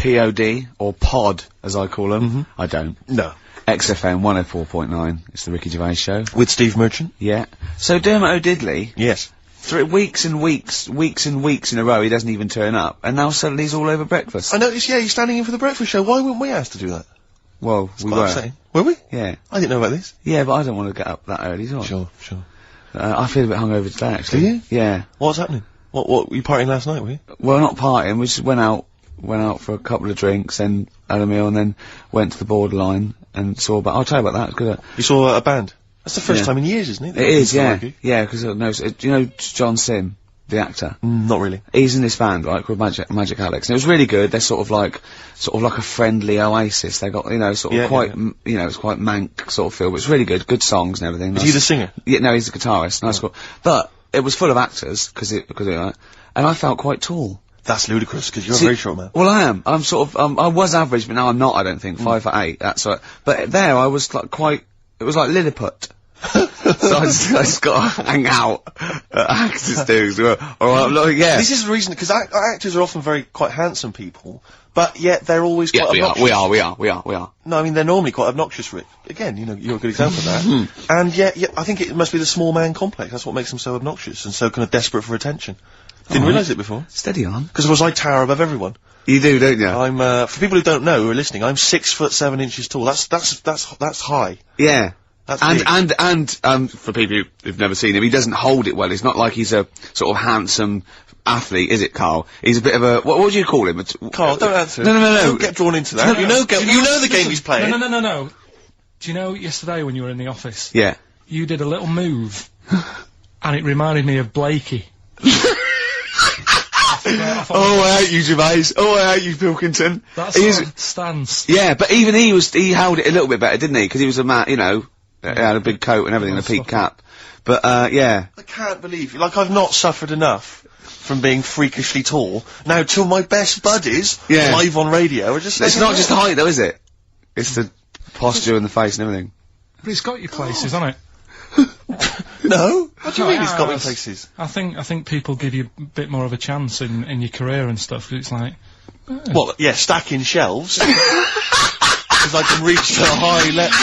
POD, or Pod, as I call them. I don't. No. XFM 104.9. It's the Ricky Gervais Show. With Steve Merchant? Yeah. So Dermot O'Diddley. Yes. Through weeks and weeks in a row, he doesn't even turn up, and now suddenly he's all over breakfast. I noticed, yeah, he's standing in for the breakfast show. Why weren't we asked to do that? Well, we Quite were. upsetting. Were we? Yeah. I didn't know about this. Yeah, but I don't want to get up that early, do I? Sure. I feel a bit hungover today, actually. Do you? Yeah. What's happening? What, were you partying last night, were you? Well, not partying, we just went out for a couple of drinks, and had a meal, and then went to the Borderline, and saw about, I'll tell you about that, it's good. You saw a band? That's the first time in years, isn't it? It is, yeah. Yeah, because, do you know John Sim? The actor? Not really. He's in this band, right, called Magic Alex. And it was really good. They're sort of like a friendly Oasis. They got, it's quite mank sort of feel, but it's really good. Good songs and everything. Is he the singer? Yeah, no, he's the guitarist. Nice, cool. But it was full of actors, because of that. And I felt quite tall. That's ludicrous, because you're a very short man. Well, I am. I'm sort of, I was average, but now I'm not, I don't think. 5'8", that's right. But there, I was like it was like Lilliput. So I just gotta hang out at actors do. Yeah. This is the reason, because actors are often quite handsome people, but yet they're always quite obnoxious. We are. No, I mean, they're normally quite obnoxious, Rick. Again, you're a good example of that. And yet, I think it must be the small man complex. That's what makes them so obnoxious and so kind of desperate for attention. Didn't realise it before. Steady on. Because of course I tower above everyone. You do, don't you? I'm, for people who don't know, who are listening, I'm 6'7" tall. That's high. Yeah. That's and for people who've never seen him, he doesn't hold it well. It's not like he's a sort of handsome athlete, is it, Carl? He's a bit of a, what do you call him? Carl, don't answer. No. Don't get drawn into that. You know the game he's playing. No. Do you know yesterday when you were in the office? Yeah. You did a little move, and it reminded me of Blakey. Oh, I hate you, Gervais. Oh, I hate you, Pilkington. That's his stance. Yeah, but even he held it a little bit better, didn't he? Because he was a man, he had a big coat and everything, and a peak cap. But, yeah. I can't believe, I've not suffered enough from being freakishly tall. Now, till my best buddies, live on radio, are just... It's not just height, though, is it? It's the posture and the face and everything. But it's got your places, hasn't it? No? What do you mean it's got me places? I think people give you a bit more of a chance in your career and stuff, 'cause it's like... Well, yeah, stacking shelves. Because I can reach the high level.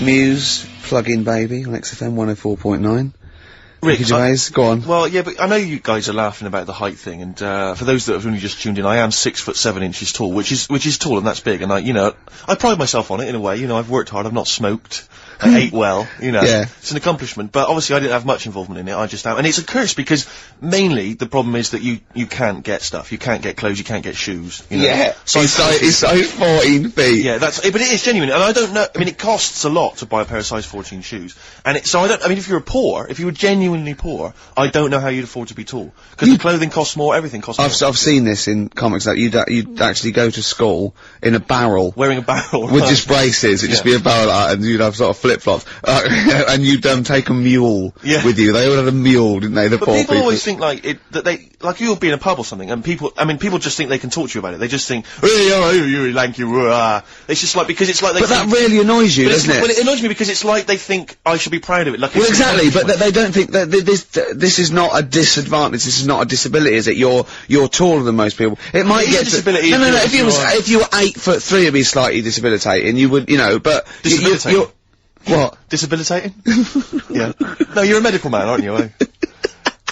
Muse, Plug-in Baby, on XFM 104.9. Rick, Gervais, go on. Well, yeah, but I know you guys are laughing about the height thing, and for those that have only just tuned in, I am 6'7" tall, which is tall, and that's big, and I pride myself on it in a way. I've worked hard, I've not smoked, I ate well, Yeah. It's an accomplishment, but obviously I didn't have much involvement in it. I just am, and it's a curse because mainly the problem is that you can't get stuff, you can't get clothes, you can't get shoes. Yeah. He's size 14 feet. Yeah, but it is genuine, and I don't know. I mean, it costs a lot to buy a pair of size 14 shoes, and if you were genuinely poor, I don't know how you'd afford to be tall, because the clothing costs more, everything costs more. I've seen this in comics, that you'd actually go to school in a barrel. Wearing a barrel. With just braces, it'd just be a barrel, and you'd have sort of flip-flops, and you'd take a mule with you. They all had a mule, didn't they, the poor people? People always think you'll be in a pub or something, and people just think they can talk to you about it. They just think, hey, you lanky, it's just because it's like they... But that really annoys you, doesn't it? Well, it annoys me because it's like they think I should be proud of it. Well, exactly, but they don't think that this is not a disadvantage, this is not a disability, is it? You're taller than most people. It might get disability. No, if you were 8'3", it'd be slightly debilitating, you would, but... Debilitating? What? Debilitating? Yeah. No, you're a medical man, aren't you, eh?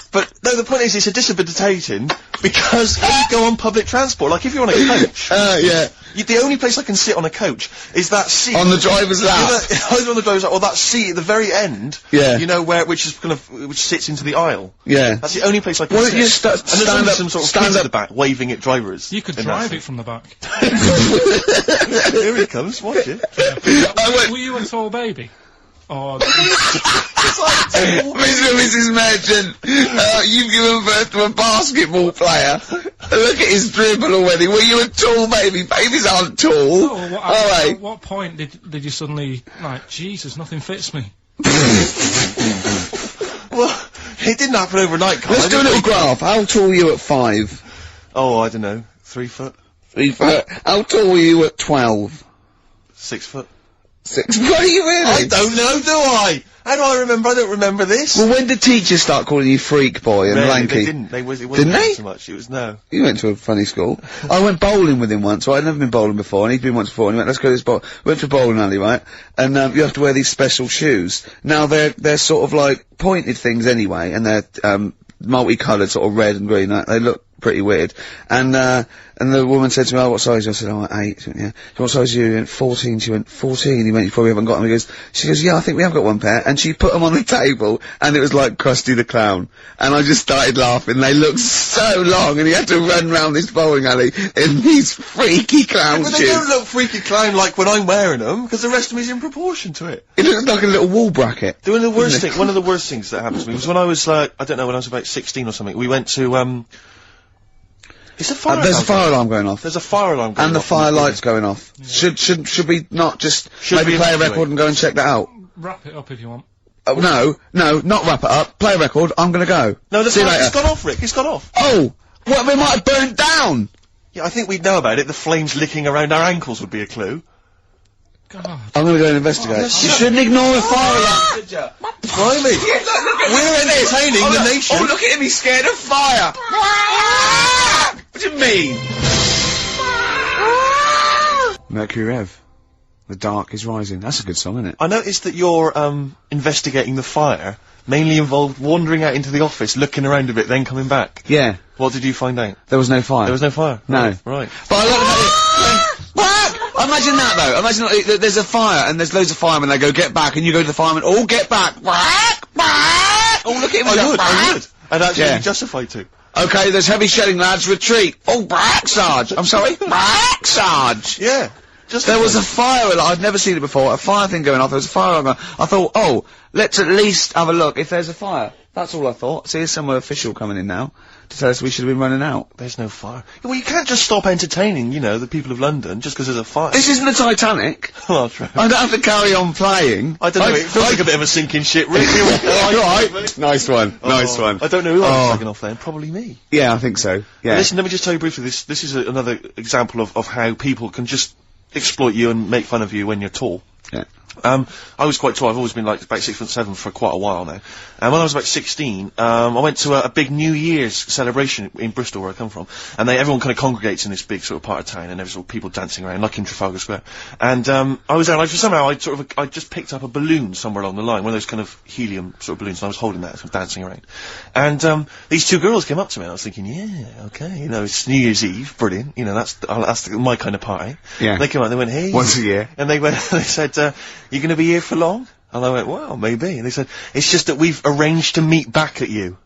But, no, the point is, it's a debilitating because when you go on public transport, like if you're on a coach... yeah. The only place I can sit on a coach is that seat... On the driver's lap? Either on the driver's lap or that seat at the very end. Yeah. Which sits into the aisle. Yeah. That's the only place I can sit. You stand up, some sort of kids at the back waving at drivers. You could drive it from the back. Here he comes, watch it. Were you a tall baby? Oh, Mr. and Mrs. Merchant, you've given birth to a basketball player. Look at his dribble already. Were you a tall baby? Babies aren't tall. At what point did you suddenly, Jesus, nothing fits me? Well, it didn't happen overnight, Carl. Let's do a little graph. How tall were you at 5? Oh, I don't know. 3 foot? 3 foot. How tall were you at 12? 6 foot. 6. What are you really? I don't know, do I? How do I remember? I don't remember this. Well, when did teachers start calling you freak boy and Rarely, lanky? they didn't. It wasn't Didn't they? so much. It was no. You went to a funny school. I went bowling with him once, right? I'd never been bowling before, and he'd been once before, and he went, let's go to this bowl. We went to a bowling alley, right? And, you have to wear these special shoes. Now, they're sort of like pointed things anyway, and they're, multicoloured, sort of red and green. They look pretty weird. And the woman said to me, oh, what size? I said, oh, 8. She went, yeah. So what size are you? He went, 14. She went, 14? He went, you probably haven't got them. She goes, yeah, I think we have got one pair. And she put them on the table, and it was like Krusty the Clown. And I just started laughing. They looked so long, and he had to run round this bowling alley in these freaky clown But shoes. they don't look freaky clown like when I'm wearing them, because the rest of me's in proportion to it. It looks like a little wall bracket. One of the worst things that happened to me was when I was like, I don't know, when I was about 16 or something, we went to, is the fire There's a alarm fire alarm going off. There's a fire alarm going off. And the fire light's going off. Yeah. Should we not just maybe play a record and go and check that out? Wrap it up if you want. Oh, no, not wrap it up. Play a record, I'm gonna go. No, See you later. it's gone off, Rick, it's gone off. Oh! What, we might have burnt down! Yeah, I think we'd know about it. The flames licking around our ankles would be a clue. God. I'm gonna go and investigate. You shouldn't ignore a fire alarm, should ya? Blimey! We're entertaining the nation. Oh, look at him, he's scared of fire! What do you mean? Mercury Rev. The dark is rising. That's a good song, isn't it? I noticed that you're, investigating the fire mainly involved wandering out into the office, looking around a bit, then coming back. Yeah. What did you find out? There was no fire. There was no fire? No. Right. But I love how imagine that though. Imagine like, there's a fire and there's loads of firemen. They go, get back, and you go to the firemen. All get back. Oh, look at him. I would. I'd actually Yeah. be justified to. Okay, there's heavy shelling, lads. Retreat. Oh, back, Sarge. I'm sorry. Back, Sarge. Yeah. There was a fire alarm. I'd never seen it before. A fire thing going off. There was a fire alarm going. I thought, oh, let's at least have a look if there's a fire. That's all I thought. See, there's some official coming in now to tell us we should have been running out. There's no fire. Well, you can't just stop entertaining, you know, the people of London just because there's a fire. This isn't the Titanic. Well, true. I don't have to carry on playing. I don't know, it feels like a bit of a sinking ship, really. Right. Nice one. Nice one. I don't know who I was slagging off then. Probably me. Yeah, I think so. Yeah. Listen, let me just tell you briefly, this is another example of how people can just exploit you and make fun of you when you're tall. Yeah. I was quite tall. I've always been like about 6'7" for quite a while now. And when I was about 16, I went to a big New Year's celebration in Bristol, where I come from. And everyone kind of congregates in this big sort of part of town, and there's sort of people dancing around, like in Trafalgar Square. And I was there, and somehow I just picked up a balloon somewhere along the line, one of those kind of helium sort of balloons, and I was holding that, sort of dancing around. And these two girls came up to me, and I was thinking, yeah, okay, you know, it's New Year's Eve, brilliant, you know, that's my kind of party. Yeah. And they came out, they went, hey. Once a year. And they said, you gonna be here for long? And I went, well, maybe. And they said, it's just that we've arranged to meet back at you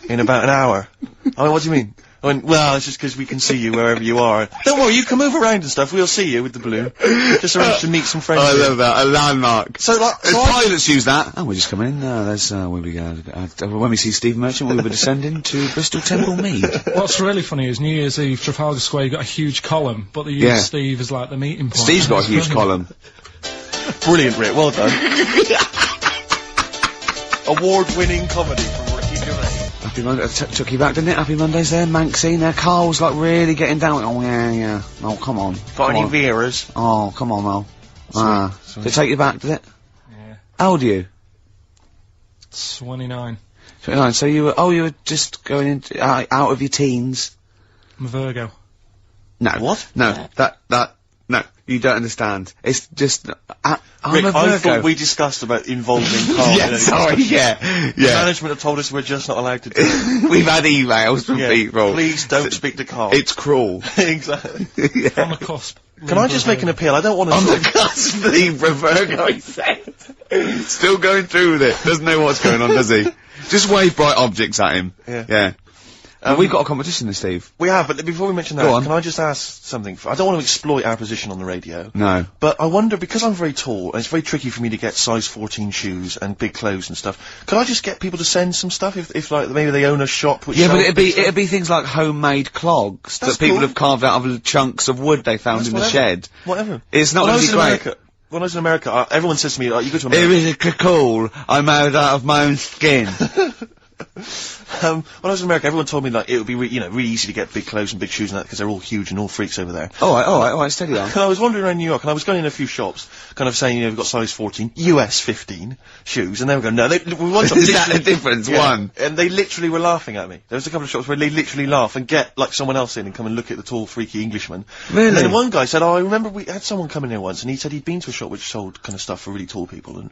in about an hour. I went, what do you mean? I went, well, it's just because we can see you wherever you are. Don't worry, you can move around and stuff. We'll see you with the balloon. Just arranged to meet some friends. I love that. A landmark. So, like, pilots use that. Oh, we're just coming in. There's, when we see Steve Merchant, we'll be descending to Bristol Temple Mead. What's really funny is New Year's Eve, Trafalgar Square, you got a huge column, but they use Steve as like the meeting point. Steve's got a huge column. Brilliant, Rick. Well done. Award-winning comedy from Ricky Gervais. Happy Monday. Took you back, didn't it? Happy Mondays there. Manx scene there. Carl's like really getting down. Oh, yeah. Oh, come on. Got any Veras? Oh, come on, Mel. Did it take you back, did it? Yeah. How old are you? 29. 29. So you were just going into, out of your teens? I'm a Virgo. No. What? No. No, you don't understand. It's just, I'm Rick, a Virgo. I thought we discussed about involving Carl. Yeah, sorry, yeah. Management have told us we're just not allowed to do it. We've had emails from people. Please don't speak to Carl. It's cruel. Exactly. On the cusp. Can I just make an appeal? I don't want to... On the cusp, the Virgo, he said. Still going through with it. Doesn't know what's going on, does he? Just wave bright objects at him. Yeah. We've got a competition, Steve. We have, but before we mention Go that, on. can I just ask something? I don't want to exploit our position on the radio. No. But I wonder, because I'm very tall, and it's very tricky for me to get size 14 shoes and big clothes and stuff, could I just get people to send some stuff if like, maybe they own a shop which Yeah, but sells it'd be things like homemade clogs That's that people cool. have carved out of chunks of wood they found in the shed. Whatever. It's not going to be great. When I was in America, everyone says to me, like, you go to America... It was cool. I made out of my own skin. When I was in America, everyone told me like it would be really easy to get big clothes and big shoes and that because they're all huge and all freaks over there. All right, steady on. And I was wandering around New York and I was going in a few shops, kind of saying, we've got size 14, US 15 shoes, and they were going, no, Is that the difference? One. And they literally were laughing at me. There was a couple of shops where they literally laugh and get like someone else in and come and look at the tall, freaky Englishman. Really? And then one guy said, I remember we had someone come in here once, and he said he'd been to a shop which sold kind of stuff for really tall people,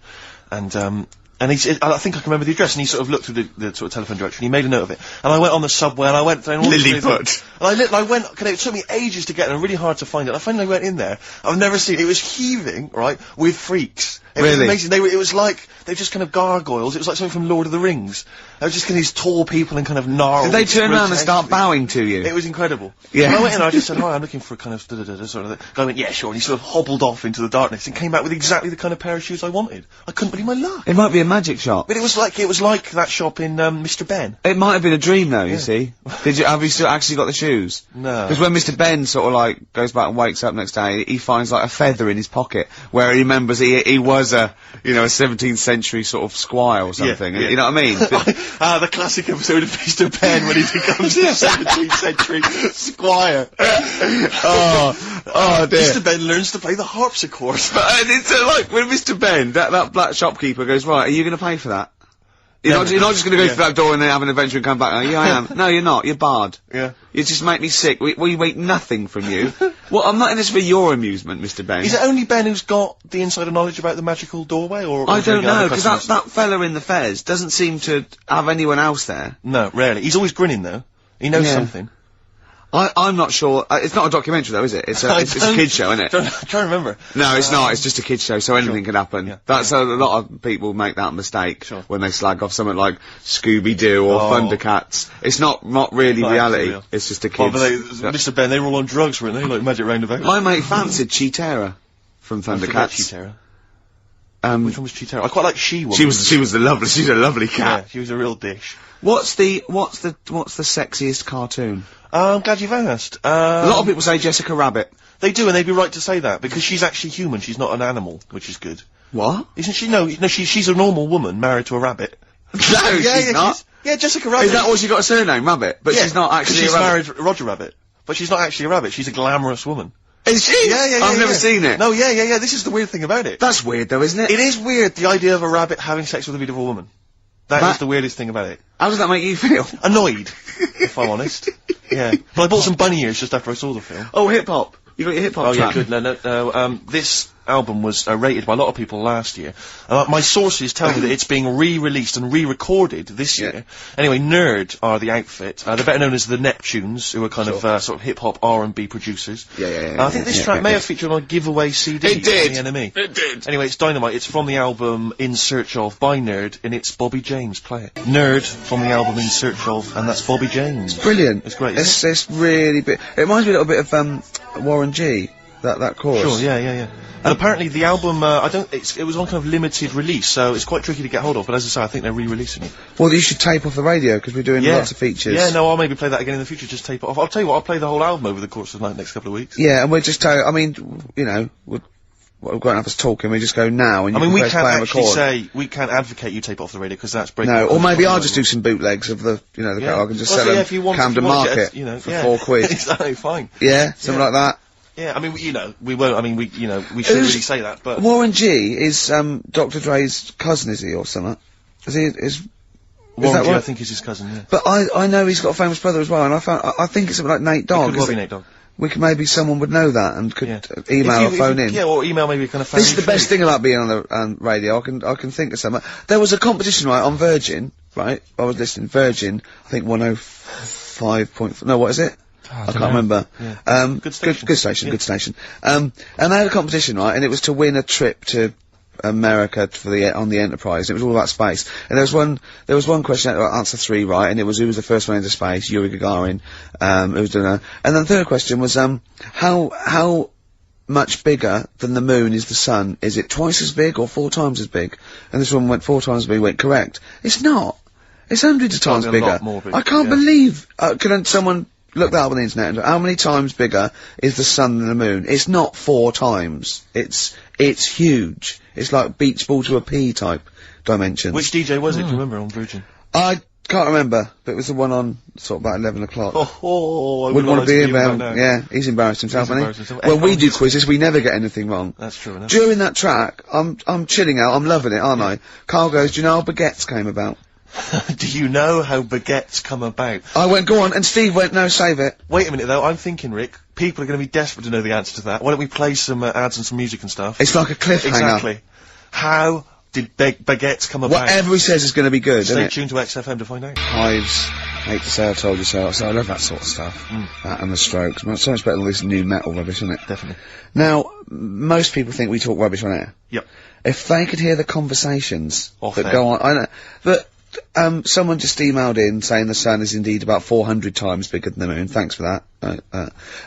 and he said, I think I can remember the address, and he sort of looked through the sort of telephone directory, and he made a note of it. And I went on the subway, and I went down all Lilliput. And I went, it took me ages to get there, and really hard to find it. I finally went in there. I've never seen it was heaving, right, with freaks. It was amazing. It was like, they just kind of gargoyles. It was like something from Lord of the Rings. They were just kind of these tall people and kind of gnarled. Did they turn around and start bowing to you? It was incredible. Yeah. And I went in and I just said, hi, I'm looking for a kind of sort of the guy went, yeah, sure. And he sort of hobbled off into the darkness and came back with exactly the kind of pair of shoes I wanted. I couldn't believe my luck. It might be a magic shop. But it was like that shop in, Mr. Ben. It might have been a dream though, you see. Have you still actually got the shoes? No. Because when Mr. Ben sort of like goes back and wakes up next day, he finds like a feather in his pocket where he remembers he was a 17th century sort of squire or something. You know what I mean? The classic episode of Mr. Ben when he becomes a 17th century squire. Oh dear. Mr. Ben learns to play the harpsichord. And it's like when Mr. Ben, that black shopkeeper goes, right, are you going to pay for that? You're not just going to go through that door and then have an adventure and come back. Yeah, I am. No, you're not. You're barred. Yeah. You just make me sick. We wait nothing from you. Well, I'm not in this for your amusement, Mr. Ben. Is it only Ben who's got the insider knowledge about the magical doorway, or I don't know, because that fella in the fez doesn't seem to have anyone else there. No, rarely. He's always grinning though. He knows something. I'm not sure. It's not a documentary though, is it? It's a kid's show, isn't it? I'm trying to remember. No, it's not. It's just a kid's show, so anything can happen. Yeah. That's a lot of people make that mistake when they slag off something like Scooby-Doo or Thundercats. It's not really reality. It's just a kid's. Mr. Ben, they were all on drugs, weren't they? Like Magic Roundabout. My mate fancied Cheetara from Thundercats. Cheetara. Which one was Cheetara? I quite like She-Woman. She was a lovely cat. Yeah, she was a real dish. What's the sexiest cartoon? I'm glad you've asked. A lot of people say Jessica Rabbit. They do, and they'd be right to say that, because she's actually human, she's not an animal, which is good. What? Isn't she? No, she's a normal woman married to a rabbit. No, she's not. Jessica Rabbit. Is that what she got a surname, Rabbit? But she's not actually a rabbit. She's married Roger Rabbit. But she's not actually a rabbit, she's a glamorous woman. Is she? Yeah. I've never seen it. No, yeah, this is the weird thing about it. That's weird though, isn't it? It is weird, the idea of a rabbit having sex with a beautiful woman. That is the weirdest thing about it. How does that make you feel? Annoyed, if I'm honest. Yeah. But I bought some bunny ears just after I saw the film. Oh, hip-hop. You got your hip-hop track? Yeah, good. No, this album was rated by a lot of people last year. My sources tell me that it's being re-released and re-recorded this year. Anyway, Nerd are the outfit. They're better known as the Neptunes, who are kind of sort of hip-hop R&B producers. I think this track may have featured on a giveaway CD. It did. The NME. It did. Anyway, it's dynamite. It's from the album In Search Of by Nerd, and it's Bobby James. Play it. Nerd from the album In Search Of, and that's Bobby James. Brilliant. It's great. It's really big. It reminds me a little bit of Warren G. That chorus. Sure. Yeah. And apparently the album, it was on kind of limited release, so it's quite tricky to get hold of, but as I say, I think they're re-releasing it. Well, you should tape off the radio, because we're doing lots of features. Yeah, no, I'll maybe play that again in the future, just tape it off. I'll tell you what, I'll play the whole album over the course of the next couple of weeks. Yeah, and we'll just I mean, we're going to have us talking, we just go now, and we can't actually say, we can't advocate you tape it off the radio, because that's breaking. No, or maybe I'll just do some bootlegs of the catalog and just sell them Camden Market for £4. Exactly, fine. Yeah, something like that. Yeah, I mean, we won't, I mean, we shouldn't really say that, but... Warren G is, Dr. Dre's cousin, is he, or something? Warren G, I think, is his cousin, yeah. But I know he's got a famous brother as well, and I think it's something like Nate Dogg. It could well be Nate Dogg. Maybe someone would know that and could email or phone in. Yeah, or email maybe kind of phone. This is the best thing about being on the radio. I can think of something. There was a competition, right, on Virgin, right? I was listening, Virgin, I think 105. No, what is it? I can't remember. Yeah. Good station. Good station. And they had a competition, right, and it was to win a trip to America on the Enterprise. It was all about space. And there was one question, answer 3, right, and it was who was the first one into space, Yuri Gagarin, who was doing that. And then the third question was, how much bigger than the moon is the sun? Is it twice as big or 4 times as big? And this one went 4 times as big, went correct. It's not. It's hundreds of times bigger. A lot more big, I can't believe, can someone look that up on the internet and how many times bigger is the sun than the moon? It's not 4 times. It's huge. It's like beach ball to a pea type dimensions. Which DJ was it, do you remember, on Virgin? I Can't remember, but it was the one on sort of about 11 o'clock. I Wouldn't want to be about about. Yeah, he's embarrassed himself, He's isn't embarrassed he? himself. When we Everyone do just- quizzes, we never get anything wrong. That's true enough. During that track, I'm chilling out, I'm loving it, aren't I? Carl goes, do you know how baguettes came about? Do you know how baguettes come about? I went, go on, and Steve went, no, save it. Wait a minute though, I'm thinking, Rick, people are going to be desperate to know the answer to that. Why don't we play some ads and some music and stuff? It's like a cliffhanger. Exactly. How did baguettes come about? Whatever he says is going to be good, isn't Stay it? tuned to XFM to find out. Hives, hate to say I told you so, so I love that sort of stuff. That and the Strokes. Well, it's so much better than all this new metal rubbish, isn't it? Definitely. Now, most people think we talk rubbish on air. Yep. If they could hear the conversations Off that air. go on, I know, but someone just emailed in saying the sun is indeed about 400 times bigger than the moon. Thanks for that.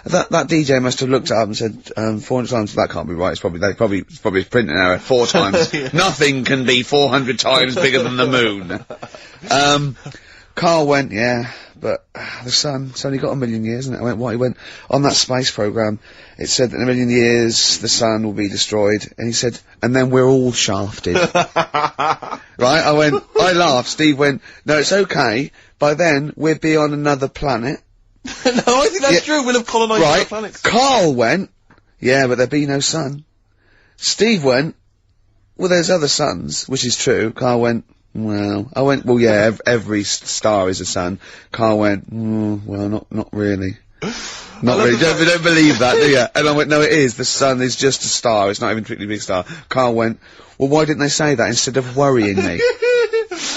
That DJ must have looked it up and said 400 times. That can't be right. It's probably it's probably a printing error. 4 times. Yeah. Nothing can be 400 times bigger than the moon. Carl went, yeah, but the sun, it's only got 1 million years, isn't it? I went, what? He went, on that space program, it said that in 1 million years, the sun will be destroyed. And he said, and then we're all shafted. Right? I went, I laughed. Steve went, no, it's okay. By then, we'll be on another planet. No, I think that's true. We'll have colonised other Right? planets. Carl went, yeah, but there'll be no sun. Steve went, well, there's other suns, which is true. Carl went, well, I went, well, yeah, every star is a sun. Carl went, well, not really. Not really. Don't believe that, do you? And I went, no, it is. The sun is just a star. It's not even a particularly big star. Carl went, well, why didn't they say that instead of worrying me?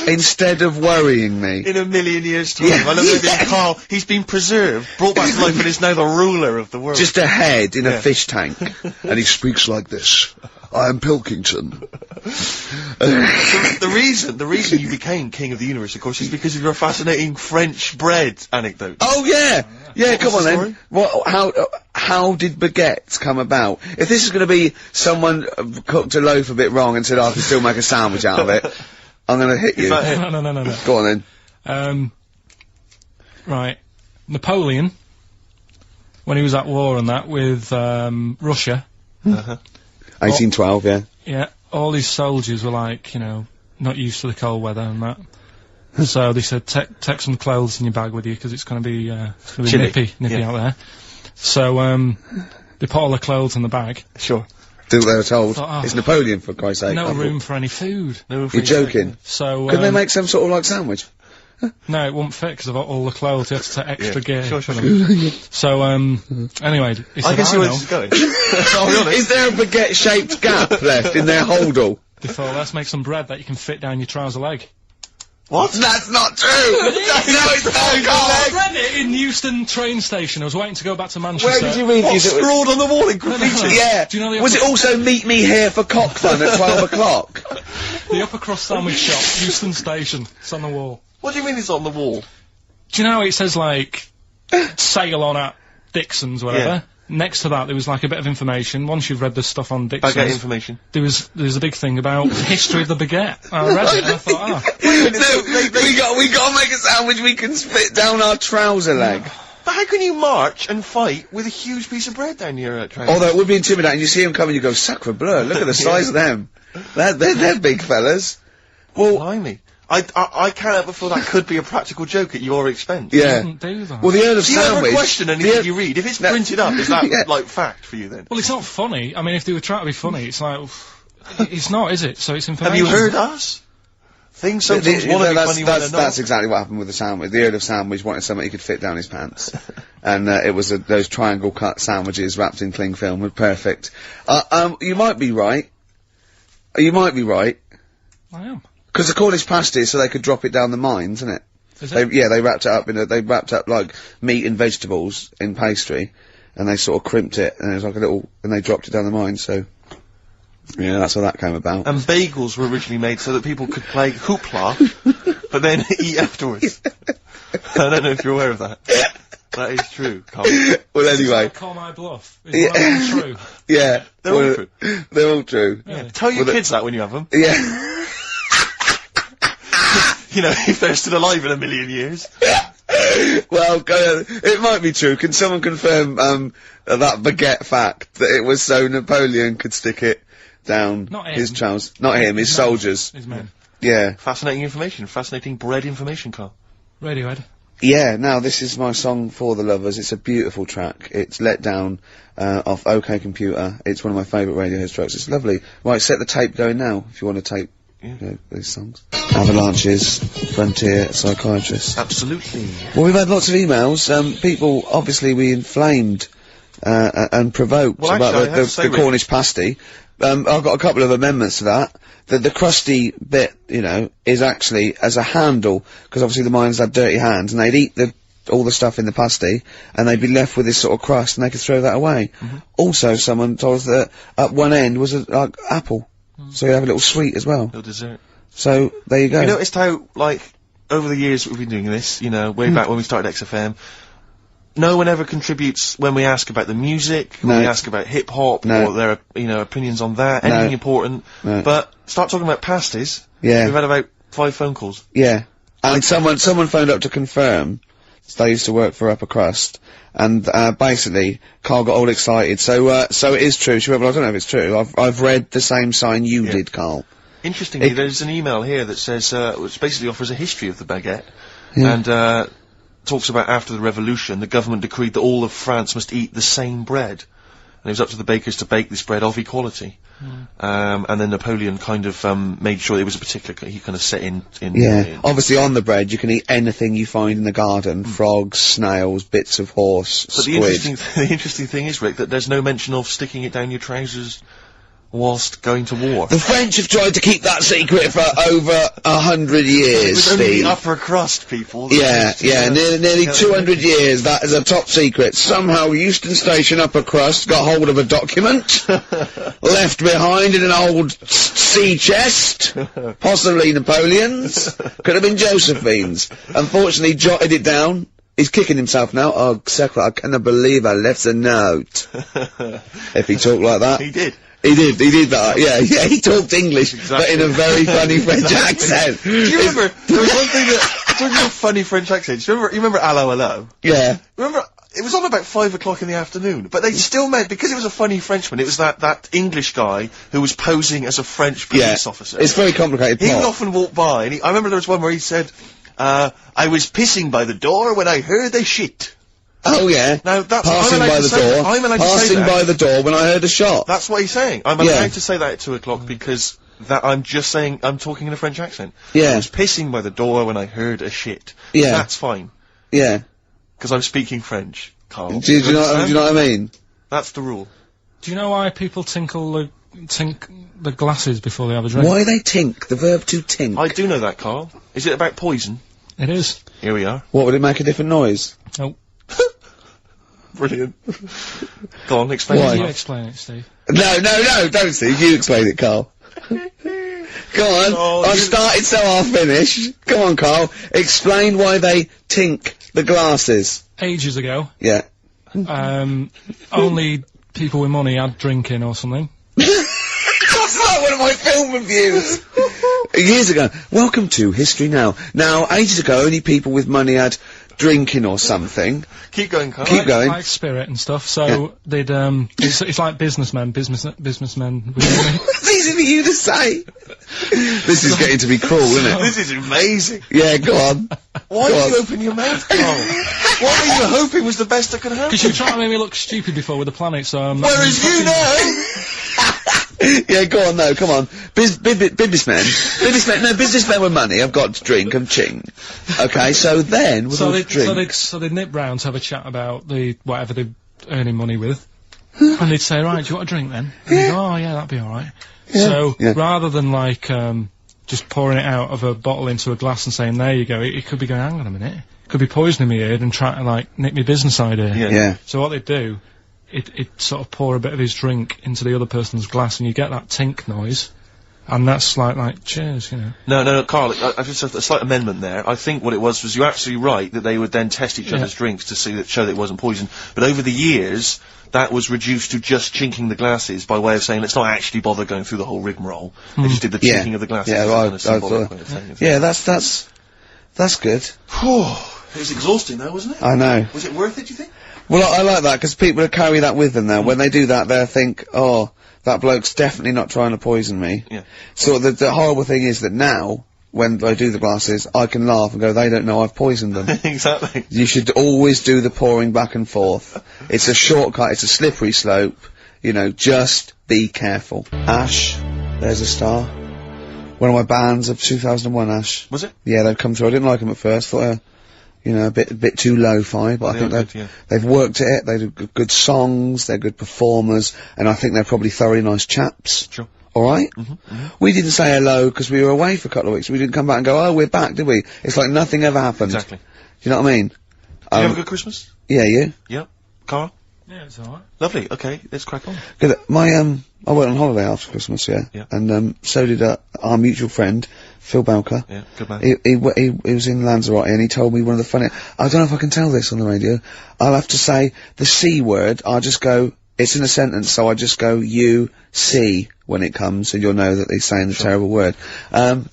Instead of worrying me. In 1 million years' time. Yeah. I love that Carl, he's been preserved, brought back to life, and is now the ruler of the world. Just a head in a fish tank. And he speaks like this. I am Pilkington. The reason you became king of the universe, of course, is because of your fascinating French bread anecdote. Oh yeah, yeah. Come on the then. story? What? How did baguettes come about? If this is going to be someone cooked a loaf a bit wrong and said I can still make a sandwich out of it, I'm going to hit you. that it? No. Go on then. Right. Napoleon, when he was at war and that with Russia, 1812. Yeah. yeah, all his soldiers were like, you know, not used to the cold weather and that. So they said, take some clothes in your bag with you because it's going to be Chilly. nippy out there. So they put all the clothes in the bag. Sure. Do what they were told. Oh. It's Napoleon, for Christ's sake. No room for any food. No, You're joking. So Couldn't they make some sort of like sandwich? no, it wouldn't fit because of all the clothes. You had to take extra gear. Sure. for them. So anyway, he said, I can see where know. this is going. I'll be honest. Is there a baguette-shaped gap left in their holdall? They thought, let's make some bread that you can fit down your trouser leg. What? That's not true. No, it's not. I Carl. read it in Euston train station. I was waiting to go back to Manchester. Where did you read What, these? scrawled on the wall in graffiti? Yeah. Do you know the Was it also meet me here for cock fun at 12 o'clock? The upper crust sandwich shop, Euston station. It's on the wall. What do you mean it's on the wall? Do you know how it says like sail on at Dixon's, whatever? Yeah. Next to that, there was like a bit of information. Once you've read the stuff on Dixon's, Baguette information. there was a big thing about the history of the baguette. I read it and I thought, No, we got to make a sandwich we can spit down our trouser leg. But how can you march and fight with a huge piece of bread down your train? Although it would be intimidating. You see them coming, you go, sacre bleu, look at the size of them. They're big fellas. Well, Blimey. I can't help but feel that could be a practical joke at your expense. yeah. didn't do that. Well, the Earl of Do you ever Sandwich... question anything you read? If it's printed up, is that, Yeah. like, fact for you then? Well, it's not funny. I mean, if they were trying to be funny, it's like, it's not, is it? So it's Have information. you heard us? Things sometimes want to be funny when they're not. That's exactly what happened with the sandwich. The Earl of Sandwich wanted something he could fit down his pants. And it was those triangle cut sandwiches wrapped in cling film were perfect. You might be right. You might be right. I am. Because the Cornish pasty, so they could drop it down the mines, isn't it? Is it? They wrapped it up they wrapped up like meat and vegetables in pastry, and they sort of crimped it, and it was like and they dropped it down the mine, so, yeah, that's how that came about. And bagels were originally made so that people could play hoopla, but then eat afterwards. I don't know if you're aware of that. That is true, Carl. Well, anyway. Call my bluff. Is that all true? Yeah. They're all true. They're all true. Really? Tell your kids that when you have them. Yeah. You know, if they're still alive in 1 million years. Well, it might be true. Can someone confirm, that baguette fact, that it was so Napoleon could stick it down Not his him. trousers? Not him, his soldiers. His men. Yeah. Fascinating information. Fascinating bread information, Carl. Radiohead. Yeah, now this is my song for the lovers. It's a beautiful track. It's Let Down, off OK Computer. It's one of my favourite Radiohead tracks. It's lovely. Right, set the tape going now, if you want to tape these songs. Avalanches, Frontier, Psychiatrist. Absolutely. Well, we've had lots of emails. People, obviously, we inflamed and provoked about the Cornish pasty. I've got a couple of amendments to that. The crusty bit, you know, is actually as a handle, because obviously the miners had dirty hands, and they'd eat all the stuff in the pasty, and they'd be left with this sort of crust, and they could throw that away. Also, someone told us that at one end was a apple, so you have a little sweet as well. Little dessert. So, there you go. You noticed how, like, over the years we've been doing this, you know, way back when we started XFM, no one ever contributes when we ask about the music, when we ask about hip-hop, or their, you know, opinions on that, anything important. But start talking about pasties. Yeah. We've had about 5 phone calls. Yeah. And someone phoned up to confirm. They used to work for Upper Crust. And, basically, Carl got all excited. So it is true. She went, well, I don't know if it's true. I've read the same sign you did, Carl. Interestingly, there's an email here that says, which basically offers a history of the baguette. And, talks about after the revolution, the government decreed that all of France must eat the same bread. And it was up to the bakers to bake this bread of equality. And then Napoleon kind of, made sure it was a particular, he kind of set in. Obviously on the bread you can eat anything you find in the garden. Frogs, snails, bits of horse, but squid. the interesting thing is, Rick, that there's no mention of sticking it down your trousers whilst going to war. The French have tried to keep that secret for over 100 years, It was Steve. only the upper crust people. Nearly 200 years, that is a top secret. Somehow Euston Station upper crust got hold of a document, left behind in an old sea chest, possibly Napoleon's, could have been Josephine's. Unfortunately, jotted it down. He's kicking himself now. Oh, Secretary, I cannot believe I left a note. If he talked like that. He did. He did that, yeah, he talked English, but in a very funny French accent. Do you remember, there was one thing that, talking about funny French accents, you remember Allo Allo? Yeah. Remember, it was on about 5 o'clock in the afternoon, but they still meant, because it was a funny Frenchman, it was that English guy who was posing as a French police officer. It's very complicated plot. He would often walk by, and I remember there was one where he said, I was pissing by the door when I heard a shit. Oh yeah. Now that's passing by the door. I'm allowed to say passing that. by the door when I heard a shot. That's what he's saying. I'm allowed to say that at 2 o'clock because I'm just saying I'm talking in a French accent. Yeah. I was pissing by the door when I heard a shit. Yeah. That's fine. Yeah. Because I'm speaking French, Carl. Do you know what I mean? That's the rule. Do you know why people tink the glasses before they have a drink? Why they tink? The verb to tink. I do know that, Carl. Is it about poison? It is. Here we are. What, would it make a different noise? Oh. Brilliant. Go on, explain Why? it. You explain it, Steve. No, don't Steve, you explain it, Carl. Go on, I've started so I'll finish. Come on, Carl, explain why they tink the glasses. Ages ago. Yeah. Only people with money had drinking or something. That's like one of my film reviews. Years ago. Welcome to History Now. Now, ages ago, only people with money had drinking or something. Keep going, Carl. Keep going. Like spirit and stuff, so they'd, it's like businessmen with money. It's easy for you to say. This is getting to be cruel, isn't it? This is amazing. Yeah, go on. Why did you open your mouth, Carl? What were you hoping was the best that could happen? Because you were trying to make me look stupid before with the planet, so Whereas you know! Yeah, go on, no, come on. Businessmen with money have got to drink and ching. Okay, so then, with all the drink... So they'd nip round to have a chat about whatever they're earning money with. And they'd say, right, do you want a drink then? And they'd go, oh yeah, that'd be alright. Yeah. So, rather than like, just pouring it out of a bottle into a glass and saying, there you go, it could be going, hang on a minute. It could be poisoning me ear and trying to like, nick me business idea. Yeah. So what they'd do, it sort of pour a bit of his drink into the other person's glass and you get that tink noise. And that's like, cheers, you know. No, Carl, I just have a slight amendment there. I think what it was you're absolutely right that they would then test each other's drinks to show that it wasn't poison. But over the years, that was reduced to just chinking the glasses by way of saying, let's not actually bother going through the whole rigmarole. They just did the chinking of the glasses. Yeah, that's good. Whew. It was exhausting though, wasn't it? I know. Was it worth it, do you think? Well, I like that, because people carry that with them now. When they do that, they'll think, oh, that bloke's definitely not trying to poison me. Yeah. So the horrible thing is that now, when I do the glasses, I can laugh and go, they don't know I've poisoned them. Exactly. You should always do the pouring back and forth. It's a shortcut, it's a slippery slope. You know, just be careful. Ash, there's a star. One of my bands of 2001, Ash. Was it? Yeah, they've come through. I didn't like them at first. Thought, you know, a bit too lo-fi, but I think they've worked at it. They do good songs, they're good performers, and I think they're probably thoroughly nice chaps. Sure. Alright? We didn't say hello because we were away for a couple of weeks. We didn't come back and go, oh, we're back, did we? It's like nothing ever happened. Exactly. Do you know what I mean? Did you have a good Christmas? Yeah, you? Yeah. Carl? Yeah, it's alright. Lovely. Okay, let's crack on. Good. I went on holiday after Christmas, yeah. And, so did, our mutual friend, Phil Bowker. Yeah, good man. He was in Lanzarote and he told me one of the funny, I don't know if I can tell this on the radio. I'll have to say the C word, I'll just go, it's in a sentence, so I just go, you, see, when it comes, and you'll know that they're saying the terrible word.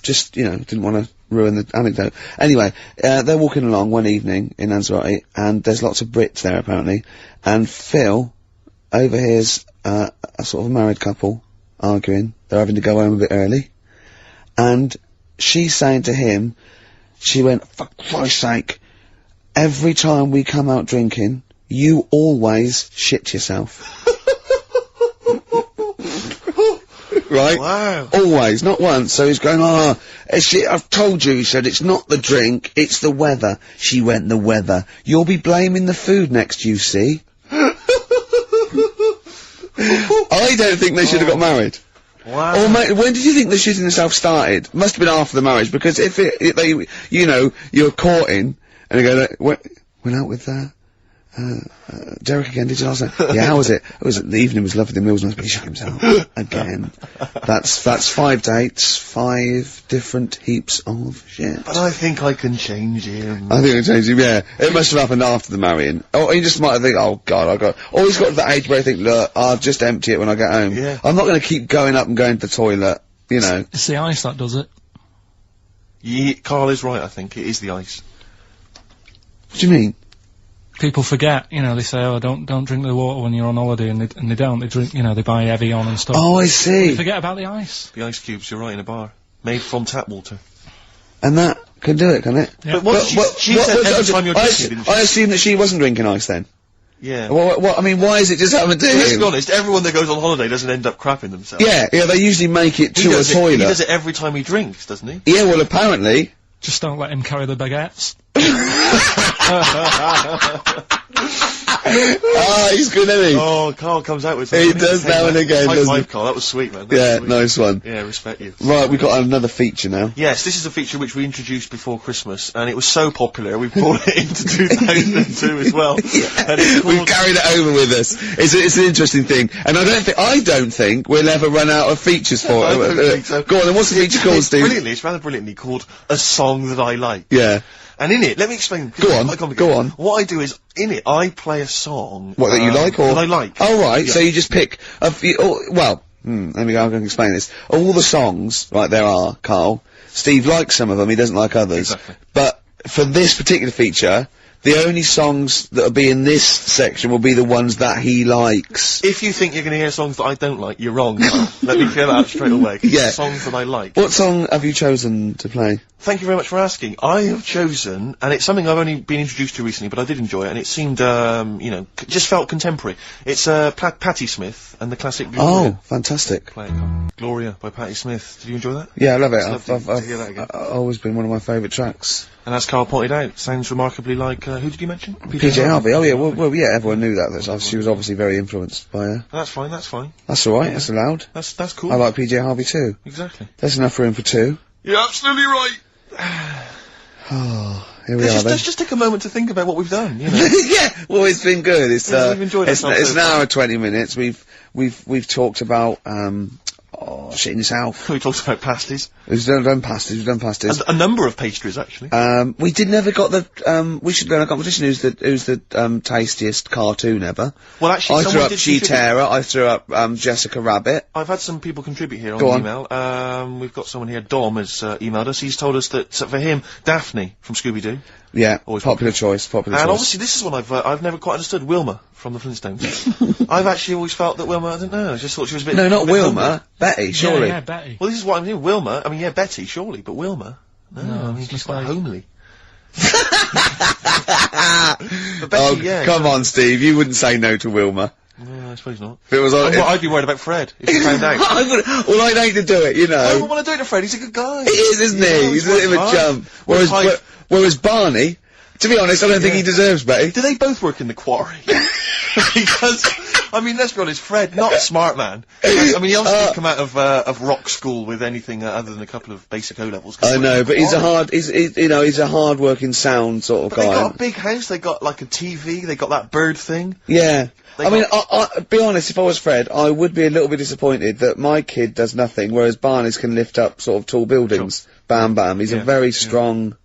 Just, you know, didn't want to ruin the anecdote. Anyway, they're walking along one evening in Lanzarote, and there's lots of Brits there, apparently, and Phil overhears, a sort of married couple arguing. They're having to go home a bit early. And she's saying to him, she went, for Christ's sake, every time we come out drinking, you always shit yourself. Right? Wow. Always, not once. So he's going, I've told you, he said, it's not the drink, it's the weather. She went, the weather. You'll be blaming the food next, you see. I don't think they should have got married. Wow. Or when did you think the shooting itself started? Must have been after the marriage, because if they, you know, you're courting, and they go, went out with, Derek again, did you last night? Yeah, how was it? The evening was lovely, the meal was nice, but he shot himself. Again. That's 5 dates, 5 different heaps of shit. But I think I can change him. I think I can change him, yeah. It must have happened after the marrying. Or he just might have think, oh god, or he's got to that age where I think, look, I'll just empty it when I get home. Yeah. I'm not gonna keep going up and going to the toilet, you know. It's the ice that does it. Yeah, Carl is right, I think. It is the ice. What do you mean? People forget, you know, they say, oh, don't drink the water when you're on holiday, and they don't. They drink, you know, they buy Evian and stuff. Oh, I see. They forget about the ice. The ice cubes, you're right, in a bar. Made from tap water. And that can do it, can it? Yeah. But what she said every time you're drinking, didn't she? I assume that she wasn't drinking ice then. Yeah. What, I mean, why is it just happening to Let's him? be honest, everyone that goes on holiday doesn't end up crapping themselves. Yeah, they usually make it to a toilet. He does it every time he drinks, doesn't he? Yeah, well, apparently. Just don't let him carry the baguettes. He's good, isn't he? Oh, Carl comes out with He does now and again, High doesn't five, he? Carl, that was sweet, man. Yeah, Sweet. nice one. Yeah, respect you. Right, we've got another feature now. Yes, this is a feature which we introduced before Christmas, and it was so popular, we brought it into 2002 as well. And it's We've called... carried it over with us. It's an interesting thing. And I don't think we'll ever run out of features for I it. don't think so. Go on, then what's the feature called, Steve? It's rather brilliantly called A Song That I Like. Yeah. And in it, let me explain. Go on. What I do is, in it, I play a song. What, that you like, or? That I like. Oh, right, Yeah. so you just pick a few, let me go, I'm going to explain this. All the songs, right, there are, Carl, Steve likes some of them, he doesn't like others. Exactly. But, for this particular feature, the only songs that'll be in this section will be the ones that he likes. If you think you're going to hear songs that I don't like, you're wrong. Let me clear that out straight away. 'Cause Yeah. it's songs that I like. What song have you chosen to play? Thank you very much for asking. I have chosen, and it's something I've only been introduced to recently, but I did enjoy it, and it seemed, you know, just felt contemporary. It's, Patti Smith and the classic Gloria. Oh, fantastic. Play it, Carl. Gloria by Patti Smith. Did you enjoy that? Yeah, I love it. It's lovely to hear that again. I've always been one of my favourite tracks. And as Carl pointed out, sounds remarkably like, who did you mention? PJ Harvey. Oh yeah, well, yeah, everyone knew that. She was obviously very influenced by her. That's fine, that's fine. That's alright, that's allowed. That's cool. I like PJ Harvey too. Exactly. There's enough room for 2. You're absolutely right. Oh, here we are then. Let's just take a moment to think about what we've done, you know. Yeah, well, it's been good. It's, we've enjoyed it's ourselves an so hour and 20 minutes. We've talked about, shit in yourself. We talked about pasties. We've done pasties, A number of pastries, actually. We never got the, we should go in a competition who's the tastiest cartoon ever. Well, actually, I threw someone up did She-Terror, I threw up, Jessica Rabbit. I've had some people contribute here on Go the on. email. We've got someone here, Dom, has emailed us. He's told us that, for him, Daphne from Scooby-Doo. Yeah, Always popular choice. And obviously this is one I've never quite understood, Wilma from the Flintstones. I've actually always felt that Wilma, I don't know, I just thought she was a bit... No, not a bit Wilma, humble. Betty, surely. Yeah, Betty. Well, this is what I mean, Wilma, I mean, yeah, Betty, surely, but Wilma. No, No, I mean, it's she's a quite mistake. homely. But Becky, yeah. Come on, Steve, you wouldn't say no to Wilma. No, I suppose not. If it was on... I'd be worried about Fred, if he found out. Well, I'd hate to do it, you I know. don't want to do it to Fred, he's a good guy. He is, isn't he? He's a bit of a jump. Whereas Barney, to be honest, I don't think he deserves Betty. Do they both work in the quarry? Because, I mean, let's be honest, Fred, not a smart man. I mean, he obviously didn't come out of rock school with anything other than a couple of basic O-levels. I know, but he's a hard-working, sound sort of But guy. they got a big house, they got like a TV, they got that bird thing. Yeah. They I mean, be honest, if I was Fred, I would be a little bit disappointed that my kid does nothing, whereas Barney's can lift up sort of tall buildings. Sure. Bam bam. He's a very strong,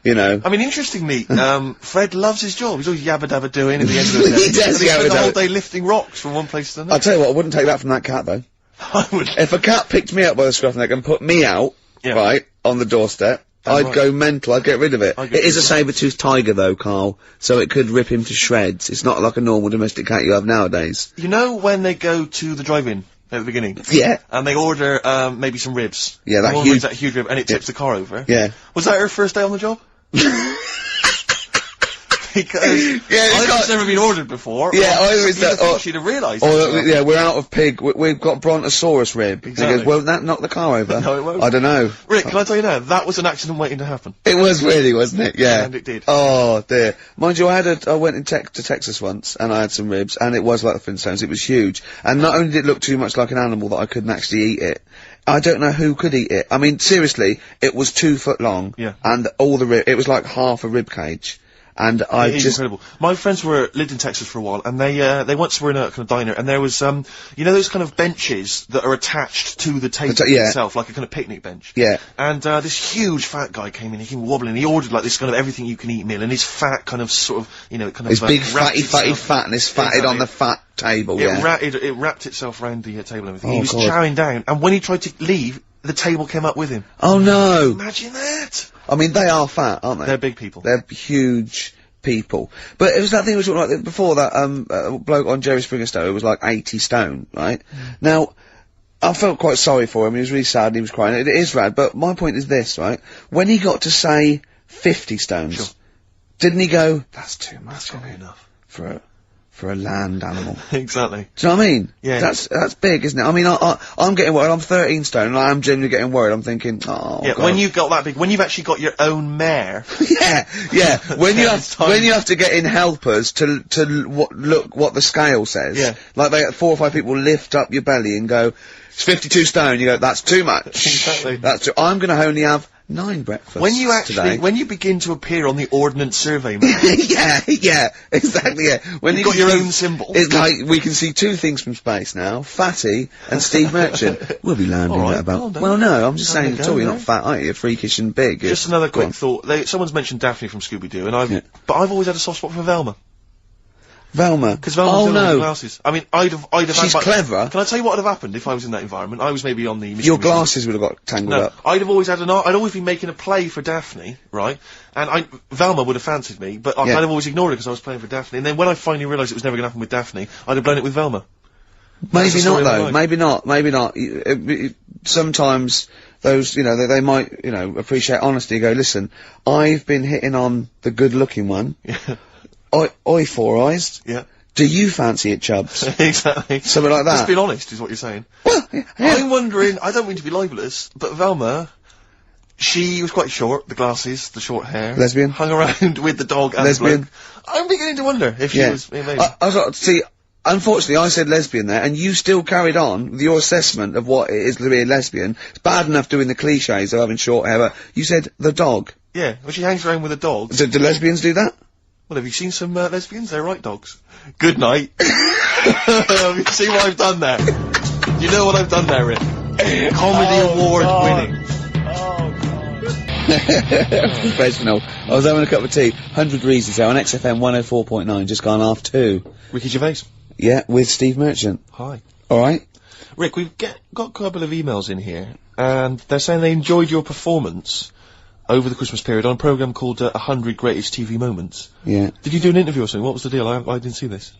you know. I mean, interestingly, Fred loves his job. He's always yabba dabba doing at the end of the day. He does He yabba spent the whole dabba. day lifting rocks from one place to another. I'll tell you what, I wouldn't take that from that cat though. I would. If a cat picked me up by the scruff neck and put me out, right, on the doorstep, I'd go mental, I'd get rid of it. It is a saber-toothed tiger though, Carl, so it could rip him to shreds. It's not like a normal domestic cat you have nowadays. You know when they go to the drive-in at the beginning? Yeah. And they order, maybe some ribs. Yeah, that The woman brings that huge rib, and it tips the car over. Yeah. Was that her first day on the job? Because it's never been ordered before. Yeah, either it's that, she'd have realised. Yeah, we're out of pig. We've got brontosaurus rib. Exactly. And he goes, won't that knock the car over? No, it won't. I don't know. Rick, can I tell you now? That was an accident waiting to happen. It was really, wasn't it? Yeah. And it did. Oh dear. Mind you, I went to Texas once, and I had some ribs, and it was like the Flintstones. It was huge, and not only did it look too much like an animal that I couldn't actually eat it. I don't know who could eat it. I mean, seriously, it was 2 foot long. Yeah. And all the it was like half a rib cage. And I It is just... incredible. My friends lived in Texas for a while, and they once were in a kind of diner, and there was, you know those kind of benches that are attached to the table itself, like a kind of picnic bench? Yeah. And, this huge fat guy came in, he came wobbling, he ordered like this kind of everything you can eat meal, and his fat kind of sort of, you know, kind of... His big wrapped fatty fatness fatted on the fat table, It wrapped itself around the table and everything. Oh, He was chowing down, and when he tried to leave, the table came up with him. Oh no! Imagine that! I mean, they are fat, aren't they? They're big people. They're huge people. But it was that thing we talked about before, that bloke on Jerry Springer Show who was like 80 stone, right? Now, I felt quite sorry for him. He was really sad and he was crying. It is rad, but my point is this, right? When he got to say 50 stones, didn't he go, that's too much, That's not enough. For a land animal. Exactly. Do you know what I mean? Yeah. That's big, isn't it? I mean, I'm getting worried. I'm 13 stone, and I am genuinely getting worried. I'm thinking, oh, yeah, God. when you've got that big, when you've actually got your own mare. yeah. When you have to get in helpers to look what the scale says. Yeah. Like 4 or 5 people lift up your belly and go, it's 52 stone. You go, that's too much. Exactly. I'm gonna only have 9 breakfasts When you actually, today. when you begin to appear on the Ordnance Survey map, yeah, exactly, yeah. When you've got your own symbol. It's like, we can see 2 things from space now, Fatty and Steve Merchant. We'll be landing All right, at about... well done. Well, no, I'm just saying, Have a at all, go, you're no? not fat, are you? You're freakish and big. Just another Go quick on. thought. Someone's mentioned Daphne from Scooby-Doo, and but I've always had a soft spot for Velma. Velma. Because Velma's the glasses. I mean, I'd have She's had, clever. Can I tell you what would have happened if I was in that environment? I was maybe on the... Your glasses would have got tangled No, up. I'd have always had I'd always been making a play for Daphne, right? And Velma would have fancied me, but I'd have always ignored it because I was playing for Daphne. And then when I finally realised it was never going to happen with Daphne, I'd have blown it with Velma. Maybe not, though. Maybe not. Maybe not. Sometimes those, you know, they might, you know, appreciate honesty and go, listen, I've been hitting on the good-looking one. Yeah. Oi, Four Eyes. Yeah. Do you fancy it, Chubbs? Exactly. Something like that. Just being honest is what you're saying. Well, yeah. I'm wondering, I don't mean to be libelous, but Velma, she was quite short, the glasses, the short hair. Lesbian? Hung around with the dog and Lesbian? the bloke. I'm beginning to wonder if she was... Maybe. I was like, see, unfortunately I said lesbian there, and you still carried on with your assessment of what it is to be a lesbian. It's bad enough doing the cliches of having short hair, but you said the dog. Yeah, well she hangs around with a dog. Do lesbians do that? Well, have you seen some lesbians? They're right dogs. Good night. You see what I've done there? You know what I've done there, Rick? Comedy award winning. Professional. I was having a cup of tea. 100 Reasons there on XFM 104.9, just gone half 2. Ricky Gervais. Yeah, with Steve Merchant. Hi. Alright. Rick, we've got a couple of emails in here, and they're saying they enjoyed your performance over the Christmas period on a programme called 100 Greatest TV Moments. Yeah. Did you do an interview or something? What was the deal? I didn't see this.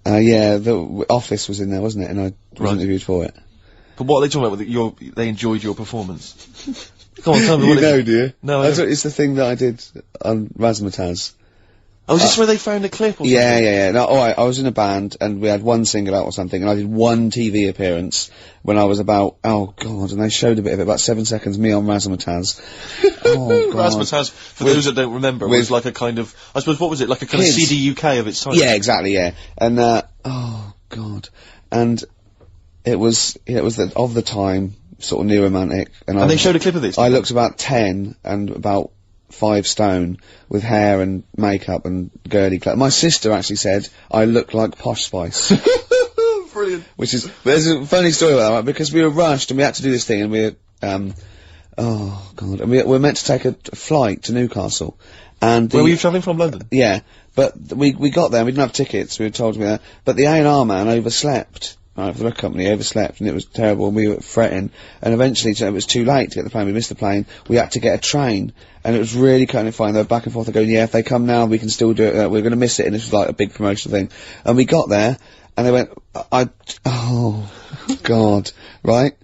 Yeah, the Office was in there, wasn't it? And I was interviewed for it. But what are they talking about? They enjoyed your performance. Come on, tell me You what know, it is. do you? No, I That's don't. what, it's the thing that I did on Razzmatazz. Oh, is this where they found a clip or something? Yeah. No, alright, I was in a band, and we had one single out or something, and I did one TV appearance when I was about, oh god, and they showed a bit of it, about 7 seconds, me on Razzmatazz. Oh god. Razzmatazz, for those that don't remember, was like a kind of, I suppose, what was it, like a kind of Kids. CD UK of its time? Yeah, exactly, yeah. And, oh god. And it was of the time, sort of new romantic, And they showed a clip of this? I looked about 10 and about 5 stone with hair and makeup and girly clothes. My sister actually said I look like Posh Spice. Brilliant. Which is, there's a funny story about that, right? Because we were rushed and we had to do this thing, and we oh god, and we were meant to take a flight to Newcastle. And Where were you travelling from, London? yeah, but we got there and we didn't have tickets, we were told to be there, but the A&R man overslept. Right, for the record company, overslept, and it was terrible, and we were fretting, and eventually it was too late to get the plane, we missed the plane, we had to get a train, and it was really cutting it fine, they were back and forth, they're going, yeah, if they come now, we can still do it, we're going to miss it, and this was like a big promotional thing, and we got there, and they went, oh, god, right,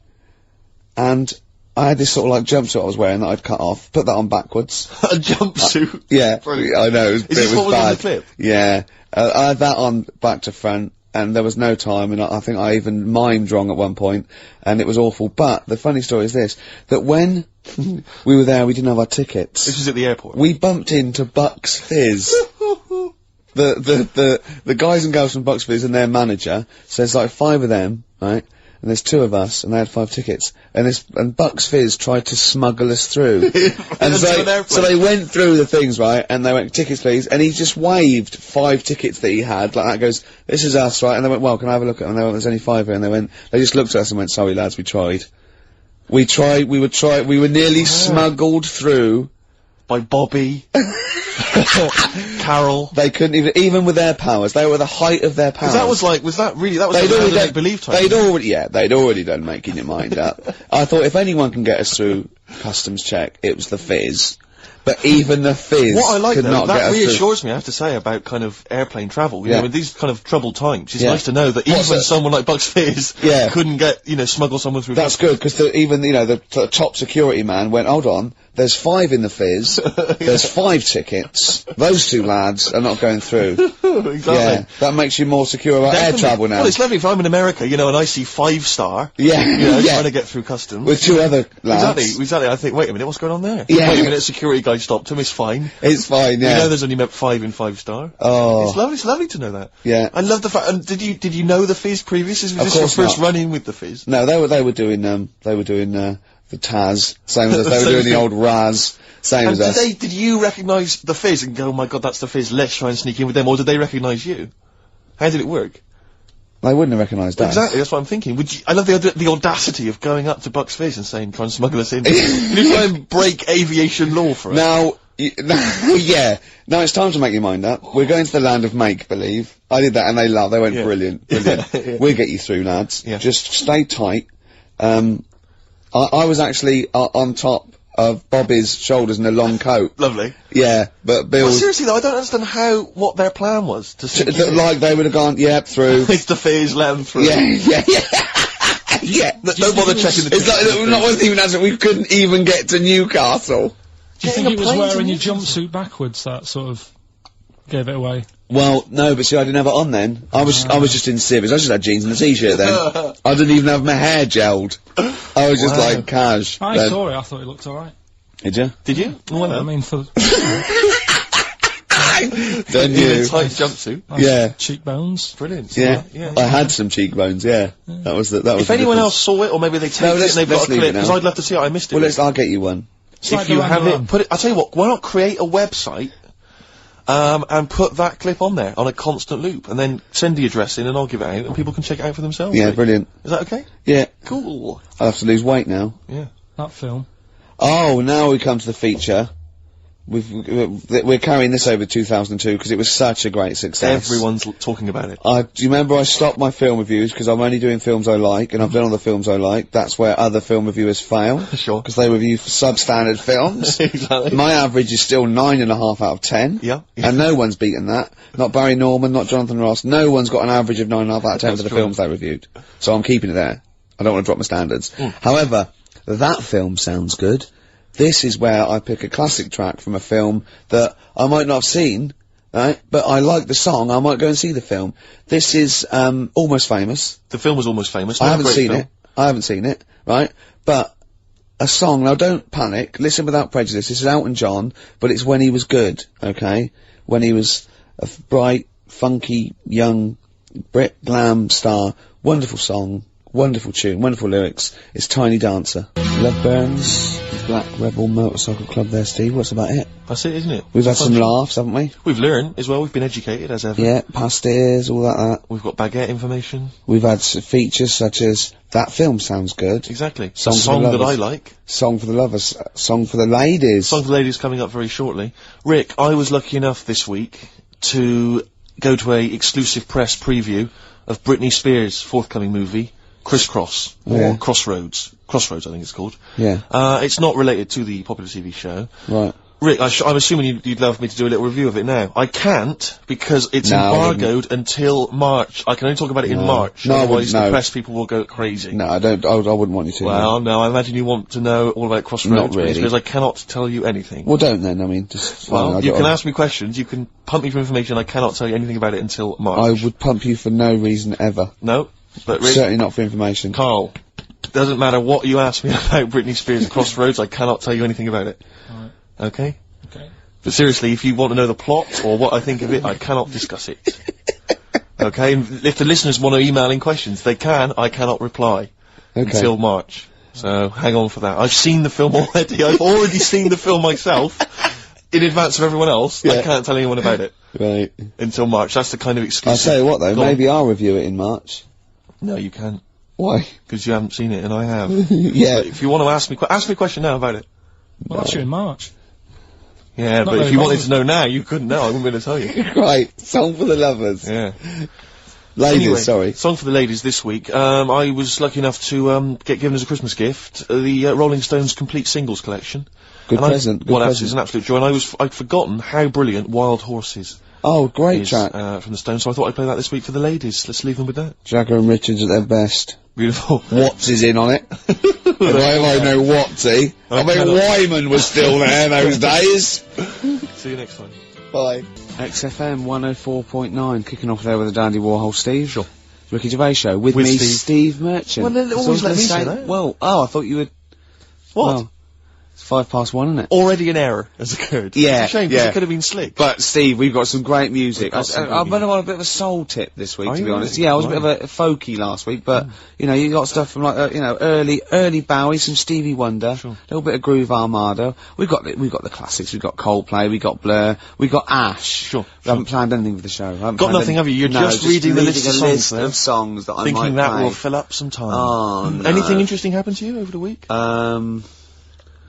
and I had this sort of like jumpsuit I was wearing that I'd cut off, put that on backwards. A jumpsuit? Yeah, Brilliant. I know, Is this what was bad. on the clip? Yeah, I had that on back to front, and there was no time, and I think I even mimed wrong at one point, and it was awful. But the funny story is this, that when we were there, we didn't have our tickets. This was at the airport? We bumped into Bucks Fizz. the guys and girls from Bucks Fizz and their manager, so there's like 5 of them, right? And there's 2 of us, and they had 5 tickets. And Bucks Fizz tried to smuggle us through. And so they went through the things, right? And they went, tickets please. And he just waved 5 tickets that he had, like that, goes, this is us, right? And they went, well, can I have a look at them? And they went, there's only 5 here. And they just looked at us and went, sorry lads, we tried. We were nearly smuggled through. By Bobby. Carol. They couldn't even with their powers, they were at the height of their powers. That was like make-believe time. They'd already done making your mind up. I thought if anyone can get us through customs check, it was the Fizz. But even the Fizz what I like could though, not get that us through. reassures me, I have to say, about kind of airplane travel. You Yeah. know, in these kind of troubled times, it's Yeah. nice to know that What's even that? someone like Bucks Fizz Yeah. couldn't get, smuggle someone through. That's good, because even, the top security man went, hold on, there's 5 in the Fizz, there's 5 tickets, those 2 lads are not going through. Exactly. Yeah, that makes you more secure about air Definitely. travel now. Well, it's lovely if I'm in America, and I see 5-star, Yeah, yeah. trying to get through customs. With 2 other lads. Exactly. I think, wait a minute, what's going on there? Yeah. Wait a minute, security guy stopped him, it's fine. It's fine, We yeah. know there's only 5 in 5-star. Oh. It's lovely to know that. Yeah. I love the fact, and did you know the Fizz previously? Was Of this your course first not. run-in with the Fizz? No, they were doing the Taz, same as us, they were doing the old Raz, same And as us. did you recognise the Fizz and go, oh my god, that's the Fizz, let's try and sneak in with them, or did they recognise you? How did it work? They wouldn't have recognised us. Exactly, that's what I'm thinking. I love the audacity of going up to Bucks Fizz and saying, try and smuggle us in. You try and break aviation law for us. Now, yeah, now it's time to make your mind up. We're going to the land of make-believe. I did that and they laughed, they went, Yeah. brilliant. Yeah. We'll get you through, lads. Yeah. Just stay tight. I was actually on top of Bobby's shoulders in a long coat. Lovely. Yeah, but Bill... Well, seriously though, I don't understand what their plan was to see. like they would have gone, yep, through. It's the Fizz, let them through. Yeah. Yeah. Don't bother checking the It's like, wasn't even answering, we couldn't even get to Newcastle. Do you Getting think a it was plane to wearing your Newcastle? jumpsuit backwards that sort of gave it away? Well, no, but see, I didn't have it on then. I was just in civvies. I just had jeans and a t-shirt then. I didn't even have my hair gelled. I was just Wow. like cash. I then. saw it, I thought it looked alright. Did you? Did you? Well, I mean, for Then in a you. tight jumpsuit. nice Yeah. cheekbones. Brilliant. Yeah. Yeah. I had some cheekbones. Yeah. That was the. If anyone else saw it, or maybe they taped it and let's- they've got let's a leave clip, it now. because I'd love to see it. I missed it. Well, I'll get you one. It's If like you Duran have Duran. it, put it. I'll tell you what. Why not create a website, and put that clip on there on a constant loop, and then send the address in, and I'll give it out, and people can check it out for themselves. Yeah, Like, brilliant. Is that okay? Yeah. Cool. I'll have to lose weight now. Yeah. That film. Oh, now we come to the feature. We're carrying this over 2002 because it was such a great success. Everyone's talking about it. Do you remember I stopped my film reviews because I'm only doing films I like, and I've done all the films I like. That's where other film reviewers fail. Sure. Because they review substandard films. Exactly. My average is still 9.5 out of 10. Yeah. And no one's beaten that. Not Barry Norman, not Jonathan Ross. No one's got an average of 9.5 out of 10 That's for the true. films they reviewed. So I'm keeping it there. I don't want to drop my standards. However, that film sounds good. This is where I pick a classic track from a film that I might not have seen, right? But I like the song, I might go and see the film. This is, Almost Famous. The film was Almost Famous. I Not a haven't great seen film. it. I haven't seen it, right? But a song, now don't panic, listen without prejudice, this is Elton John, but it's when he was good, okay? When he was a bright, funky, young Brit glam star. Wonderful song, wonderful tune, wonderful lyrics. It's Tiny Dancer. Love Burns, Black Rebel Motorcycle Club there, Steve. What's about it? That's it, isn't it? We've had some laughs, haven't we? We've learned as well. We've been educated as ever. Yeah, past ears, all that. We've got baguette information. We've had features such as That Film Sounds Good. Exactly. Song A for song the that I Lovers. like. Song for the Lovers. Song for the Ladies. Song for the Ladies coming up very shortly. Rick, I was lucky enough this week to go to a exclusive press preview of Britney Spears' forthcoming movie, Crisscross, or Yeah. Crossroads. Crossroads, I think it's called. Yeah. It's not related to the popular TV show. Right. Rick, I'm assuming you'd love me to do a little review of it now. I can't, because it's No, I embargoed until March. I can only talk about it in March. No, I otherwise wouldn't, the no. press people will go crazy. No, I wouldn't want you to. Well, no, I imagine you want to know all about Crossroads. Not really. Because I cannot tell you anything. Well, don't then, I mean, just... Well, I you got- can ask me questions, you can pump me for information, I cannot tell you anything about it until March. I would pump you for no reason ever. No, but Rick, Certainly not for information. Carl, doesn't matter what you ask me about Britney Spears' Crossroads, I cannot tell you anything about it. Alright. Okay? Okay. But seriously, if you want to know the plot or what I think of it, I cannot discuss it. Okay? And if the listeners want to email in questions, they can, I cannot reply until March. So, hang on for that. I've seen the film already, I've already seen the film myself, in advance of everyone else. I Yeah. can't tell anyone about it Right. until March. That's the kind of I'll exclusive. tell you what though, Go on. maybe I'll review it in March. No, you can't, Why? because you haven't seen it, and I have. Yeah. But if you want to ask me a question now about it. Well, that's you in March. Yeah, Not but if very you wanted bothered. to know now, you couldn't know. I wouldn't be able to tell you. Right. Song for the Lovers. Yeah. Ladies, Anyway, sorry. song for the ladies this week. I was lucky enough to get given as a Christmas gift the Rolling Stones complete singles collection. Good And present. Good well, present. it's an absolute joy. And I'd forgotten how brilliant Wild Horses Oh, great is track. from the Stones. So I thought I'd play that this week for the ladies. Let's leave them with that. Jagger and Richards at their best. Beautiful. Watts is in on it. If I know Wattsy. I mean, cannot- Wyman was still there those days. See you next time. Bye. XFM 104.9, kicking off there with the Dandy Warhol Steve. Sure. Ricky Gervais Show with With me, Steve. Steve Merchant. Well, then So I always was let gonna me say that. Well, I thought you would. What? Well, it's 5:15, isn't it? Already an error has occurred. Yeah, It's a shame, because yeah. it could have been slick. But Steve, we've got some great music. We've got some I've great been on a bit of a soul tip this week, Are to you be honest. really? Yeah, I was a bit Right. of a folky last week, but you know, you got stuff from like early Bowie, some Stevie Wonder, Sure. a little bit of Groove Armada. We've got the classics. We've got Coldplay. We got Blur. We got Ash. Sure, We haven't planned anything for the show. I haven't Got planned nothing, any- have you? You're No, just reading the list a of songs list there. of songs that I Thinking might that play. will fill up some time. Oh, no. Anything interesting happen to you over the week?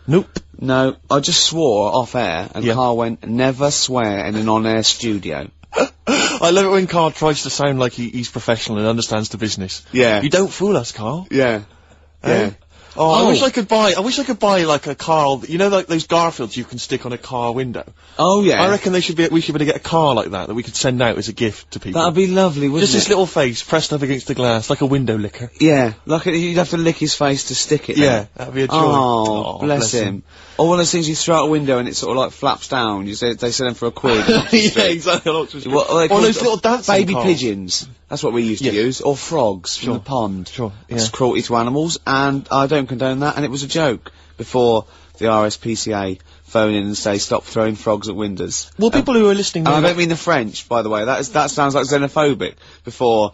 Nope. No, I just swore off air, and Yeah. Carl went, never swear in an on-air studio. I love it when Carl tries to sound like he's professional and understands the business. Yeah. You don't fool us, Carl. Yeah. Eh? Yeah. Oh, I Oh. wish I could buy like a Carl, you know, like those Garfields you can stick on a car window. Oh, yeah. I reckon we should be able to get a car like that we could send out as a gift to people. That'd be lovely, wouldn't Just it? this little face pressed up against the glass, like a window licker. Yeah, like you'd have to lick his face to stick it Yeah, there. that'd be a joy. Oh, bless him. Or one of those things you throw out a window and it sort of like flaps down. You say they sell them for a quid. Yeah, exactly. on Oxford Street. What are they Or called? those little dancing baby cars. pigeons. That's what we used to Yes. use. Or frogs from Sure. the pond. Sure, That's yeah. cruelty to animals, and I don't condone that. And it was a joke before the RSPCA phone in and say stop throwing frogs at windows. Well, people who are listening, And I know don't mean the French, by the way. That sounds like xenophobic. Before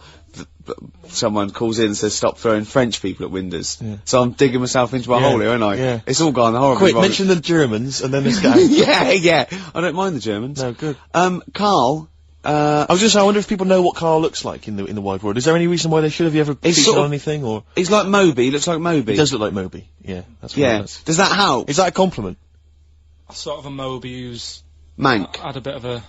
someone calls in and says stop throwing French people at windows. Yeah. So I'm digging myself into a Yeah, hole here, aren't I? yeah. It's all gone horribly quick, wrong. mention the Germans and then this guy. yeah. I don't mind the Germans. No, good. Carl. I was just saying, I wonder if people know what Carl looks like in the wide world. Is there any reason why they should have ever He's featured sort of- on anything, or He's like Moby. He looks like Moby. he does look like Moby? Yeah, that's what Yeah. it does. Does that help? Is that a compliment? Sort of a Moby who's Mank. had a bit of a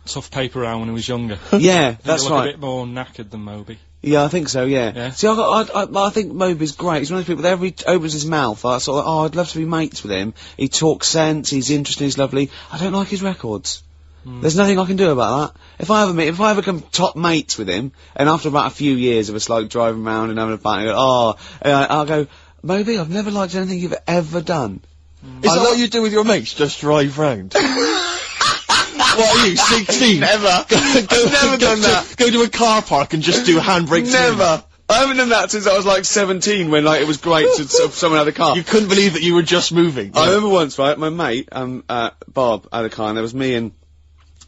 tough paper round when he was younger. Yeah, He that's look right. a bit more knackered than Moby. Yeah, I think so, yeah. Yeah. See, I think Moby's great. He's one of those people that every opens his mouth, I sort of, I'd love to be mates with him. He talks sense, he's interesting, he's lovely. I don't like his records. There's nothing I can do about that. If I ever become top mates with him, and after about a few years of us like driving around and having a fight, I go, Moby, I've never liked anything you've ever done. Is that what you do with your mates? Just drive round? What are you, 16? Never. I've never done that. Go to a car park and just do handbrake. Never. I haven't done that since I was like 17, when like it was great to sort of someone had a car. You couldn't believe that you were just moving. I remember once, right, my mate, Bob, had a car, and there was me and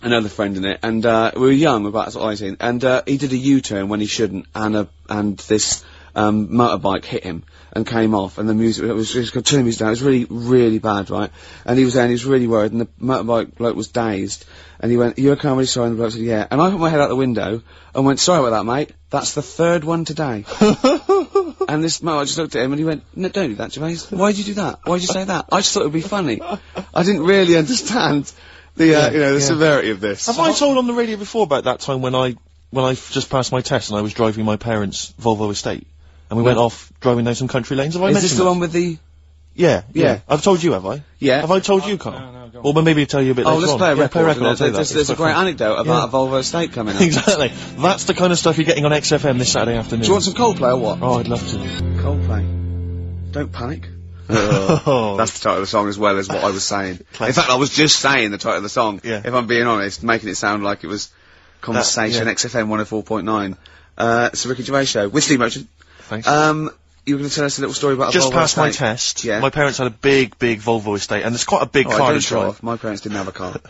another friend in it, and we were young, about sort of 18, and he did a U-turn when he shouldn't, and this motorbike hit him and came off, and the music, it was just turning music down. It was really, really bad, right? And he was there, and he was really worried, and the motorbike bloke was dazed, and he went, "You okay? I'm really sorry." And the bloke said, "Yeah." And I put my head out the window and went, "Sorry about that, mate. That's the third one today." And this motorbike just looked at him and he went, "No, don't do that, Gervais. Why'd you do that? Why'd you say that?" I just thought it would be funny. I didn't really understand the severity of this. Have I told on the radio before about that time when I just passed my test and I was driving my parents' Volvo estate? And we went off driving down some country lanes. Have I mentioned this the one with the... Yeah. I've told you, have I? Yeah. Have I told you, Carl? No, go on. Well, maybe I'll tell you a bit later on. Let's play a record. I'll tell you that. There's a great anecdote about a Volvo estate coming up. Exactly. That's the kind of stuff you're getting on XFM this Saturday afternoon. Do you want some Coldplay or what? Oh, I'd love to. Coldplay. Don't panic. That's the title of the song as well as what I was saying. In fact, I was just saying the title of the song, if I'm being honest, making it sound like it was Conversation, XFM 104.9. It's the Ricky Gervais Show, with Steve Merchant. Thanks. You were going to tell us a little story about just a Volvo passed my estate. test. Yeah. My parents had a big Volvo estate, and it's quite a big car to drive. My parents didn't have a car.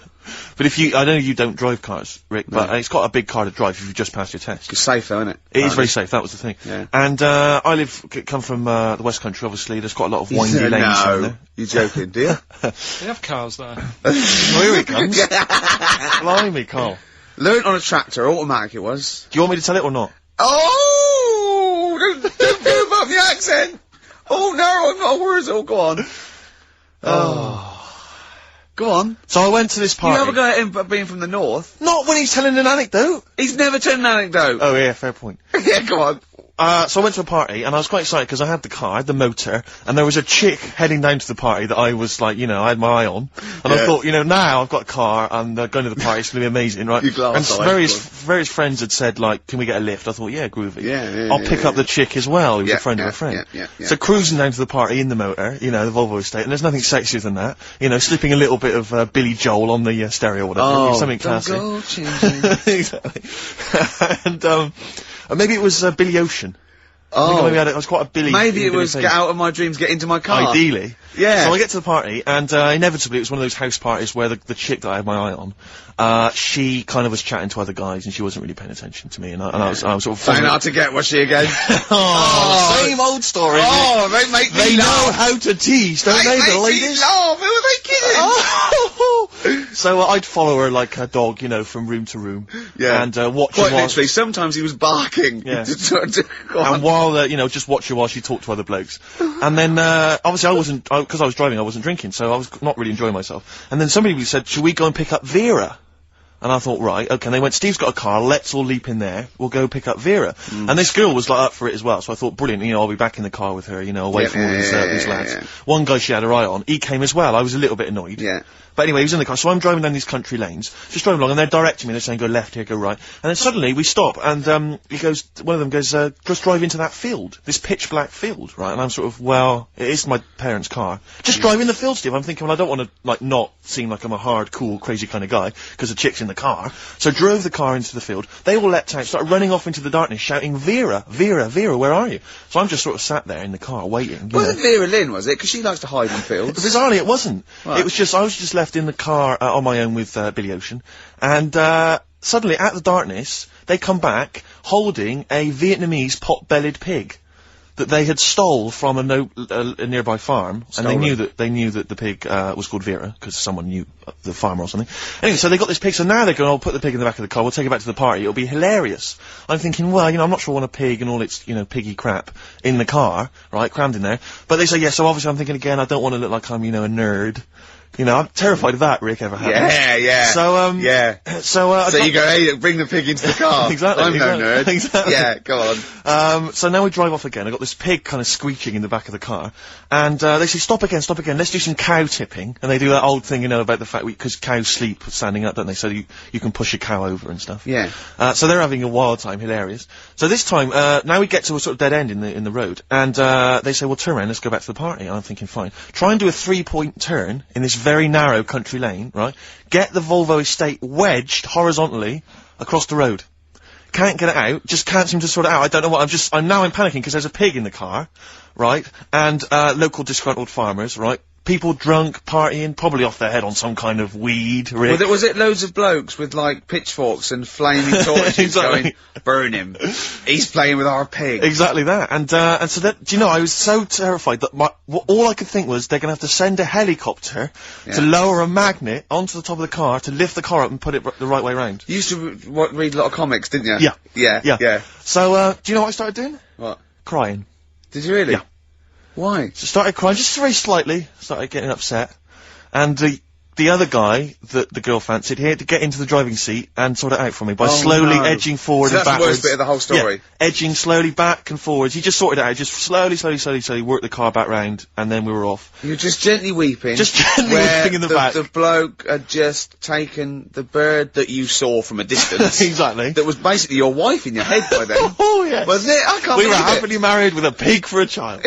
But I know you don't drive cars, Rick, but it's quite a big car to drive if you've just passed your test. It's safe though, isn't it? It is very safe, that was the thing. Yeah. And, I come from, the West Country, obviously, there's quite a lot of windy lanes around there. You're joking, do you? They have cars there. Oh, here it comes. Blimey, Carl. Learned on a tractor, automatic it was. Do you want me to tell it or not? Oh! Don't go above the accent! Oh no, I'm not worried. Oh, go on. Go on. So I went to this party. You have a go at him being from the north. Not when he's telling an anecdote. He's never told an anecdote. Oh yeah, fair point. Yeah, go on. So I went to a party, and I was quite excited because I had the car, I had the motor, and there was a chick heading down to the party that I was like, I had my eye on. And I thought, now I've got a car, and going to the party, it's going to be amazing, right? And various friends had said, like, can we get a lift? I thought, yeah, groovy. I'll pick up the chick as well, who's a friend of a friend. So cruising down to the party in the motor, the Volvo estate, and there's nothing sexier than that. Slipping a little bit of Billy Joel on the stereo or whatever, something classy. Exactly. And maybe it was Billy Ocean. I was quite a Billy. Maybe it was Get Out of My Dreams, Get Into My Car. Ideally. Yeah. So I get to the party, and inevitably it was one of those house parties where the chick that I had my eye on, she kind of was chatting to other guys, and she wasn't really paying attention to me, and I was sort of... Trying hard to get, was she again? Same old story. Oh, they make me They know laugh. how to tease, don't they, the ladies? Laugh. Who are they kidding? So I'd follow her like a dog, from room to room. Yeah. And watch her Quite while... literally, sometimes he was barking. Yeah. Go on. And while, just watch her while she talked to other blokes. And then, obviously because I was driving, I wasn't drinking, so I was not really enjoying myself. And then somebody said, should we go and pick up Vera? And I thought, right, okay, and they went, Steve's got a car, let's all leap in there, we'll go pick up Vera. And this girl was like up for it as well, so I thought, brilliant, I'll be back in the car with her, away from all these lads. One guy she had her eye on, he came as well, I was a little bit annoyed. Yeah. But anyway, he was in the car, so I'm driving down these country lanes, just driving along, and they're directing me, they're saying, go left here, go right. And then suddenly, we stop, and, one of them goes, just drive into that field, this pitch black field, right? And I'm sort of, well, it is my parents' car. Just drive in the field, Steve. I'm thinking, well, I don't want to, like, not seem like I'm a hard, cool, crazy kind of guy, because the chick's in the car. So drove the car into the field, they all leapt out, started running off into the darkness, shouting, Vera, Vera, Vera, where are you? So I'm just sort of sat there in the car, waiting. Wasn't Vera Lynn, was it? Because she likes to hide in fields. Bizarrely, it wasn't. Right. It was just, I was just left in the car, on my own with Billy Ocean, and suddenly, out of the darkness, they come back holding a Vietnamese pot-bellied pig that they had stole from a nearby farm, and they knew that the pig was called Vera because someone knew the farmer or something. Anyway, so they got this pig. So now they're going, "I'll put the pig in the back of the car. We'll take it back to the party. It'll be hilarious." I'm thinking, well, I'm not sure I want a pig and all its piggy crap in the car, right, crammed in there. But they say yes. So obviously, I'm thinking again, I don't want to look like I'm a nerd. You know, I'm terrified of that, Rick, ever happening. Yeah. So, So you go, hey, bring the pig into the car. Exactly. I'm no nerd. Exactly. Yeah, go on. So now we drive off again. I've got this pig kind of screeching in the back of the car. And, they say, stop again, let's do some cow tipping. And they do that old thing, you know, about the fact because cows sleep standing up, don't they? So you can push a cow over and stuff. Yeah. So they're having a wild time, hilarious. So this time, now we get to a sort of dead end in the road. And, they say, well, turn around, let's go back to the party. And I'm thinking, fine. Try and do a 3-point turn in this very narrow country lane, right? Get the Volvo estate wedged horizontally across the road. Can't get it out, just can't seem to sort it out. I don't know what, I'm panicking because there's a pig in the car, right? And, local disgruntled farmers, right? People drunk, partying, probably off their head on some kind of weed, Rick. Was it loads of blokes with, like, pitchforks and flaming torches Exactly. going, burn him. He's playing with our pig. Exactly that. And so that, do you know, I was so terrified that all I could think was they're gonna have to send a helicopter to lower a magnet onto the top of the car to lift the car up and put it the right way round. You used to read a lot of comics, didn't you? Yeah. Yeah. So, do you know what I started doing? What? Crying. Did you really? Yeah. Why? So started crying, just very slightly, started getting upset. And the other guy that the girl fancied, he had to get into the driving seat and sort it out for me by slowly edging forward and that's backwards. the worst bit of the whole story. Yeah, edging slowly back and forwards. He just sorted it out, just slowly worked the car back round, and then we were off. You're just gently weeping. Just gently weeping in the back. The bloke had just taken the bird that you saw from a distance. Exactly. That was basically your wife in your head by then. Oh, yes. Wasn't it? I can't We were believe it. happily married with a pig for a child.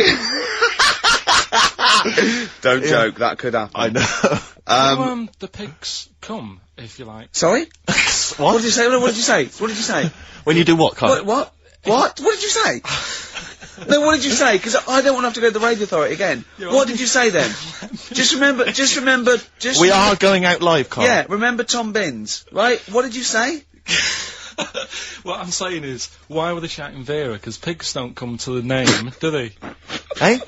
Don't joke, that could happen. I know. The pigs come, if you like. Sorry? What did you say? What did you say? What did you say? When you do what, Carl? What? What did you say? No, what did you say? Because I don't want to have to go to the radio authority again. What did you say then? Just remember. We are going out live, Carl. Yeah, remember Tom Binns, right? What did you say? What I'm saying is, why were they shouting Vera? Because pigs don't come to the name, do they? Hey?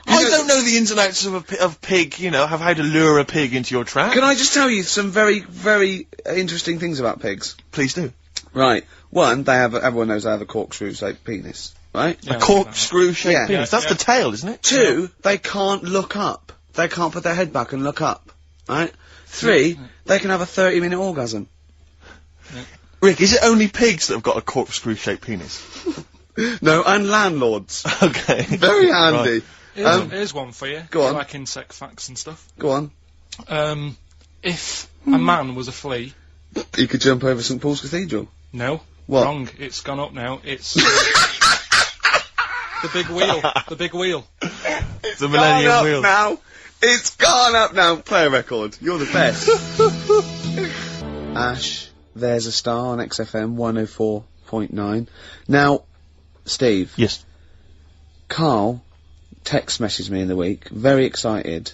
I don't know the ins and outs of pig, you know, how to lure a pig into your trap. Can I just tell you some very, very interesting things about pigs? Please do. Right. One, everyone knows they have a corkscrew-shaped penis, right? Yeah, A corkscrew-shaped penis. Yeah, That's the tail, isn't it? Two, they can't look up. They can't put their head back and look up, right? Three, they can have a 30-minute orgasm. Yeah. Rick, is it only pigs that have got a corkscrew-shaped penis? No, and landlords. Okay. Very handy. Right. Here's one for you. Go on. Like insect facts and stuff. Go on. If a man was a flea... You could jump over St Paul's Cathedral. No. What? Wrong. It's gone up now. It's... the big wheel. The big wheel. The Millennium Wheel. Now. It's gone up now. Play a record. You're the best. Ash, there's a star on XFM 104.9. Now, Steve. Yes. Karl text messaged me in the week, very excited,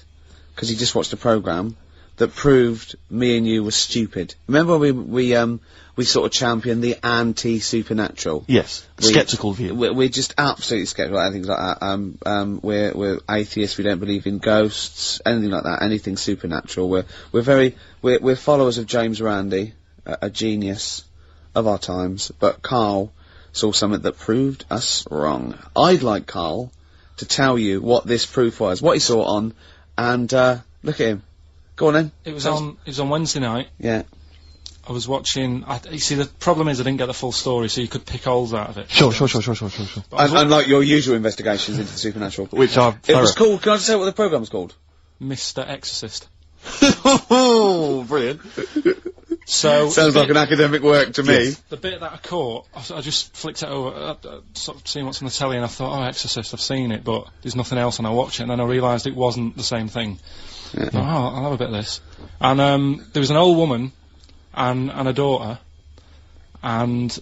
because he just watched a programme that proved me and you were stupid. Remember we sort of championed the anti-supernatural? Yes. Sceptical view. We're just absolutely sceptical about things like that. We're atheists, we don't believe in ghosts, anything like that, anything supernatural. We're followers of James Randi, a genius of our times, but Karl saw something that proved us wrong. I'd like Karl to tell you what this proof was, what he saw it on, and look at him. Go on then. It was on Wednesday night. Yeah. I was watching... you see, the problem is I didn't get the full story, so you could pick holes out of it. Sure. Unlike your usual investigations into the supernatural. Which are It was called, can I just say what the programme was called? Mr. Exorcist. Oh, brilliant. So... Sounds like an academic work to me. The bit that I caught, I just flicked it over, sort of seeing what's on the telly, and I thought, oh, Exorcist, I've seen it, but there's nothing else, and I watched it, and then I realised it wasn't the same thing. Yeah. I thought, oh, I'll have a bit of this. And there was an old woman and a daughter, and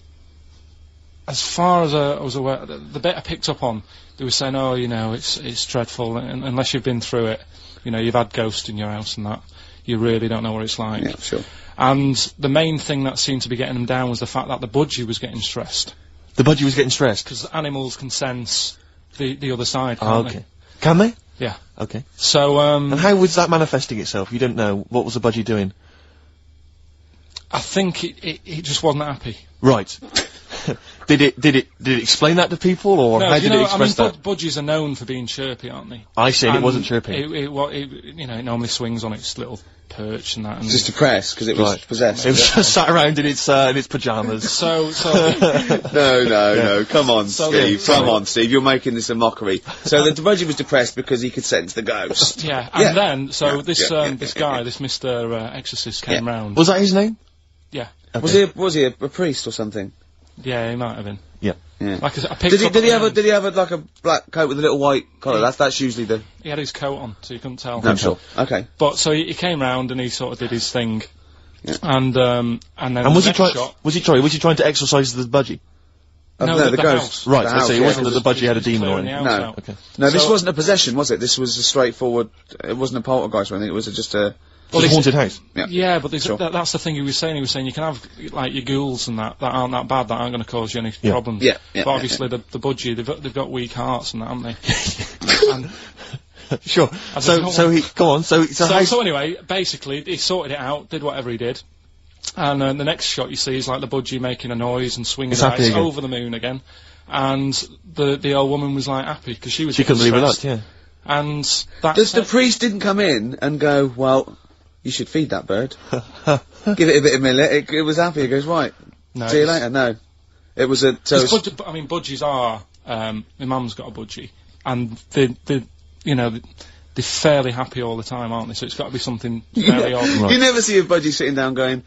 as far as I was aware, the bit I picked up on, they were saying, oh, you know, it's dreadful, and unless you've been through it, you know, you've had ghosts in your house and that, you really don't know what it's like. Yeah, sure. And the main thing that seemed to be getting them down was the fact that the budgie was getting stressed. The budgie was getting stressed? Because animals can sense the other side, Oh, can't okay. they? Can they? Yeah. Okay. So, And how was that manifesting itself? You don't know. What was the budgie doing? I think it just wasn't happy. Right. Did it explain that to people, or No, how did it express that? budgies are known for being chirpy, aren't they? I see, and it wasn't chirpy. It normally swings on its little perch and that. And Just depressed because it was possessed. It was just sat around in its pajamas. So No. Come on, So Steve. then- Come on, Steve. You're making this a mockery. So the budgie was depressed because he could sense the ghost. yeah, and then this yeah. this Mr. Exorcist came round. Was that his name? Yeah, Okay. Was he a priest or something? yeah, he might have been. Yeah. Like I picked Did he up did he have like a black coat with a little white collar? That's usually the. He had his coat on, so you couldn't tell. No, sure. Okay. But so he came round and he sort of did his thing, and then Was he trying to exorcise the budgie? No, the ghost. house. Right. The I house, see. It yeah. wasn't that the budgie had a demon or Clearing the anything. house No. out. Okay. No, this So- wasn't a possession, was it? This was a straightforward. It wasn't a poltergeist or anything. It was just a. Well, a haunted house. Yeah, but Sure. that's the thing he was saying. He was saying you can have like your ghouls and that aren't that bad, that aren't going to cause you any problems. Yeah, But obviously the budgie, they've got weak hearts and that, haven't they? And Sure. I don't know So he go on. so anyway, basically he sorted it out, did whatever he did, and the next shot you see is like the budgie making a noise and swinging It's the happy ice again. over the moon again, and the old woman was like happy because she was. She couldn't believe it. stressed. Yeah. And that's Does the priest didn't come in and go, well, you should feed that bird. Give it a bit of millet. It was happy. He goes, right. No, See you it's- later. No. It was a. So it's- budgies are. My mum's got a budgie, and they're fairly happy all the time, aren't they? So it's got to be something very odd. Right. You never see a budgie sitting down going,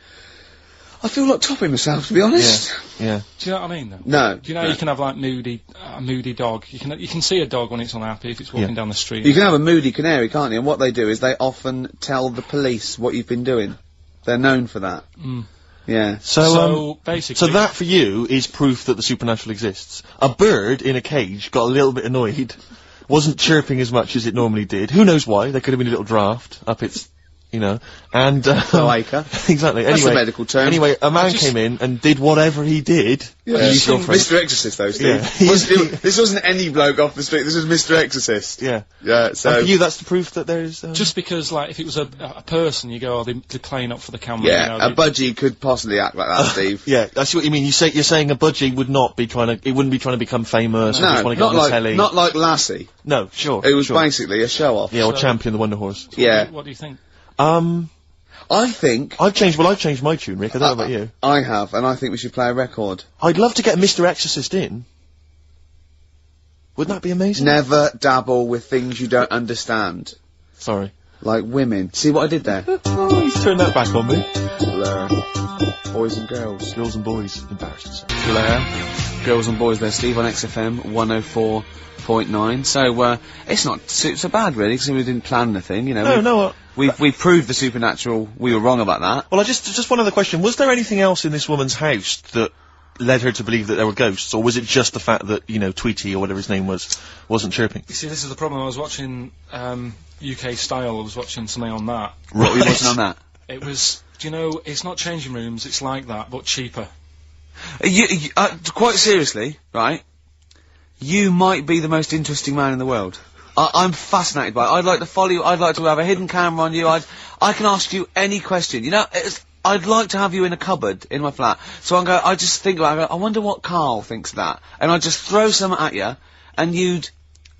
I feel like topping myself, to be honest. Yeah. Do you know what I mean? Though? No. Do you know you can have like a moody dog? You can see a dog when it's unhappy if it's walking down the street. You can have a moody canary, can't you? And what they do is they often tell the police what you've been doing. They're known for that. Mm. Yeah. So basically, So that for you is proof that the supernatural exists. A bird in a cage got a little bit annoyed, wasn't chirping as much as it normally did. Who knows why? There could have been a little draft up its, and Cloaca. exactly. That's Anyway, a medical term. Anyway, a man came in and did whatever he did. Yeah. And you feel friends. Mr. Exorcist, though, Steve. Yeah. This wasn't any bloke off the street. This was Mr. Exorcist. Yeah. Yeah. So. And for you, that's the proof that there is. just because like if it was a person, you go, they're playing up for the camera. Yeah, a budgie could possibly act like that, Steve. Yeah, I see what you mean. You're saying a budgie would not be it wouldn't be trying to become famous. Or just No, want to get on the telly. not like Lassie. No, sure. It was sure. basically a show-off. Yeah, or Champion the Wonder Horse. Yeah. What do you think? I think I've changed my tune, Rick. I don't know about you. I have, and I think we should play a record. I'd love to get Mr. Exorcist in. Wouldn't that be amazing? Never dabble with things you don't understand. Sorry. Like women. See what I did there? Oh, he's turned that back on me. Blur. Boys and girls. Girls and boys, embarrassed yourself. Blur. Girls and boys there, Steve, on XFM 104.9. So, it's not so bad, really, because we didn't plan anything, No. We proved the supernatural. We were wrong about that. Well, just one other question. Was there anything else in this woman's house that led her to believe that there were ghosts, or was it just the fact that, Tweety, or whatever his name was, wasn't chirping? You see, this is the problem. I was watching UK Style. I was watching something on that. What were you watching on that? It was, it's not changing rooms. It's like that, but cheaper. Quite seriously, right? You might be the most interesting man in the world. I'm fascinated by it. I'd like to follow you. I'd like to have a hidden camera on you. I can ask you any question. I'd like to have you in a cupboard in my flat. So I just think about it. I wonder what Karl thinks of that. And I'd just throw something at you, and you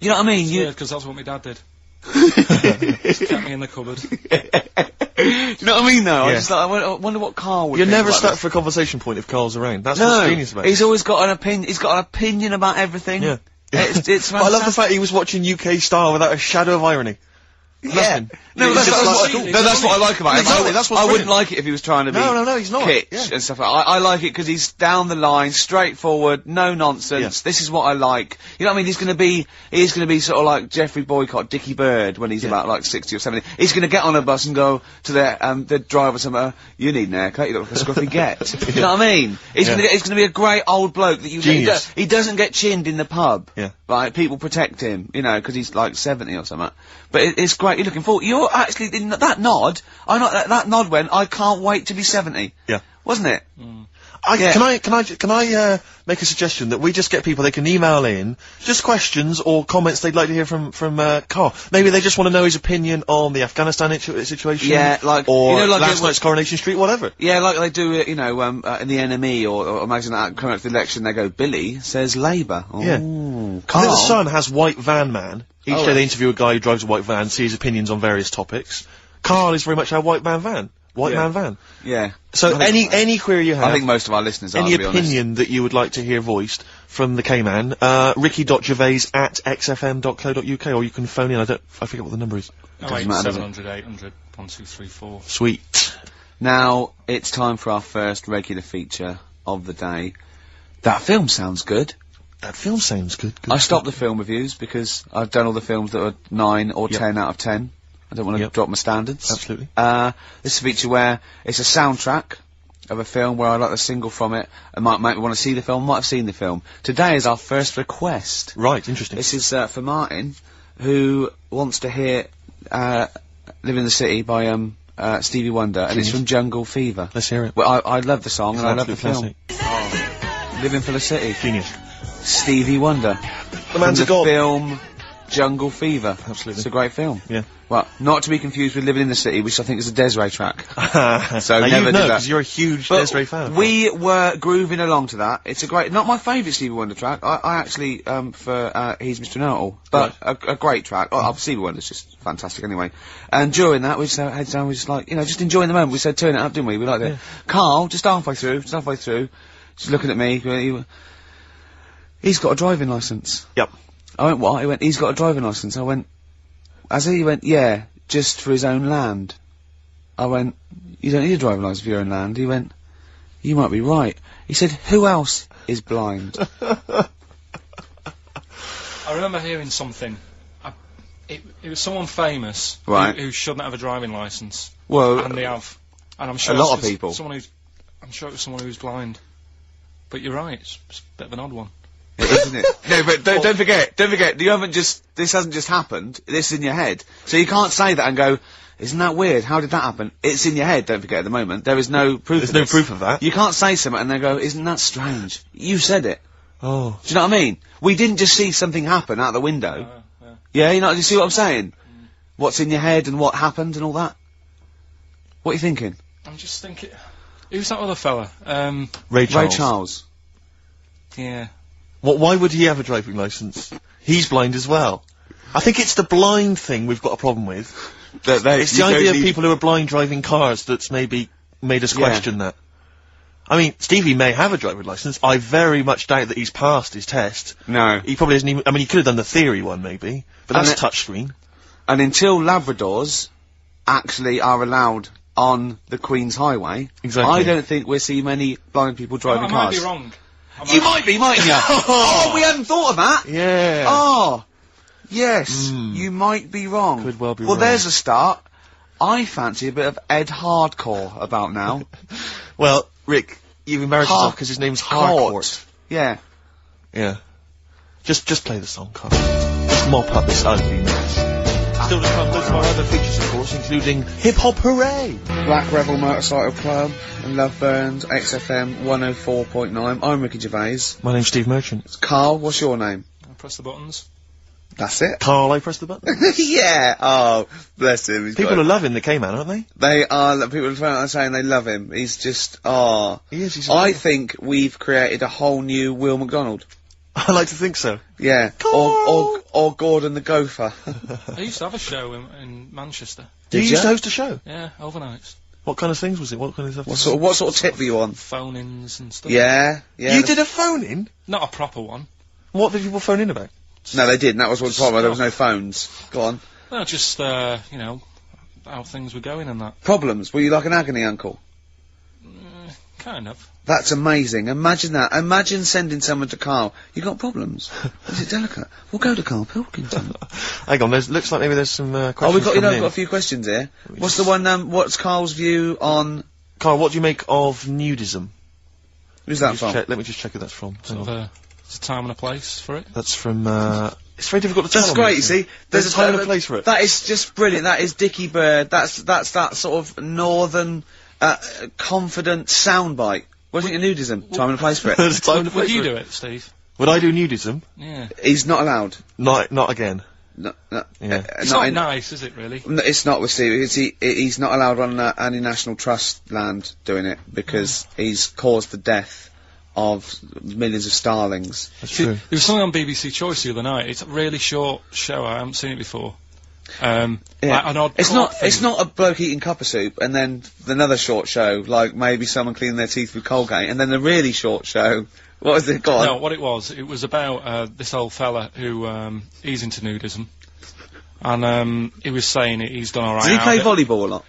know what I mean? Yeah, because that's what my dad did. Just kept me in the cupboard. Do you know what I mean, though? Yeah. I wonder what Karl would You're think never about stuck this. for a conversation point if Carl's around. That's No, what's genius about it. he's always got an opinion. He's got an opinion about everything. Yeah. It's But I love the fact he was watching UK Style without a shadow of irony. Yeah. Nothing. No, He's that's just what like, that's what I like about him. Exactly, that's what's I wouldn't brilliant. like it if he was trying to be No, he's not. kitsch Yeah. and stuff. I like it because he's down the line, straightforward, no nonsense. Yeah. This is what I like. You know what I mean? He's going to be sort of like Jeffrey Boycott, Dickie Bird when he's about like 60 or 70. He's going to get on a bus and go to the driver somewhere. You need an haircut. You look like a scruffy get. You know what I mean? He's going to be a great old bloke that Genius. he doesn't get chinned in the pub. Yeah. Right, people protect him, because he's like 70 or something. But it's great. You're looking forward. You're actually in that nod. That nod went. I can't wait to be 70. Yeah. Wasn't it? Can I make a suggestion that we just get people, they can email in just questions or comments they'd like to hear from Karl. Maybe they just want to know his opinion on the Afghanistan situation. Yeah, like, or you know, like last night's Coronation Street, whatever. Yeah, like they do, in the NME or imagine that coming up to the election, they go, Billy says Labour. Yeah. Ooh, I think Karl. the Sun has White Van Man. Each day right. they interview a guy who drives a white van, see his opinions on various topics. Karl is very much our White Man Van. White Man Van. Yeah. So any query you have, I think most of our listeners are, any to be honest. opinion that you would like to hear voiced from the K-Man, ricky.gervais@xfm.co.uk, or you can phone in, I forget what the number is. Oh, matter, 700 800 1234. Sweet. Now, it's time for our first regular feature of the day. That film sounds good. That film sounds good. I stopped the film reviews because I've done all the films that are 9 or 10 out of 10. I don't want to drop my standards. Absolutely. This is a feature where it's a soundtrack of a film where I like the single from it and might make me want to see the film, might have seen the film. Today is our first request. Right, interesting. This is for Martin, who wants to hear Live in the City by Stevie Wonder, and it's from Jungle Fever. Let's hear it. Well, I love the song It's and I an love the absolute film. classic. Living for the City. Genius. Stevie Wonder. The man's from a god. the film Jungle Fever. Absolutely. It's a great film. Yeah. Well, not to be confused with Living in the City, which I think is a Desiree track. So never you did know, that. because you're a huge But Desiree fan. we were grooving along to that. It's a great, not my favourite Stevie Wonder track. I actually, for He's Mr. Know-It-All, but a great track. Stevie Wonder's just fantastic anyway. And during that, we just had heads down, we just like, just enjoying the moment. We said turn it up, didn't we? We liked it. Karl, just halfway through, just looking at me, he's got a driving licence. Yep. I went, what? He went, he's got a driving licence. I went, he went, yeah, just for his own land. I went, you don't need a driving licence for your own land. He went, you might be right. He said, who else is blind? I remember hearing something. It was someone famous Right. who shouldn't have a driving licence. Well, And they have. And I'm sure a lot it's of people. I'm sure it was someone who's blind. But you're right, it's a bit of an odd one. isn't it? No, but don't forget, this hasn't just happened, this is in your head. So you can't say that and go, isn't that weird? How did that happen? It's in your head, don't forget at the moment. There is no proof There's of no this. proof of that. You can't say something and then go, isn't that strange? You said it. Oh. Do you know what I mean? We didn't just see something happen out the window. Yeah, you see what I'm saying? What's in your head and what happened and all that? What are you thinking? I'm just thinking, who's that other fella? Ray Charles. Ray Charles. Yeah. Why would he have a driving licence? He's blind as well. I think it's the blind thing we've got a problem with. It's the idea of people who are blind driving cars that's maybe made us question that. I mean, Stevie may have a driving licence. I very much doubt that he's passed his test. No. He probably hasn't even... I mean, he could have done the theory one, maybe. But And that's touchscreen. And until Labradors actually are allowed on the Queen's Highway, Exactly. I don't think we'll see many blind people driving I cars. might be wrong. You might be, mightn't you? Oh, we hadn't thought of that. Yeah. Oh, yes, you might be wrong. Could well be Well, wrong. there's a start. I fancy a bit of Ed Hardcore about now. Well, Rick, you've embarrassed yourself because his name's Harcourt. Yeah. Yeah. Just play the song, Carl. Just mop up this ugly mess. Still to come, those are our other features, of course, including Hip Hop Hooray! Black Rebel Motorcycle Club and Love Burns, XFM 104.9. I'm Ricky Gervais. My name's Steve Merchant. Carl, what's your name? I press the buttons. That's it. Carl, I press the button. Yeah. Oh, bless him. He's People got are loving the K-Man, aren't they? They are. People are saying they love him. He's just. Oh. He is, he's I wonderful. think we've created a whole new Will McDonald. I like to think so. Yeah. Carl! Or Gordon the Gopher. I used to have a show in Manchester. You Did used to ya? host a show? Yeah, overnights. What kind of things was it? What kind of stuff? What sort of tip were you on? Phone-ins and stuff. Yeah. Yeah. You did a phone-in? Not a proper one. What did people phone in about? No, they didn't. That was one problem. There was no phones. Go on. No, just, how things were going and that. Problems. Were you like an agony uncle? Kind of. That's amazing. Imagine that. Imagine sending someone to Carl. You got problems? Is it delicate? We'll go to Karl Pilkington. Hang on, looks like maybe there's some questions Oh, we've got, coming we've in. got a few questions here. What's the one, what's Carl's view on... Carl, what do you make of nudism? Who's that Just from? check- let me just check who that's from. Hang Sort of on. there's a time and a place for it. That's from, it's very difficult to tell. That's on great, you this see. thing. There's a time and a place for it. That is just brilliant. That is Dickie Bird. That's that sort of northern, confident soundbite Wasn't it nudism? Time and a place for it. There's a time and a Would place you for do it. it, Steve? Would I do nudism? Yeah. He's not allowed. Not again. No, Yeah. It's not nice, is it, really? No, it's not with Steve. He's not allowed on any National Trust land doing it because he's caused the death of millions of starlings. That's See, true. there was something on BBC Choice the other night. It's a really short show. I haven't seen it before. Like an odd It's court not. It's thing. not a bloke eating cup of soup and then another short show like maybe someone cleaning their teeth with Colgate and then the really short show. What was it? Go on. No, what it was about this old fella who he's into nudism, and he was saying he's done all right. Does he out play of it. volleyball a lot?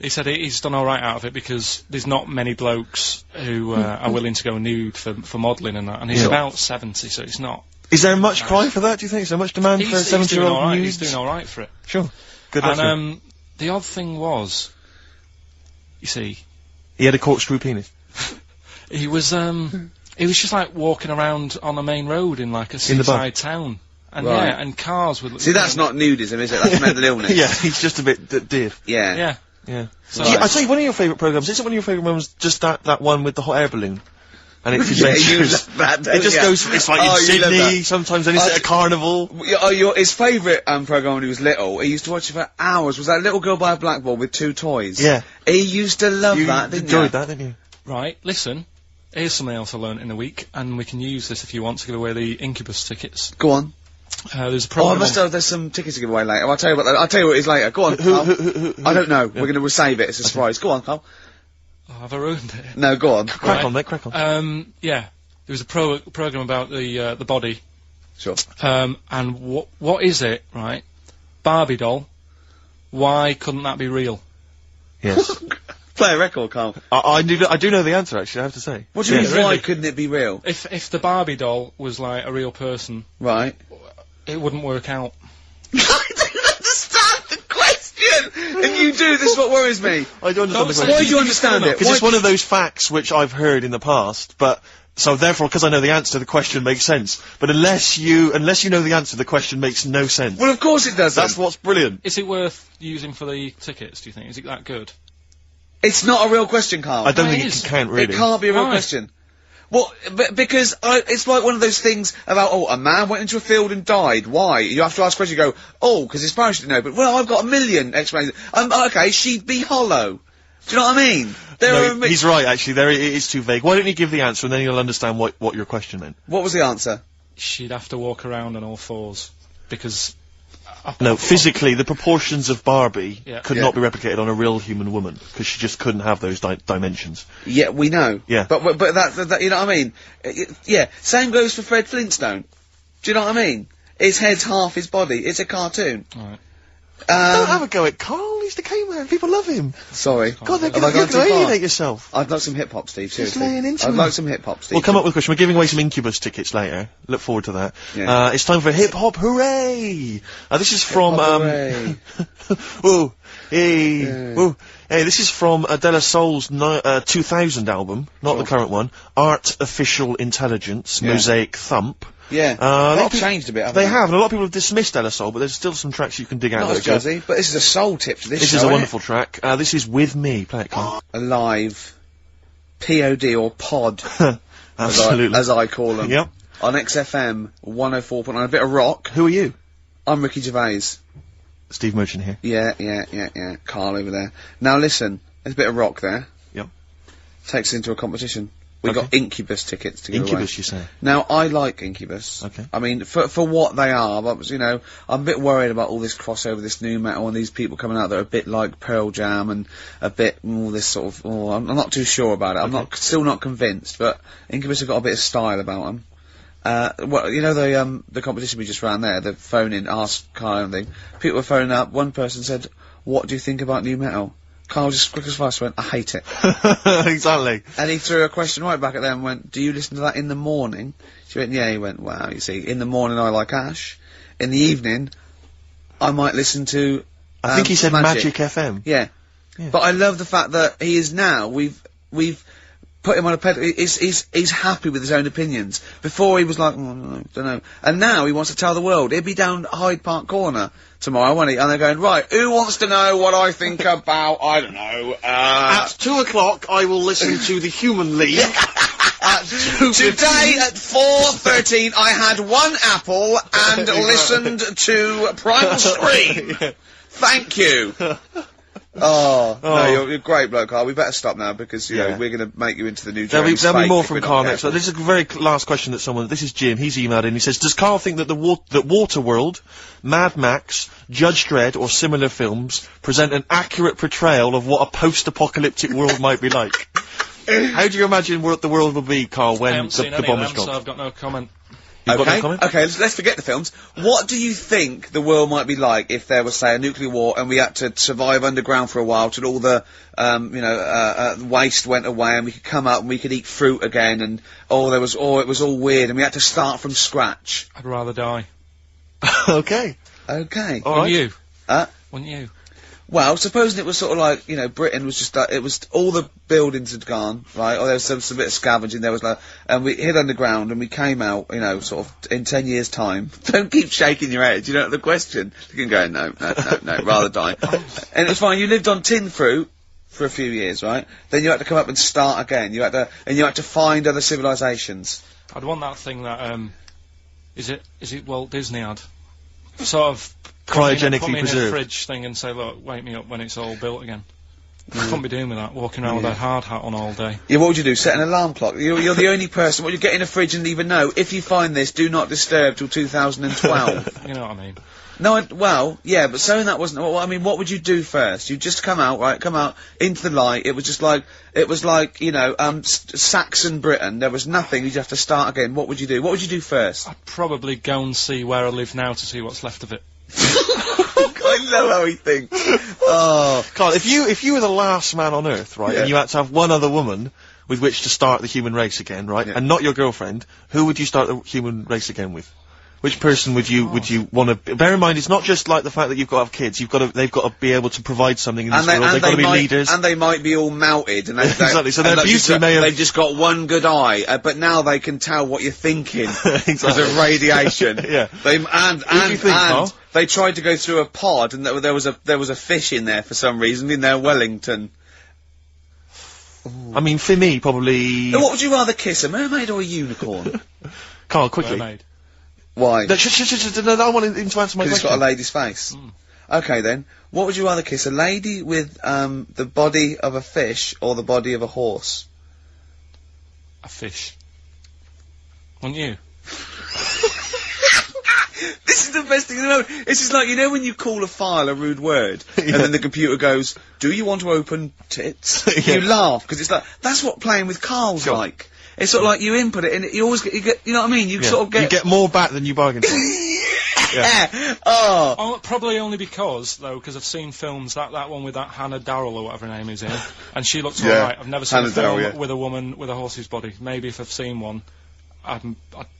He said he's done all right out of it because there's not many blokes who are willing to go nude for modelling and that, and he's Yeah. about 70, so it's not. Is there much cry for that, do you think? Is there much demand for a He's doing 70-year-old all right. nude? He's doing all right for it. Sure. Good luck to him. And the odd thing was, you see, He had a corkscrew penis. he was just like walking around on a main road in like a In the bug. seaside town, and Right. yeah, and cars would. See, that's not nudism, is it? That's mental illness. Yeah, he's just a bit div. Yeah. Yeah. Yeah. So Gee, I tell you, one of your favourite programmes, isn't one of your favourite ones just that one with the hot air balloon? And it's Yeah, you adventures. love that, It just yeah. goes, it's like Oh, in you love Sydney, that. sometimes then it's at a carnival. His favourite programme when he was little, he used to watch it for hours, was that little girl by a blackboard with two toys. Yeah. He used to love You that, didn't enjoyed you? that, didn't you? right, listen. Here's something else I learnt in the week, and we can use this if you want to give away the Incubus tickets. Go on. There's a Oh, I program. must have, there's some tickets to give away later. I'll tell you what it is later. Go on, Carl. Who? I don't know. We'll save it. It's a surprise. Go on, Carl. Oh, have I ruined it? No, go on. Crack on, mate, crack on. Yeah. There was a program about the body. Sure. And what is it, right? Barbie doll. Why couldn't that be real? Yes. Play a record, Carl. I do know the answer, actually, I have to say. What do you Yeah, mean, why really? couldn't it be real? If the Barbie doll was like a real person, Right. it wouldn't work out. I don't understand the question! If you do, this is what worries me. I don't understand the Don't question. say- Why do you understand it? Because Why it's one of those facts which I've heard in the past, but so therefore, because I know the answer, the question makes sense. But unless you know the answer, the question makes no sense. Well, of course it does. That's what's brilliant. Is it worth using for the tickets, do you think? Is it that good? It's not a real question, Carl. I don't No, think it it is. can really. It can't be a real Why? question. Well, because it's like one of those things about, a man went into a field and died. Why? You have to ask a question, you go, because his parents didn't know, but, well, I've got a million explanations. Okay, she'd be hollow. Do you know what I mean? No, he's right, actually. It is too vague. Why don't you give the answer and then you'll understand what your question meant? What was the answer? She'd have to walk around on all fours because. No, physically, the proportions of Barbie Yeah. could Yeah. not be replicated on a real human woman, because she just couldn't have those dimensions. Yeah, we know. Yeah. But that you know what I mean? Yeah. Same goes for Fred Flintstone. Do you know what I mean? His head's half his body. It's a cartoon. Right. Don't have a go at Carl, he's the caveman, people love him. Sorry. God, they're Have I going gone to too far? alienate yourself. I'd like some hip hop, Steve. Seriously. laying into I'd me. like some hip hop, Steve. We'll come up with a question. We're giving away some Incubus tickets later. Look forward to that. Yeah. It's time for Hip Hop Hooray! This is from, Hooray. Whoa, hey, Yeah. whoa. Hey, this is from De La Soul's 2000 album, not the current one. Artificial Intelligence, Yeah. Mosaic Thump. Yeah. lot They've of changed a bit, haven't They have, and a lot of people have dismissed De La Soul, but there's still some tracks you can dig out. Not that as are good. jazzy, but this is a soul tip to this This show, is a isn't wonderful track. This is With Me. Play it, Carl. it? Alive. POD or pod, Absolutely. as I call them. Yep. On XFM 104.9, a bit of rock. Who are you? I'm Ricky Gervais. Steve Merchant here. Yeah. Carl over there. Now listen, there's a bit of rock there. Yep. Takes us into a competition. We Okay. got Incubus tickets to give away. Incubus, you say? Now, I like Incubus. Okay. I mean, for what they are, but, I'm a bit worried about all this crossover, this new metal, and these people coming out that are a bit like Pearl Jam and a bit all this sort of. I'm not too sure about it. I'm still not convinced, but Incubus have got a bit of style about them. The competition we just ran there, the phone in, ask Kyle and thing. People were phoning up. One person said, "What do you think about new metal?" Carl just quick as fast went, "I hate it." Exactly. And he threw a question right back at them and went, "Do you listen to that in the morning?" She went, "Yeah." He went, "Wow, you see, in the morning I like Ash. In the evening, I might listen to I think he said Magic FM. Yeah. Yeah. But I love the fact that he is now, we've put him on a pedestal. He's happy with his own opinions. Before he was like, don't know. And now he wants to tell the world. He'll be down Hyde Park Corner tomorrow, won't he? And they're going, right, who wants to know what I think about, I don't know, At 2 o'clock, I will listen to the Human League. Today at 4:13 I had 1 apple and listened to Primal Scream. Yeah. Thank you. No, you're a great bloke, Carl. We better stop now because, you know, we're going to make you into the new There'll James be Fake more if from we're not Carl next. careful. This is a very last question that this is Jim, he's emailed in, he says, does Carl think that that Waterworld, Mad Max, Judge Dredd or similar films present an accurate portrayal of what a post-apocalyptic world might be like? How do you imagine what the world will be, Carl, when the bomb is gone? So I've got no comment. You've got no comment? Okay, let's forget the films. What do you think the world might be like if there was, say, a nuclear war and we had to survive underground for a while till all the, waste went away and we could come up and we could eat fruit again and, it was all weird and we had to start from scratch? I'd rather die. Okay. All right. You? Wouldn't you? Well, supposing it was sort of like, you know, Britain was just it was all the buildings had gone, right? Or there was some bit of scavenging, there was like, and we hid underground and we came out, you know, sort of in 10 years' time. Don't keep shaking your head, you don't know the question. You can go, no, rather die. And it's fine, you lived on tin fruit for a few years, right? Then you had to come up and start again. You had to find other civilizations. I'd want that thing that, is it Walt Disney had? Sort of cryogenically put me in a preserved. fridge thing and say, look, wake me up when it's all built again. I couldn't be doing with that, walking around with a hard hat on all day. Yeah, what would you do? Set an alarm clock? You're the only person. What you get in a fridge and even know, if you find this, do not disturb till 2012. You know what I mean? No, well, yeah, but saying that wasn't, well, I mean, what would you do first? You'd just come out into the light, it was like, you know, Saxon Britain, there was nothing, you'd have to start again. What would you do? What would you do first? I'd probably go and see where I live now to see what's left of it. I know how he thinks. Oh. Carl, if you were the last man on Earth, right, and you had to have one other woman with which to start the human race again, right, and not your girlfriend, who would you start the human race again with? Which person would you want to? Bear in mind, it's not just like the fact that you've got to have kids. They've got to be able to provide something in this world. They've got to be leaders, and they might be all melted. And exactly. So their beauty may have. They've just got one good eye, but now they can tell what you're thinking because of radiation. Yeah. They tried to go through a pod, and there was a fish in there for some reason in their Wellington. Ooh. I mean, for me, probably. What would you rather kiss, a mermaid or a unicorn? Carl, quickly. Mermaid. Why? No, I want him to answer my question. Because it's got a lady's face. Okay then, what would you rather kiss, a lady with the body of a fish or the body of a horse? A fish. Wouldn't you? This is the best thing in the world. It's just like, you know when you call a file a rude word, and then the computer goes, do you want to open tits? You laugh, because it's like, that's what playing with Carl's like. It's sort of like you input it, and you always get, you know what I mean? You sort of get... You get more back than you bargained for. Oh, probably only because I've seen films, that one with that Hannah Darrell or whatever her name is in, and she looks alright. I've never seen a film with a woman with a horse's body. Maybe if I've seen one, I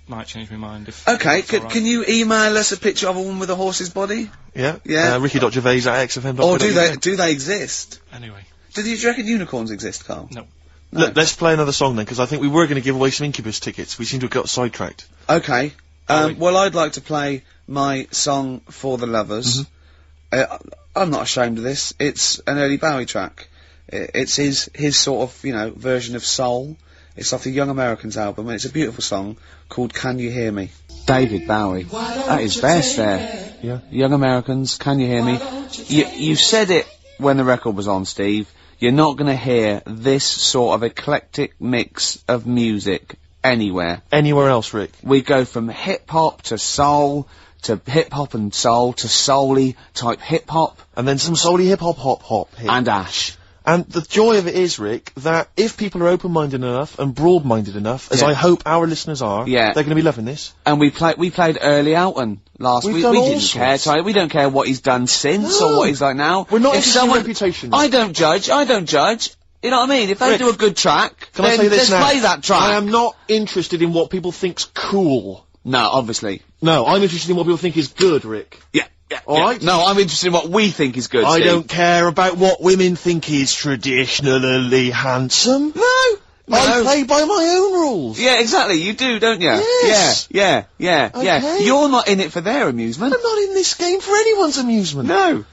might change my mind. If okay, can you email us a picture of a woman with a horse's body? Yeah. Ricky.Gervais at XFM. Or do they exist? Anyway. Do you reckon unicorns exist, Carl? No. Look, let's play another song then, because I think we were going to give away some Incubus tickets. We seem to have got sidetracked. Okay. Well, I'd like to play my song For the Lovers. I'm not ashamed of this. It's an early Bowie track. It's his sort of, you know, version of soul. It's off the Young Americans album, and it's a beautiful song called Can You Hear Me? David Bowie. That is best there. Yeah. Young Americans, Can You Hear Me? You said it when the record was on, Steve. You're not going to hear this sort of eclectic mix of music anywhere. Anywhere else, Rick? We go from hip-hop to soul, to hip-hop and soul, to soul-y type hip-hop. And then some soul-y hip-hop hit. And ash. And the joy of it is, Rick, that if people are open-minded enough and broad-minded enough, as I hope our listeners are, they're going to be loving this. And we played Early Outen last week. We didn't care, Ty. We don't care what he's done since or what he's like now. We're not interested in reputation. I don't judge. You know what I mean? If they Rick, do a good track, can I say this now? Let's play that track. I am not interested in what people think's cool. No, obviously. No, I'm interested in what people think is good, Rick. Yeah. Alright? No, I'm interested in what we think is good, I Steve. don't care about what women think is traditionally handsome. No! I play by my own rules. Yeah, exactly. You do, don't you? Yes. Yeah. Okay. You're not in it for their amusement. I'm not in this game for anyone's amusement. No.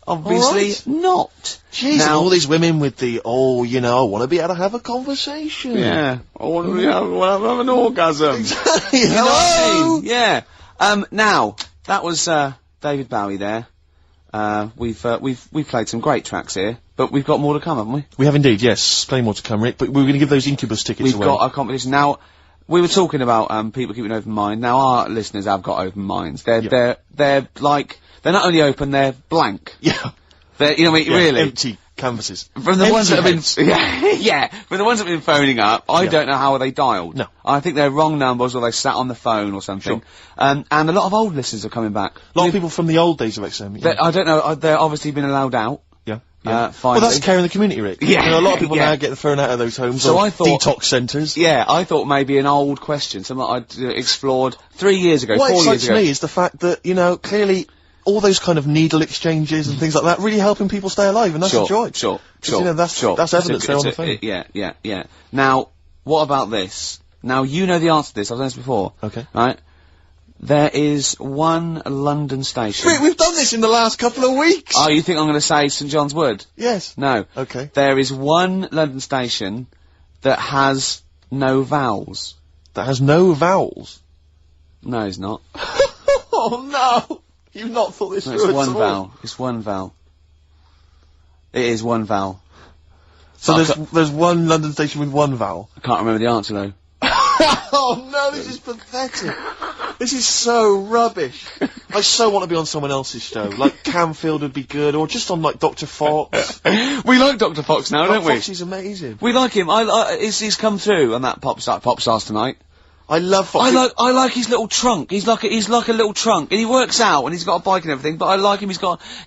Obviously not. Jeez, and all these women with the, I want to be able to have a conversation. Yeah. I want to have an orgasm. Exactly. You know what I mean? Yeah. Now, that was, David Bowie there. We've played some great tracks here, but we've got more to come, haven't we? We have indeed, yes. Plenty more to come, Rick, but we're going to give those Incubus tickets away. We've got a competition. Now, we were talking about, people keeping an open mind. Now, our listeners have got open minds. They're like, they're not only open, they're blank. Yeah. They're, you know what I mean, really. Empty canvases. From the ones that have been, from the ones that have been phoning up, I don't know how they dialed. No. I think they're wrong numbers or they sat on the phone or something. Sure. And a lot of old listeners are coming back. A lot of people from the old days of XM. Yeah. I don't know, they're obviously been allowed out. Yeah. Finally. Well, that's caring the community, Rick. Yeah. You know, a lot of people now get thrown out of those homes So or I thought- detox centres. Yeah, I thought maybe an old question, something I'd explored 3 years ago, What 4 years excites ago. me is the fact that, clearly all those kind of needle exchanges and things like that really helping people stay alive, and that's a joy. Sure. That's evidence there on the phone. Yeah. Now, what about this? Now, you know the answer to this, I've done this before. Okay. Right? There is one London station. Rick, we've done this in the last couple of weeks! Oh, you think I'm going to say St John's Wood? Yes. No. Okay. There is one London station that has no vowels. That has no vowels? No, it's not. Oh no! You've not thought this No, through it's one at all. vowel. It's one vowel. It is one vowel. So there's one London station with one vowel? I can't remember the answer though. Oh no, this is pathetic. This is so rubbish. I so want to be on someone else's show. Like Camfield would be good, or just on like Dr. Fox. We like Dr. Fox now, don't we? Fox is amazing. We like him. He's come through on that Pop Stars tonight. I love Fox. I like his little trunk. He's like a little trunk, and he works out, and he's got a bike and everything. But I like him.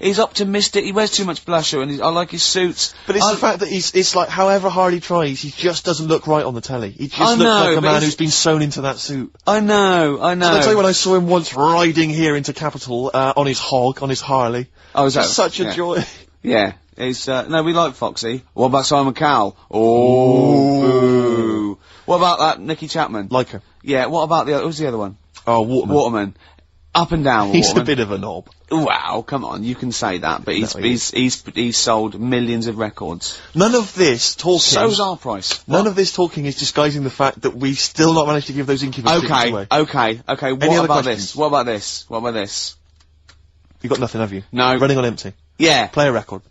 He's optimistic. He wears too much blusher, and I like his suits. But it's the fact that it's like, however hard he tries, he just doesn't look right on the telly. He just looks like a man who's been sewn into that suit. I know. And I tell you, when I saw him once riding here into Capital, on his hog, on his Harley. Oh, is that such a joy. Yeah. It's, no, we like Foxy. What about Simon Cowell? Oh, boo. What about that Nicky Chapman? Like her. Yeah, what about who's the other one? Oh, Waterman. Waterman. Up and down, He's Waterman. a bit of a knob. Wow, come on, you can say that, but he's sold millions of records. None of this talking... So's our price. None of this talking is disguising the fact that we've still not managed to give those Incubus tickets away. Okay, Any what other about this? What about this? You've got nothing, have you? No. Running on empty. Yeah. Play a record.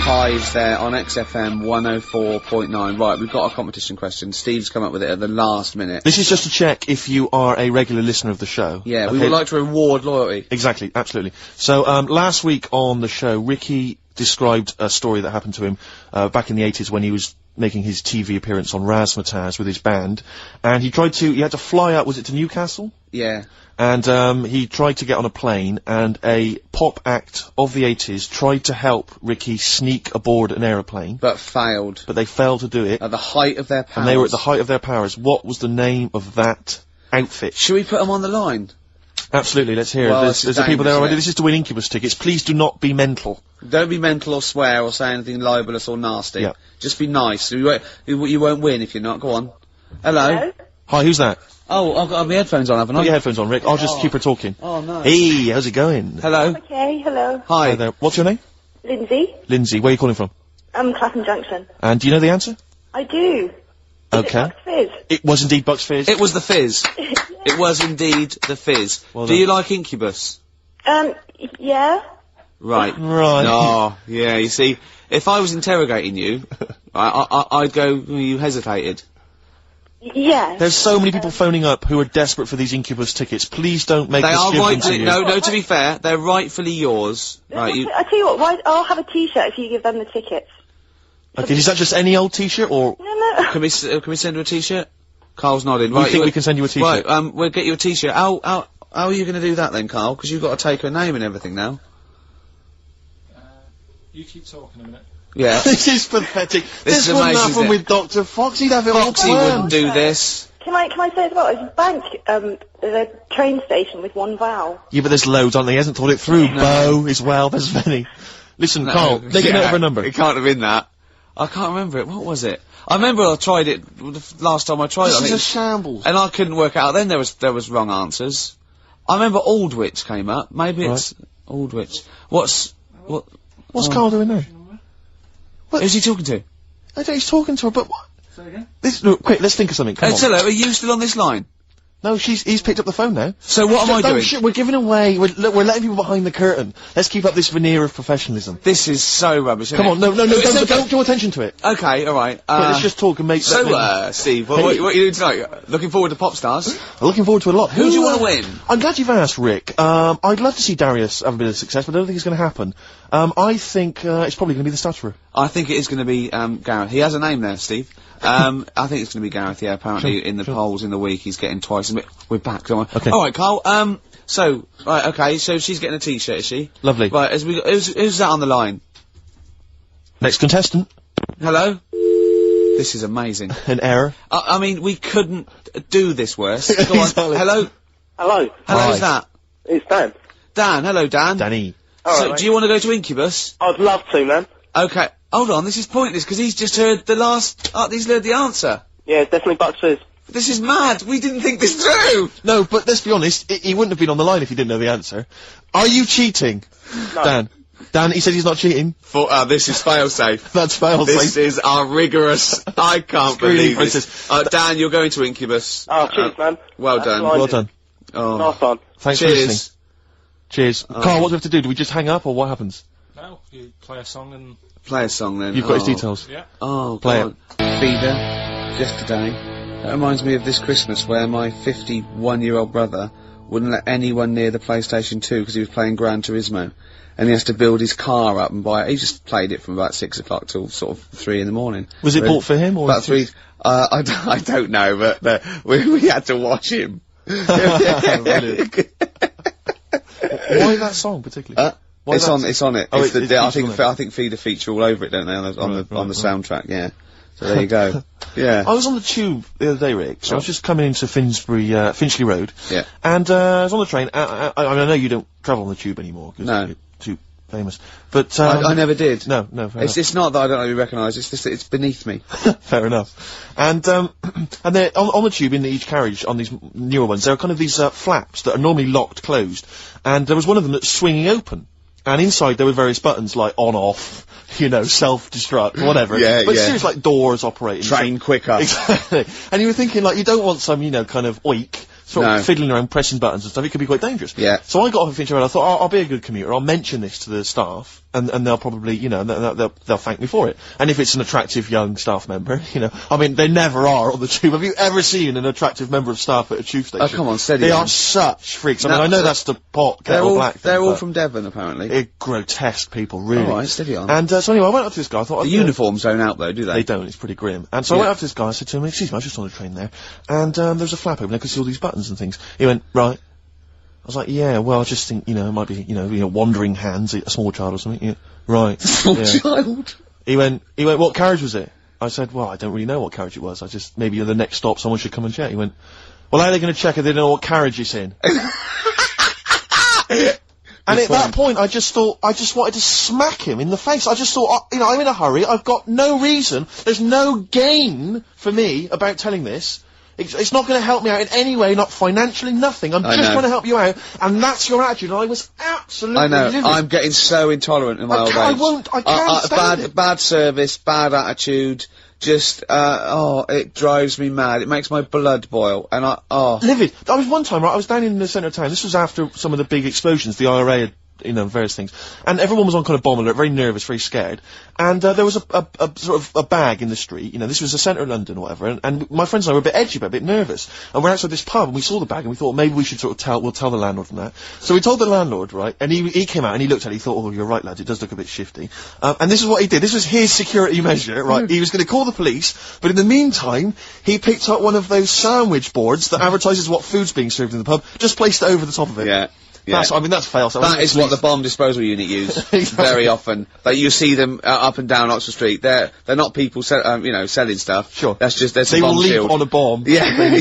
Hives there on XFM 104.9. Right, we've got a competition question. Steve's come up with it at the last minute. This is just to check if you are a regular listener of the show. Yeah, we would like to reward loyalty. Exactly, absolutely. So, last week on the show, Ricky described a story that happened to him, back in the 80s when he was making his TV appearance on Razzmatazz with his band, and he had to fly out, was it to Newcastle? Yeah. And he tried to get on a plane, and a pop act of the 80s tried to help Ricky sneak aboard an aeroplane. But failed. But they failed to do it. At the height of their powers. And they were at the height of their powers. What was the name of that outfit? Should we put them on the line? Absolutely, let's hear it. There's the people there already. This is to win Incubus tickets. Please do not be mental. Don't be mental or swear or say anything libelous or nasty. Yeah. Just be nice. You won't win if you're not. Go on. Hello? Hi, who's that? Oh, I've got my headphones on, haven't I? Put your headphones on, Rick. I'll just keep her talking. Oh, no. Hey, how's it going? Hello? Okay, hello. Hi. Hi there. What's your name? Lindsay. Lindsay. Where are you calling from? Clapham Junction. And do you know the answer? I do. Okay. Is it Bucks Fizz? It was indeed Bucks Fizz. It was the Fizz. It was indeed the Fizz. Well Do done. you like Incubus? Yeah. Right. Right. Oh, yeah, you see, if I was interrogating you, I'd go, you hesitated. Yeah. There's so many people phoning up who are desperate for these Incubus tickets. Please don't make They this are given to rightfully, you. no, to be fair, they're rightfully yours. Right, I tell you what, I'll have a T-shirt if you give them the tickets. Okay, is that just any old T-shirt, or No. Can we send her a T-shirt? Carl's nodding. we Right, think we can send you a T-shirt? Right, we'll get you a T-shirt. How are you going to do that then, Carl? Because you've got to take her name and everything now. You keep talking a minute. Yeah. This is pathetic. This is wouldn't amazing, happen isn't with Dr. Fox. He'd have it all Foxy planned. wouldn't do this. Can I say as well, there's a bank, there's a train station with one vowel. Yeah, but there's loads, aren't there? He hasn't thought it through. Bo as well, there's many. Listen, Carl, take a note of her number. It can't have been that. I can't remember it. What was it? I remember I tried it the last time I tried it. I This think is a shambles. and I couldn't work out. Then there was wrong answers. I remember Aldwych came up. Maybe it's Aldwych. What's Carl doing now? Who's he talking to? I don't know, he's talking to her, but what? Say again? Look, quick, let's think of something, come on. Hello, are you still on this line? No, he's picked up the phone now. So what am I doing? We're giving away, we're letting people behind the curtain. Let's keep up this veneer of professionalism. This is so rubbish. Come on, no, It's don't draw attention to it. Okay, alright. Let's just talk and make Steve, what are you doing tonight? Looking forward to Pop Stars? I'm looking forward to a lot. Who do you want to win? I'm glad you've asked, Rick. I'd love to see Darius have a bit of success, but I don't think it's going to happen. I think it's probably going to be the stutterer. I think it is going to be Gareth. He has a name there, Steve. I think it's going to be Gareth, yeah, apparently in the polls in the week he's getting twice. We're back, don't we? Okay. Alright, Carl, so she's getting a t-shirt, is she? Lovely. Right, who's that on the line? Next contestant. Hello? This is amazing. An error. I mean, we couldn't do this worse. Go on. Exactly. Hello? Hello, Hi. Who's that? it's Dan. Dan, hello Dan. Danny. So, Alright, do you want to go to Incubus? I'd love to, man. Okay, hold on, this is pointless, because he's just heard he's heard the answer. Yeah, definitely Bucks Fizz. This is mad, we didn't think this through! No, but let's be honest, he wouldn't have been on the line if he didn't know the answer. Are you cheating? No. Dan, he said he's not cheating. This is fail-safe. That's fail This is our rigorous, I can't Screening believe process. this. Dan, you're going to Incubus. Oh, cheers, man. Well That's done. blinding. Well done. Oh. Nice one. Thanks for listening. Cheers. Cheers. Carl, what do we have to do? Do we just hang up, or what happens? No, you play a song and... Play a song then. You've got his details. Yeah. Oh, Play God. Feeder, yesterday. That reminds me of this Christmas where my 51-year-old brother wouldn't let anyone near the PlayStation 2 because he was playing Gran Turismo. And he has to build his car up and buy it. He just played it from about 6 o'clock till sort of 3 in the morning. Was it bought for him, or About 3. I don't know, but we had to watch him. Brilliant. Why that song particularly? Why It's that on it. Oh, It's it I features think on I think Feeder feature all over it, don't they? On the Right. soundtrack, yeah. So there you go. Yeah. I was on the tube the other day, Rick. So I was just coming into Finchley Road. Yeah. And I was on the train. I know you don't travel on the tube anymore because No. you're too famous. But I never did. No, fair enough. It's not that I don't really recognise. It's just that it's beneath me. Fair enough. And they're on the tube in each carriage on these newer ones. There are kind of these flaps that are normally locked closed, and there was one of them that's swinging open. And inside there were various buttons like on, off, self-destruct, whatever. Yeah, but yeah. seriously, like doors operating. Train quicker. Exactly. And you were thinking, like, you don't want some, kind of oik, sort No. of fiddling around, pressing buttons and stuff. It could be quite dangerous. Yeah. So I got off of Finchley Road. I thought, I'll be a good commuter. I'll mention this to the staff, and they'll probably, they'll thank me for it. And if it's an attractive young staff member, I mean, they never are on the tube. Have you ever seen an attractive member of staff at a tube station? Oh, come on, steady They on. are such freaks. I No, mean, I know so- that's the pot They're kettle all black. they're thing, all but from Devon, apparently. they're grotesque people, really. All right, steady on. And so anyway, I went up to this guy. I thought The uniforms don't out though, do they? They don't, it's pretty grim. And so I went up to this guy, I said to him, excuse me, I was just on a train there, and there's a flap open, I could see all these buttons and things. He went, right. I was like, yeah, well, I just think, it might be, wandering hands, a small child or something. Yeah. Right. Small Yeah. child. He went, what carriage was it? I said, well, I don't really know what carriage it was. I just, maybe at the next stop someone should come and check. He went, well, how are they going to check if they don't know what carriage it's in? And at that point, I just wanted to smack him in the face. I just thought, I'm in a hurry. I've got no reason. There's no gain for me about telling this. It's not going to help me out in any way, not financially, nothing. I'm just trying to help you out, and that's your attitude. And I was absolutely I know. livid. I'm getting so intolerant in my old age. I can't stand it. Bad service, bad attitude. Just it drives me mad. It makes my blood boil, and Livid. I was one time, right, I was down in the centre of town. This was after some of the big explosions. The IRA had, various things. And everyone was on kind of bomb alert, very nervous, very scared. And there was a sort of a bag in the street. This was the centre of London or whatever. And my friends and I were a bit edgy, a bit nervous. And we're outside this pub, and we saw the bag, and we thought maybe we should we'll tell the landlord and that. So we told the landlord, right, and he came out and he looked at it, he thought, oh, you're right, lads, it does look a bit shifty. And this is what he did. This was his security measure, right? He was going to call the police, but in the meantime, he picked up one of those sandwich boards that advertises what food's being served in the pub, just placed it over the top of it. yeah. Yeah. That's fail. That is what the bomb disposal unit use very often. Like you see them up and down Oxford Street. They're not people, selling stuff. Sure. That's just They a will bomb leave shield. on a bomb. Yeah,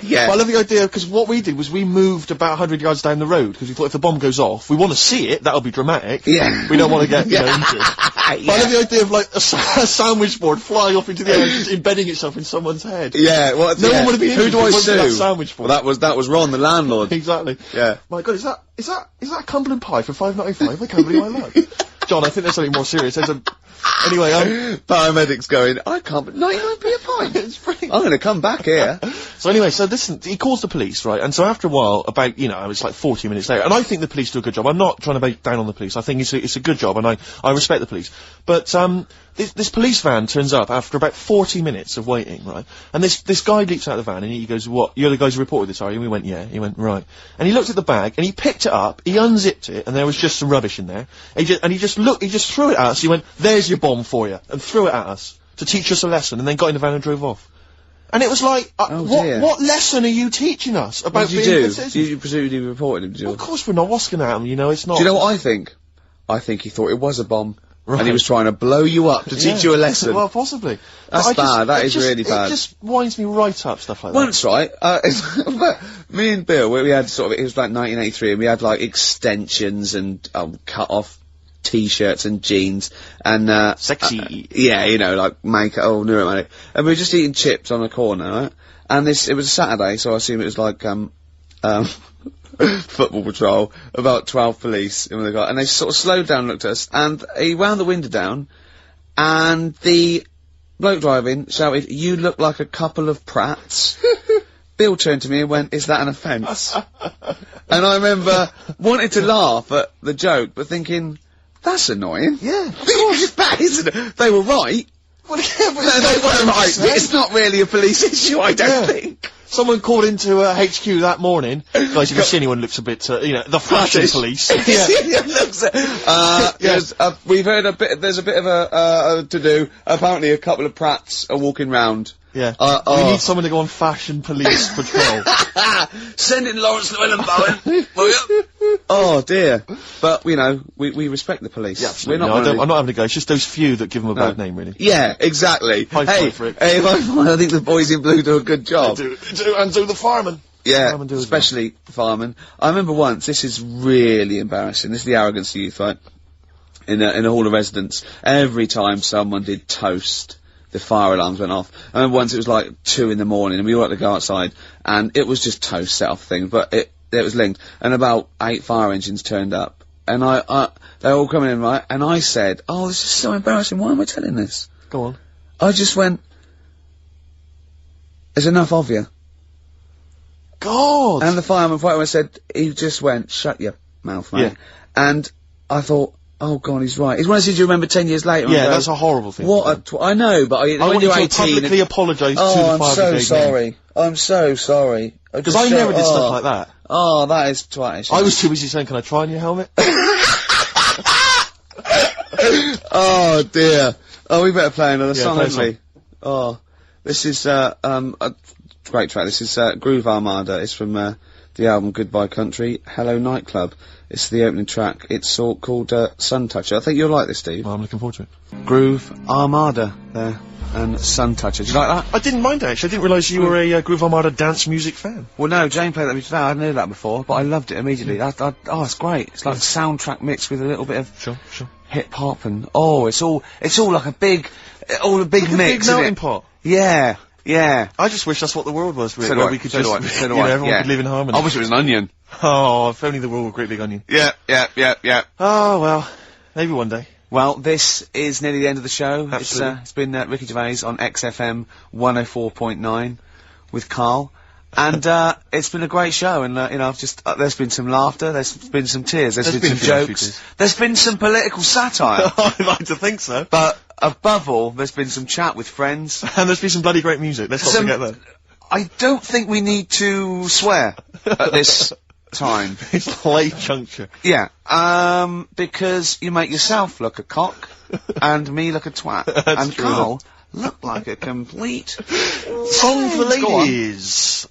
yeah. But I love the idea, because what we did was we moved about 100 yards down the road, because we thought if the bomb goes off, we want to see it, that'll be dramatic. Yeah. We don't want to get, injured. Yeah. But I love the idea of, like, a sandwich board flying off into the air and just embedding itself in someone's head. Yeah, well, No one would be Who injured do I if it wasn't sue? that sandwich board. Well, that was Ron, the landlord. Exactly. Yeah. My God, is that a Cumberland pie for £5.95? I can't believe my luck. John, I think there's something more serious. Anyway, paramedics going, I can't, but 99p a pint. It's free. I'm gonna come back here. So anyway, he calls the police, right? And so after a while, about, it's like 40 minutes later, and I think the police do a good job. I'm not trying to bait down on the police. I think it's a good job, and I respect the police. But, this police van turns up after about 40 minutes of waiting, right? And this guy leaps out of the van, and he goes, "What? You're the guys who reported this, are you?" And we went, "Yeah." He went, "Right." And he looked at the bag, and he picked it up, he unzipped it, and there was just some rubbish in there. He just threw it at us. He went, "There's your bomb for you," and threw it at us to teach us a lesson, and then got in the van and drove off. And it was like, what lesson are you teaching us about being a good citizen? You presumably reported him, did you? Well, of course we're not. What's going to happen? It's not. Do you know what I think? I think he thought it was a bomb. Right. And he was trying to blow you up to teach you a lesson. Well, possibly. That's bad. That is really bad. It just winds me right up, stuff like that. Once, right, me and Bill, we had it was like 1983, and we had like extensions and cut off t-shirts and jeans and sexy. Like makeup. Oh, no, and we were just eating chips on a corner, right? And it was a Saturday, so I assume it was like football patrol, about 12 police, and they sort of slowed down, looked at us, and he wound the window down, and the bloke driving shouted, "You look like a couple of prats." Bill turned to me and went, "Is that an offence?" And I remember wanting to laugh at the joke, but thinking, that's annoying. Yeah, of course. That isn't. They were right. Well, yeah, but they were right. It's not really a police issue, I don't think. Someone called into HQ that morning. Guys, if you see anyone looks a bit, the flashing police. We've heard there's a bit of a to-do. Apparently a couple of prats are walking round. Yeah. We need someone to go on fashion police patrol. Send in Lawrence Llewellyn Bowen. Oh dear. But, we respect the police. Yeah, absolutely. I'm not having to go. It's just those few that give them a bad name, really. Yeah, exactly. High five for it. Hey, I think the boys in blue do a good job. They do, and do the firemen. Yeah, especially the firemen. I remember once, this is really embarrassing, this is the arrogance of youth, right? In a hall of residence, every time someone did toast, the fire alarms went off. I remember once it was like 2 in the morning, and we all had to go outside, and it was just toast set off things, but it was linked, and about 8 fire engines turned up, and they were all coming in, right, and I said, "Oh, this is so embarrassing, why am I telling this?" Go on. I just went, "There's enough of you." God! And the fireman said, he just went, "Shut your mouth, mate." Yeah. And I thought, oh God, he's right. It's one of those things you remember 10 years later. Yeah, that's a horrible thing. I know, but I want you to publicly apologise to the fire brigade. I'm so sorry. I'm so sorry. Because I never did stuff like that. Oh, that is twatish. I was too busy saying, "Can I try on your helmet?" Oh dear. Oh, we better play another song, play haven't we? Oh, this is a great track. This is Groove Armada. It's from the album Goodbye Country, Hello Nightclub. It's the opening track. It's called Sun Toucher. I think you'll like this, Steve. Oh, I'm looking forward to it. Groove Armada there, and Sun Toucher. Do you like that? I didn't mind it, actually. I didn't realise you were a Groove Armada dance music fan. Well, no, Jane played that music. I hadn't heard that before, but I loved it immediately. It's great. It's like a soundtrack mixed with a little bit of sure. hip hop, and it's all like a big mix. Like a big melting pot. Yeah. Yeah. I just wish that's what the world was, really. So where do we could so just, everyone could live in harmony. I wish it was an onion. Oh, if only the world were a great big onion. Yeah. Oh, well, maybe one day. Well, this is nearly the end of the show. Absolutely. It's been Ricky Gervais on XFM 104.9 with Karl. And, it's been a great show, and, there's been some laughter, there's been some tears, there's been some jokes, there's been some political satire. I'd like to think so. But, above all, there's been some chat with friends. And there's been some bloody great music, let's not forget that. I don't think we need to swear at this time. It's late juncture. Yeah, because you make yourself look a cock, and me look a twat. And Karl look like a complete... Song for ladies.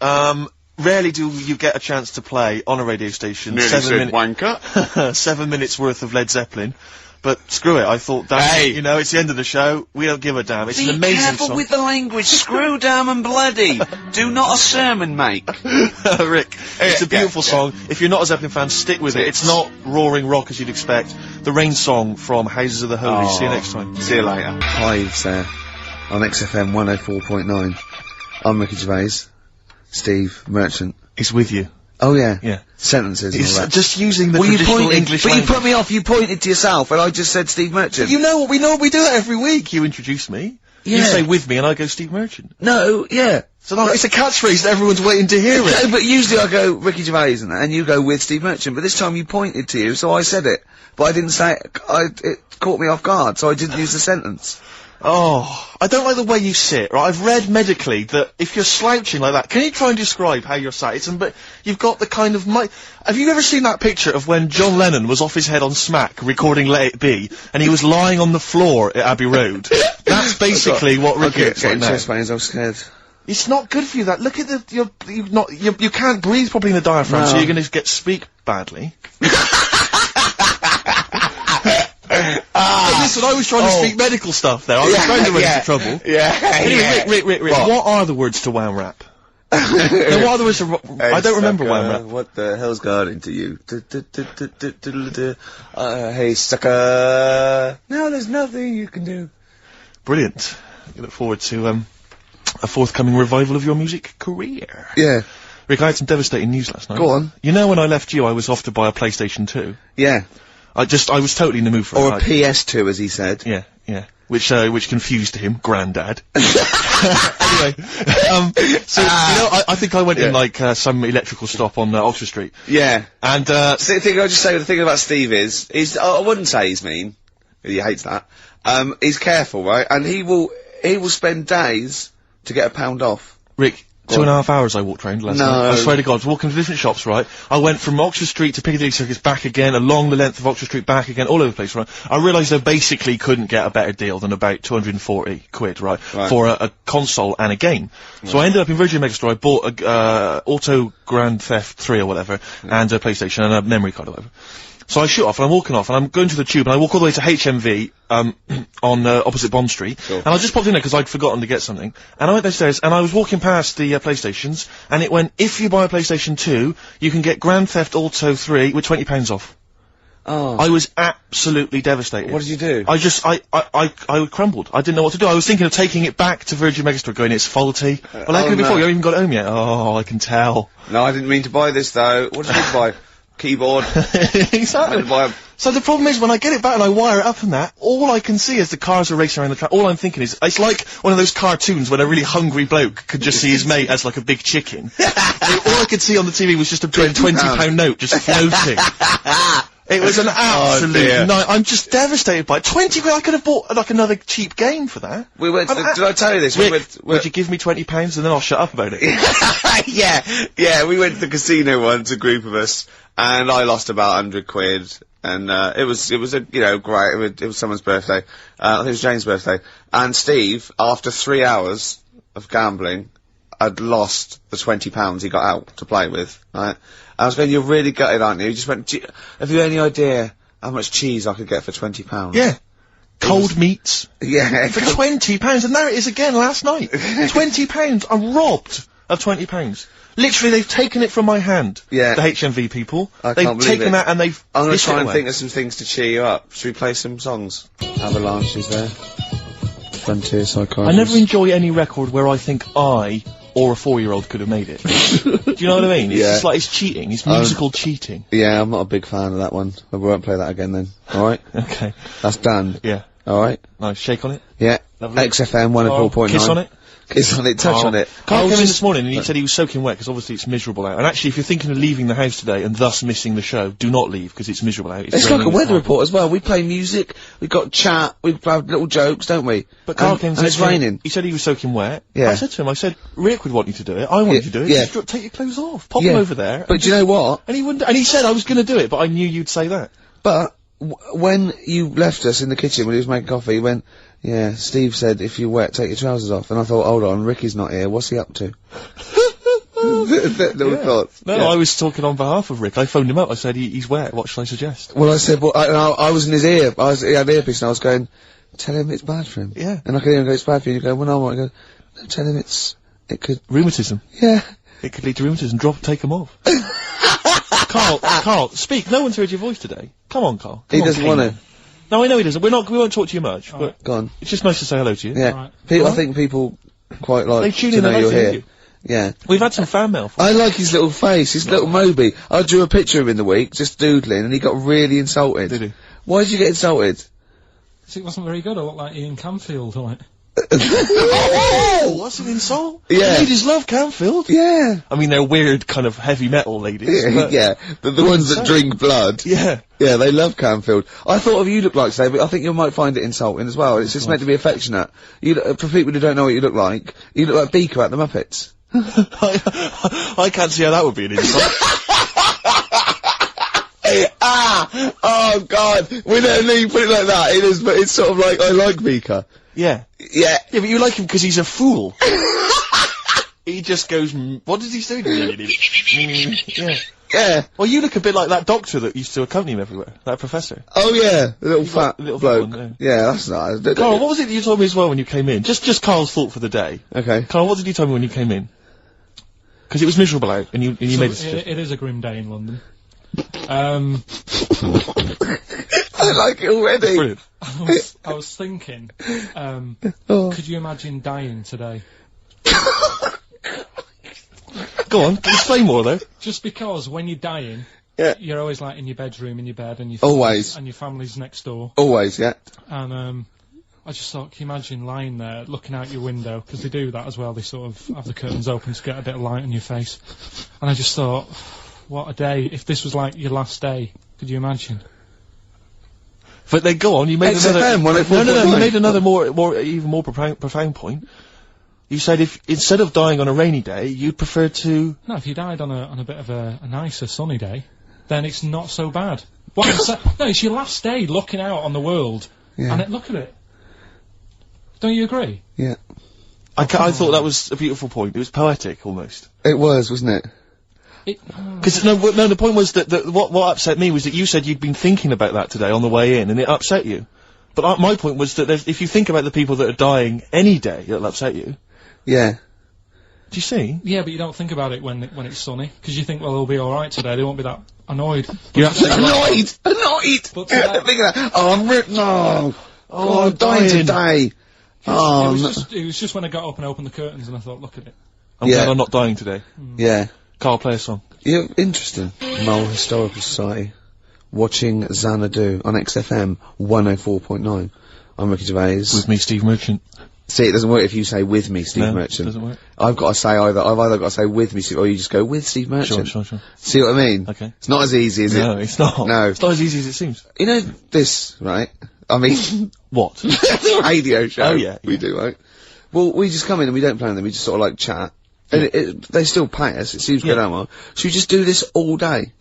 rarely do you get a chance to play on a radio station Nearly 7 said minutes. wanker. 7 minutes worth of Led Zeppelin. But screw it, I thought, Hey. you know, it's the end of the show, we don't give a damn, it's an Be amazing careful song. with the language. Screw damn and bloody. Do not a sermon make. Rick, it's a beautiful song. If you're not a Zeppelin fan, stick with it. It's not roaring rock as you'd expect. The Rain song from Houses of the Holy. See you next time. See you later. Hives there on XFM 104.9. I'm Ricky Gervais. Steve Merchant. It's with you. Oh yeah. Yeah. Sentences and all It's that. just using the Well, you traditional pointed, English but you language. put me off. You pointed to yourself, and I just said Steve Merchant. You know what we do that every week. You introduce me. You Yeah. say with me and I go Steve Merchant. No, yeah. So no, it's a catchphrase that everyone's waiting to hear it. No, but usually I go Ricky Gervais and you go with Steve Merchant. But this time you pointed to you, so I said it. But I didn't say it. It caught me off guard, so I didn't use the sentence. Oh, I don't like the way you sit, right? I've read medically that if you're slouching like that, can you try and describe how you're sat? But you've got the kind of have you ever seen that picture of when John Lennon was off his head on Smack recording Let It Be, and he was lying on the floor at Abbey Road? That's basically what Ricky looks like now. chest pains, I'm scared. It's not good for you, that. Look at you can't breathe properly in the diaphragm, so you're gonna speak badly. Listen, I was trying to speak medical stuff there. I was trying to run into trouble. Anyway, Rick, what are the words to Wham Rap? No, what are the words to I don't remember Wham Rap. What the hell's got into you? Hey, sucker. No, there's nothing you can do. Brilliant. I look forward to a forthcoming revival of your music career. Yeah. Rick, I had some devastating news last night. Go on. You know when I left you, I was off to buy a PlayStation 2? Yeah. I was totally in the mood for it. Or a PS2, as he said. Yeah. Which confused him, Grandad. Anyway, so, I think I went in like, some electrical stop on, Oxford Street. Yeah. And, The thing I'll just say, the thing about Steve is, I wouldn't say he's mean. He hates that. He's careful, right? And he will spend days to get £1 off. Rick, 2.5 hours I walked round last night. I swear to God, I was walking to different shops, right? I went from Oxford Street to Piccadilly Circus, back again, along the length of Oxford Street, back again, all over the place, right? I realised I basically couldn't get a better deal than about 240 quid, right? For a console and a game. So I ended up in Virgin Megastore, I bought a, Auto Grand Theft 3 or whatever, and a PlayStation and a memory card or whatever. So I shoot off, and I'm walking off, and I'm going to the tube, and I walk all the way to HMV, on, opposite Bond Street, and I just popped in there because I'd forgotten to get something, and I went downstairs, and I was walking past the, PlayStations, and it went, if you buy a PlayStation 2, you can get Grand Theft Auto 3 with £20 off. Oh. I was absolutely devastated. What did you do? I crumbled. I didn't know what to do. I was thinking of taking it back to Virgin Megastore, going, it's faulty. Well, how can it be faulty? You haven't even got it home yet. Oh, I can tell. No, I didn't mean to buy this, though. What did you buy? Keyboard. Exactly. So the problem is, when I get it back and I wire it up and that, all I can see is the cars are racing around the track. All I'm thinking is, it's like one of those cartoons when a really hungry bloke could just see his mate as like a big chicken. All I could see on the TV was just a big £20 note just floating. It was an absolute night. I'm just devastated by it. 20 quid, I could have bought like another cheap game for that. We went to did I tell you this? Rick, would you give me £20 and then I'll shut up about it? yeah, we went to the casino once, a group of us, and I lost about 100 quid, and, it was a, great, it was someone's birthday, I think it was Jane's birthday, and Steve, after 3 hours of gambling, had lost the £20 he got out to play with, right? I was going, you're really gutted, aren't you? He just went, have you any idea how much cheese I could get for £20? Yeah. Cold meats. Yeah. For £20, and there it is again last night. £20. I'm robbed of £20. Literally, they've taken it from my hand. Yeah. The HMV people. I they've can't believe taken it. that and they've. I'm gonna hissed try it and away. think of some things to cheer you up. Should we play some songs? Avalanche is there. Frontier Psychiatrist. I never enjoy any record where I think I or a 4-year-old could have made it. Do you know what I mean? It's just like, it's cheating. It's musical cheating. Yeah, I'm not a big fan of that one. We won't play that again then. Alright? Okay. That's done. Yeah. Alright? Nice. Shake on it. Yeah. Lovely. XFM 104.9. Kiss on it. Kiss on it, touch on it. Carl came in this morning and he said he was soaking wet because obviously it's miserable out. And actually, if you're thinking of leaving the house today and thus missing the show, do not leave because it's miserable out. It's like a weather report as well. We play music, we've got chat, we have little jokes, don't we? But Carl came and it's raining. He said he was soaking wet. Yeah. I said to him, Rick would want you to do it. I want you to do it. Yeah. Just take your clothes off. Pop them over there. But do you know what? And he wouldn't. And he said I was going to do it, but I knew you'd say that. But when you left us in the kitchen when he was making coffee, he went, yeah, Steve said if you're wet, take your trousers off. And I thought, hold on, Ricky's not here. What's he up to? Little thoughts. No, Yeah. I was talking on behalf of Rick. I phoned him up. I said, he's wet. What should I suggest? Well, I said, well, I was in his ear. He had an earpiece, and I was going, tell him it's bad for him. Yeah. And I could hear him go, it's bad for you. And you go, well, no, I go, no, tell him it could. Rheumatism. Yeah. It could lead to rheumatism. Take him off. Carl, speak. No one's heard your voice today. Come on, Carl. He doesn't want to. No, I know he doesn't. We won't talk to you much, but Go on. it's just nice to say hello to you. Yeah. Right. I think people quite like They tune to in, know they you're like to hear here. you. Yeah. We've had some fan mail from I like his little face, his little Moby. I drew a picture of him in the week, just doodling, and he got really insulted. Did he? Why did you get insulted? It wasn't very good. I looked like Ian Canfield, like. Oh, what's an insult? Yeah. Ladies love Canfield. Yeah. I mean, they're weird kind of heavy metal ladies. but- Yeah. The ones that drink blood. Yeah. Yeah, they love Canfield. I thought of you look like today, but I think you might find it insulting as well. It's just meant to be affectionate. For people who don't know what you look like Beaker at the Muppets. I can't see how that would be an insult. Oh God! We don't need to put it like that. It is, but it's sort of like, I like Beaker. Yeah. Yeah. Yeah, but you like him because he's a fool. He just goes, what does he say? Yeah. Yeah. Well, you look a bit like that doctor that used to accompany him everywhere. That professor. Oh yeah, the little fat little bloke. one, Yeah, that's nice. Carl, what was it that you told me as well when you came in? Just Carl's thought for the day. Okay. Carl, what did you tell me when you came in? Because it was miserable out, and you made a suggestion. It is a grim day in London. I like it already. Brilliant. I was thinking, Oh. could you imagine dying today? Go on, explain more though. Just because when you're dying, Yeah. you're always like in your bedroom, in your bed, and your Always. and your family's next door. Always, yeah. And I just thought, can you imagine lying there, looking out your window, because they do that as well. They sort of have the curtains open to get a bit of light on your face. And I just thought, what a day! If this was like your last day, could you imagine? But then go on, you made XFM, another. 104.9. No, you made another even more profound point. You said if instead of dying on a rainy day, you'd prefer to. No, if you died on a bit of a nicer sunny day, then it's not so bad. What I'm no, it's your last day looking out on the world, Yeah. and look at it. Don't you agree? Yeah. I thought that was a beautiful point. It was poetic almost. It was, wasn't it? Because no, the point was that what upset me was that you said you'd been thinking about that today on the way in, and it upset you. But my point was that if you think about the people that are dying any day, it'll upset you. Yeah. Do you see? Yeah, but you don't think about it when it's sunny, because you think, well, they'll be all right today. They won't be that annoyed. You're absolutely right. Annoyed! But today- Think of that. Oh, I'm no! Oh, I'm I'm dying dying. today. Oh, no. It was just when I got up and opened the curtains, and I thought, look at it. I'm Yeah. glad I'm not dying today. Yeah. Carl, play a song. Yeah, interesting. Mole Historical Society. Watching Xanadu on XFM 104.9. I'm Ricky Gervais. With me, Steve Merchant. See, it doesn't work if you say with me, Steve No, Merchant. doesn't work. I've either got to say with me, Steve, or you just go with Steve Merchant. Sure. See what I mean? Okay. It's not as easy, is No, it? it's not. No. It's not as easy as it seems. You know this, right? I mean, What? the radio show. Oh, yeah, We yeah. do, right? Well, we just come in and we don't plan them, we just sort of like chat. And they still pay us, it seems good, Omar. Should we just do this all day?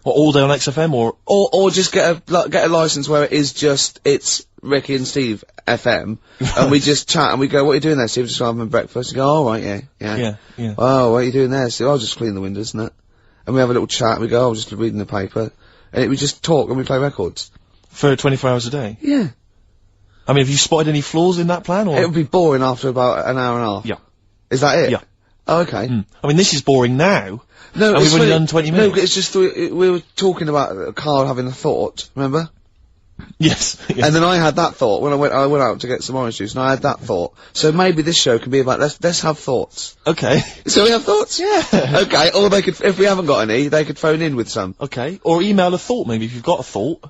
What, all day on XFM or? Or just get a license where it's Ricky and Steve FM, and we just chat and we go, what are you doing there, Steve? Just having breakfast. You go, all right, yeah. Yeah. Oh, what are you doing there, Steve? I'll just clean the windows and that. And we have a little chat, and we go, oh, just reading the paper. And we just talk and we play records. For 24 hours a day? Yeah. I mean, have you spotted any flaws in that plan or? It would be boring after about an hour and a half. Yeah. Is that it? Yeah. Oh, okay. I mean, this is boring now. No, And it's we've only funny- done 20 No, minutes. it's just we were talking about Karl having a thought, remember? Yes. And then I had that thought when I went out to get some orange juice, and I had that thought. So maybe this show can be about let's have thoughts. Okay. So we have thoughts? Yeah. Okay, or they could, if we haven't got any, they could phone in with some. Okay. Or email a thought, maybe, if you've got a thought.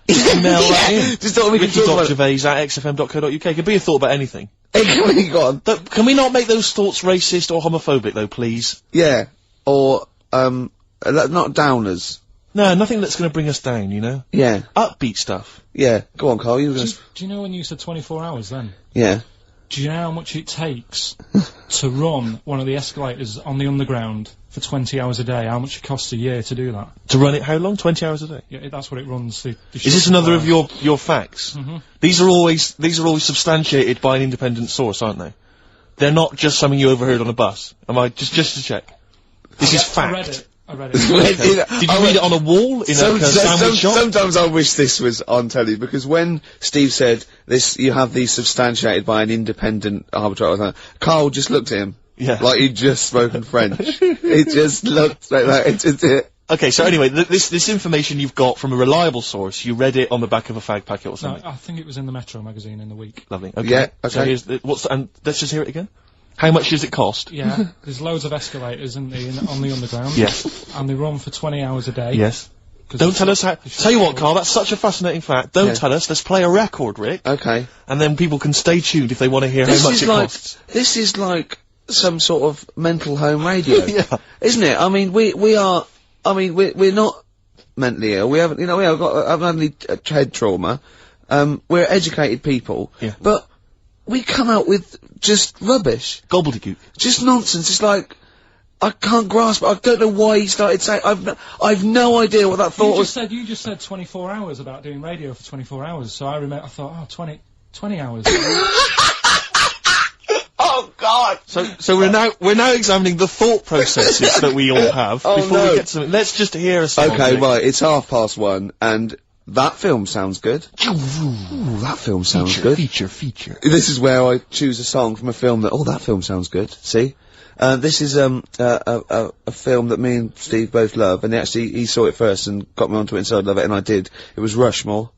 Email that in. Just thought we could talk about it. Ricky.gervais@xfm.co.uk. It could be a thought about anything. Hey, can we go on? Can we not make those thoughts racist or homophobic, though, please? Yeah. Or, not downers. No, nothing that's going to bring us down, you know? Yeah. Upbeat stuff. Yeah. Go on, Karl, you were gonna... Do you know when you said 24 hours then? Yeah. Do you know how much it takes to run one of the escalators on the underground for 20 hours a day? How much it costs a year to do that? To run it how long? 20 hours a day? Yeah, that's what it runs. Is this another of your facts? Mm-hmm. These are always substantiated by an independent source, aren't they? They're not just something you overheard on a bus. Am I just to check? This is I read fact. it. I read it. Did you read it on a wall in a sandwich shop? Sometimes I wish this was on telly, because when Steve said this, you have these substantiated by an independent arbitrator, Carl just looked at him. Yeah. Like he'd just spoken French. He just looked like that. It's just it. Okay, so anyway, this information you've got from a reliable source, you read it on the back of a fag packet or No, something? I think it was in the Metro magazine in the week. Lovely, okay. Yeah, okay. So here's and let's just hear it again. How much does it cost? Yeah, there's loads of escalators, isn't there, on the underground? Yes. And they run for 20 hours a day. Yes. 'Cause Don't it's- tell us how. it's Tell you what, short. Carl, that's such a fascinating fact. Don't Yeah. tell us. Let's play a record, Rick, Okay. and then people can stay tuned if they want to hear This how much is it like costs. this is like some sort of mental home radio, Yeah. isn't it? I mean, we are. I mean, we're not mentally ill. We haven't, we haven't had any head trauma. We're educated people, Yeah. but we come out with just rubbish, Gobbledygook. just nonsense. It's like I can't grasp it. I don't know why he started saying. I've no idea what that thought was. You just said 24 hours about doing radio for 24 hours. So I thought, oh, 20 hours. Oh God! So we're now examining the thought processes that we all have Oh, before no. we get to. Let's just hear a song. Okay, Rick. right. It's 1:30, and that film sounds good. Ooh, that film sounds good. Feature. This is where I choose a song from a film that, that film sounds good. See? This is, a film that me and Steve both love, and he saw it first and got me onto it and said I'd love it, and I did. It was Rushmore.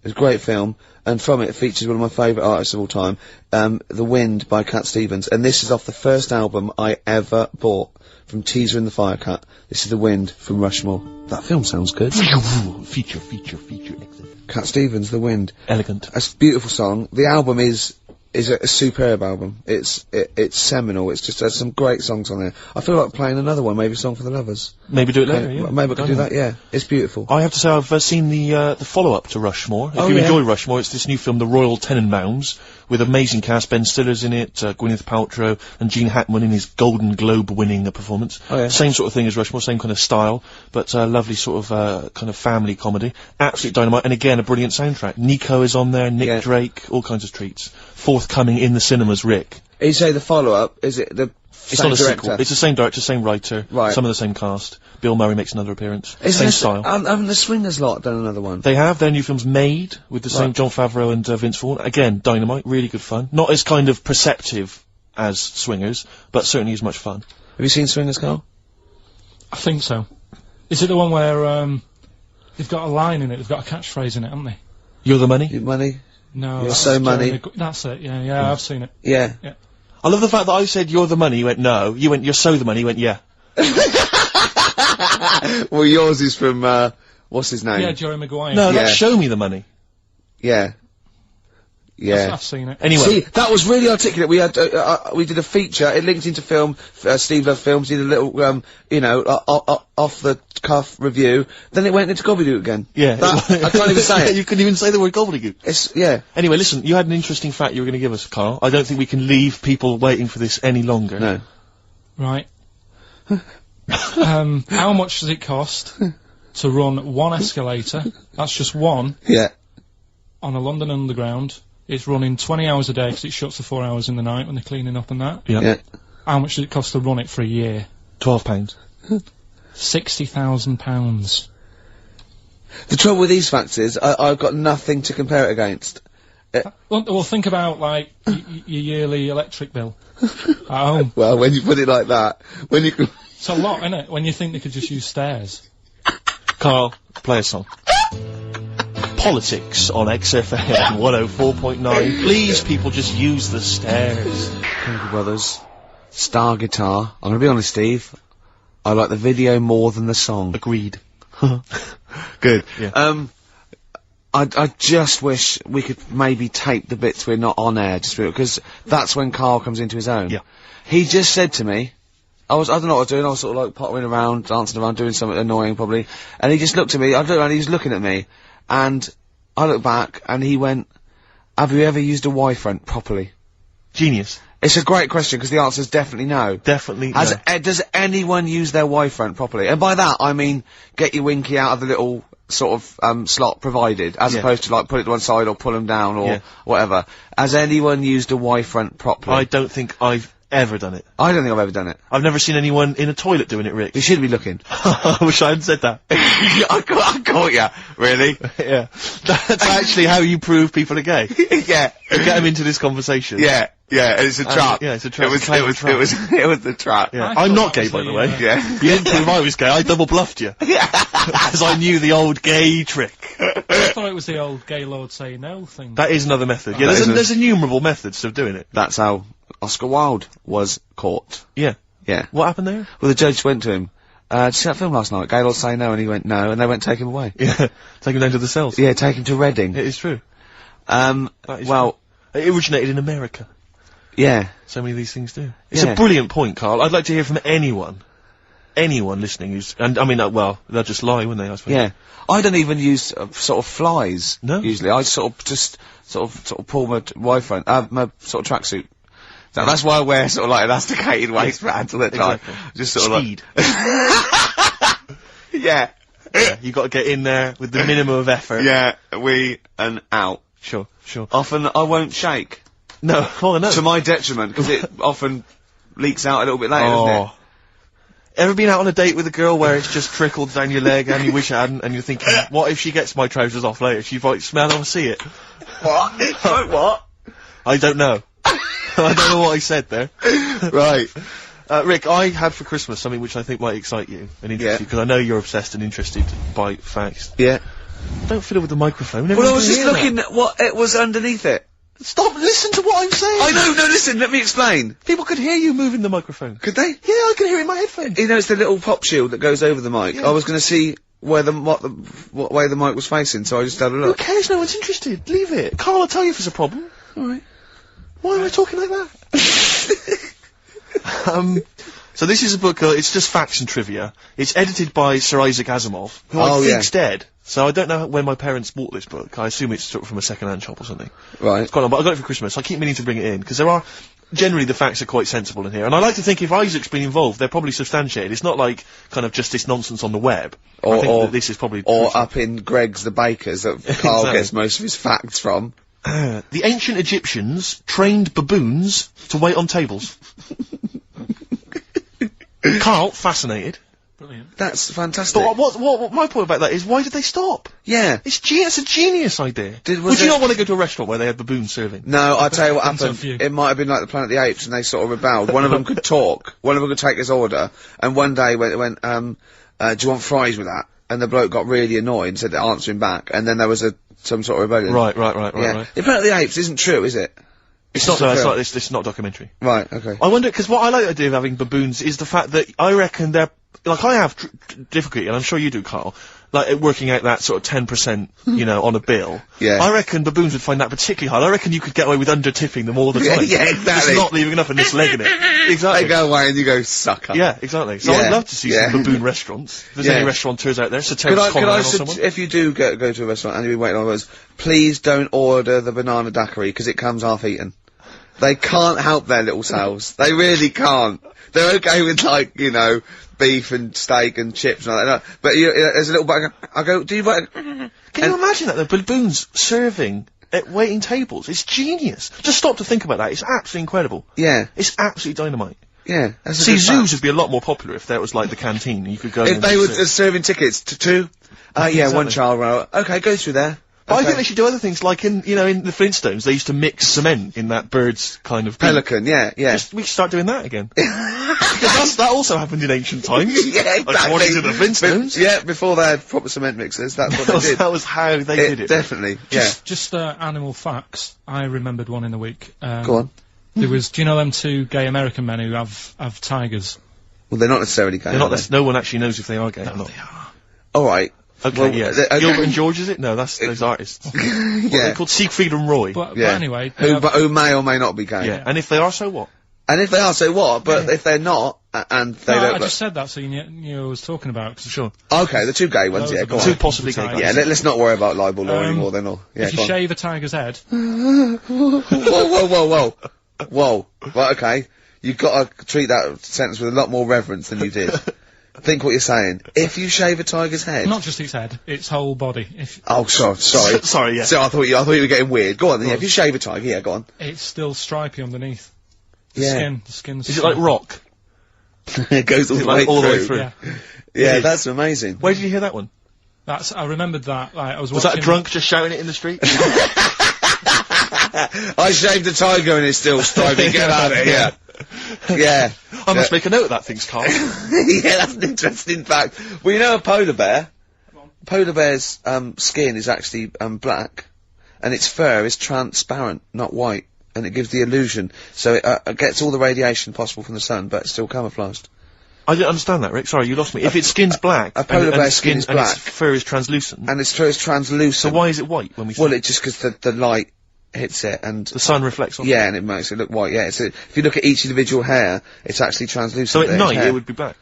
It was a great film, and from it features one of my favourite artists of all time, The Wind by Cat Stevens, and this is off the first album I ever bought, from Teaser and the Firecat. This is The Wind from Rushmore. That film sounds good. Feature. Cat Stevens, The Wind. Elegant. It's a beautiful song. The album is a superb album. It's seminal. It's just has some great songs on there. I feel like playing another one, maybe Song for the Lovers. Maybe do it later. Yeah. Maybe I could do that. Yeah, it's beautiful. I have to say I've seen the follow-up to Rushmore. If you yeah. enjoy Rushmore, it's this new film, The Royal Tenenbaums, with amazing cast. Ben Stiller's in it, Gwyneth Paltrow, and Gene Hackman in his Golden Globe-winning performance. Oh, yeah. Same sort of thing as Rushmore, same kind of style, but lovely sort of kind of family comedy. Absolute dynamite, and again a brilliant soundtrack. Nico is on there, Nick Yeah. Drake, all kinds of treats. Forthcoming in the cinemas, Rick. You say the follow-up? Is it the It's same not a director? sequel. It's the same director, same writer, Right. some of the same cast. Bill Murray makes another appearance. Isn't Same this- style. Haven't the Swingers lot done another one? They have. Their new film's Made, with the same Right. Jon Favreau and Vince Vaughn. Again, dynamite, really good fun. Not as kind of perceptive as Swingers, but certainly as much fun. Have you seen Swingers, Carl? I think so. Is it the one where they've got a line in it? They've got a catchphrase in it, haven't they? You're the money? Your money? No. You're that's so money. Jeremy that's it. Yeah, I've seen it. Yeah. I love the fact that I said you're the money, you went no. You went you're so the money, you went yeah. Well, yours is from, what's his name? Yeah, Jerry Maguire. No, Yeah. that's show me the money. Yeah. Yeah. I've seen it. Anyway. See, that was really articulate. We had, we did a feature. It linked into film. Steve Love Films did a little, off the cuff review. Then it went into gobbledygook again. Yeah. That, I can't even say it. You couldn't even say the word gobbledygook. It's, yeah. Anyway, listen, you had an interesting fact you were going to give us, Carl. I don't think we can leave people waiting for this any longer. No. Right. How much does it cost to run one escalator? That's just one Yeah. on a London Underground. It's running 20 hours a day because it shuts for 4 hours in the night when they're cleaning up and that. Yeah. Yeah. How much does it cost to run it for a year? £12. £60,000. The trouble with these facts is, I've got nothing to compare it against. Well, think about, like, your yearly electric bill at home. Well, when you put it like that, when you can... It's a lot, isn't it? When you think they could just use stairs. Carl, play a song. Politics on XFM 104.9. Please, people, just use the stairs. Chemical Brothers, Star Guitar. I'm gonna be honest, Steve. I like the video more than the song. Agreed. Good. Yeah. I just wish we could maybe tape the bits we're not on air, just because that's when Carl comes into his own. Yeah. He just said to me, I don't know what I was doing, I was sort of like pottering around, dancing around, doing something annoying probably, and he just looked at me, I looked around, he was looking at me, and I looked back, and he went, have you ever used a Y-front properly? Genius. It's a great question, because the answer's definitely no. Definitely. No. Does anyone use their Y-front properly? And by that, I mean, get your winky out of the little sort of, slot provided, as Yeah. opposed to, like, put it to one side or pull them down or Yeah. whatever. Has anyone used a Y-front properly? I don't think I've ever done it. I don't think I've ever done it. I've never seen anyone in a toilet doing it, Rick. You should be looking. I wish I hadn't said that. I caught ya. Really? Yeah. That's actually how you prove people are gay. Yeah. You get them into this conversation. Yeah. Yeah. It's a trap. Yeah, it's a trap. It was the trap. Yeah. I I'm thought not that gay, was by the the, way. Yeah. You didn't prove I was gay, I double bluffed you. Because I knew the old gay trick. I thought it was the old gay lord say no thing. That is another method. Yeah, That is there's innumerable methods of doing it. That's how Oscar Wilde was caught. Yeah. Yeah. What happened there? Well, the judge went to him. Did you see that film last night? Gaylord say no, and he went no, and they went take him away. Yeah. Take him down to the cells. Yeah, take him to Reading. It is true. Well, true. It originated in America. yeah. So many of these things do. It's Yeah. a brilliant point, Carl. I'd like to hear from anyone listening who's, and I mean, well, they'll just lie, wouldn't they, I suppose? Yeah. I don't even use sort of flies. No? Usually, I sort of pull my wife on, my sort of tracksuit. That's why I wear sort of like elasticated waistbands all the time. Exactly. Just sort Speed. of like. Yeah. Yeah, you got to get in there with the minimum of effort. Yeah. We and out. Sure. Often I won't shake. No, oh no. To my detriment, because it often leaks out a little bit later, doesn't it? Ever been out on a date with a girl where it's just trickled down your leg and you wish it hadn't, and you're thinking, what if she gets my trousers off later? She might smell or see it. What? What? I don't know. I don't know what I said there. Right. Rick, I had for Christmas something which I think might excite you and interest you, because I know you're obsessed and interested by facts. Yeah. Don't fiddle with the microphone. Well, I was Everyone just can hear looking at what it was underneath it. that. Stop, listen to what I'm saying. I know, no, listen, let me explain. People could hear you moving the microphone. Could they? Yeah, I can hear it in my headphones. You know, it's the little pop shield that goes over the mic. Yeah. I was going to see where what way the mic was facing, so I just had a Who look. cares? No one's interested. Leave it. Carl will tell you if there's a problem. Alright. Why am I talking like that? So this is a book, it's just facts and trivia. It's edited by Sir Isaac Asimov, who I think's dead. So I don't know when my parents bought this book. I assume it's sort of from a second-hand shop or something. Right. It's quite long, but I got it for Christmas. I keep meaning to bring it in, because generally the facts are quite sensible in here. And I like to think if Isaac's been involved, they're probably substantiated. It's not like kind of just this nonsense on the web. I think that this is probably... Or up in Greg's the Baker's that Carl Exactly. gets most of his facts from. The ancient Egyptians trained baboons to wait on tables. Carl, fascinated. Brilliant. That's fantastic. But what my point about that is, why did they stop? Yeah. It's a genius idea. Was Would you it- not want to go to a restaurant where they had baboons serving? No, I'll tell you what Depends on happened. few. It might have been like the Planet of the Apes, and they sort of rebelled. One of them could talk. One of them could take his order. And one day went, do you want fries with that? And the bloke got really annoyed and said to answer him back. And then there was some sort of rebellion. Right. Yeah. The Planet of the Apes isn't true, is it? It's not. a film. It's not a documentary. Right. Okay. I wonder, because what I like the idea of having baboons is the fact that I reckon they're, like, I have difficulty, and I'm sure you do, Carl, like, at working out that sort of 10%, you know, on a bill. Yeah. I reckon baboons would find that particularly hard. I reckon you could get away with under-tipping them all the time. Yeah, exactly. Just not leaving enough and just legging it. They Exactly. go away and you go, sucker. Yeah, exactly. So Yeah. I'd love to see Yeah. some baboon restaurants. If there's Yeah. any restaurateurs out there, so Could I or someone. if you do go to a restaurant and you're waiting on those, please don't order the banana daiquiri, because it comes half-eaten. They can't help their little selves. They really can't. They're okay with, like, you know, beef and steak and chips and all that. But there's a little bug. I go, do you want... Can you imagine that, the baboons serving at waiting tables? It's genius. Just stop to think about that. It's absolutely incredible. Yeah. It's absolutely dynamite. Yeah. That's a See, good fact. zoos would be a lot more popular if that was like the canteen. You could go If in they and were sit. serving tickets to two, yeah, Exactly. one child row. Okay, go through there. But I Okay. think they should do other things, like in the Flintstones, they used to mix cement in that bird's kind of beak. Pelican, yeah. We should start doing that again. Because that also happened in ancient times. Yeah, exactly. According to the Flintstones. Yeah, before they had proper cement mixers, that's what they did. That was how they did it. Definitely, yeah. Just animal facts. I remembered one in the week. Go on. There was, do you know them two gay American men who have tigers? Well, they're not necessarily gay. They're not. are they? No one actually knows if they are gay or not. Alright. Okay, Well, yes. okay. Gilbert and George, is it? No, that's those artists. What are they Yeah. called? Siegfried and Roy. But Yeah. anyway, they have- Who may or may not be gay. Yeah. And if they are, so what? And if they are, so what? But if they're not, and they No, don't I look... just said that so you knew what I was talking about. 'cause Sure. Okay, the two gay ones, Those yeah, are go the on. Two possibly gay tigers. guys. Yeah, let's not worry about libel law anymore then, or... Yeah, if go you on. shave a tiger's head, Whoa. Whoa. Right, okay. You've got to treat that sentence with a lot more reverence than you did. Think what you're saying. If you shave a tiger's head... not just its head, its whole body. If Oh, sorry. Sorry, yeah. So I thought you were getting weird. Go on then, yeah, if you shave a tiger, yeah, go on. it's still stripy underneath. The skin's Is it like rock? It goes all Is the it like way all the way through. through? Yeah. Yeah, that's amazing. Where did you hear that one? I remembered that. Like, I was Was watching. that a drunk just shouting it in the street? I shaved a tiger and it's still stripy. Get out of here. Yeah. I must make a note of that, thinks Carl. Yeah, that's an interesting fact. Well, you know a polar bear? Polar bear's skin is actually black, and its fur is transparent, not white, and it gives the illusion. So it gets all the radiation possible from the sun, but it's still camouflaged. I didn't understand that, Rick. Sorry, you lost me. If its skin's black, a polar and bear's its skin is and its black. fur is translucent, And its fur is translucent. so why is it white when we see Well, it? it just because the light hits it, and The sun reflects off yeah, and it makes it look white. Yeah, if you look at each individual hair, it's actually translucent. So at There's night hair. it would be black.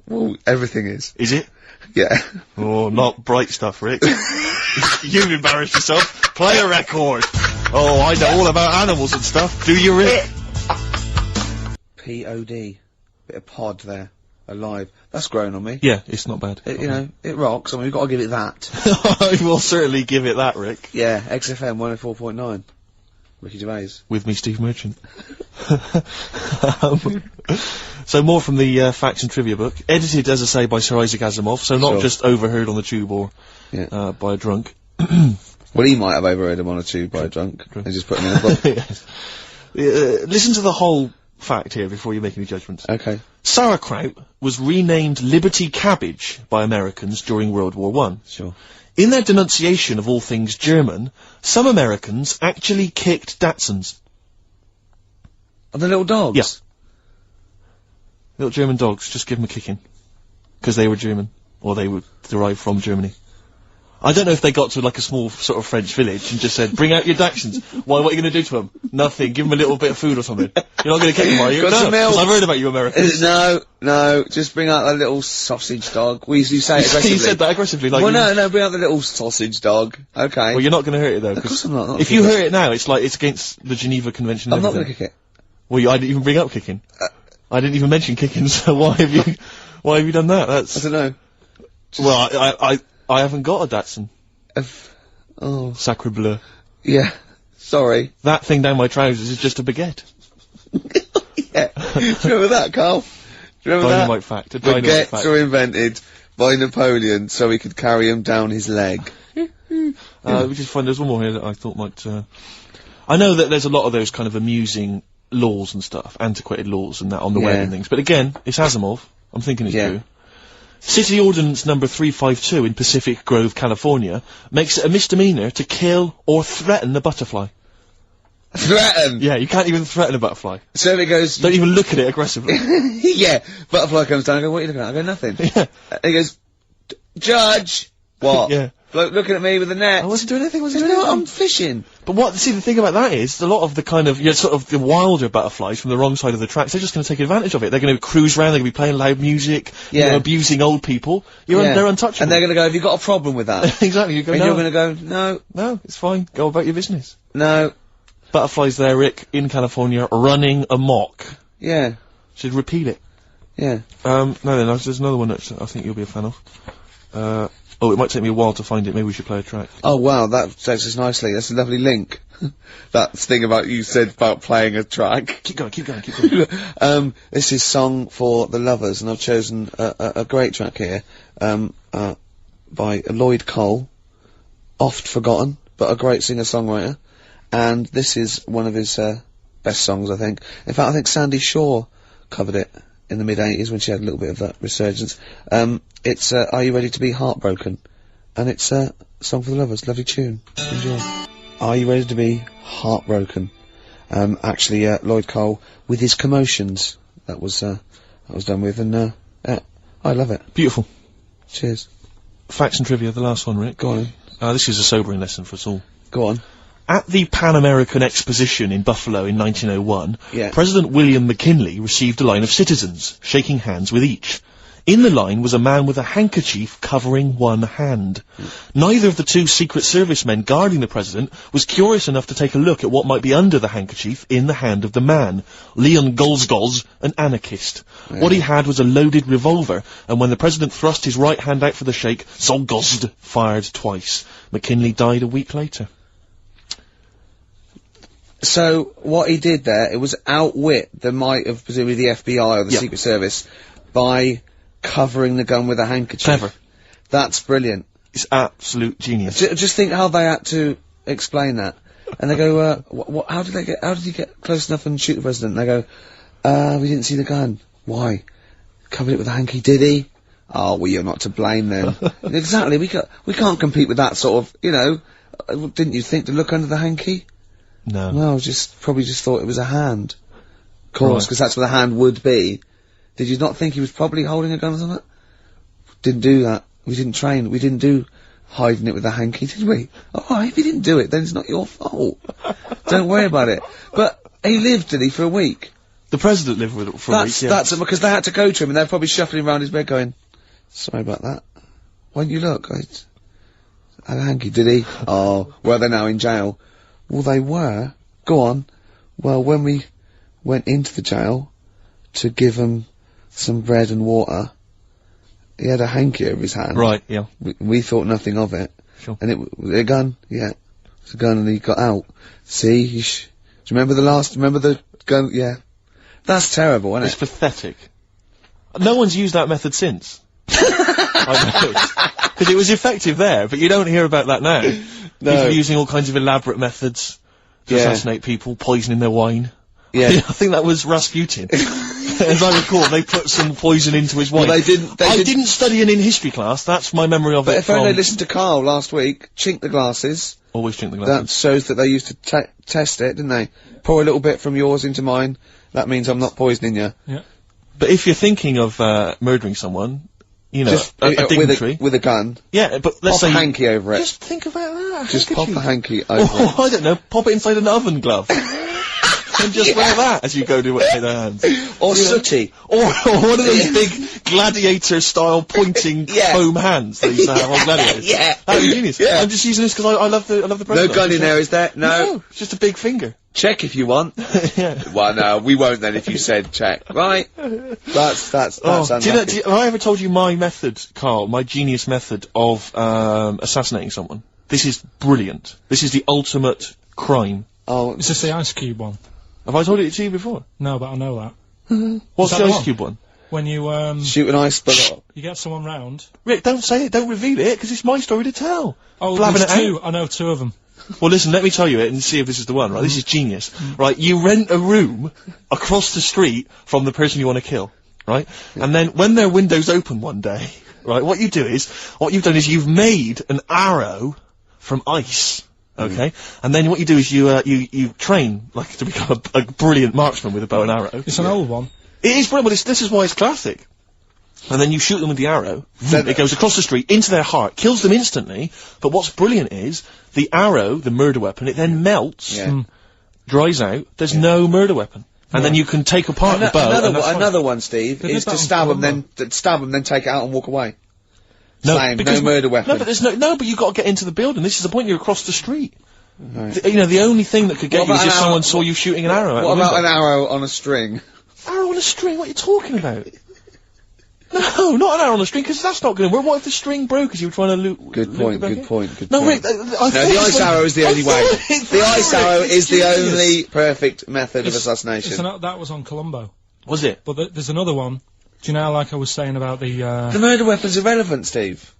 Well, everything is. Is it? Yeah. Oh, not bright stuff, Rick. You've embarrassed yourself. Play a record. Oh, I know all about animals and stuff. Do you, Rick? P-O-D. Bit of pod there. Alive. That's grown on me. Yeah, it's not bad. You know, it rocks. I mean, we've got to give it that. I will certainly give it that, Rick. Yeah, XFM 104.9. Ricky Gervais. With me, Steve Merchant. So more from the facts and trivia book, edited, as I say, by Sir Isaac Asimov, so not Sure. just overheard on the tube or Yeah. by a drunk. Well, he might have overheard him on a tube by a drunk. And just put him in a book. Yes. Listen to the whole fact here before you make any judgments. Okay. Sauerkraut was renamed Liberty Cabbage by Americans during World War I. Sure. In their denunciation of all things German, some Americans actually kicked Dachshunds. Are the little dogs? Yeah. Little German dogs, just give them a kicking. Because they were German. Or they were derived from Germany. I don't know if they got to like a small sort of French village and just said, bring out your Dachshunds. Why, what are you going to do to them? Nothing. Give them a little bit of food or something. You're not going to kick them, are you? Got No, some milk. 'cause I've heard about you Americans. No, just bring out a little sausage dog. You say it aggressively. You said that aggressively, like. Well, no, bring out the little sausage dog. Okay. Well, you're not going to hurt it though. Of course I'm not. If you hurt it now, it's like it's against the Geneva Convention. And I'm not going everything. to kick it. Well, I didn't even bring up kicking. I didn't even mention kicking. So why have you done that? I That's don't know. well, I haven't got a Datsun. Oh, Sacre bleu. yeah. Sorry. That thing down my trousers is just a baguette. Yeah. Do you remember that, Carl? Do you remember that? Dynamite fact. A dynamite Baguettes fact. were invented by Napoleon so he could carry them down his leg. We just find there's one more here that I thought might. I know that there's a lot of those kind of amusing laws and stuff, antiquated laws and that on the web Yeah. and things. But again, it's Asimov. I'm thinking it's Yeah. true. City Ordinance number 352 in Pacific Grove, California, makes it a misdemeanor to kill or threaten a butterfly. Threaten! Yeah, you can't even threaten a butterfly. So it goes, Don't even look at it aggressively. yeah, butterfly comes down, I go, what are you looking at? I go, nothing. Yeah. And he goes, Judge! What? Yeah. Bloke looking at me with a net. I wasn't doing anything, You know what, I'm fishing. But see, the thing about that is, a lot of the kind of, sort of the wilder butterflies from the wrong side of the tracks, they're just going to take advantage of it. They're going to cruise around, they're going to be playing loud music, Yeah. abusing old people. Yeah. They're untouchable. And they're gonna go, have you got a problem with that? Exactly, you go, And no, you're gonna go, no, no, it's fine, go about your business. no, Butterflies there, Rick, in California, running amok. yeah, Should repeat it. yeah. No then, there's another one that I think you'll be a fan of. It might take me a while to find it, maybe we should play a track. Oh wow, that takes us nicely. That's a lovely link. That thing about you said about playing a track. Keep going. This is Song for the Lovers, and I've chosen a great track here, by Lloyd Cole, oft forgotten, but a great singer-songwriter, and this is one of his, best songs, I think. In fact, I think Sandy Shaw covered it in the mid-80s when she had a little bit of that resurgence. It's, Are You Ready to Be Heartbroken? And it's, Song for the Lovers, lovely tune. Enjoy. Are You Ready to Be Heartbroken? Actually, Lloyd Cole with his Commotions. That was done with, and, I love it. Beautiful. Cheers. Facts and trivia, the last one, Rick. Go on. This is a sobering lesson for us all. Go on. At the Pan American Exposition in Buffalo in 1901, Yeah. President William McKinley received a line of citizens, shaking hands with each. In the line was a man with a handkerchief covering one hand. Neither of the two Secret Service men guarding the president was curious enough to take a look at what might be under the handkerchief in the hand of the man. Leon Golzgoz, an anarchist. What he had was a loaded revolver, and when the president thrust his right hand out for the shake, Zolgozd fired twice. McKinley died a week later. So, what he did there, it was outwit the might of presumably the FBI or the Secret Service by covering the gun with a handkerchief. Clever. That's brilliant. It's absolute genius. Just think how they had to explain that. And they go, how did he get close enough and shoot the president? And they go, we didn't see the gun. Why? Covered it with a hanky, did he? Oh, well, you're not to blame then. Exactly, we can't compete with that sort of, you know, didn't you think to look under the hanky? No. Well, probably just thought it was a hand. Of course, because that's what the hand would be. Did you not think he was probably holding a gun or something? Didn't do that. We didn't train. We didn't do hiding it with a hanky, did we? Alright, if you didn't do it, then it's not your fault. Don't worry about it. But he lived, did he, for a week? The president lived with it for a week, yeah. That's because they had to go to him and they're probably shuffling around his bed going, sorry about that. Why don't you look? I had a hanky, did he? Oh, well, they're now in jail. Well, they were. Go on. Well, when we went into the jail to give him some bread and water, he had a hanky over his hand. Right, yeah. We thought nothing of it. Sure. And a gun? Yeah. It's a gun and he got out. See? Do you remember the gun? Yeah. That's terrible, isn't It's pathetic. No one's used that method since. Because it was effective there, but you don't hear about that now. No. People using all kinds of elaborate methods to assassinate people, poisoning their wine. Yeah. I think that was Rasputin. As I recall, they put some poison into his wine. Well, I didn't study it in history class. That's my memory of it. But if only they listened to Karl last week, chink the glasses. Always chink the That glasses. shows that they used to test it, didn't they? Pour a little bit from yours into mine. That means I'm not poisoning you. Yeah. But if you're thinking of murdering someone, you know, Just a dignitary. with a gun. Yeah, but let's Pop say a hanky over it. Just think about that. Just pop a hanky over Oh, I don't know. Pop it inside an oven glove. And just wear that as you go to shake their hands. Or sooty. Or one of those big gladiator-style pointing foam hands they used to have on gladiators. Yeah. That'd be genius. Yeah. I'm just using this because I love the president. No gun in there, is there? No. It's just a big finger. Check if you want. Yeah. Well, no, we won't then if you said check. Right? That's Oh, do you know, unlucky. have I ever told you my method, Karl, my genius method of assassinating someone? This is brilliant. This is the ultimate crime. Oh, Is this the Ice Cube one? Have I told it to you before? No, but I know that. What's Is the that Ice one? Cube one? When you, shoot an ice bullet. you get someone round. Rick, don't say it, don't reveal it, because it's my story to tell. Oh, Blabbing there's it out. two. I know two of them. Well, listen, let me tell you it and see if this is the one, right? This is genius. Right, you rent a room across the street from the person you want to kill, right? And then when their window's open one day, right, what you've done is you've made an arrow from ice. Okay, and then what you do is you train like to become a brilliant marksman with a bow and arrow. It's an old one. It is brilliant. But this is why it's classic. And then you shoot them with the arrow. It goes across the street into their heart, kills them instantly. But what's brilliant is the arrow, the murder weapon. It then melts, dries out. There's no murder weapon, and then you can take apart the bow. and that's fine. Another one, Steve, They did is that to on stab them, then take it out and walk away. No, Same, because no murder weapon. No, but there's but you got to get into the building. This is the point. You're across the street. Right. You know, the only thing that could get What you is about if an someone arrow- saw you shooting an arrow out What the about window. an arrow on a string? Arrow on a string? What are you talking about? No, not an arrow on a string, because that's not going to work. What if the string broke as you were trying to loot? Good point, good point. No, Rick, No, the ice arrow is the only way. The ice arrow is the only perfect method of assassination. That was on Columbo. Was it? But there's another one. Do you know, like I was saying about the The murder weapon's irrelevant, Steve.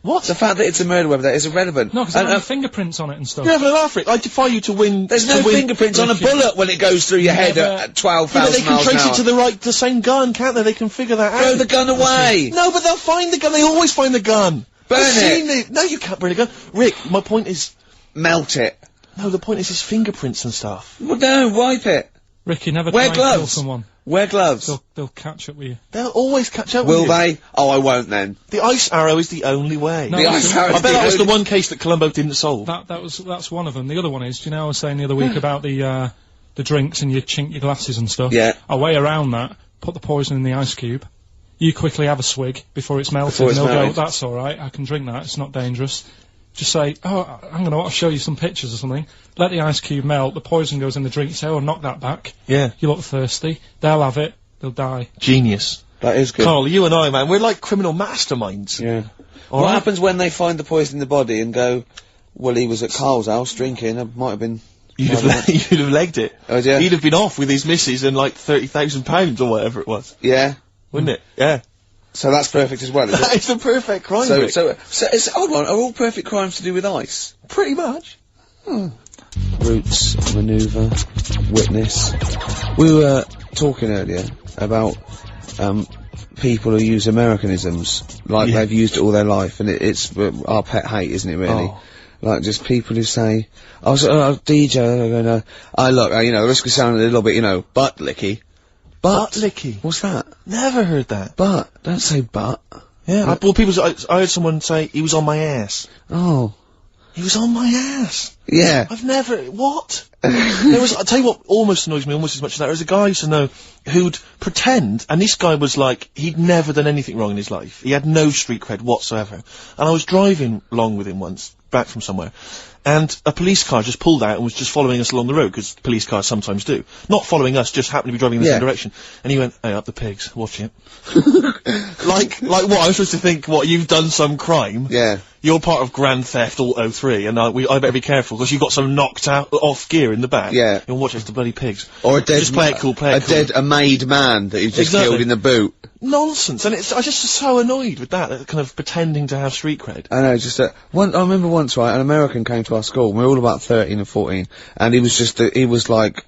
What? The fact that it's a murder weapon, that is irrelevant. No, because there are fingerprints on it and stuff. You're having a laugh, Rick. I defy you to win. There's no fingerprints on a bullet when it goes through your head at 12,000 they can miles an trace hour. it to the same gun, can't they? They can figure that out. Throw the gun away! No, but they'll find the gun. They always find the gun. Burn I've it. seen No, you can't burn a gun. Rick, my point is... Melt it. No, the point is his fingerprints and stuff. Well, no, wipe it. Ricky, never Wear try and kill gloves. someone. Wear gloves. They'll catch up with you. They'll always catch up Will with you. they? Oh, I won't then. The ice arrow is the only way. No, The ice arrow I is bet that was the only- one case that Columbo didn't solve. That's one of them. The other one is, do you know I was saying the other week about the drinks and you chink your glasses and stuff? Yeah. A way around that, put the poison in the ice cube, you quickly have a swig before it's melted, Before it's and they'll melted. go, that's alright, I can drink that, it's not dangerous. Just say, oh, hang on, I'll show you some pictures or something. Let the ice cube melt, the poison goes in the drink, you say, oh, knock that back. Yeah. You look thirsty, they'll have it, they'll die. Genius. That is good. Carl, you and I, man, we're like criminal masterminds. Yeah. All What right? happens when they find the poison in the body and go, well, he was at Carl's house drinking, it might have been... you'd have legged it. Oh, yeah. He'd have been off with his missus and like £30,000 or whatever it was, Yeah. wouldn't it? Yeah. So that's perfect as well, is That it? is the perfect crime. So Rick. it's hold on. Are all perfect crimes to do with ice? Pretty much. Roots, manoeuvre, witness. We were talking earlier about people who use Americanisms like Yeah. they've used it all their life, and it's our pet hate, isn't it? Really, Oh. like just people who say, "I was DJ," I look, you know, risk of sounding a little bit, you know, butt licky. Butt licky. What's that? Never heard that. Butt. Don't say butt. Yeah. Well, I heard someone say he was on my ass. Oh, He was on my ass. yeah. I've never. What? I'll tell you what almost annoys me almost as much as that. There was a guy I used to know who'd pretend, and this guy was like, he'd never done anything wrong in his life. He had no street cred whatsoever. And I was driving along with him once, back from somewhere, and a police car just pulled out and was just following us along the road, because police cars sometimes do. Not following us, just happened to be driving in the Yeah. same direction. And he went, "Hey, up the pigs, watch it." like what? I'm supposed to think, what, you've done some crime? Yeah. You're part of Grand Theft Auto 3, and I better be careful, because you've got some knocked out, off gear in the back. Yeah. You'll watch it's the bloody pigs. Or a dead, Just play it cool, play it cool. a made man that you've just Exactly. killed in the boot. Nonsense, and I just so annoyed with that kind of pretending to have street cred. I know, just I remember once, right, an American came to our school, we were all about 13 and 14, and he was like,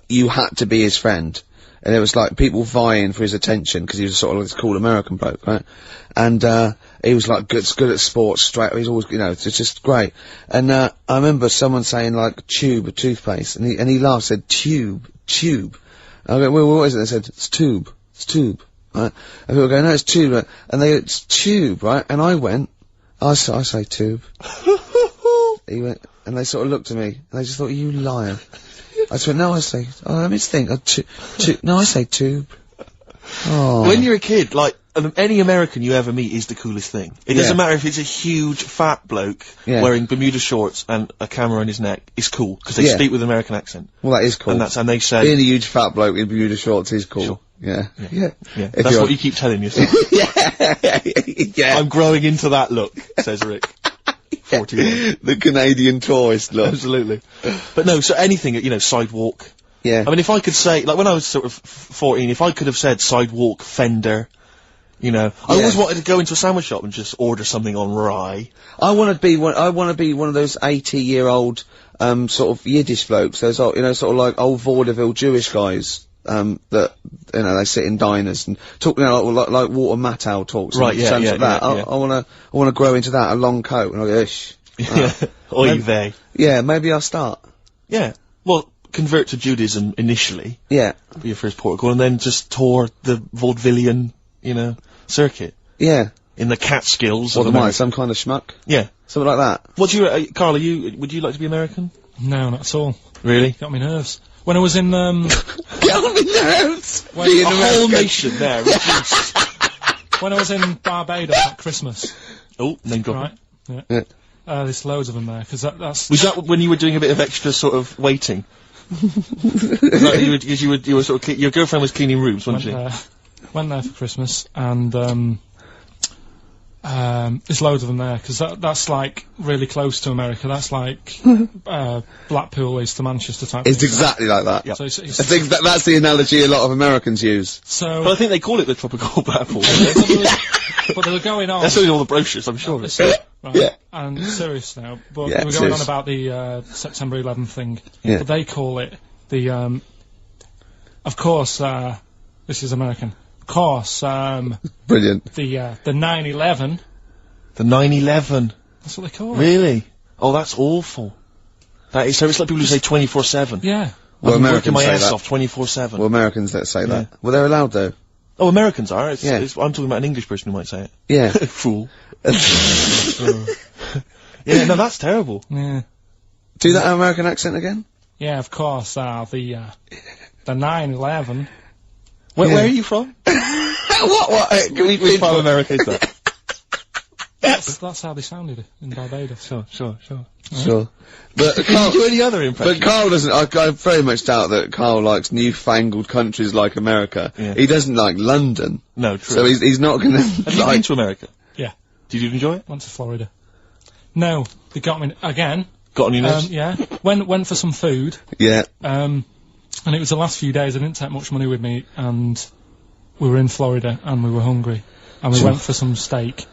you had to be his friend. And it was like people vying for his attention, because he was sort of like this cool American bloke, right? And, he was like good at sports, he's always, you know, it's just great. And, I remember someone saying like tube, a toothpaste, and he laughed, said tube. And I go, well, what is it? They said, it's tube. Right? And people go, no, it's tube, right? And it's tube, right? And I went, I say tube. He went, and they sort of looked at me, and they just thought, you liar. I just went, no, I say, let me think, no, I say tube. Oh. When you're a kid, like, any American you ever meet is the coolest thing. It doesn't matter if it's a huge, fat bloke wearing Bermuda shorts and a camera on his neck. It's cool, because they speak with an American accent. Well, that is cool. And they say... Being a huge fat bloke in Bermuda shorts is cool. Sure. Yeah. That's what you keep telling yourself. Yeah. I'm growing into that look, says Rick. 41. The Canadian tourist look. Absolutely. But no, so anything, you know, sidewalk. Yeah. I mean, if I could say, like, when I was sort of 14, if I could have said sidewalk, fender, you know, I always wanted to go into a sandwich shop and just order something on rye. I want to be one of those 80-year-old, sort of Yiddish blokes. Those, you know, sort of like old vaudeville Jewish guys, that, you know, they sit in diners and talk, you know, like Walter Matthau talks. Right, and sounds like that. yeah. I wanna grow into that, a long coat, and I'll go, ish. Yeah. Oy vey. Yeah, maybe I'll start. Yeah. Well, convert to Judaism initially. Yeah. Be your first protocol, and then just tour the vaudevillian, you know, circuit. Yeah. In the Catskills. What of am I, America. some kind of schmuck? Yeah. Something like that. What do you, Carl, would you like to be American? No, not at all. Really? Got me nerves. When I was in, Get on my nerves! A whole nation there, reduced. when I was in Barbados at Christmas, Oh, name dropping. right? Yeah. There's loads of them there, because that's... Was that when you were doing a bit of extra sort of waiting? Because you were sort of, your girlfriend was cleaning rooms, wasn't she? Went there for Christmas, and there's loads of them there, because that's like really close to America. That's like Blackpool is to Manchester type. It's thing. exactly like that. Yep. So I think that's the analogy a lot of Americans use. so But I think they call it the tropical Blackpool. but they were going on. That's only all the brochures, I'm sure. Right. Yeah. And serious now, but Yeah, we were going serious. on about the September 11th thing. Yeah. But they call it the, of course, this is American. Of course, Brilliant. the 9/11. The 9/11. That's what they call it. Really? Oh, that's awful. That is, so it's like people who say 24/7. Yeah. Well, I'm working Americans my say ass that. off 24/7. Well, Americans that say that. Well, they're allowed though. Oh, Americans are. Yeah. I'm talking about an English person who might say it. Yeah. Fool. Yeah, no, that's terrible. Yeah. Do that American accent again? Yeah, of course, the 9/11. Where are you from? What? Can we Which part of America is that? That's how they sounded in Barbados. Sure. Sure. But Can you Carl, do any other impression? but Carl doesn't, I very much doubt that Carl likes newfangled countries like America. Yeah. He doesn't like London. No, true. So he's not gonna Have you been like, to America? Yeah. Did you enjoy it? Went to Florida. No, they got me again. Got on your nerves? Yeah. Went for some food. Yeah. And it was the last few days. I didn't take much money with me, and we were in Florida, and we were hungry, and we went for some steak,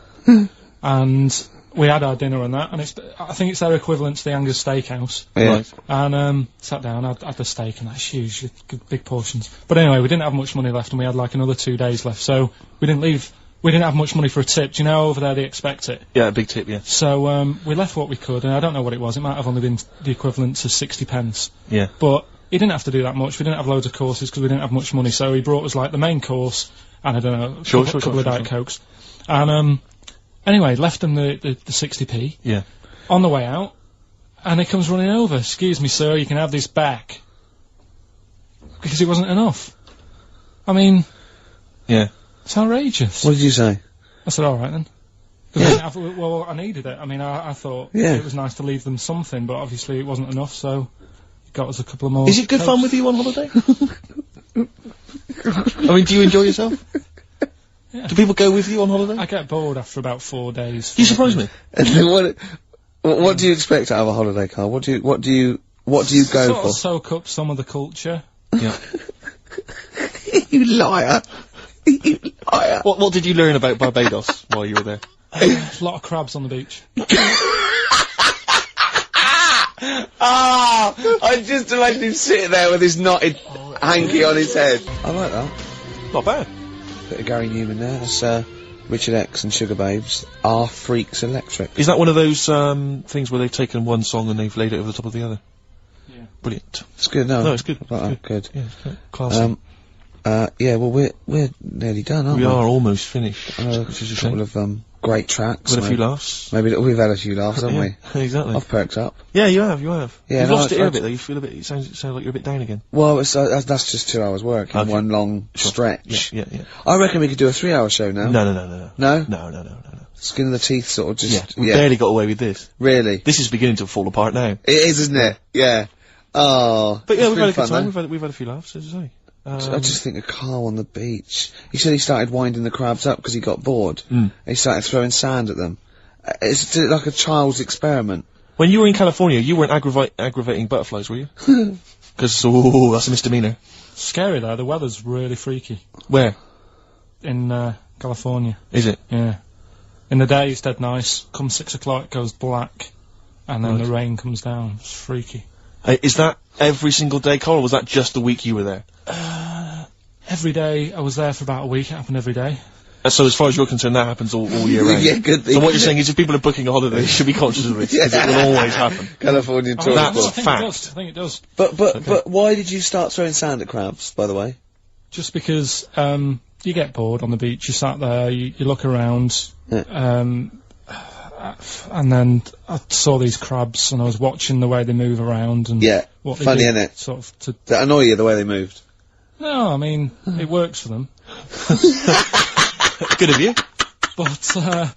and we had our dinner and that, and I think it's their equivalent to the Angus Steakhouse. Yeah. Right. And sat down, had the steak, and that's huge, big portions. But anyway, we didn't have much money left, and we had like another 2 days left, so we didn't have much money for a tip. Do you know over there they expect it? Yeah, a big tip, yeah. So we left what we could, and I don't know what it was. It might have only been the equivalent to 60 pence. Yeah. But he didn't have to do that much. We didn't have loads of courses because we didn't have much money. So he brought us like the main course and I don't know, a couple of Diet Cokes. And anyway, left them the 60p. Yeah. On the way out, and he comes running over. Excuse me, sir, you can have this back. Because it wasn't enough. I mean, Yeah. it's outrageous. What did you say? I said, all right then. 'Cause I didn't have- well, I needed it. I mean, I thought it was nice to leave them something, but obviously it wasn't enough, so he got us a couple of more. Is it good fun with you on holiday? I mean, do you enjoy yourself? Yeah. Do people go with you on holiday? I get bored after about 4 days. You surprise me. And then what do you expect out of a holiday, Carl? What do you go Sort for? of soak up some of the culture. Yeah. You liar. You liar. What did you learn about Barbados while you were there? A lot of crabs on the beach. I just imagine him sitting there with his knotted hanky on his head. I like that. Not bad. Bit of Gary Newman there. That's Richard X and Sugar Babes. Are Freaks Electric. Is that one of those things where they've taken one song and they've laid it over the top of the other? Yeah. Brilliant. It's good, no? No, it's good. I like that. Good. Yeah, it's great. Classy. Yeah, well, we're nearly done, aren't We we? are almost finished, which is a A shame. couple of great tracks. We've had a few maybe- laughs. Maybe we've had a few laughs, haven't we? Yeah, exactly. I've perked up. Yeah, you have. Yeah, You've no, lost it I- here a bit though. You feel a bit. It sounds like you're a bit down again. Well, it's, that's just 2 hours work in Okay. one long stretch. Yeah. I reckon we could do a 3-hour show now. No. No? No. Skin of the teeth sort of Yeah, just... we barely got away with this. Really? This is beginning to fall apart now. It is, isn't it? Yeah. Oh. But yeah, it's we've been had a good fun, time. though. We've had a few laughs, as I say. I just think of Carl on the beach. He said he started winding the crabs up because he got bored. He started throwing sand at them. It's like a child's experiment. When you were in California, you weren't aggravating butterflies, were you? Because that's a misdemeanor. Scary though, the weather's really freaky. Where In California. is it? Yeah. In the day it's dead nice. Come 6 o'clock it goes black. And then the rain comes down. It's freaky. Is that every single day, Carl, or was that just the week you were there? Every day, I was there for about a week, it happened every day. So as far as you're concerned, that happens all year round? Yeah, good thing. So what you're saying is if people are booking a holiday, they should be conscious of this, because it will always happen. Californian tour. That's I think fact. it does. I think it does. But why did you start throwing sand at crabs, by the way? Just because you get bored on the beach, you sat there, you look around, and then I saw these crabs, and I was watching the way they move around, and Yeah. what they Funny, do, innit? sort of to. That annoy you the way they moved? No, I mean it works for them, Good of you. but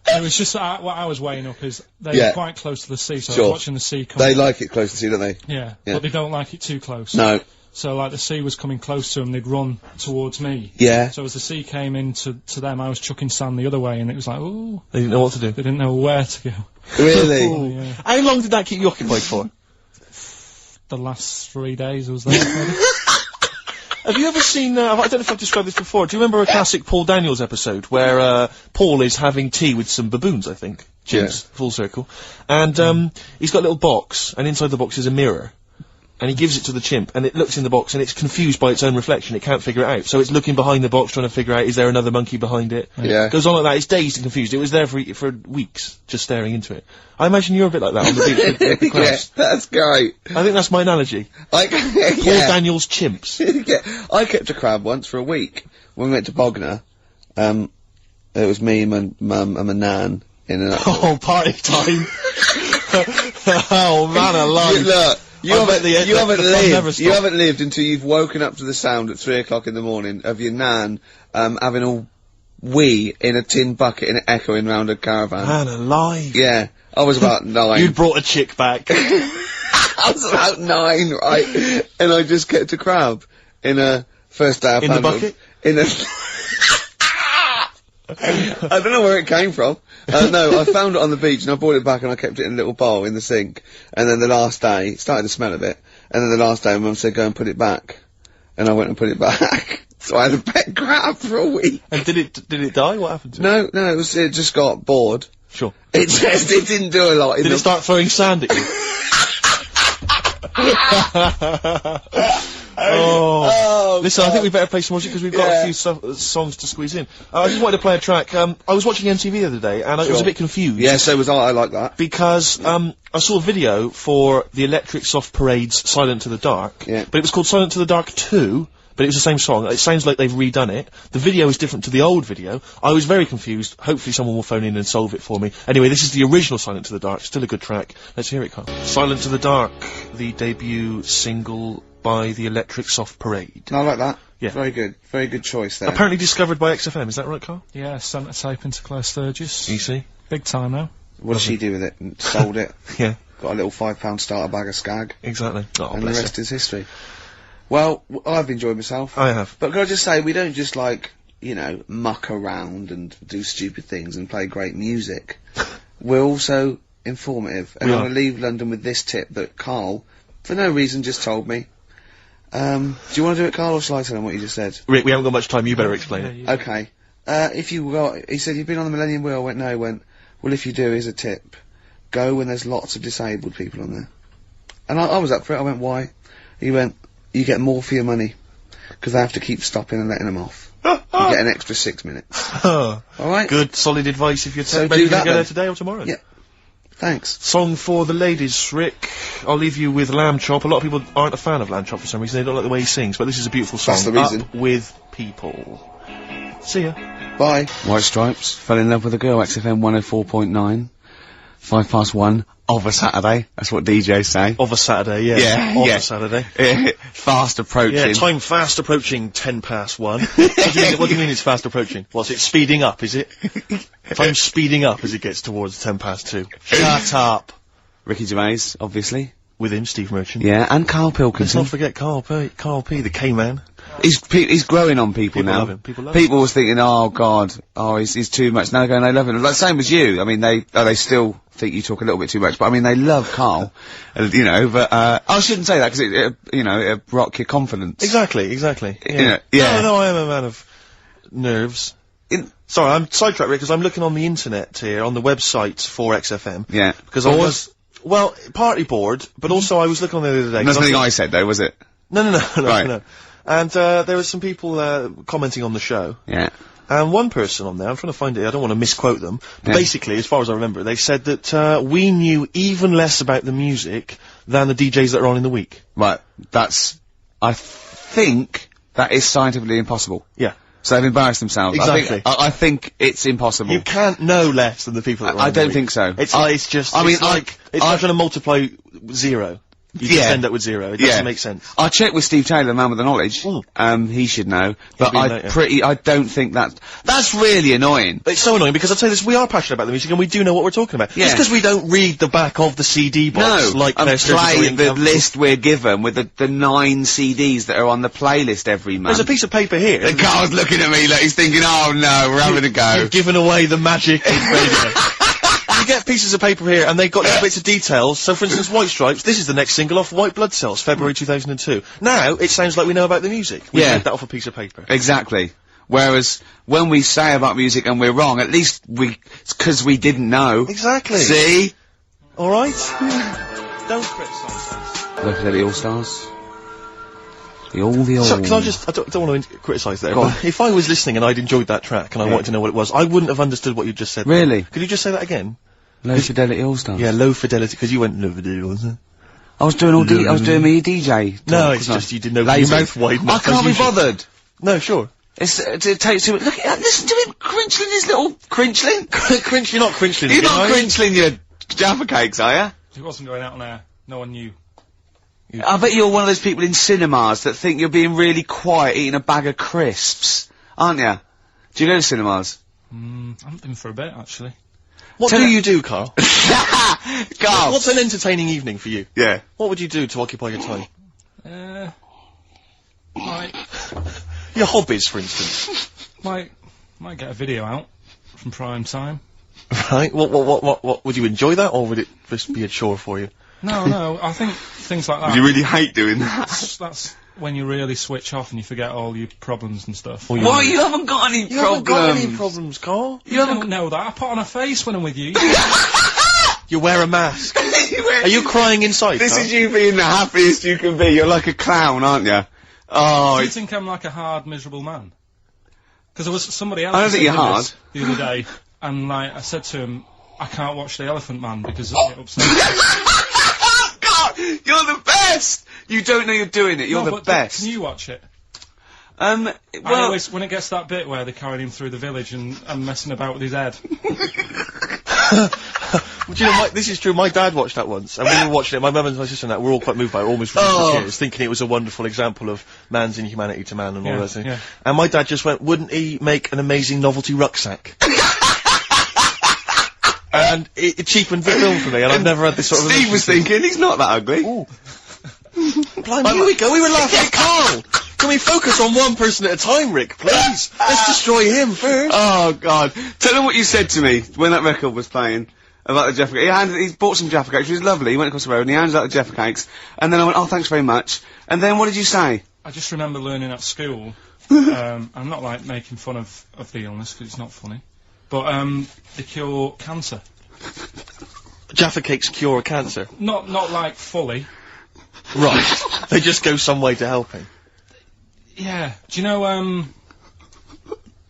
it was just what I was weighing up is they Yeah. were quite close to the sea, so I Sure. was watching the sea come. They like it close to sea, don't they? yeah, Yeah. but they don't like it too close. No. So like the sea was coming close to them, they'd run towards me. Yeah. So as the sea came in to them, I was chucking sand the other way, and it was like, ooh, They didn't know what to do. they didn't know where to go. Really? Oh, yeah. How long did that keep you occupied for? The last 3 days I was there. maybe. Have you ever seen, I don't know if I've described this before, do you remember a classic Paul Daniels episode where Paul is having tea with some baboons, I think? Chimps, full circle. And he's got a little box, and inside the box is a mirror. And he gives it to the chimp, and it looks in the box, and it's confused by its own reflection. It can't figure it out. So it's looking behind the box, trying to figure out, is there another monkey behind it? Yeah. Goes on like that. It's dazed and confused. It was there for weeks, just staring into it. I imagine you're a bit like that on the beach with the Yeah, crabs. that's great. I think that's my analogy. Paul Paul Daniels chimps. Yeah. I kept a crab once for a week. When we went to Bognor, it was me, my mum, and my nan in a... Oh, party time. Oh, man alive. Look, you I bet the fun never lived. You stopped. haven't lived until you've woken up to the sound at 3 o'clock in the morning of your nan having a wee in a tin bucket and echoing round a caravan. Man alive. Yeah, I was about 9. You'd brought a chick back. I was about 9, right? And I just kept a crab in a first day I In the found it- bucket? In a I don't know where it came from. No, I found it on the beach and I brought it back and I kept it in a little bowl in the sink. And then the last day, it started to smell a bit. And then the last day, Mum said, go and put it back. And I went and put it back. So I had a pet crab for a week. And did it die? What happened to it? No, it just got bored. Sure. It didn't do a lot. Did it start throwing sand at you? Oh. Listen, I think we better play some music because we've got a few songs to squeeze in. I just wanted to play a track. I was watching MTV the other day and I was a bit confused. Yeah, so was I. I like that. Because, I saw a video for the Electric Soft Parade's Silent to the Dark. Yeah. But it was called Silent to the Dark 2. But it was the same song. It sounds like they've redone it. The video is different to the old video. I was very confused. Hopefully someone will phone in and solve it for me. Anyway, this is the original Silent to the Dark. Still a good track. Let's hear it, Carl. Silent to the Dark, the debut single by the Electric Soft Parade. I like that. Yeah. Very good. Very good choice there. Apparently discovered by XFM. Is that right, Carl? Yeah, sent a tape into Claire Sturgis. You see? Big time now. What did she do with it? Sold it. Yeah. Got a little £5 starter bag of Skag. Exactly. Oh, And the bless rest is history. Well, I've enjoyed myself. I have. But can I just say, we don't just muck around and do stupid things and play great music. We're also informative. And We I'm are. going to leave London with this tip that Karl, for no reason, just told me. Do you want to do it, Karl, or shall I tell him what you just said? Rick, we haven't got much time. You better explain it. Okay. He said, you've been on the Millennium Wheel? I went, no. He went, well, if you do, here's a tip. Go when there's lots of disabled people on there. And I was up for it. I went, why? He went, you get more for your money. Because they have to keep stopping and letting them off. You get an extra 6 minutes. Alright? Good, solid advice if you're So ready do to that go there then. today or tomorrow. Yeah. Thanks. Song for the ladies, Rick. I'll leave you with Lamb Chop. A lot of people aren't a fan of Lamb Chop for some reason. They don't like the way he sings, but this is a beautiful song. That's the reason. Up with people. See ya. Bye. White Stripes, fell in love with a girl, XFM 104.9, 1:05 of a Saturday, that's what DJs say. Of a Saturday, yeah. Yeah, Of yeah. a Saturday. Fast approaching. Yeah, time fast approaching 1:10. What do you mean it's fast approaching? What's it speeding up, is it? Time's speeding up as it gets towards 2:10. Shut up. Ricky Gervais, obviously. With him, Steve Merchant. Yeah, and Karl Let's Pilkington. not forget Karl P, the K-man. He's growing on people People now. love him, people love him. was thinking, oh god, he's too much. Now they're going, they love him. Like, same as you. I mean, they still think you talk a little bit too much, but I mean, they love Karl. But, I shouldn't say that because it'll rock your confidence. Exactly. Yeah. Yeah. No, I am a man of nerves. Sorry, I'm sidetracked, Rick, because I'm looking on the internet here, on the website for XFM. Yeah. Because I was, well, partly bored, but also I was looking on the other day. That's 'cause nothing I said though, was it? No, Right. no. And, there were some people, commenting on the show. Yeah. And one person on there, I'm trying to find it, I don't want to misquote them, but Yeah. basically, as far as I remember, they said that, we knew even less about the music than the DJs that are on in the week. Right. I think that is scientifically impossible. Yeah. So they've embarrassed themselves. Exactly. I think it's impossible. You can't know less than the people that are on I in the don't week. think so. It's just, I mean, it's like, it's not going to multiply 0. You just Yeah. end up with 0. It doesn't make sense. I checked with Steve Taylor, the man with the knowledge. He should know. But be later. I don't think that's really annoying. It's so annoying because I'll tell you this, we are passionate about the music and we do know what we're talking about. Yeah. Just because we don't read the back of the CD box No, like I'm their surgical playing the income. list we're given with the 9 CDs that are on the playlist every month. There's a piece of paper here. The guy's looking at me like he's thinking, oh no, we're having a go. You've given away the magic of radio. You get pieces of paper here, and they've got little bits of details. So, for instance, White Stripes, this is the next single off White Blood Cells, February 2002. Now, it sounds like we know about the music. We Yeah. read that off a piece of paper. Exactly. Whereas, when we say about music and we're wrong, at least it's 'cause we didn't know. Exactly. See? Alright? Don't criticise us. Look at the All-Stars. The old. So, can I just, I don't want to criticise there, Go but on. if I was listening and I'd enjoyed that track and I wanted to know what it was, I wouldn't have understood what you just said. Really? Could you just say that again? Low Fidelity All-Stars. Yeah, low fidelity, because you went low fidelity, wasn't it? I was doing I was doing me DJ. Talk, No, it's wasn't I? just you didn't know Lazy. your mouth wide I enough. can't as be usual. bothered. No, sure. It takes too. Look at listen to him crinchling his little crinchling. Crinch, you're not crinchling. You're again, not are you? crinchling your Jaffa cakes, are you? It wasn't going out on air. No one knew. I bet you're one of those people in cinemas that think you're being really quiet eating a bag of crisps, aren't you? Do you go to cinemas? I haven't been for a bit, actually. What Tell do me- you do, Carl? Carl! What's an entertaining evening for you? Yeah. What would you do to occupy your time? Might Your hobbies, for instance. get a video out. from prime time. Right. What? Would you enjoy that, or would it just be a chore for you? No, I think things like that. You really hate doing that. That's when you really switch off and you forget all your problems and stuff. Why, you haven't got any You problems? haven't got any problems, Carl. You don't know that. I put on a face when I'm with you. You wear a mask. Are you crying inside, This Carl? is you being the happiest you can be. You're like a clown, aren't you? Oh, Do you think I'm like a hard, miserable man? Because there was somebody else. I don't think you're saying hard. this the other day, and like I said to him, I can't watch The Elephant Man because it upsets me. God, you're the best. You don't know you're doing it. You're No, the but best. Can you watch it? Well, I always, when it gets that bit where they're carrying him through the village and messing about with his head. Do you know, this is true. My dad watched that once, and we were watching it. My mum and my sister and that were all quite moved by it, almost reduced to tears, thinking it was a wonderful example of man's inhumanity to man and all that thing. Yeah. And my dad just went, "Wouldn't he make an amazing novelty rucksack?" And it cheapened the film for me, and I've never had this sort of. Steve was thinking he's not that ugly. Ooh. Blimey, here we go. We were laughing at Carl. Can we focus on one person at a time, Rick, please? Let's destroy him first. Oh God! Tell him what you said to me when that record was playing about the Jaffa Cakes. He bought some Jaffa Cakes, which was lovely. He went across the road and he handed out the Jaffa Cakes, and then I went, "Oh, thanks very much." And then what did you say? I just remember learning at school. I'm not like making fun of the illness because it's not funny, but they cure cancer. Jaffa Cakes cure cancer. Not like fully. Right. They just go some way to helping. Yeah. Do you know,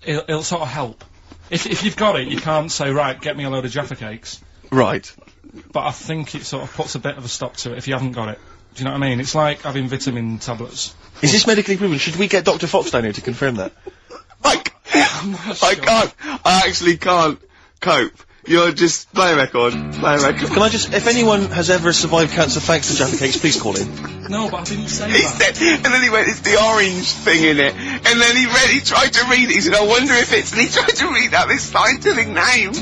it'll sort of help. If you've got it, you can't say, right, get me a load of Jaffa Cakes. Right. But I think it sort of puts a bit of a stop to it if you haven't got it. Do you know what I mean? It's like having vitamin tablets. Is this medically proven? Should we get Dr. Fox down here to confirm that? I can't. I actually can't cope. You're just play a record. Play a record. Can I just, if anyone has ever survived cancer thanks to Jaffa Cakes, please call in. No, but I didn't say He that. said, and then he went, "It's the orange thing in it." And then he tried to read it. He said, "I wonder if it's," and he tried to read out this scientific name.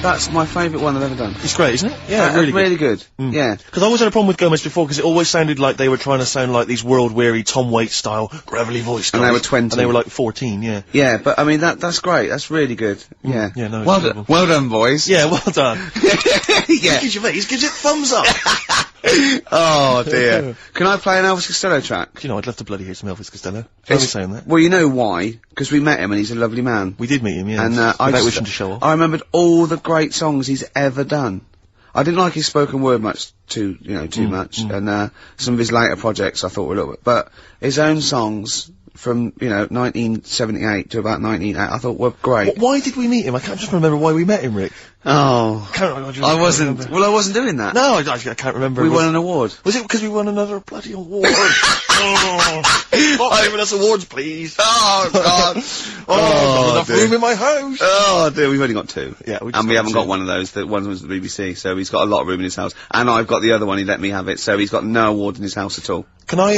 That's my favourite one I've ever done. It's great, isn't it? Yeah, really good. Yeah. Because I always had a problem with Gomez before, because it always sounded like they were trying to sound like these world-weary Tom Waits style gravelly voice guys. And they were 20. And they were like 14, yeah. Yeah, but I mean that's great. That's really good. Yeah. Yeah, no, it's Well terrible. done. Well done, boys. Yeah, well done. Yeah. Gervais gives it thumbs up. Oh dear. Can I play an Elvis Costello track? Do you know, I'd love to bloody hear some Elvis Costello. Why are we saying that? Well, you know why? Because we met him and he's a lovely man. We did meet him, yeah. And without wishing to show off. I remembered all the great songs he's ever done. I didn't like his spoken word much, too much, and some of his later projects I thought were a little bit, but his own songs from 1978 to about 1980 I thought were great. Why did we meet him? I can't just remember why we met him, Rick. Oh, I wasn't. Remember. Well, I wasn't doing that. No, I can't remember. We won an award. Was it because we won another bloody award? Stop giving us awards, please. Oh God! Not enough dear. room in my house. Oh dear, we've only got two. Yeah, we just and we got haven't two. got one of those. The one was the BBC, so he's got a lot of room in his house. And I've got the other one. He let me have it, so he's got no award in his house at all. Can I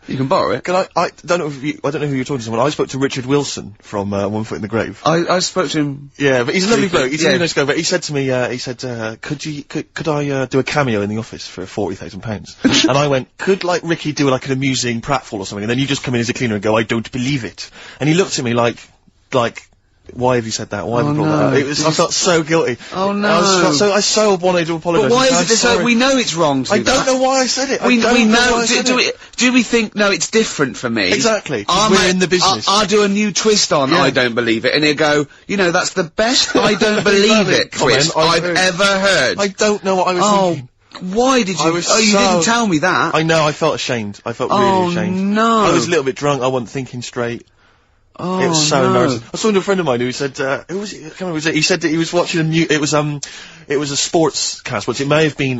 You can borrow it. Can I don't know if I don't know who you're talking to. Someone. I spoke to Richard Wilson from One Foot in the Grave. I spoke to him. Yeah, but he's a lovely bloke. He's a Yeah. really nice guy. But he said to me, could I do a cameo in the office for £40,000? And I went, could like Ricky do like an amusing pratfall or something? And then you just come in as a cleaner and go, I don't believe it. And he looked at me like, why have you said that? Why have you brought that up? I felt so guilty. Oh no! I so wanted to apologise. But why is I'm it this? sorry. We know it's wrong to I do don't that. know why I said it. We I don't know. why I said it. Do we think no? It's different for me. Exactly. 'Cause we're in the business. I'll do a new twist on. Yeah. I don't believe it, and he'll go. That's the best. I don't believe it twist I've ever heard. I don't know what I was thinking. Why did you? You didn't tell me that. I know. I felt ashamed. I felt really ashamed. No. I was a little bit drunk. I wasn't thinking straight. Oh, It was so no. embarrassing. I was talking to a friend of mine who said, who was it? I can't remember who was it. He said that he was watching it was a sports cast, which it may have been,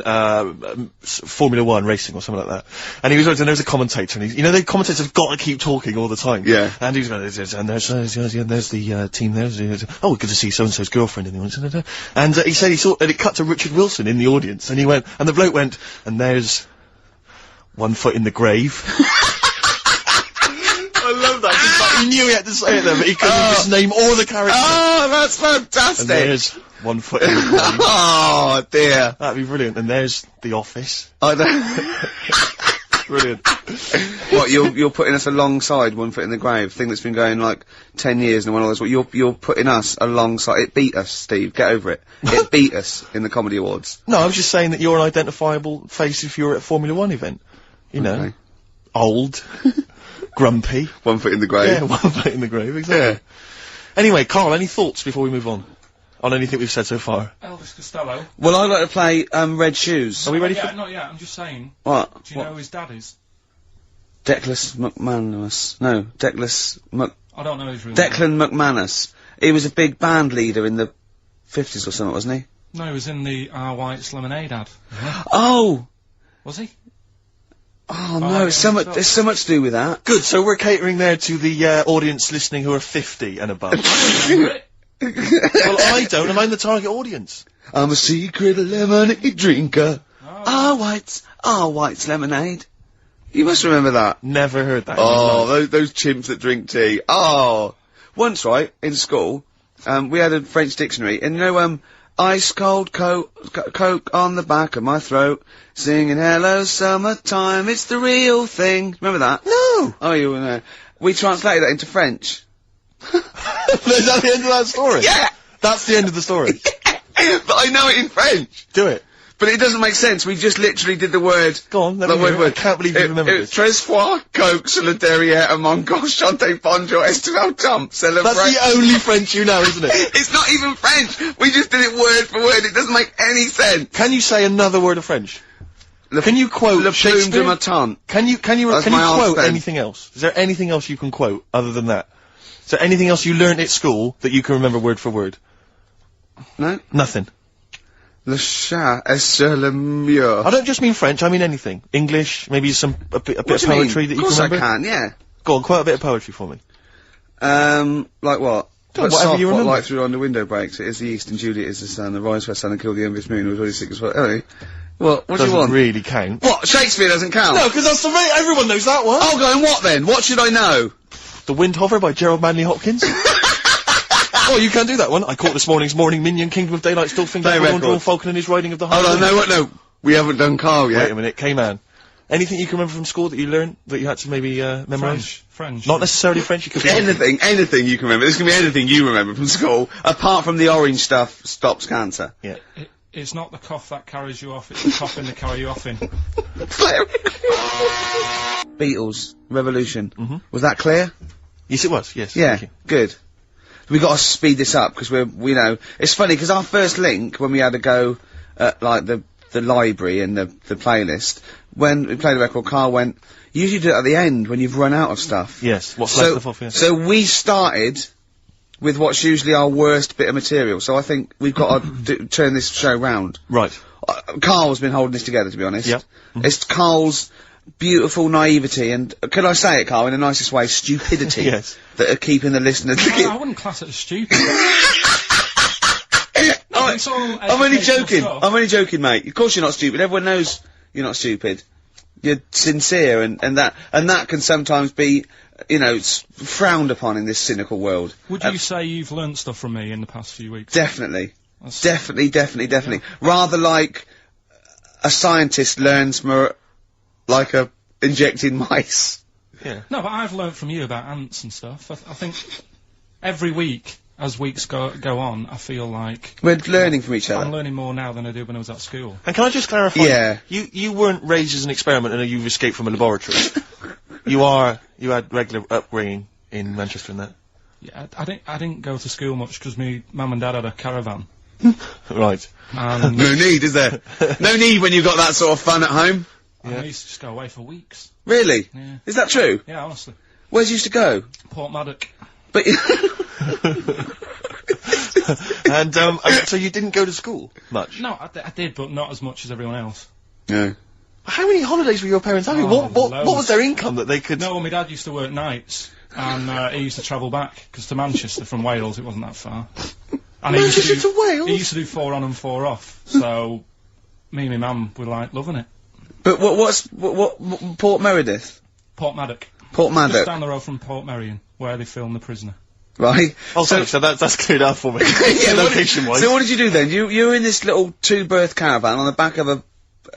Formula 1 racing or something like that. And he was, and there was a commentator, and the commentators have got to keep talking all the time. Yeah. And he was going, and there's the team there's, oh, good to see so-and-so's girlfriend in the audience. And he said he saw, and it cut to Richard Wilson in the audience, and he went, and the bloke went, and there's One Foot in the Grave. I love that. He knew he had to say it there, but he couldn't just name all the characters. Oh, that's fantastic. And there's One Foot in the Grave. Oh dear. That'd be brilliant. And there's The Office. I don't. Brilliant. What, you're putting us alongside One Foot in the Grave, thing that's been going like 10 years and one of those, what, you're putting us alongside, it beat us, Steve, get over it. It beat us in the Comedy Awards. No, I was just saying that you're an identifiable face if you're at a Formula 1 event. You know. Okay. Old. Grumpy. 1 Foot in the Grave. Yeah, 1 foot in the grave, exactly. Yeah. Anyway, Carl, any thoughts before we move on anything we've said so far? Elvis Costello. Well, I'd like to play, Red Shoes. Are we ready Yeah, for... not yet. I'm just saying. What? Do you know who his dad is? Declan McManus. No, I don't know his real name. Declan McManus. He was a big band leader in the 50s or something, wasn't he? No, he was in the Our White's Lemonade ad. Oh! Was he? Oh no, it's so much, there's so much to do with that. Good, so we're catering there to the audience listening who are 50 and above. Well, I don't, and I'm the target audience. I'm a secret lemonade drinker. Oh. Our White's Lemonade. You must remember that. Never heard that. Oh, those chimps that drink tea. Oh. Once, right, in school, we had a French dictionary, and you know, ice cold coke on the back of my throat, singing hello summertime, it's the real thing. Remember that? No! Oh, you know. We translated that into French. Is that the end of that story? Yeah! That's the end of the story. But I know it in French. Do it. But it doesn't make sense. We just literally did the word. Go on, let me hear it. I can't believe you remember this. Tres fois, coke, sur le derrière, à mon gauche, chante bonjour, estival jump, celebrate. That's the only French you know, isn't it? It's not even French. We just did it word for word. It doesn't make any sense. Can you say another word of French? Can you quote Le plume de Shakespeare? ma tante. Can you That's my aunt's quote pen. anything else? Is there anything else you can quote other than that? Is there anything else you learned at school that you can remember word for word? No? Nothing. Le chat est sur le mur. I don't just mean French, I mean anything. English, maybe a bit of poetry that you can remember? Of course I can, yeah. Go on, quote a bit of poetry for me. Like what? Whatever you remember. Light through on the window breaks. It is the east and Juliet is the sun. The rise for sun and kill the envious moon. It was already sick as well. Anyway. What do you Doesn't want? really count. What? Shakespeare doesn't count? No, because that's the way everyone knows that one. I'll go and what then? What should I know? The Wind Hover by Gerald Manley Hopkins. Oh, you can't do that one. I caught this morning's morning minion, Kingdom of Daylight, still thinking of Drawn Falcon and his riding of the high. Hold on, no. We haven't done Carl yet. Wait a minute, K-Man. Anything you can remember from school that you learned, that you had to maybe, memorise? French. Not necessarily French, you could be... Anything you can remember. This can be anything you remember from school, apart from the orange stuff stops cancer. Yeah. It's not the cough that carries you off, it's the coffin that carry you off in. Beatles, Revolution. Was that clear? Yes, it was, yes. Yeah, Thank you. good. We got to speed this up because we know it's funny because our first link when we had to go at like the library and the playlist when we played the record, Carl went. You usually do it at the end when you've run out of stuff. Yes. What's left off? Yes. So we started with what's usually our worst bit of material. So I think we've got to turn this show round. Right. Carl's been holding this together, to be honest. Yep. It's Carl's beautiful naivety and, could I say it, Carl, in the nicest way, stupidity. Yes. That are keeping the listeners... I wouldn't class it as stupid. I'm only joking. I'm only joking, mate. Of course you're not stupid. Everyone knows you're not stupid. You're sincere, and that can sometimes be, you know, frowned upon in this cynical world. Would you say you've learnt stuff from me in the past few weeks? Definitely. Definitely. Yeah. Rather like a scientist learns more like a injecting mice. Yeah. No, but I've learnt from you about ants and stuff. I think every week, as weeks go on, I feel like... We're learning from each other. I'm learning more now than I did when I was at school. And can I just clarify? Yeah. You weren't raised as an experiment and you've escaped from a laboratory. You had regular upbringing in Manchester and that? Yeah, I didn't go to school much because my mum and dad had a caravan. Right. And No need, is there? No need when you've got that sort of fun at home. and I used to just go away for weeks. Really? Yeah. Is that true? Yeah, honestly. Where'd you used to go? Port Maddock. But And, so you didn't go to school much? No, I did, but not as much as everyone else. No. How many holidays were your parents having? Oh, What was their income that they could... No, well, my dad used to work nights, and he used to travel back, because to Manchester from Wales, it wasn't that far. And Manchester to Wales? He used to do 4 on and 4 off, so me and my mum were, like, loving it. But what Port Meredith? Port Maddock. Port Maddock. Just down the road from Port Merion, where they filmed The Prisoner. Right. Oh, so that's cleared up for me. Yeah, location-wise. So what did you do then? You were in this little 2-berth caravan on the back of a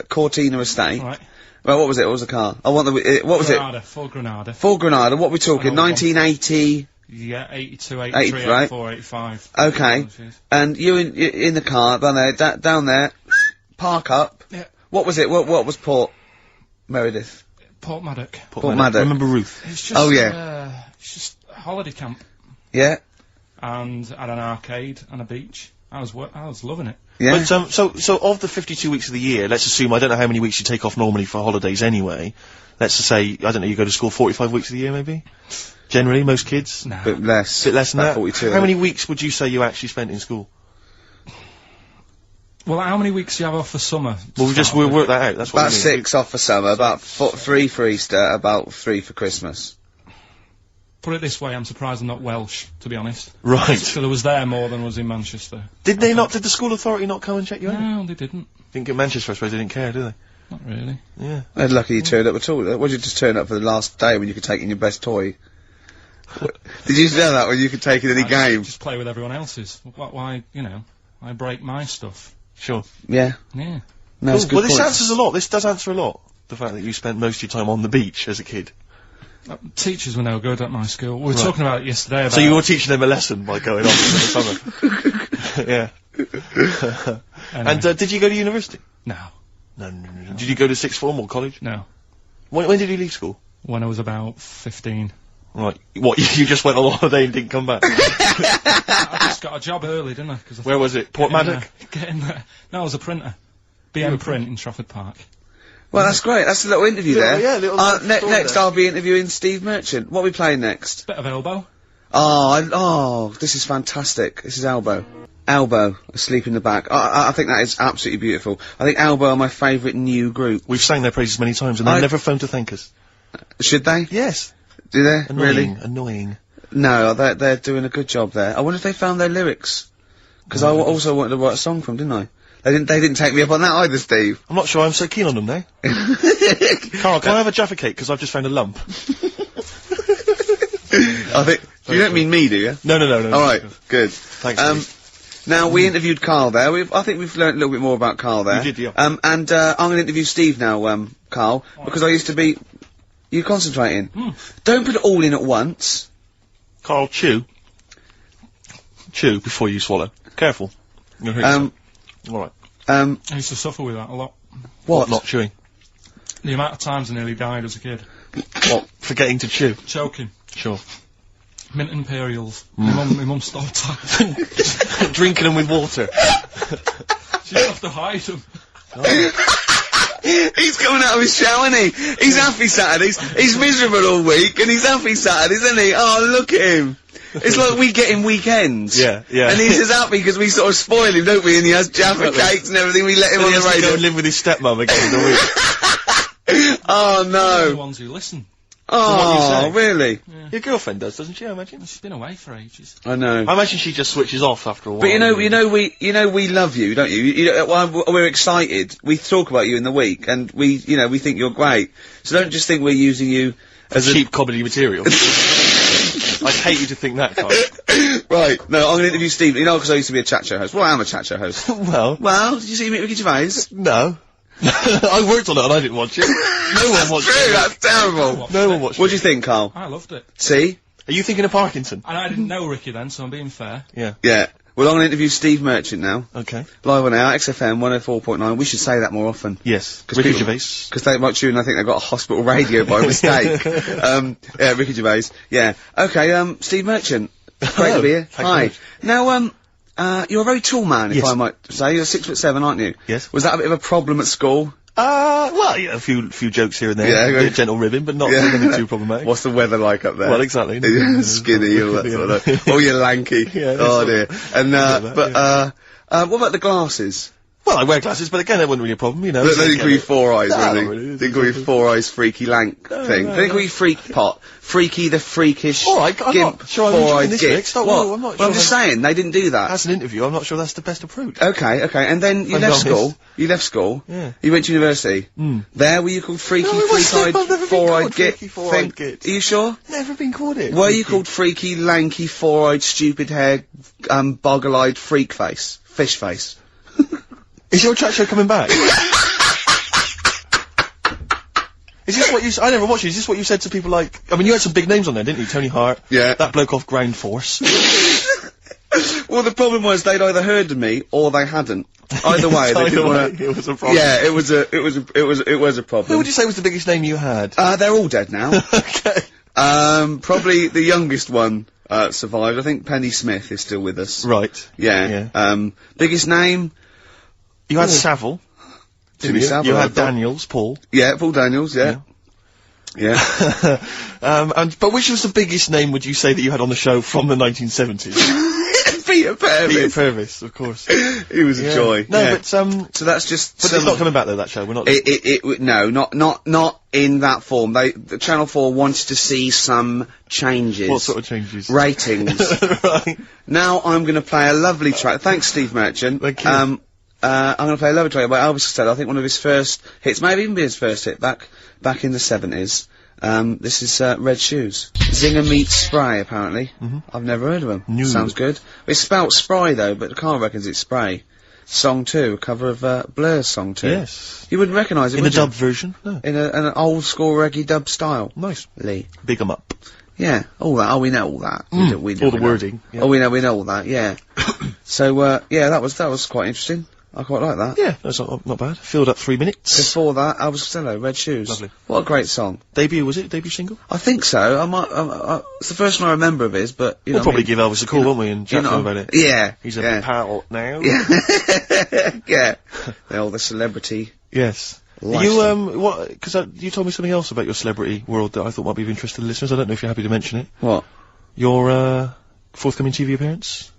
Cortina estate. Right. Well, what was it? What was the car? I want the, what was Granada, it? Ford Granada. Ford Granada, what are we talking? I know 1980? Yeah, 82, 83, 80, right. 84, 85. Okay. And you in the car, down there, park up. Yeah. What was it? What was Port Meredith? Port Maddock. Port Maddock. Remember Ruth? It's just, Oh, yeah. It's just a holiday camp. Yeah? And had an arcade and a beach. I was loving it. Yeah? But, so of the 52 weeks of the year, let's assume, I don't know how many weeks you take off normally for holidays anyway. Let's just say, I don't know, you go to school 45 weeks of the year maybe? Generally, most kids? No. Bit less. Bit less than About that? 42. How many weeks would you say you actually spent in school? Well, how many weeks do you have off for summer? Well, we'll work that out, that's what About we mean. 6 off for summer, about 3 for Easter, about 3 for Christmas. Put it this way, I'm surprised I'm not Welsh, to be honest. Right. So I was there more than was in Manchester. Did the school authority not come and check you out? No, they didn't. Didn't get Manchester, I suppose they didn't care, do they? Not really. Yeah. They're lucky you turned up at all. What did you just turn up for the last day when you could take in your best toy? Did you know that when you could take in any game? Just play with everyone else's. Why, I break my stuff. Sure. Yeah. Yeah. No, it's a good Well, this point. answers a lot. This does answer a lot. The fact that you spent most of your time on the beach as a kid. Teachers were no good at my school. We were Right. talking about it yesterday. About So you were teaching them a lesson by going off in the summer. Yeah. Anyway. And did you go to university? No. No. Did you go to sixth form or college? No. When did you leave school? When I was about 15. Right. What, you just went on holiday and didn't come back? I just got a job early, didn't I? Cause I Where was it? Port Maddock? Get in there. No, I was a printer. BM Print in Trafford Park. Well, that's great. That's a little interview there. Yeah, little story next there. I'll be interviewing Steve Merchant. What are we playing next? Bit of elbow. Oh, this is fantastic. This is Elbow. Elbow, Asleep in the Back. I think that is absolutely beautiful. I think Elbow are my favourite new group. We've sang their praises many times and they've never phoned to thank us. Should they? Yes. Do they? Annoying. Really? Annoying. No, they're doing a good job there. I wonder if they found their lyrics. Because I also wanted to write a song from, didn't I? They didn't take me up on that either, Steve. I'm not sure I'm so keen on them now. Carl, can I have a Jaffa cake? Because I've just found a lump. I think, you don't mean me, do you? No. Alright, good. Thanks, Steve. Now, we interviewed Carl there. I think we've learnt a little bit more about Carl there. We did, yeah. And, I'm gonna interview Steve now, Carl, because I used to be... You concentrating? Don't put it all in at once. Carl, chew. Chew before you swallow. Careful. You'll hurt yourself. Alright. I used to suffer with that a lot. What? Not chewing. The amount of times I nearly died as a kid. What? Forgetting to chew. Choking. Sure. Mint Imperials. My mum stopped that. Drinking them with water. She used to have to hide them. He's coming out of his shell, isn't he? He's happy Saturdays. He's miserable all week, and he's happy Saturdays, isn't he? Oh, look at him. It's like we get him weekends. Yeah. And he's just happy because we sort of spoil him, don't we? And he has Jaffa cakes and everything. We let him He on has the to go radio. and live with his stepmum again in the week. Oh They're the no. ones who listen. Oh, say. really? Your girlfriend does, doesn't she, I imagine? She's been away for ages. I know. I imagine she just switches off after a while. But you know, we love you, don't you? We're excited. We talk about you in the week, and we think you're great. So don't just think we're using you as cheap comedy material. I'd hate you to think that, Carl. Right, no, I'm gonna interview Steve, because I used to be a chat show host. Well, I am a chat show host. Well, Did you see me at Ricky Gervais? no. I worked on it and I didn't watch it. No one watched True, it. that's terrible. No one watched What it. do you think, Carl? I loved it. See? Are you thinking of Parkinson? And I didn't know Ricky then, so I'm being fair. Yeah. Yeah. Well, I'm gonna interview Steve Merchant now. Okay. Live on air, XFM 104.9. We should say that more often. Yes. 'Cause Ricky people- Gervais. Because they might tune and I think they've got a hospital radio by mistake. Yeah, Ricky Gervais. Yeah. Okay, Steve Merchant. Great to be here. Thanks Hi. very much. Now, you're a very tall man, if Yes. I might say. You're 6'7", aren't you? Yes. Was that a bit of a problem at school? Well, yeah, a few jokes here and there. Yeah, A bit of gentle ribbing, but not Yeah. nothing too problematic. What's the weather like up there? Well, exactly. Skinny, all that sort of. Oh, you're lanky. Yeah, Oh dear. And, that, what about the glasses? Well, I wear glasses, but again, that wasn't really a problem, you know. They didn't call you Four Eyes, No, really. not really. They didn't call you Four Eyes Freaky Lank thing. They didn't call you Freak Pot. Freaky the Freakish. All right, I'm Gimp, not sure I'm Four enjoying Eyed this Git. mix. Don't What? worry, I'm not Well, sure I'm just saying, they didn't do that. As an interview, I'm not sure that's the best approach. Okay, and then you I'm left honest. school. You left school. Yeah. You went to university. There, were you called Freaky, No, I wasn't. Freak-Eyed, I've never been Four-Eyed called Git Freaky, Four-Eyed thing? Git. Are you sure? Never been called it. Were you called Freaky, Lanky, Four-Eyed, Stupid Hair, Boggle-Eyed Freak Face? Fish Face? Is your chat show coming back? Is this what you? I never watched it. Is this what you said to people like? I mean, you had some big names on there, didn't you? Tony Hart. Yeah. That bloke off Ground Force. Well, the problem was they'd either heard of me or they hadn't. Either way, they Either didn't way, wanna... it was a problem. Yeah, it was a problem. Who would you say was the biggest name you had? They're all dead now. Okay. Probably the youngest one survived. I think Penny Smith is still with us. Right. Yeah. Biggest name? You had Savile. Jimmy Savile. You I had thought. Daniels, Paul. Yeah, Paul Daniels. Yeah. Yeah. But which was the biggest name would you say that you had on the show from the 1970s? Peter Purvis. Peter Purvis, of course. He was a joy. No, yeah. but So that's just. but it's not coming back though. That show, we're not. No, not in that form. The Channel 4 wanted to see some changes. What sort of changes? Ratings. Right. Now I'm going to play a lovely track. Thanks, Steve Merchant. Thank you. I'm going to play a lovely track by Elvis Costello. I think one of his first hits, maybe even be his first hit back in the 70s. This is Red Shoes. Zinger meets Spray, apparently. I've never heard of him. No. Sounds good. It's spelt Spray, though, but Carl reckons it's Spray. Song 2, a cover of Blur's Song 2. Yes. You wouldn't recognise it, In would the you? dub version. No. In an old-school reggae dub style. Nice. Lee. Big 'em up. Yeah, all that. Oh, we know all that. We know all the wording. Yeah. Oh, we know all that, yeah. So, yeah, that was quite interesting. I quite like that. Yeah, that's not bad. Filled up 3 minutes. Before that, Elvis Costello, Red Shoes. Lovely. What a great song. Debut, was it? Debut single? I think so. It's the first one I remember of his, but, you know. We'll probably give Elvis a call, won't we, and chat to him about it. Yeah. He's a yeah. pal now. Yeah. Yeah. The celebrity. Yes. lifestyle. You, what, because you told me something else about your celebrity world that I thought might be of interest to the listeners. I don't know if you're happy to mention it. What? Your, forthcoming TV appearance?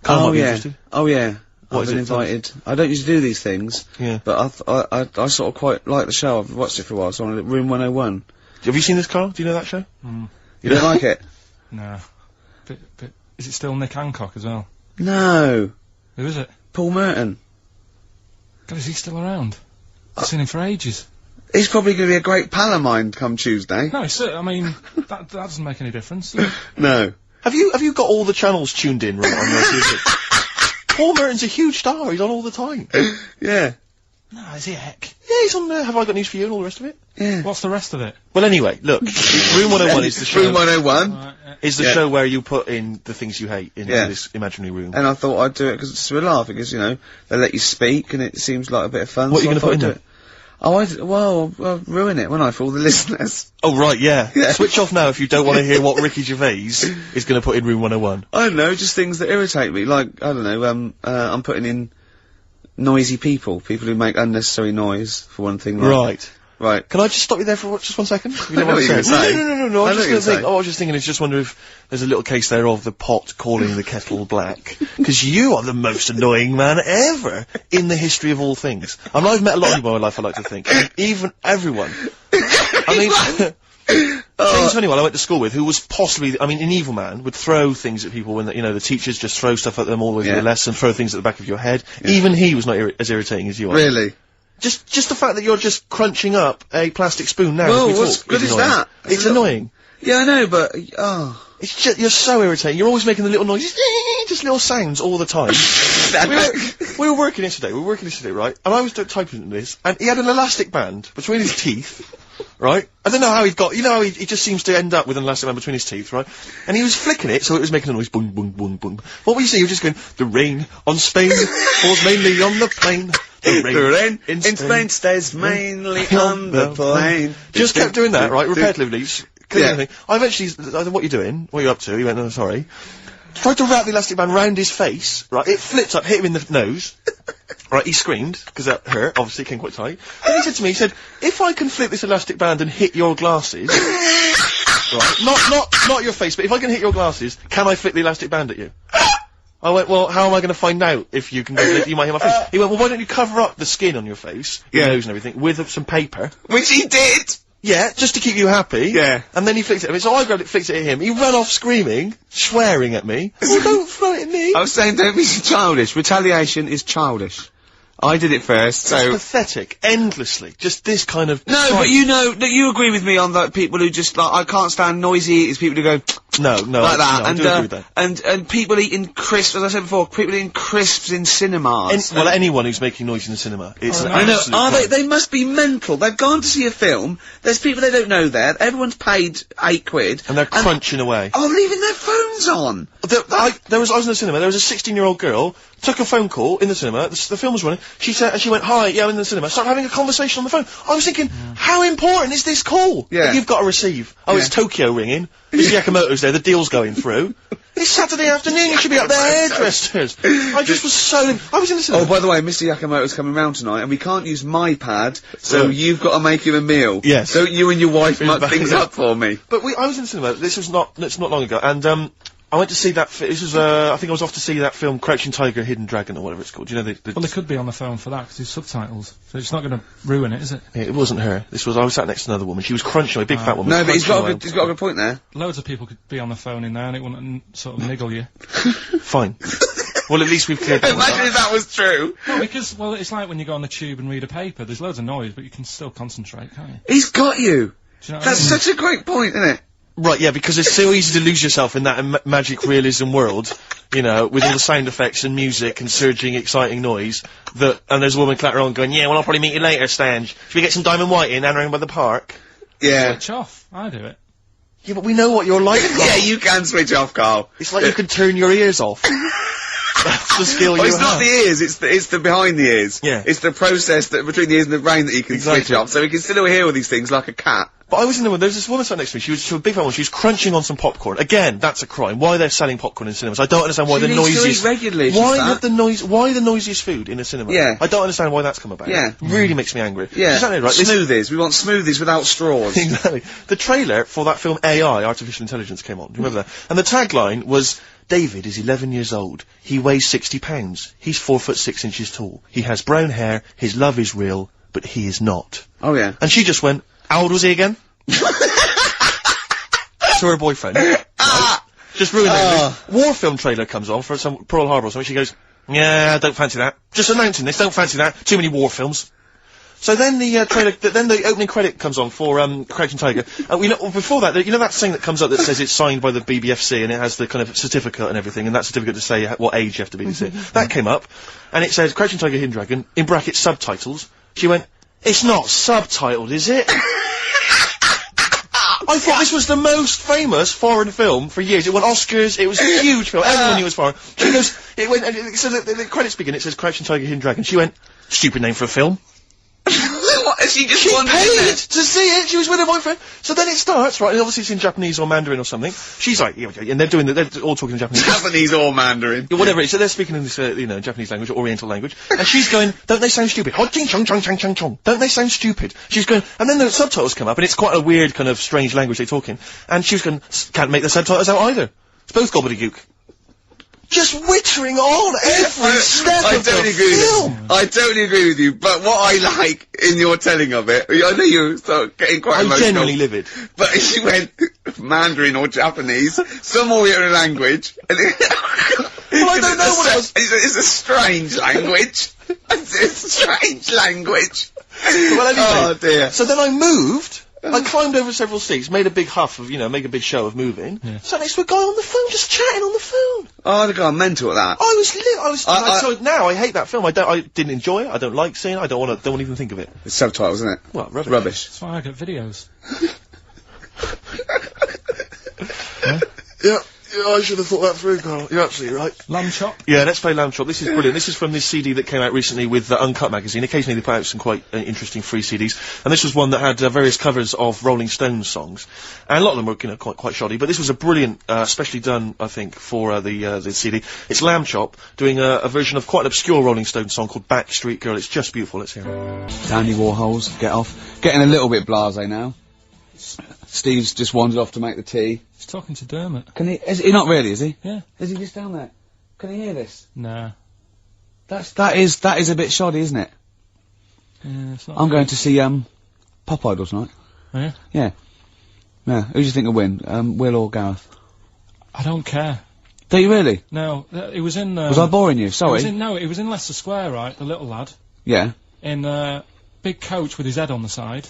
Carl might be interested. Oh, yeah. What I've is been it? invited. I don't usually do these things. Yeah. But I sort of quite like the show. I've watched it for a while, so I'm on Room 101. Have you seen this, Carl? Do you know that show? You don't like it? No. But is it still Nick Hancock as well? No. Who is it? Paul Merton. God, is he still around? I've seen him for ages. He's probably going to be a great pal of mine come Tuesday. No, I mean, that doesn't make any difference. No. Have you got all the channels tuned in right on your TV? Paul Merton's a huge star. He's on all the time. Yeah. No, is he a heck? Yeah, he's on there. Have I Got News For You and all the rest of it? Yeah. What's the rest of it? Well, anyway, look. Room 101 is the show. Room 101. Is the Yeah. show where you put in the things you hate in Yeah. this imaginary room. And I thought I'd do it because it's a laugh, because, you know, they let you speak and it seems like a bit of fun. What are so you I gonna put thought in I'd do it. Oh, I'll ruin it, won't I, for all the listeners? Oh, right, yeah. Yeah. Switch off now if you don't want to hear what Ricky Gervais is going to put in Room 101. I don't know, just things that irritate me. Like, I don't know, I'm putting in noisy people who make unnecessary noise, for one thing. Like, Right. Right. Can I just stop you there for just 1 second? You I know what you're gonna say. No. I I know what you're was just gonna say. I was just thinking, just wonder if there's a little case there of the pot calling the kettle black. Because you are the most annoying man ever in the history of all things. I mean, I've met a lot of people in my life, I like to think. Even everyone. I mean, James Honeywell I went to school with, who was possibly, an evil man, would throw things at people when, the teachers just throw stuff at them all the way through Yeah. the lesson, throw things at the back of your head. Even he was not as irritating as you are. Really? Just the fact that you're just crunching up a plastic spoon now. Well, as we what's talk good is annoying. that? It's annoying. Yeah, I know, but, oh. It's just, you're so irritating. You're always making the little noises, just little sounds all the time. we were working yesterday, right? And I was typing this, and he had an elastic band between his teeth, right? I don't know how he how he just seems to end up with an elastic band between his teeth, right? And he was flicking it, so it was making a noise, boom, boom, boom, boom. What were you saying? You were just going, the rain on Spain falls mainly on the plain. The rain in Spain stays mainly on the plain. Just kept doing that, right, repetitively. Yeah. I eventually, I said, what are you doing? What are you up to? He went, oh, sorry. Tried to wrap the elastic band round his face, right, it flipped up, hit him in the nose. Right, he screamed, because that hurt, obviously, it came quite tight. Then he said to me, if I can flip this elastic band and hit your glasses, right, not your face, but if I can hit your glasses, can I flip the elastic band at you? I went, well, how am I going to find out if you can you might hit my face? He went, well, why don't you cover up the skin on your face, your nose and everything, with some paper? Which he did! Yeah, just to keep you happy. Yeah. And then he flicked it at me, so I grabbed it, flicked it at him. He ran off screaming, swearing at me. Oh, don't throw it at me! I was saying, don't be childish. Retaliation is childish. I did it first, so... Pathetic, endlessly. Just this kind of... No, but you know, that you agree with me on that people who just, like, I can't stand noisy eaters, people who go... No, like that, I do agree with that. and people eating crisps, as I said before, people eating crisps in cinemas. Well, anyone who's making noise in the cinema, it's an I know. absolute Are crime. they must be mental. They've gone to see a film. There's people they don't know there. Everyone's paid £8, And they're crunching away. Oh, leaving their phones on. I was in the cinema, there was a 16-year-old girl, took a phone call in the cinema, the film was running, she said, and she went, hi, yeah, I'm in the cinema, started having a conversation on the phone. I was thinking, how important is this call Yeah. that you've got to receive? Oh, Yeah. it's Tokyo ringing, Mr. Yakamoto's there, the deal's going through. It's Saturday afternoon, you should be up there, hairdressers. I just was so... I was in the cinema. Oh, by the way, Mr. Yakamoto's coming round tonight, and we can't use my pad, so you've got to make him a meal. Yes. Don't you and your wife muck back, things yeah. up for me. But I was in the cinema, it's not long ago, and, I went to see that, this was, I think I was off to see that film, Crouching Tiger, Hidden Dragon, or whatever it's called. Do you know Well, they could be on the phone for that, because there's subtitles. So it's not going to ruin it, is it? Yeah, it wasn't her. I was sat next to another woman. She was crunching away, big fat woman. No, but he's got crunching a good point there. Loads of people could be on the phone in there, and it wouldn't sort of niggle you. away. Fine. Well, at least we've cleared that one up. Imagine if that was true. No, because, well, it's like when you go on the tube and read a paper. There's loads of noise, but you can still concentrate, can't you? He's got you. Do you know what That's I mean? such a great point, isn't it? Right, yeah, because it's so easy to lose yourself in that magic realism world, you know, with all the sound effects and music and surging, exciting noise, and there's a woman clattering on going, yeah, well, I'll probably meet you later, Stange. Should we get some Diamond White in and around by the park? Yeah. Switch off. I do it. Yeah, but we know what you're like, Carl. Yeah, you can switch off, Carl. It's like you can turn your ears off. That's the skill Well, you it's have. not the ears, it's the behind the ears. Yeah. It's the process that between the ears and the brain that you can switch Exactly. off, so he can still hear all these things like a cat. But I was in the one, there's this woman sat next to me, she was a big fat woman, she was crunching on some popcorn. Again, that's a crime. Why they're selling popcorn in cinemas? I don't understand why She the needs to noisiest... eat regularly if she's why fat. the noisiest food in a cinema? Yeah. I don't understand why that's come about. Yeah. Really makes me angry. Yeah. She's saying, right, this- Smoothies. We want smoothies without straws. Exactly. The trailer for that film AI, Artificial Intelligence, came on. Do you remember that? And the tagline was, David is 11 years old. He weighs 60 pounds. He's 4'6" tall. He has brown hair. His love is real, but he is not. Oh, yeah. And she just went, how old was he again? To her boyfriend. Right? Just ruined it. War film trailer comes on for some Pearl Harbor or something. She goes, yeah, I don't fancy that. Just announcing this, don't fancy that. Too many war films. So then the trailer, then the opening credit comes on for Crouching Tiger. You know, before that, you know that thing that comes up that says it's signed by the BBFC and it has the kind of certificate and everything, and that certificate to say what age you have to be to see it. That came up, and it says Crouching Tiger, Hidden Dragon in brackets subtitles. She went, it's not subtitled, is it? I thought this was the most famous foreign film for years. It won Oscars, it was a huge film, everyone knew it was foreign. She goes, it went, and so the credits begin, it says Crouching Tiger, Hidden Dragon. She went, stupid name for a film. What? She just She wanted paid it. to see it. She was with her boyfriend. So then it starts, right? And obviously it's in Japanese or Mandarin or something. She's like, yeah, and they're all talking in Japanese. Japanese or Mandarin. Yeah, whatever it is. So they're speaking in this, Japanese language or Oriental language. And she's going, don't they sound stupid? Hot ching chong chong chong chong chong. Don't they sound stupid? She's going, and then the subtitles come up, and it's quite a weird kind of strange language they're talking. And she was going, can't make the subtitles out either. It's both gobbledygook. Just wittering on every step I of the totally agree with film. you. I totally agree with you, but what I like in your telling of it, I know you start getting quite I'm emotional. genuinely livid. But she went Mandarin or Japanese, some Oriental language. And Well, I don't know what it was. It's a strange language. It's a strange language. Well, anyway, Oh dear. so then I moved. I climbed over several seats, made a big huff of, make a big show of moving. Yeah. Sat next to a guy on the phone, just chatting on the phone. Oh, the guy mental at that. I was so now I hate that film. I didn't enjoy it. I don't like seeing it. I don't want to even think of it. It's subtitles, isn't it? Well, Rubbish. That's why I get videos. Yeah, I should have thought that through, Carl. You're absolutely right. Lamb chop. Yeah, let's play Lamb Chop. This is brilliant. This is from this CD that came out recently with Uncut magazine. Occasionally they put out some quite interesting free CDs, and this was one that had various covers of Rolling Stones songs, and a lot of them were quite shoddy. But this was a brilliant, specially done, I think, for the CD. It's Lamb Chop doing a version of quite an obscure Rolling Stones song called Backstreet Girl. It's just beautiful. Let's hear it. Andy Warhol's, get off. Getting a little bit blasé now. Steve's just wandered off to make the tea. He's talking to Dermot. Is he not really, is he? Yeah. Is he just down there? Can he hear this? Nah. That is a bit shoddy, isn't it? Yeah, it's not. I'm going to see, Pop Idol tonight. Oh, yeah? Yeah. Yeah. Who do you think will win? Will or Gareth? I don't care. Do you really? No, it was in. Was I boring you? Sorry. It was in Leicester Square, right? The little lad Yeah. in big coach with his head on the side.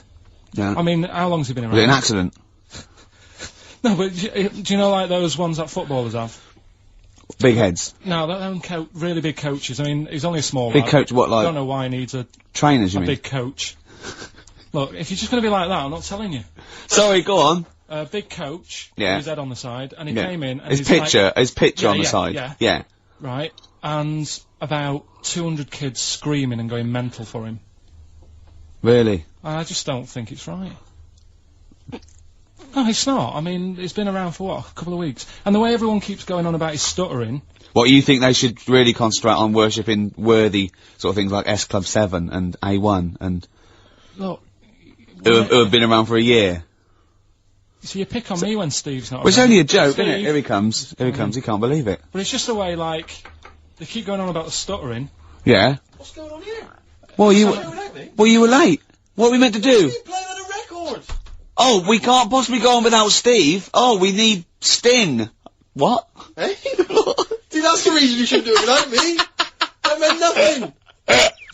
Yeah. I mean, how long's he been around? Was it an accident? No, but do you know, like, those ones that footballers have? Big heads. No, their own really big coaches. I mean, he's only a small Big lad. coach, what, I like, don't know why he needs a trainers, you mean? big coach. Look, if you're just going to be like that, I'm not telling you. Sorry, go on. A big coach, Yeah. with his head on the side, and he Yeah. came in, and His he's picture Yeah, on the yeah, side. yeah. Yeah. right, and about 200 kids screaming and going mental for him. Really? I just don't think it's right. No, it's not. I mean, it's been around for, what, a couple of weeks? And the way everyone keeps going on about his stuttering... What, you think they should really concentrate on worshipping worthy sort of things like S Club 7 and A1 and... Look... Who have been around for a year? So you pick on me when Steve's not Well, it's around. only a joke, Steve, isn't it? Here he comes. Here he comes. He can't believe it. But it's just the way, like, they keep going on about the stuttering. Yeah. What's going on here? Well, you were late. What are we meant to do? You're playing on a record. Oh, we can't possibly go on without Steve. Oh, we need Sting. What? Hey? See, that's the reason you shouldn't do it without me. That meant nothing.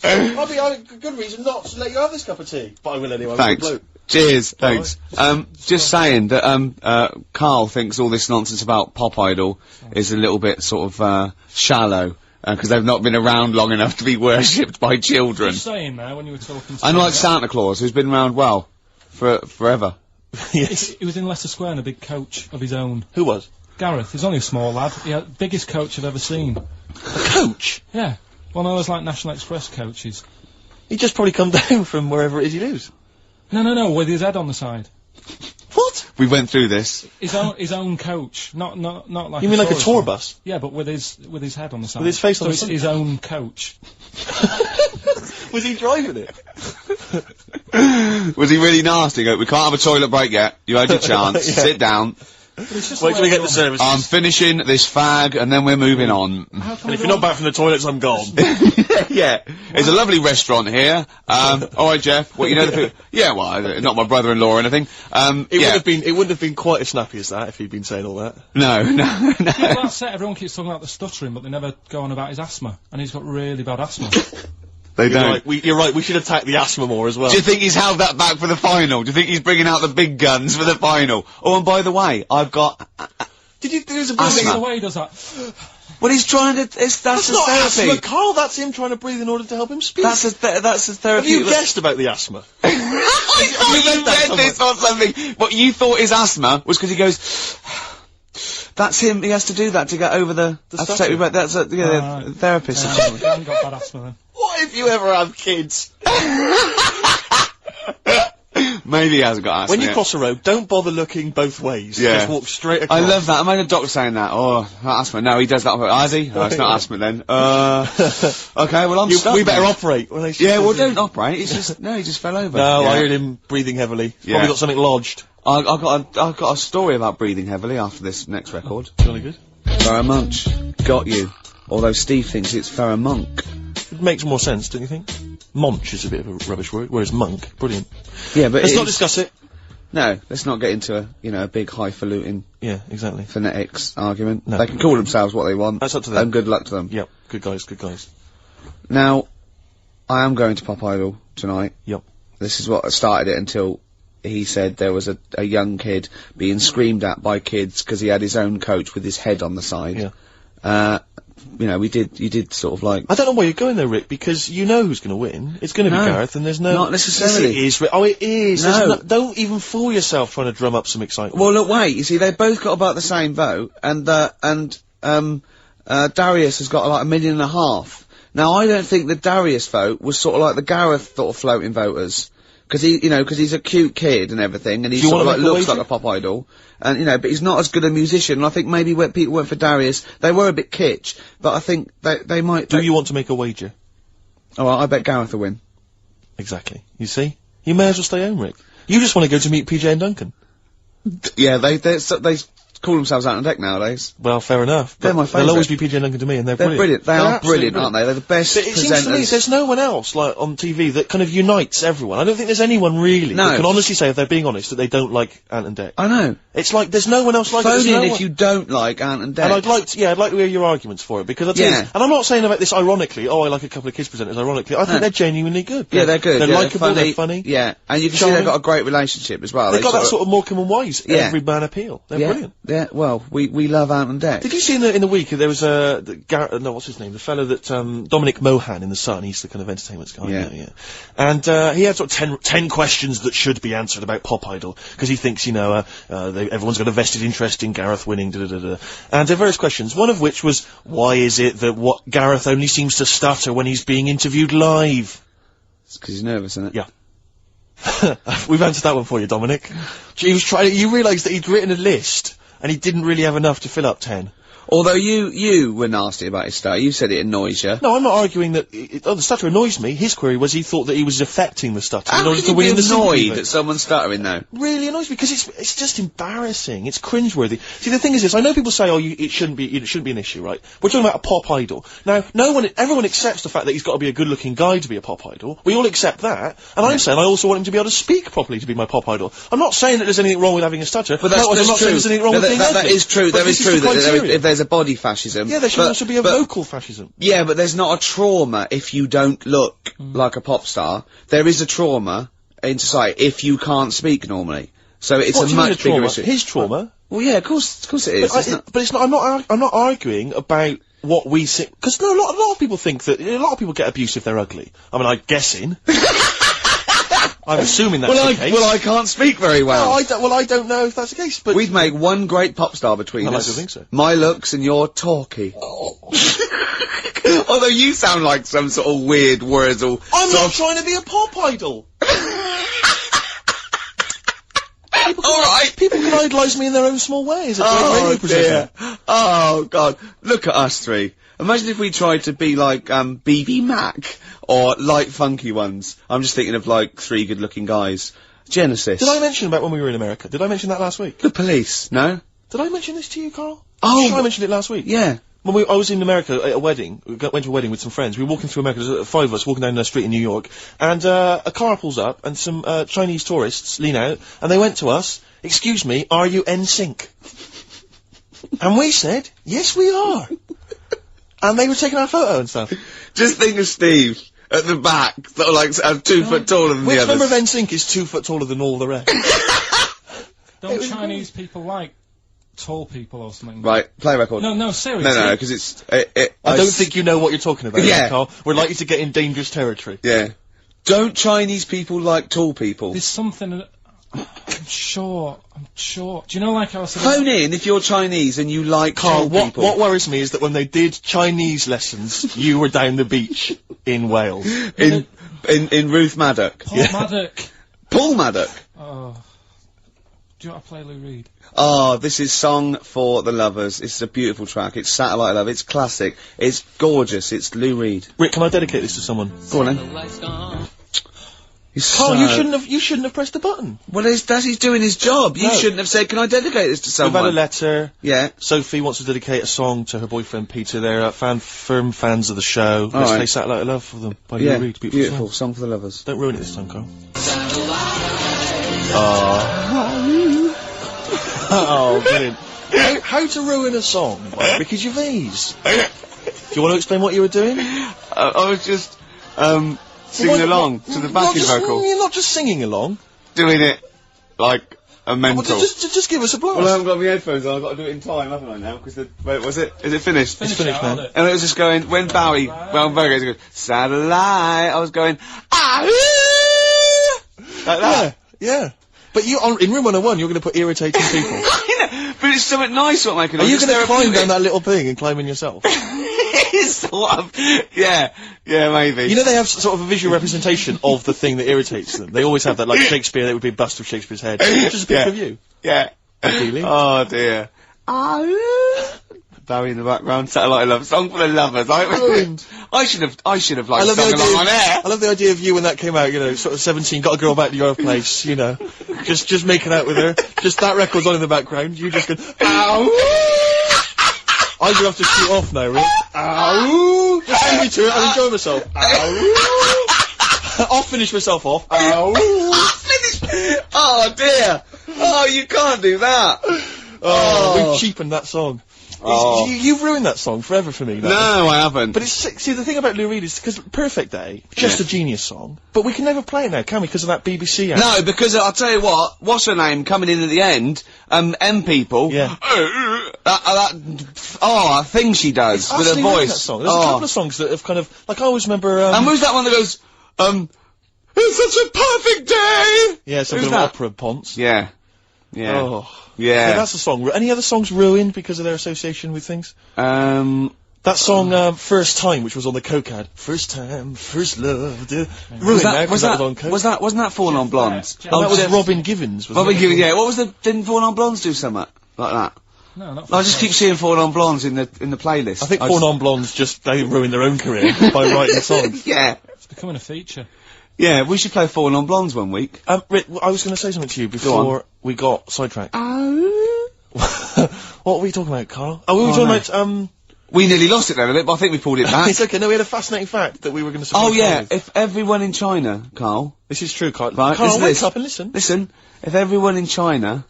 I'll be a good reason not to let you have this cup of tea. But I will anyway. Thanks. Cheers, thanks. Just saying that, Karl thinks all this nonsense about Pop Idol is a little bit sort of, shallow, because they've not been around long enough to be worshipped by children. Just saying there when you were talking to Unlike Santa Claus, who's been around, well, forever. Yes. He was in Leicester Square in a big coach of his own. Who was? Gareth. He's only a small lad. Biggest coach I've ever seen. A coach? Yeah. One of those, like, National Express coaches. He just probably come down from wherever it is he lives. No, with his head on the side. What? We went through this. His own coach. Not like You mean like a tourist tour one. bus? Yeah, but with his head on the side. With his face on so the it's side? his own coach. Was he driving it? Was he really nasty? Go, we can't have a toilet break yet. You had your chance. Yeah. Sit down. But it's just Wait the till way we get the everyone- service. I'm finishing this fag, and then we're moving on. How come And if you're not back from the toilets, I'm gone. Yeah, it's a lovely restaurant here. Alright, Jeff, what, you know the food? Yeah, well, not my brother-in-law or anything. It wouldn't have been quite as snappy as that if he'd been saying all that. No. Yeah, well, that's it. Everyone keeps talking about the stuttering, but they never go on about his asthma. And he's got really bad asthma. They You're don't. right, you're right, we should attack the asthma more as well. Do you think he's held that back for the final? Do you think he's bringing out the big guns for the final? Oh, and by the way, I've got... There's a Asthma. It's the way he does that. Well, he's trying to... that's That's his not therapy. asthma, Carl, that's him trying to breathe in order to help him speak. That's his therapy. Have you guessed about the asthma? I thought you read that read somewhere? this or something. What you thought his asthma was because he goes... That's him. He has to do that to get over the stutter. That's a Right. therapist. I haven't got bad asthma then. What if you ever have kids? Maybe he hasn't got asthma. When you yet. cross a road, don't bother looking both ways. Yeah. Just walk straight across. I love that. I made a doctor saying that. Oh, not asthma. No, he does that. Has he? No, it's not asthma then. Okay, well, I'm stuck. We better then. operate. When they Yeah, well, don't operate. It's just, no, he just fell over. No, Yeah. I heard him breathing heavily. He's Yeah. Probably got something lodged. I've got a story about breathing heavily after this next record. Jolly good. Farrah Munch. Got you. Although Steve thinks it's Farrah Monk. It makes more sense, don't you think? Monch is a bit of a rubbish word, whereas monk, brilliant. Yeah, but Let's not it's- discuss it. No, let's not get into a big highfalutin Yeah, exactly. phonetics argument. No. They can call themselves what they want. That's up to them. And good luck to them. Yep, good guys, good guys. Now, I am going to Pop Idol tonight. Yep. This is what started it until he said there was a young kid being screamed at by kids because he had his own coach with his head on the side. Yeah. You did sort of like... I don't know why you're going there, Rick, because you know who's going to win. It's going to No, be Gareth, and there's no... not necessarily. Yes, it is, Rick. Oh, it is. No. There's don't even fool yourself trying to drum up some excitement. Well, look, wait, you see, they both got about the same vote, and Darius has got like 1.5 million. Now, I don't think the Darius vote was sort of like the Gareth sort of floating voters. Because he's a cute kid and everything, and he Do you sort of wanna like make a looks like wager? a pop idol, and but he's not as good a musician. And I think maybe when people went for Darius, they were a bit kitsch, but I think they might. Do you want to make a wager? Oh, I bet Gareth will win. Exactly. You see? You may as well stay home, Rick. You just want to go to meet PJ and Duncan. Yeah, they call themselves Out on Deck nowadays. Well, fair enough. They're but my favourite. They'll always be PJ Duncan to me, and they're brilliant. They are absolutely brilliant, aren't they? They're the best But it seems to me presenters. there's no one else, like, on TV that kind of unites everyone. I don't think there's anyone really No. that can honestly say, if they're being honest, that they don't like Ant and Dec. I know. It's like, there's no one else like it. Phone There's in no if one- you don't like Ant and Dec. And I'd like to hear your arguments for it, because I'll tell you, Yeah. and I'm not saying about this ironically, I like a couple of kids presenters ironically, I think they're genuinely good. Yeah, they're good. They're yeah, likeable, they're funny. Yeah, and you can see charming. they've got a great relationship as well. They've got that sort of Morecambe and Wise, Yeah. every man appeal. They're brilliant. Yeah, well, we love Ant and Dec. Did you see in the week, there was what's his name? The fellow that, Dominic Mohan in The Sun, he's the kind of entertainment guy. Yeah. And, he had sort of 10 questions that should be answered about Pop Idol, because he thinks, everyone's got a vested interest in Gareth winning, da-da-da-da. And there are various questions, one of which was, why is it that Gareth only seems to stutter when he's being interviewed live? It's 'cause he's nervous, isn't it? Yeah. We've answered that one for you, Dominic. You realised that he'd written a list, and he didn't really have enough to fill up 10. Although you were nasty about his stutter. You said it annoys you. No, I'm not arguing that the stutter annoys me. His query was he thought that he was affecting the stutter in How order can to you win be the sympathy annoyed vote. at someone stuttering though? Really annoys me because it's just embarrassing. It's cringeworthy. See, the thing is this: I know people say, it shouldn't be an issue, right? We're talking about a pop idol. Now, everyone accepts the fact that he's got to be a good-looking guy to be a pop idol. We all accept that, and I'm saying I also want him to be able to speak properly to be my pop idol. I'm not saying that there's anything wrong with having a stutter. But I'm not saying there's anything wrong with being ugly. That is true. But There is this true the that criteria. if there's a body fascism. Yeah, there should also be a vocal fascism. Yeah, but there's not a trauma if you don't look like a pop star. There is a trauma in society if you can't speak normally. So it's What do a you mean much a trauma? bigger issue. His trauma? Well, yeah, of course it is. But it's not. I'm not arguing about what we think, because a lot of people think that a lot of people get abuse if they're ugly. I mean, I'm guessing. I'm assuming that's the case. Well, I can't speak very well. I don't know if that's the case, but We'd make one great pop star between I'd us. like to think so. My looks and your talkie. Although you sound like some sort of weird Wurzel. I'm not trying to be a pop idol. People can idolise me in their own small ways. Oh dear. Oh God. Look at us three. Imagine if we tried to be like, BB Mac, or Light Funky Ones. I'm just thinking of like 3 good-looking guys. Genesis. Did I mention about when we were in America? Did I mention that last week? The Police, no? Did I mention this to you, Carl? Oh. I'm sure I mentioned it last week. Yeah. When I was in America at a wedding, went to a wedding with some friends. We were walking through America, there's 5 of us walking down the street in New York, and a car pulls up, and some Chinese tourists lean out, and they went to us, "Excuse me, are you NSYNC?" And we said, "Yes, we are." And they were taking our photo and stuff. Just think of Steve at the back, sort of like 2 foot taller than Which the member others. of NSYNC is 2 foot taller than all the rest? Don't Chinese people like tall people or something? Right, play record. No, seriously. No, because it's... I don't think you know what you're talking about, Yeah. Carl. We're likely to get in dangerous territory. Yeah. Don't Chinese people like tall people? There's something... I'm sure. Do you know, like I was saying... Phone in if you're Chinese and you like Carl, tall people. what worries me is that when they did Chinese lessons, you were down the beach in Wales. In Ruth Maddock. Paul Maddock. Paul Maddock. Oh. Do you want to play Lou Reed? Oh, this is Song for the Lovers. It's a beautiful track. It's Satellite Love. It's classic. It's gorgeous. It's Lou Reed. Rick, can I dedicate this to someone? Go on then. Carl, you shouldn't have pressed the button. Well, he's doing his job. You No. shouldn't have said, "Can I dedicate this to We've someone?" had a letter. Yeah. Sophie wants to dedicate a song to her boyfriend Peter. They're firm fans of the show. Let's right. play Satellite of Love for them by Yeah. Lou Reed. Beautiful. Song. Song for the Lovers. Don't ruin it this time, Carl. Oh, brilliant. How to ruin a song by Ricky Gervais. Do you want to explain what you were doing? I was just, singing along to the backing vocal. You're not just singing along. Doing it like a Well, mental. just give us a blast. Well, I haven't got my headphones on. I've got to do it in time, haven't I, now? Because wait, was it? Is it finished? It's finished, man. And it was just going, when Bowie goes, Satellite, I was going, ah, like that. Yeah. But in room 101, you're going to put irritating people. I know, but it's something nice what making. Are you going to climb down that little thing and climb in yourself? It's sort of, yeah, maybe. You know they have sort of a visual representation of the thing that irritates them. They always have that, like Shakespeare, there would be a bust of Shakespeare's head. Just a picture of you. Yeah. Ideally. Oh dear. Bowie in the background, Satellite Love, Song for the Lovers. I I should have like I love the sung idea. along on air. I love the idea of you when that came out. You know, sort of 17, got a girl back to your place. You know, just making out with her. Just that record's on in the background. You just go, ow. I'm gonna have to shoot off now, Rick. Ow. Just send me to it. I'll enjoy myself. Ow. I'll finish myself off. Ow. Oh dear. Oh, you can't do that. Oh, we've cheapened that song. Oh. You've ruined that song forever for me. No, I haven't. But see, the thing about Lou Reed is, because Perfect Day, just a genius song, but we can never play it now, can we, because of that BBC ad? No, because I'll tell you what's her name coming in at the end, M People. Yeah. That thing she does with her Absolutely love voice. that song. There's a couple of songs that have kind of, like I always remember, And who's that one that goes, it's such a perfect day! yeah, some Who's kind of that? opera ponce. Yeah. Yeah. Oh. Yeah. Yeah, that's the song. Any other songs ruined because of their association with things? That song, First Time, which was on the Coke ad. First time, first love, ruined now, 'cause that was on Coke. Wasn't that Fallen on Blondes? Oh, that was Robin Givens, wasn't Robin it? Givens, yeah. What was didn't Fallen on Blondes do something like that? No, not I just keep seeing Fallen on Blondes in the playlist. I think Four Non Blondes they ruined their own career by writing songs. Yeah. It's becoming a feature. Yeah, we should play Fallen on Blondes one week. Rick, I was going to say something to you before we got sidetracked. What were we talking about, Carl? Oh, we were talking about, We nearly lost it then a bit, but I think we pulled it back. It's okay, no, we had a fascinating fact that we were going to Oh yeah, if everyone in China, Carl. This is true, Carl. Right, Carl, listen to wake this. up and listen. Listen, if everyone in China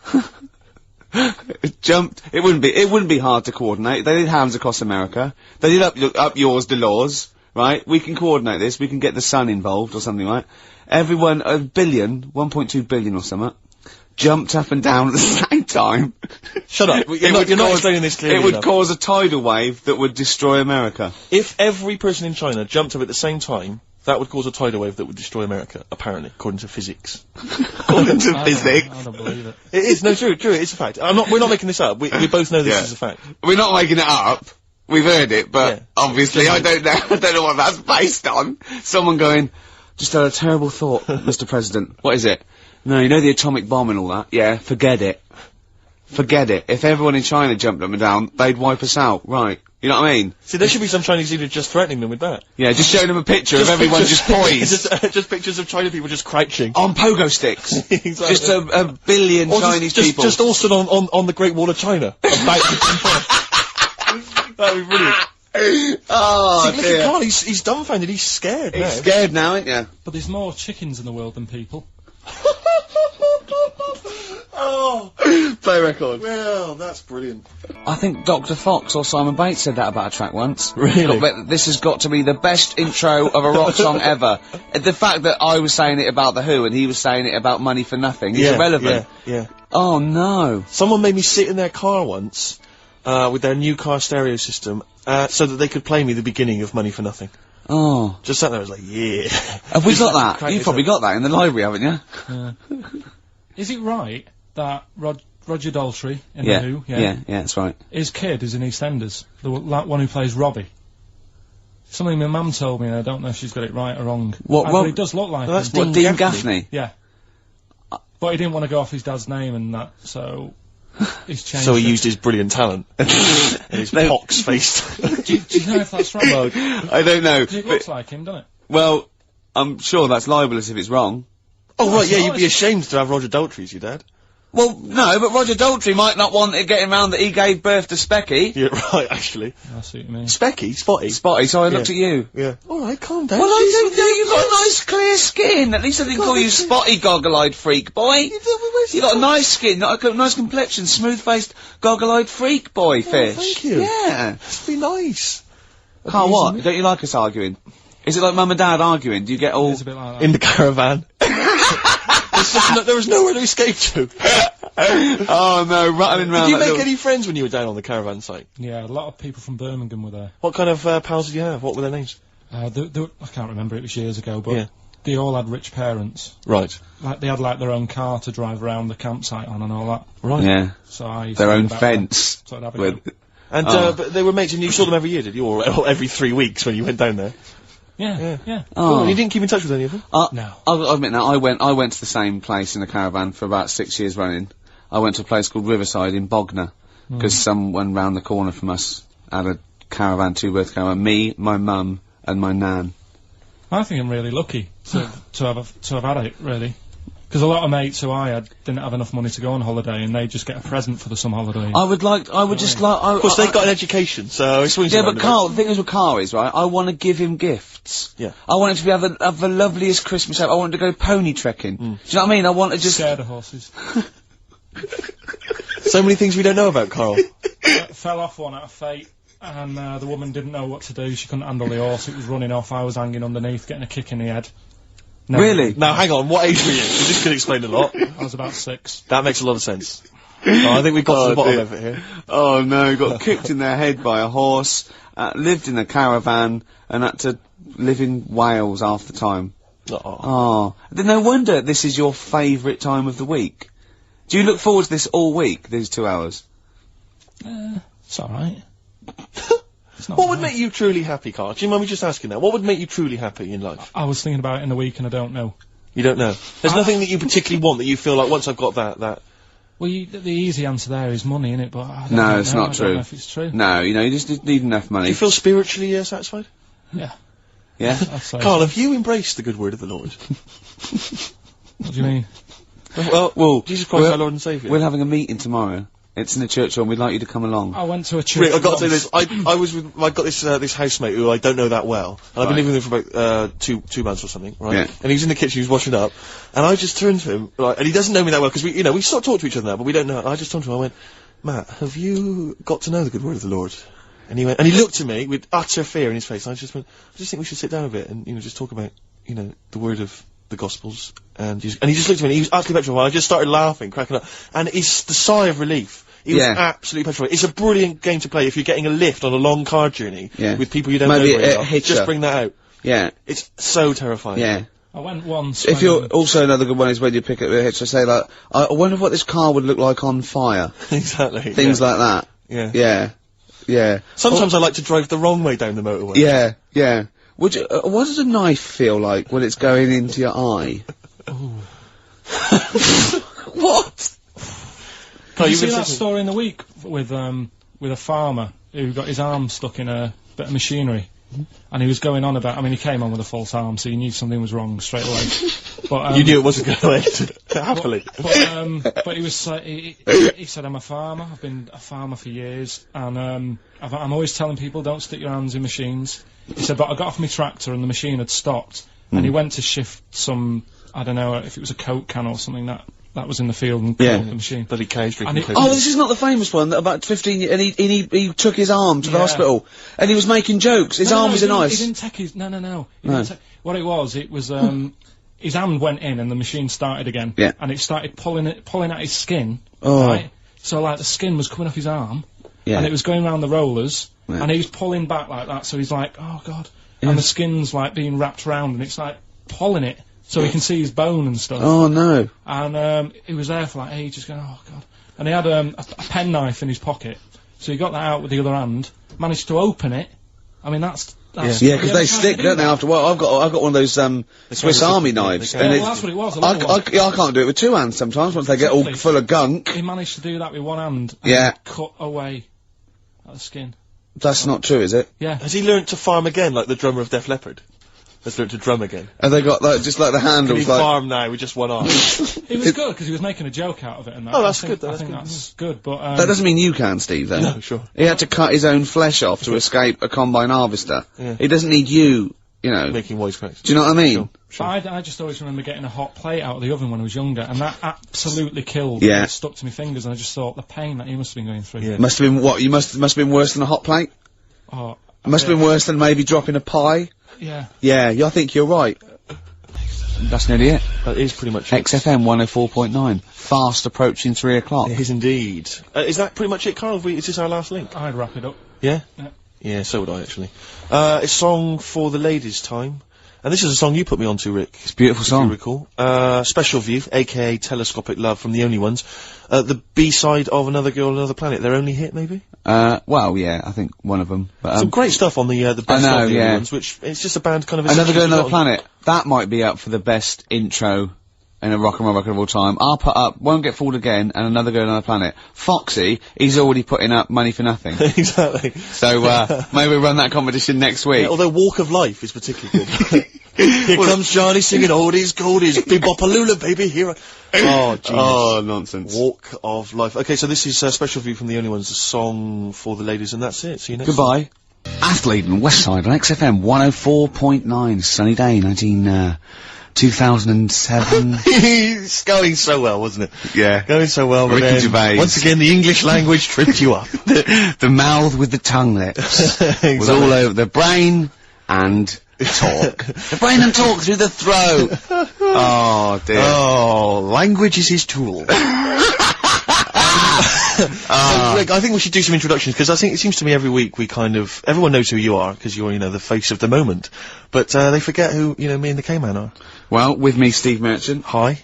jumped, it wouldn't be hard to coordinate. They did hands across America. They did up yours, the laws, right? We can coordinate this. We can get the sun involved or something, right? Everyone, 1.2 billion or something, jumped up and down at the same time. Shut up. You're not explaining this clearly It would enough. cause a tidal wave that would destroy America. If every person in China jumped up at the same time, that would cause a tidal wave that would destroy America, apparently, according to physics. According to physics. I don't believe it. It is, no, true, it's a fact. We're not making this up. We both know this is a fact. We're not making it up. We've heard it, but Yeah. obviously I don't know what that's based on. Someone going, just had a terrible thought, Mr. President. What is it? No, you know the atomic bomb and all that? Yeah, forget it. Forget it. If everyone in China jumped up and down, they'd wipe us out, right? You know what I mean? See, there should be some Chinese leader just threatening them with that. Yeah, just showing them a picture of everyone just poised. just pictures of China people just crouching. On pogo sticks. Exactly. Just a billion Or Chinese just, people. Just all stood on the Great Wall of China. About to jump off. That'd be brilliant. Oh, See, look at Carl, he's dumbfounded, he's scared now. He's scared now, ain't you? But there's more chickens in the world than people. Oh, Play record. well, that's brilliant. I think Dr. Fox or Simon Bates said that about a track once. Really? This has got to be the best intro of a rock song ever. The fact that I was saying it about The Who and he was saying it about Money for Nothing is irrelevant. Yeah. Oh no. Someone made me sit in their car once, with their new car stereo system, so that they could play me the beginning of Money for Nothing. Oh. Just sat there, I was like, yeah. Have we got that? crack You've this probably up. got that in the library, haven't you? Is it right that Roger Daltrey in Yeah. The Who, Yeah, that's right. his kid is in EastEnders, that one who plays Robbie? Something my mum told me, and I don't know if she's got it right or wrong. What, But it does look like Well, that's him. What, Dean Dean Gaffney? Gaffney? Yeah. But he didn't want to go off his dad's name and that, so he's changed So he it. used his brilliant talent. And his pox-faced. Do you know if that's right? I don't know. 'Cause it looks like him, doesn't it? Well, I'm sure that's libelous if it's wrong. Oh, right, yeah, it's you'd not. be ashamed to have Roger Daltrey as your dad. Well, no, but Roger Daltrey might not want it getting round that he gave birth to Specky. Yeah, right, actually. I see what you mean. Specky? Spotty? Spotty, so I looked at you. Yeah. Alright, calm down. Well, I Jeez. don't know, you've got nice clear skin. At least I didn't call you spotty goggle-eyed freak, boy. You got a nice skin, not a nice complexion, smooth-faced, goggle-eyed freak, boy, fish. thank you. Yeah. Must be nice. Carl, what? Don't you like us arguing? Is it like mum and dad arguing? Do you get all... It's a bit like that. In the caravan. There was nowhere to escape to. Oh no, rattling round Did you that make little... any friends when you were down on the caravan site? Yeah, a lot of people from Birmingham were there. What kind of pals did you have? What were their names? I can't remember, it was years ago, but Yeah. they all had rich parents. Right. Like, they had, like, their own car to drive around the campsite on and all that. Right. Yeah, So I used their to own think about that. fence. So I'd have a With... go. And, Oh. but they were mates and you saw them every year, did you? Or every 3 weeks when you went down there? Yeah. Oh. And you didn't keep in touch with any of them? No. I'll admit now, I went to the same place in a caravan for about 6 years running. I went to a place called Riverside in Bognor, because someone round the corner from us had a caravan, two-berth caravan. Me, my mum, and my nan. I think I'm really lucky to have had it, really. Because a lot of mates who I had didn't have enough money to go on holiday, and they just get a present for the summer holiday. Of course, they've got an education, so it swings Yeah, around but a Carl, the thing is with Carl is, right, I want to give him gifts. Yeah. I want him to have the loveliest Christmas ever. I want him to go pony trekking. Do you know what I mean? I want to just... Scared of horses. So many things we don't know about Carl. Fell off one out of fate, and the woman didn't know what to do. She couldn't handle the horse. It was running off. I was hanging underneath, getting a kick in the head. No, Really? Now, hang on, what age were you? 'Cause this could explain a lot. I was about 6. That makes a lot of sense. I think we've got to the bottom of it here. Oh no, got kicked in the head by a horse, lived in a caravan, and had to live in Wales half the time. Oh. Then no wonder this is your favourite time of the week. Do you look forward to this all week, these 2 hours? It's alright. What would make you truly happy, Carl? Do you mind me just asking that? What would make you truly happy in life? I was thinking about it in the week and I don't know. You don't know? There's nothing that you particularly want that you feel like once I've got that... Well, the easy answer there is money, innit? But I don't No, know. it's not I true. don't know if it's true. No, you just need enough money. Do you feel spiritually satisfied? Yeah. Yeah? I'd say Carl, so. have you embraced the good word of the Lord? What do you mean? Well, Jesus Christ, our Lord and Saviour. We're having a meeting tomorrow. It's in the church hall, and we'd like you to come along. I went to a church. Rick, I've got to say once. this. I got this housemate who I don't know that well, and I've been living with him for about two months or something, right? Yeah. And he was in the kitchen, he was washing up, and I just turned to him, right, and he doesn't know me that well because we sort of talk to each other now, but we don't know. I just turned to him, I went, Matt, have you got to know the good word of the Lord? And he went, and he looked at me with utter fear in his face. And I just went, I just think we should sit down a bit and just talk about the word of the Gospels. And he just looked at me, and he was utterly petrified. I just started laughing, cracking up, and it's the sigh of relief. He was absolutely petrified. It's a brilliant game to play if you're getting a lift on a long car journey with people you don't know very well. Just bring that out. Yeah. It's so terrifying. Yeah. I went once. If you're also another good one is when you pick up the hitch. I say like, I wonder what this car would look like on fire. Exactly. Things like that. Yeah. Yeah. Yeah. Sometimes I like to drive the wrong way down the motorway. Yeah. Yeah. Would you? What does a knife feel like when it's going into your eye? What? Did you see that story in the week with a farmer who got his arm stuck in a bit of machinery, and he was going on about. I mean, he came on with a false arm, so you knew something was wrong straight away. But you knew it wasn't going to end happily. But he was he said, "I'm a farmer. I've been a farmer for years, and I'm always telling people don't stick your hands in machines." He said, "But I got off my tractor and the machine had stopped, and he went to shift some. I don't know if it was a Coke can or something that was in the field and caught the machine. Bloody cows drinking Coke. Oh, this is not the famous one that about 15 years, and he took his arm to the hospital, and he was making jokes. His arm was in ice. He didn't take his, no. He didn't take, what it was, his hand went in and the machine started again. Yeah. And it started pulling at his skin. Oh. Right? So like the skin was coming off his arm. Yeah. And it was going around the rollers. Yeah. And he was pulling back like that, so he's like, oh god. Yeah. And the skin's like being wrapped around and it's like pulling it. So he can see his bone and stuff. Oh no! And he was there for like ages, going, "Oh god!" And he had a penknife in his pocket, so he got that out with the other hand, managed to open it. I mean, that's yeah, because they stick, don't they? After a while, I've got one of those Swiss Army knives, and well, that's what it was. I can't do it with two hands sometimes. Once they get all full of gunk. He managed to do that with one hand. And cut away at the skin. That's not true, is it? Yeah. Has he learnt to farm again, like the drummer of Def Leppard? Has learnt to drum again. Have they got like just like the handles? Can he farm now with just one arm? It was good because he was making a joke out of it and that. Oh, that's good. I think that's good. But that doesn't mean you can, Steve. Though. No, sure. He had to cut his own flesh off to escape a combine harvester. Yeah. He doesn't need you know. Making wisecracks. Do you know what I mean? Sure. I just always remember getting a hot plate out of the oven when I was younger, and that absolutely killed. Yeah. It stuck to my fingers, and I just thought the pain that he must have been going through. Yeah. Must have been what? You must have been worse than a hot plate. Oh. It must have been worse than maybe dropping a pie. Yeah. Yeah, I think you're right. That's nearly it. That is pretty much it. XFM 104.9. Fast approaching 3 o'clock. It is indeed. Is that pretty much it, Carl? Is this our last link? I'd wrap it up. Yeah? Yeah, so would I, actually. A song for the ladies' time. And this is a song you put me onto, Rick. It's a beautiful song. If you recall. Special View, a.k.a. Telescopic Love from The Only Ones. The B-side of Another Girl, Another Planet. Their only hit, maybe? Well, yeah, I think one of them. But, some great stuff on the best of The Only Ones, which it's just a band kind of... Another Girl, Another Planet. That might be up for the best intro in a rock and roll record of all time. I'll put up Won't Get Fooled Again and Another Girl on Another Planet. Foxy, he's already putting up Money for Nothing. Exactly. So, maybe we'll run that competition next week. Yeah, although Walk of Life is particularly good. Here comes Johnny singing oldies, goldies, bebopalula, baby, here I... Oh, genius. Oh, nonsense. Walk of Life. Okay, so this is a special view from the Only Ones, a song for the ladies, and that's it. See you next Goodbye. Athlete and Westside on XFM 104.9, sunny day, 2007. It's going so well, wasn't it? Yeah. Going so well, but Ricky then, Gervais. once again, the English language tripped you up. The mouth with the tongue lips. Exactly. Was all over the brain and talk. The brain and talk through the throat. Oh, dear. Oh, language is his tool. So, Greg, I think we should do some introductions, because I think it seems to me every week we kind of... Everyone knows who you are, because you're, you know, the face of the moment. But they forget who, you know, me and the K-Man are. Well, with me, Steve Merchant. Hi.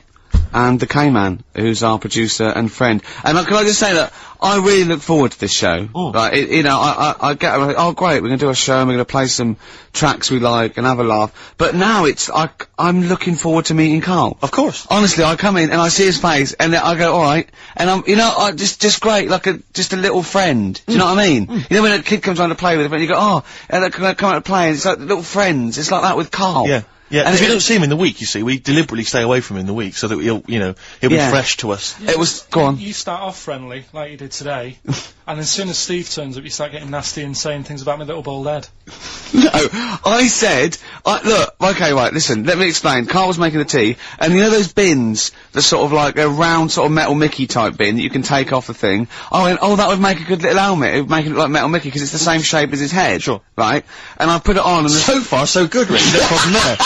And the K-Man, who's our producer and friend. And can I just say that I really look forward to this show. Like, you know, I get, oh great, we're gonna do a show and we're gonna play some tracks we like and have a laugh. But now I'm looking forward to meeting Karl. Of course. Honestly, I come in and I see his face and I go, alright, and I'm, you know, just great, like just a little friend. Do you know what I mean? You know when a kid comes around to play with him and you go, oh, and they come out to play and it's like little friends. It's like that with Karl. Yeah. Yeah, And and we it- don't see him in the week, you see. We deliberately stay away from him in the week so that he'll be fresh to us. It was, go on. You start off friendly, like you did today, and as soon as Steve turns up, you start getting nasty and saying things about my little bald head. No, I said, look, okay, right, listen, let me explain. Karl was making the tea, and you know those bins, the sort of like a round sort of Metal Mickey type bin that you can take off the thing? I went, oh, that would make a good little helmet. It would make it look like Metal Mickey because it's the same shape as his head. Sure. Right? And I put it on and So far, so good, Rick. No problem there.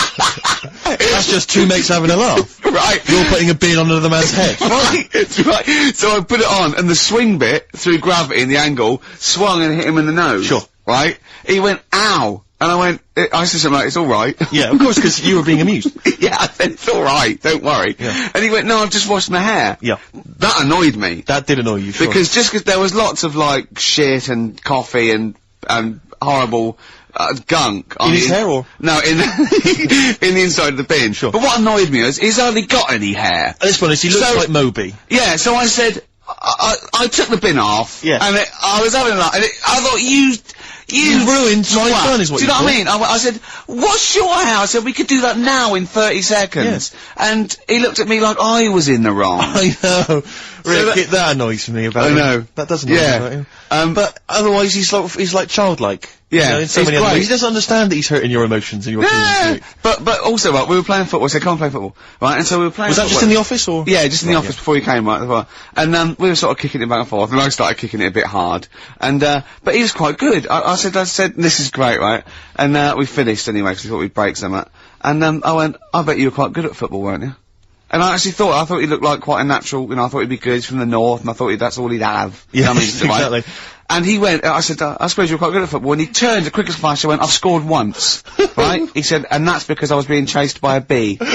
That's just two mates having a laugh. Right. You're putting a bin on another man's head. Right, it's right. So I put it on, and the swing bit, through gravity and the angle, swung and hit him in the nose. Sure. Right? He went, ow! And I went, I said something like, it's alright. Yeah, of course, because you were being amused. Yeah, I said, it's alright, don't worry. Yeah. And he went, no, I've just washed my hair. Yeah. That annoyed me. That did annoy you, sure. Because there was lots of, like, shit and coffee and horrible, gunk. In his hair, or? No, in in the inside of the bin. Sure. But what annoyed me is, he's hardly got any hair. Let's be honest, he looks So- like Moby. Yeah, so I said, I took the bin off. Yeah. And I was having that, and I thought, you ruined my twat. fun is what Do you you know what I thought. mean? I said, what's your hair? I said, we could do that now in 30 seconds. And he looked at me like I was in the wrong. I know. Rick, that annoys me about I him. know. That does annoy me about him. But otherwise, he's like childlike. Yeah, You know, in so he's many other great. ways. He doesn't understand that he's hurting your emotions and your feelings. Yeah, Rick. but also, right, we were playing football, so I can't play football, right, and so we were playing Was that football. just in the office, or? Yeah, just in the Right, office yeah. before you came, right, and, we were sort of kicking it back and forth, and I started kicking it a bit hard, and, but he was quite good. I said, this is great, right, and, we finished anyway, because we thought we'd break some, and, I went, I bet you were quite good at football, weren't you? And I actually thought he looked like quite a natural, you know, I thought he'd be good, he's from the north, and I thought that's all he'd have. Yeah, You know what I mean? exactly. Right? And he went, I said, I suppose you're quite good at football, and he turned, the quickest flash, I went, I've scored once, right? He said, and that's because I was being chased by a bee. And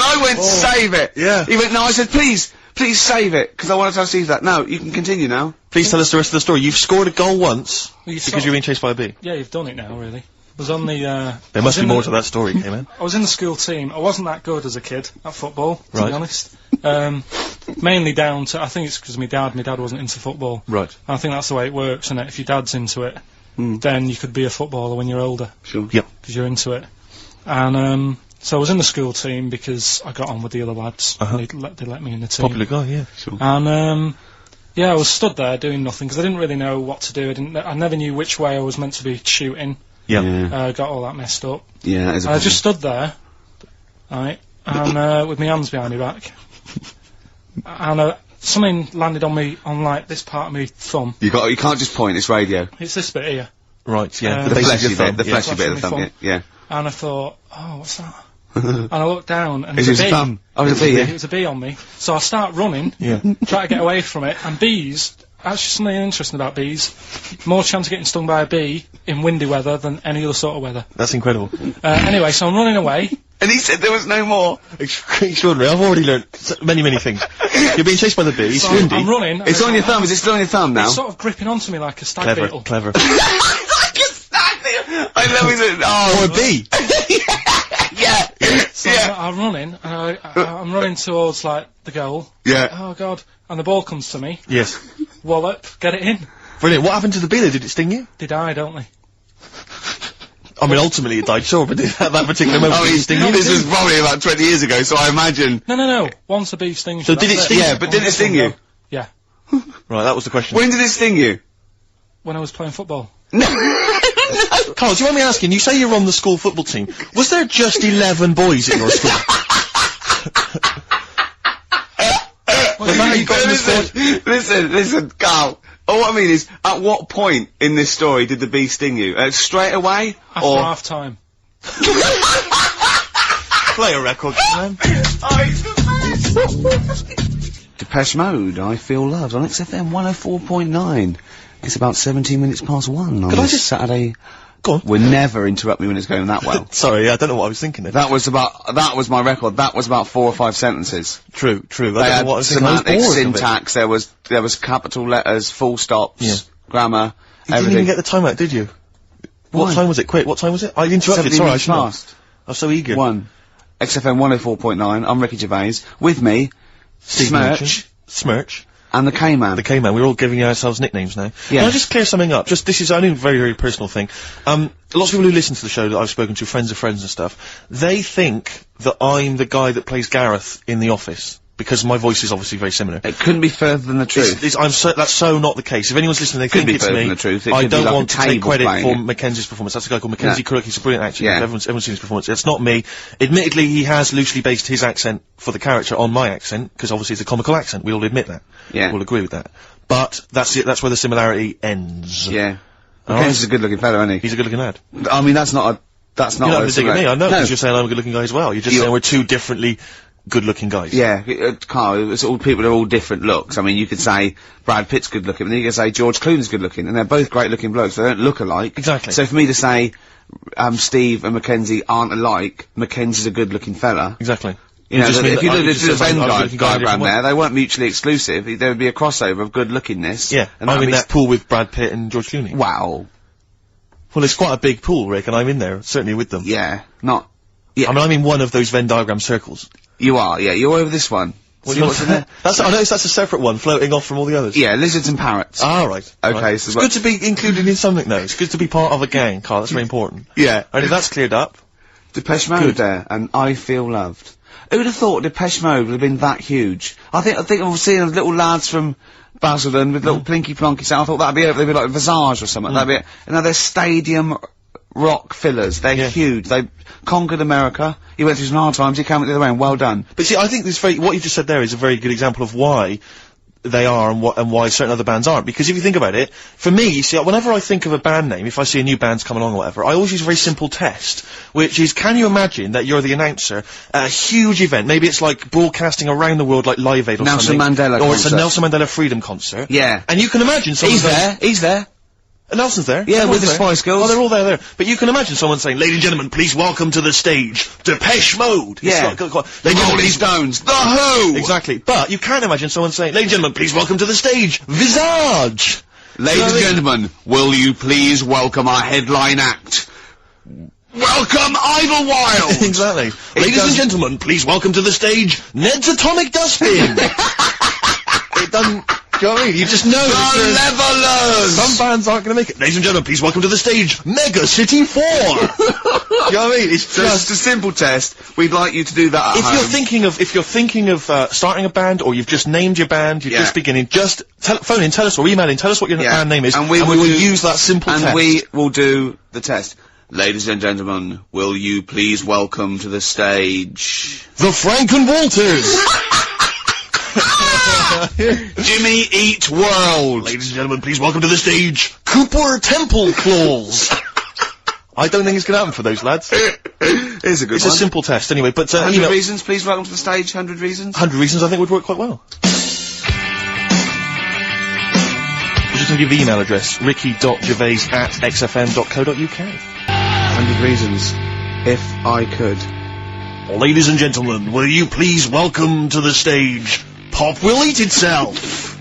I went, save it! Yeah. He went, no, I said, please save it, because I want to tell Steve that. No, you can continue now. Please tell us the rest of the story. You've scored a goal once Well, you because sort you're being chased by a bee. Yeah, you've done it now, really. I was on the, There must be more to that story, man. I was in the school team. I wasn't that good as a kid at football, to Right. be honest. Mainly down to, I think it's because my dad wasn't into football. Right. And I think that's the way it works, and if your dad's into it, then you could be a footballer when you're older, Sure. Yep. because you're into it. And, so I was in the school team because I got on with the other lads. Uh-huh. And they let me in the team. Popular guy, yeah. Sure. And, yeah, I was stood there doing nothing, because I didn't really know what to do. I never knew which way I was meant to be shooting. Yeah. Got all that messed up. Yeah, that is a And I problem. just stood there, right, and with my hands behind my back, and something landed on me, on like this part of my thumb. You can't just point, it's radio. It's this bit here. Right, yeah. The The base of fleshy your thumb, bit, the yeah. fleshy bit of the Fleshy thumb, yeah. And I thought, oh, what's that? And I looked down, and Is there's it a his bee. thumb? Oh, it's a bee, It yeah. was a bee on me. So I start running, Yeah. try to get away from it, and bees, actually something interesting about bees, more chance of getting stung by a bee in windy weather than any other sort of weather. That's incredible. Anyway, so I'm running away. And he said there was no more. Extraordinary. I've already learnt many, many things. You're being chased by the bee. It's So windy. I'm running. and It's on your thumb, is it still on your thumb now? It's sort of gripping onto me like a stag Clever, beetle. clever. I love it. Oh, Or a bee. yeah. So I'm running, and I'm running towards, like, the goal. Yeah. Oh, God. And the ball comes to me. Yes. Wallop, get it in. Brilliant. What happened to the bee? Did it sting you? They die, don't they? I mean, ultimately it died, sure, but at that particular moment, did it sting you? This was probably about 20 years ago, so I imagine... No. Once a bee stings So you, did that's it sting Yeah, but did it sting you? Yeah. Right, that was the question. When did it sting you? When I was playing football. Carl, do you mind me asking, you say you're on the school football team. Was there just 11 boys at your school? Was that how you got in the squad? Listen, Carl. All I mean is, at what point in this story did the bee sting you? Straight away? After or half time. Play a record, man. Depeche Mode, I Feel Loved, on XFM 104.9. It's about 17 minutes past 1 on Could I this just- Saturday. Go on. Will never interrupt me when it's going that well. Sorry, I don't know what I was thinking there. That was my record. That was about 4 or 5 sentences. True. They I don't know had what I was thinking. I was semantics, bored of it. syntax, there was capital letters, full stops, Yeah. grammar, You didn't everything. even get the time out, did you? Why? What time was it? Quick, what time was it? I interrupted, 17 sorry, I minutes should know. past. I was so eager. 1. XFM 104.9, I'm Ricky Gervais. With me, Steve Smirch, Merchant. Smirch. and the K-Man. The K-Man. We're all giving ourselves nicknames now. Yeah. Can I just clear something up? This is only a very, very personal thing. Lots of people who listen to the show that I've spoken to, friends of friends and stuff, they think that I'm the guy that plays Gareth in The Office. Because my voice is obviously very similar. It couldn't be further than the truth. That's so not the case. If anyone's listening, they Could think be it's further me. than the truth. It I could be don't like want a to take table credit playing for it. Mackenzie's performance. That's a guy called Mackenzie Crook. He's a brilliant actor. Yeah. Everyone's seen his performance. It's not me. Admittedly, he has loosely based his accent for the character on my accent, because obviously it's a comical accent. We all admit that. Yeah. We'll agree with that. But that's it. That's where the similarity ends. Yeah. All Mackenzie's right. a good-looking fellow, isn't he? He's a good-looking lad. I mean, that's not You're not a going to dig at me. I know, No. because you're saying I'm a good-looking guy as well. You're just saying we're two differently good-looking guys. Yeah, Carl, it's all people are all different looks. I mean, you could say Brad Pitt's good looking, and then you could say George Clooney's good looking, and they're both great looking blokes. They don't look alike. Exactly. So for me to say Steve and Mackenzie aren't alike, Mackenzie's a good looking fella. Exactly. You know, just mean if you that I look at just the said I'm Venn a good-looking guy in a diagram different way. there, they weren't mutually exclusive. There would be a crossover of good lookingness. Yeah, and I'm that'd in be that pool with Brad Pitt and George Clooney. Wow. Well, it's quite a big pool, Rick, and I'm in there, certainly with them. Yeah. Not. I mean, I'm in one of those Venn diagram circles. You are. Yeah. You're over this one. See what's in there? I noticed that's a separate one, floating off from all the others. Yeah. Lizards and parrots. Ah, right. Okay, Right. so it's what- good to be included in something, though. It's good to be part of a gang, Carl. That's very important. Yeah. And if that's cleared up, Depeche Mode Good. there, and I Feel Loved. Who'd have thought Depeche Mode would have been that huge? I think I've seen little lads from Basildon with little plinky plonky sound. I thought that'd be it. They'd be like Visage or something. That'd be it. And now they're stadium rock fillers. They're Yeah. huge. They conquered America. He went through some hard times. He came out the other way, and well done. but see, I think what you just said there is a very good example of why they are and why certain other bands aren't. Because if you think about it, for me, you see, whenever I think of a band name, if I see a new band's come along or whatever, I always use a very simple test, which is, can you imagine that you're the announcer at a huge event? Maybe it's like broadcasting around the world like Live Aid or Nelson something. Mandela Or it's a concert. Nelson Mandela Freedom concert. Yeah. And you can imagine someone He's saying, there. He's there. Nelson's there. Yeah, Everyone's with the there. Spice Girls. Oh, they're all there. But you can imagine someone saying, "Ladies and gentlemen, please welcome to the stage, Depeche Mode." Yeah. It's like, The Ladies and gentlemen, Rolling please- Stones. The Who. Exactly. But you can imagine someone saying, "Ladies and gentlemen, please welcome to the stage, Visage." Ladies and gentlemen, will you please welcome our headline act? Welcome Idlewild! Exactly. Ladies and gentlemen, please welcome to the stage, Ned's Atomic Dustbin. It doesn't. Do you know what I mean? You just know. The Levelers! Some bands aren't going to make it. Ladies and gentlemen, please welcome to the stage, Mega City 4. Do you know what I mean? It's So it's a simple test. We'd like you to do that at If home. you're thinking of starting a band, or you've just named your band, you're Yeah. just beginning, just phone in, tell us, or email in, tell us what your Yeah. band name is, And we will will do- use that simple and test. we will do the test. Ladies and gentlemen, will you please welcome to the stage The Franken Walters. Jimmy Eat World? Ladies and gentlemen, please welcome to the stage, Cooper Temple Claws. I don't think it's going to happen for those lads. Here's a good It's one. a simple test anyway, but, 100 you know, reasons, please welcome to the stage. 100 reasons. 100 reasons I think would work quite well. We're just going to give the email address, ricky.gervais@xfm.co.uk. 100 reasons. If I could. Ladies and gentlemen, will you please welcome to the stage, Pop Will Eat Itself.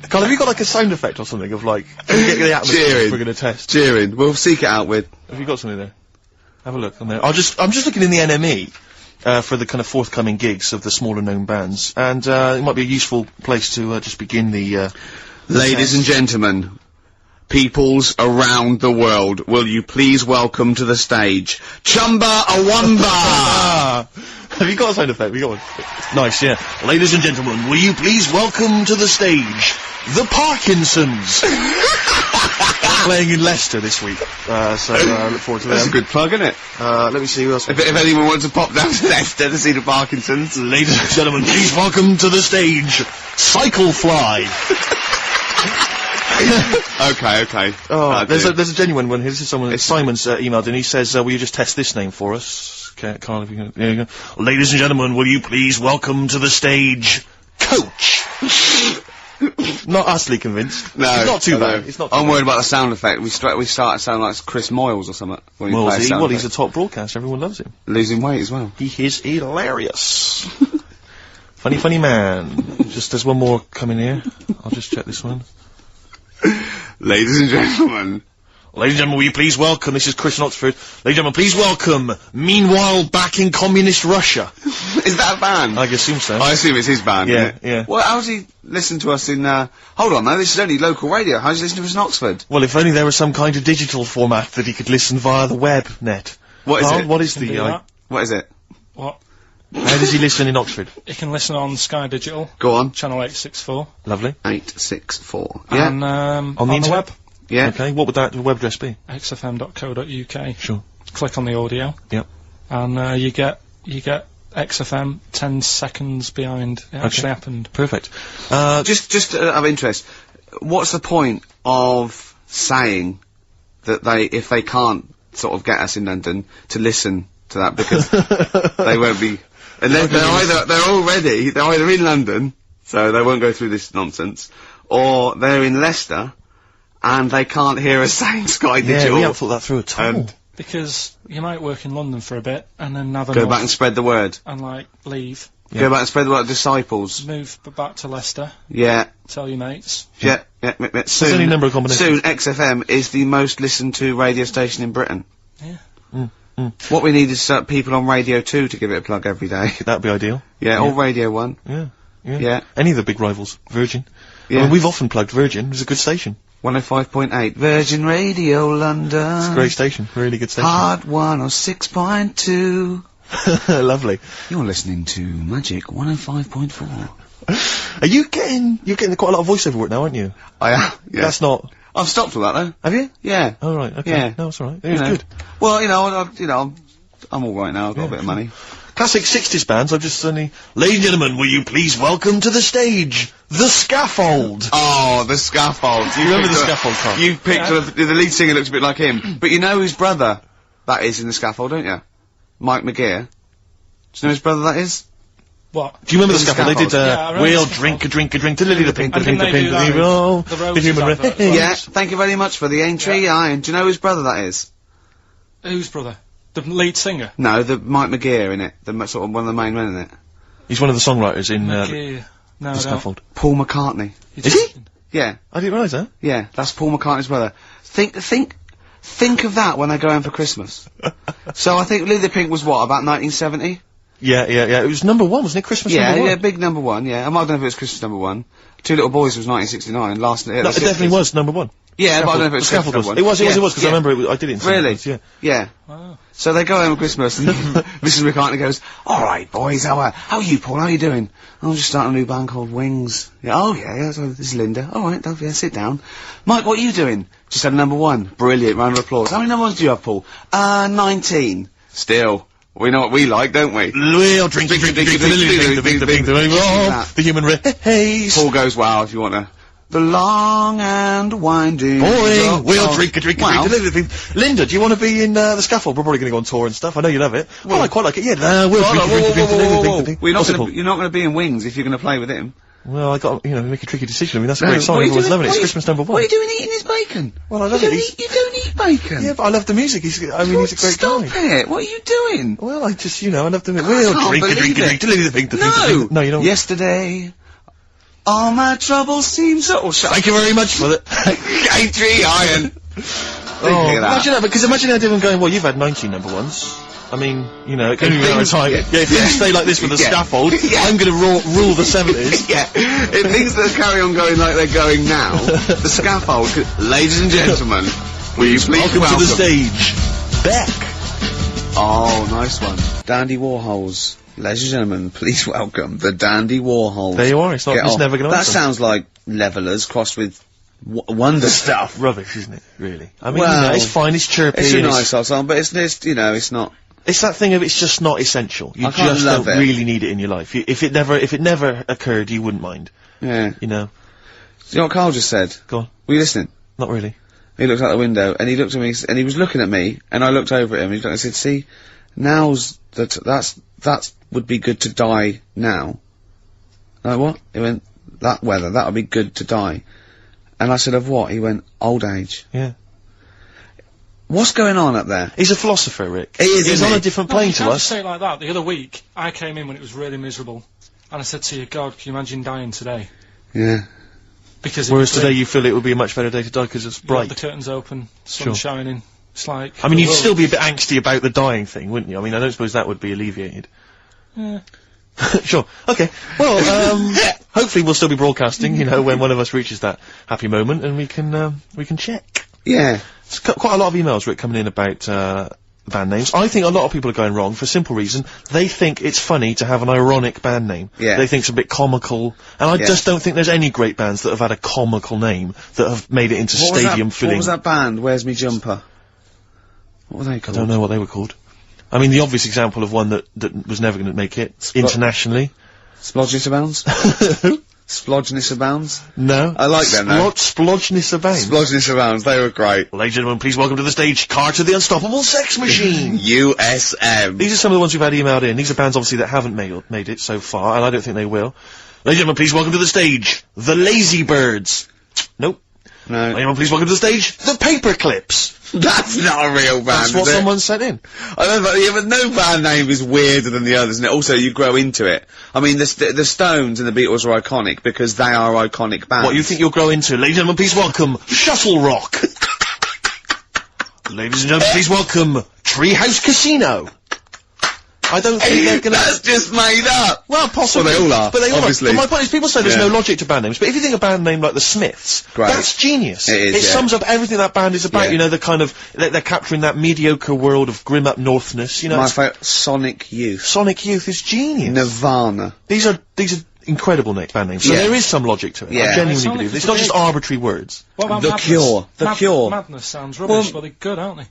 Carl, have you got like a sound effect or something of like, get the atmosphere Cheering. we're going to test? Cheering. We'll seek it out with. Have you got something there? Have a look on there. I'm just looking in the NME. for the kind of forthcoming gigs of the smaller known bands, and it might be a useful place to just begin the. Ladies and gentlemen, peoples around the world, will you please welcome to the stage Chumba Awamba? Have you got a sound effect? We got one. Nice, yeah. Ladies and gentlemen, will you please welcome to the stage the Parkinsons? Playing in Leicester this week, so I look forward to that. That's a good plug, isn't it? Let me see who else. If anyone wants to pop down to Leicester to see the Parkinsons. Ladies and gentlemen, please welcome to the stage Cyclefly. Okay. Oh, there's a genuine one here. This is someone. Simon's emailed and he says, "Will you just test this name for us?" Okay, Carl, if you can. There you go. Ladies and gentlemen, will you please welcome to the stage Coach? Not utterly convinced. No, it's not too bad. It's not. I'm worried about the sound effect. We start to sound like Chris Moyles or something. Well, he's a top broadcaster. Everyone loves him. Losing weight as well. He is hilarious. funny man. Just there's one more coming here. I'll just check this one. Ladies and gentlemen. Ladies and gentlemen, will you please welcome, this is Chris in Oxford, ladies and gentlemen, please welcome, meanwhile back in communist Russia. Is that a band? I assume so. I assume it's his band, yeah. Well, how does he listen to us in, hold on, no, this is only local radio. How does he listen to us in Oxford? Well, if only there was some kind of digital format that he could listen via the web net. What is it? What is What is it? What? How does he listen in Oxford? You can listen on Sky Digital. Go on. Channel 864. Lovely. 864. Yeah. And, on the the internet? web. Yeah. Okay, what would that web address be? xfm.co.uk. Sure. Click on the audio. Yep. And you get XFM 10 seconds behind it actually happened. Perfect. Just out of interest, what's the point of saying that if they can't sort of get us in London to listen to that, because they won't be, and they're either in London, so they won't go through this nonsense, or they're in Leicester, and they can't hear us saying Sky Digital. Yeah, we haven't thought that through at all. Because you might work in London for a bit, and then have go back and spread the word. And, leave. Yeah. Go back and spread the word, disciples. Move back to Leicester. Yeah. Tell your mates. Yeah. Soon, any number of combinations. Soon, XFM is the most listened to radio station in Britain. Yeah. What we need is people on Radio 2 to give it a plug every day. That'd be ideal. Yeah, or Radio 1. Yeah. Any of the big rivals. Virgin. Yeah. I mean, we've often plugged Virgin. It's a good station. 105.8 Virgin Radio London. It's a great station. Really good station. Hard 106.2. Lovely. You're listening to Magic 105.4. Are you're getting quite a lot of voiceover work now, aren't you? I am. Yeah. That's not. I've stopped all that though. Have you? Yeah. Oh right. Okay. Yeah. No, it's all right. It was good. Well, I'm all right now. I've got a bit of money. Classic 60s bands. I've just suddenly. Ladies and gentlemen, will you please welcome to the stage The Scaffold? Oh, The Scaffold. You remember The Scaffold, Carl? You picked the lead singer looks a bit like him, but you know whose brother that is in The Scaffold, don't you? Mike McGear. Do you know whose brother that is? What? Do you remember The Scaffold? They did, we'll the drink a drink to Lily the Pink, the And Pink, didn't they do that oh, the Roses advert as well? Yeah, thank you very much for the entry, Iron. Do you know whose brother that is? Whose brother? The lead singer? No, the Mike McGear in it. Sort of one of the main men in it. He's one of the songwriters in, No, The I Scaffold. Paul McCartney. don't. Is he? Yeah, I didn't realise that. yeah, that's Paul McCartney's brother. Think of that when they go home for Christmas. So I think Lily the Pink was what, about 1970? Yeah. It was number one, wasn't it? Christmas number one? Yeah, big number one, yeah. I don't know if it was Christmas number one. Two Little Boys was 1969, last year. No, it definitely was number one. Yeah, but I don't know if it was Scaffold Christmas was. number one. It was, because I remember I did it in Really? Scaffolds, yeah. Yeah. Wow. So they go home at Christmas and Mrs. McCartney goes, alright boys, how are you, Paul, how are you doing? I'm just starting a new band called Wings. Yeah, oh yeah, so this is Linda. Alright, yeah, sit down. Mike, what are you doing? Just had a number one. Brilliant, round of applause. How many number ones do you have, Paul? 19. Still. We know what we like, don't we? We'll drink the human race. Paul goes, wow, if you want to. The long and winding. Boing, we'll drink a drink. Linda, do you want to be in The Scaffold? We're probably going to go on tour and stuff. I know you love it. Well, I quite like it. Yeah, we'll drink. You're not going to be in Wings if you're going to play with him. Well, I got make a tricky decision. I mean, that's a great song. Everyone's loving it. It's Christmas number one. What are you doing eating his bacon? Well, I love it. You don't eat bacon. Yeah, but I love the music. He's a great guy. Stop it! What are you doing? Well, I just, I love the music. We'll drink a drink. No, you don't. Yesterday. All my troubles seem so... Thank you very much for that. Ain't tree iron. thinking of that. Imagine that, because imagine everyone going, well, you've had 19 number ones. I mean, you know, it can be a time. Yeah, if things stay like this with the scaffold, I'm going to rule the 70s. Yeah, if things that carry on going like they're going now, the scaffold, ladies and gentlemen, will you please welcome to the stage, Beck. Oh, nice one. Dandy Warhols. Ladies and gentlemen, please welcome the Dandy Warhols. There you are, it's never going to That sounds like Levelers crossed with Wonder Stuff. Rubbish, isn't it, really? I mean, well, you know, it's fine, it's chirpy. It's a nice old song, but it's, you know, it's not... It's that thing of it's just not essential. You just don't really need it in your life. If it never occurred, you wouldn't mind. Yeah. You know? Do you know what Carl just said? Go on. Were you listening? Not really. He looked out the window, and he looked at me, and he was looking at me, and I looked over at him, and I said, see, that would be good to die now. Like, what? He went, that weather, that would be good to die. And I said, of what? He went, old age. Yeah. What's going on up there? He's a philosopher, Rick. He is, He's on a different plane to us. You can't say it like that. The other week, I came in when it was really miserable, and I said to you, God, can you imagine dying today? Yeah. Because whereas today you feel it would be a much better day to die because it's bright. The curtains open, sun shining. It's like... I mean, you'd still be a bit angsty about the dying thing, wouldn't you? I mean, I don't suppose that would be alleviated. Yeah. Sure. Okay. Well, hopefully we'll still be broadcasting, you know, when one of us reaches that happy moment, and we can check. Yeah. It's quite a lot of emails, Rick, coming in about band names. I think a lot of people are going wrong for a simple reason. They think it's funny to have an ironic band name. Yeah. They think it's a bit comical. And I just don't think there's any great bands that have had a comical name that have made it into stadium filling. What was that band? Where's Me Jumper? What were they called? I don't know what they were called. I mean, the obvious example of one that was never going to make it internationally. Splodgeness Abounds? Splodgeness Abounds? No. I like them, though. Splodgeness Abounds. Splodgeness Abounds, they were great. Ladies and gentlemen, please welcome to the stage, Carter the Unstoppable Sex Machine. USM. These are some of the ones we've had emailed in. These are bands, obviously, that haven't made it so far, and I don't think they will. Ladies and gentlemen, please welcome to the stage, the Lazy Birds. Nope. No. Ladies and gentlemen, please welcome to the stage, the Paperclips. That's not a real band, That's what someone sent in. I know, but no band name is weirder than the others, and also you grow into it. I mean, the Stones and the Beatles are iconic because they are iconic bands. What you think you'll grow into? Ladies and gentlemen, please welcome Shuttle Rock. Ladies and gentlemen, please welcome Treehouse Casino. I don't think they're gonna... That's just made up! Well, possibly. Well, they all are, but they all obviously. But my point is, people say there's no logic to band names, but if you think a band name like the Smiths, that's genius. It is, It sums up everything that band is about, you know, the kind of... They're capturing that mediocre world of grim up northness, you know. My favourite, Sonic Youth. Sonic Youth is genius. Nirvana. These are incredible band names, so there is some logic to it. I genuinely believe it. It's not just arbitrary words. What about The Madness? Cure. The Cure. Madness sounds rubbish, but they're good, aren't they?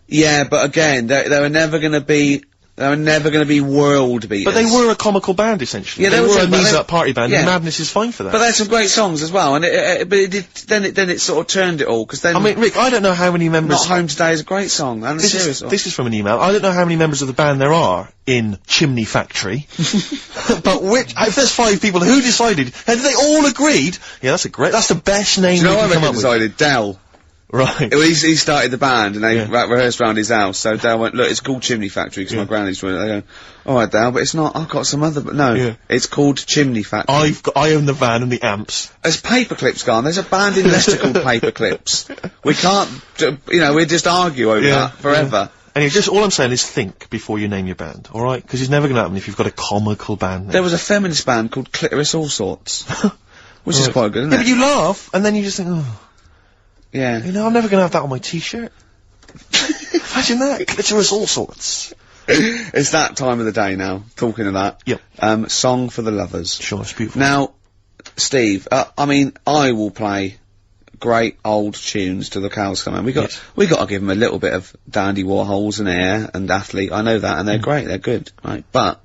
Yeah, but again, they were never gonna be... They were never going to be world beaters. But they were a comical band, essentially. Yeah, they were a knees-up party band, and Madness is fine for that. But they had some great songs as well, and then it sort of turned it all, because then... I mean, Rick, I don't know how many members... Not Home Today is a great song, and this is from an email. I don't know how many members of the band there are in Chimney Factory, but if there's 5 people, who decided, and they all agreed, yeah, that's the best name we can come up with. Decided? Dell. Right. Well, he started the band, and they rehearsed round his house, so Dale went, look, it's called Chimney Factory, because my granny's doing it. They go, alright, Dale, but it's not, I've got some other, it's called Chimney Factory. I own the van and the amps. There's Paperclips gone, there's a band in Leicester called Paperclips. We can't, you know, we just argue over that forever. And all I'm saying is think before you name your band, alright? Because it's never gonna happen if you've got a comical band name. There was a feminist band called Clitoris All Sorts. Which is quite good, isn't it? Yeah, but you laugh, and then you just think, oh... Yeah. You know, I'm never gonna have that on my t-shirt. Imagine that. Clitoris All Sorts. It's that time of the day now, talking of that. Yep. Song for the Lovers. Sure, it's beautiful. Now, Steve, I mean, I will play great old tunes to the cows come home. We got to give them a little bit of Dandy Warhols and Air and Athlete. I know that, and they're great, they're good, right? But,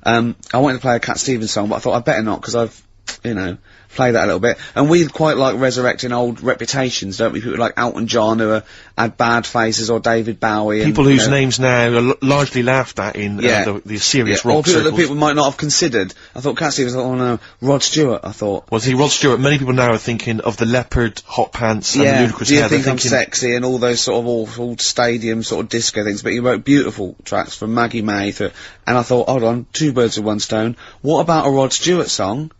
I wanted to play a Cat Stevens song, but I thought I'd better not, because I've, you know, play that a little bit. And we quite like resurrecting old reputations, don't we? People like Elton John who had bad faces, or David Bowie. People whose names now are largely laughed at in the serious rock circles. Or people that people might not have considered. I thought Cat Stevens, oh no, Rod Stewart, I thought. Well, see, Rod Stewart, many people now are thinking of the leopard hot pants and the ludicrous hair. Yeah, think I'm sexy and all those sort of awful stadium sort of disco things, but he wrote beautiful tracks from Maggie May and I thought, hold on, 2 birds with 1 stone. What about a Rod Stewart song?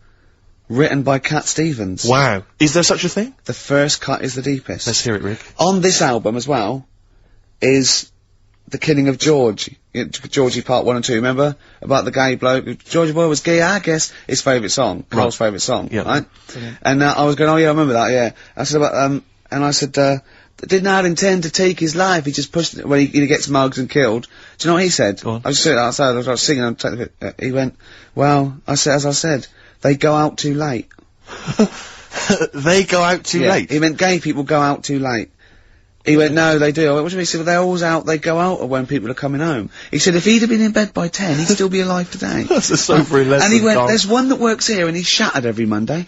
written by Cat Stevens. Wow. Is there such a thing? The first cut is the deepest. Let's hear it, Rick. On this album as well is The Killing of George. Georgie Part 1 and 2, remember? About the gay bloke. Georgie Boy was gay, I guess. His favourite song. Carl's favourite song. Yeah. Right? Brilliant. And I was going, oh yeah, I remember that, yeah. I said about, and I said, did not intend to take his life, he just pushed it when he gets mugged and killed. Do you know what he said? Go on. I was sitting outside, I was singing, he went, well, as I said, they go out too late. They go out too late? He meant gay people go out too late. He went, no, they do. I went, what do you mean? He said, well, they're always out, they go out when people are coming home. He said, if he'd have been in bed by 10, he'd still be alive today. That's a sobering lesson, And he went, Carl. there's one that works here and he's shattered every Monday.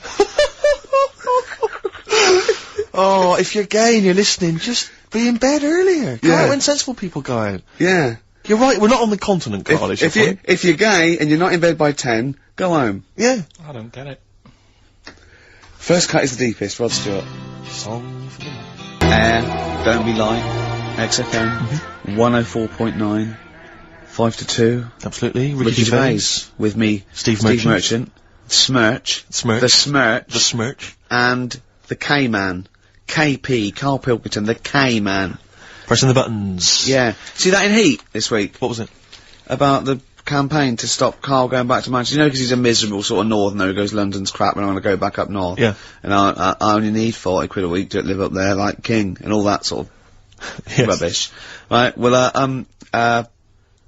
Oh, if you're gay and you're listening, just be in bed earlier. Go Yeah. out when sensible people go out. Yeah. You're right, we're not on the continent, Carl, is your point. If you're gay and you're not in bed by 10, go home. Yeah. I don't get it. First cut is the deepest, Rod Stewart. Song for the Air, Don't Be Light, XFM, 104.9, 5 to 2. Absolutely. Ricky Gervais with me, Steve Merchant, Smirch, Smirch. the Smirch, The Smirch. and the K-Man, KP, Karl Pilkington, the K-Man. Pressing the buttons. Yeah. See that in Heat this week? What was it? About the campaign to stop Karl going back to Manchester. You know, because he's a miserable sort of northerner who goes, London's crap and I want to go back up north. Yeah. And I only need 40 quid a week to live up there like King and all that sort of Yes. rubbish. Right, well,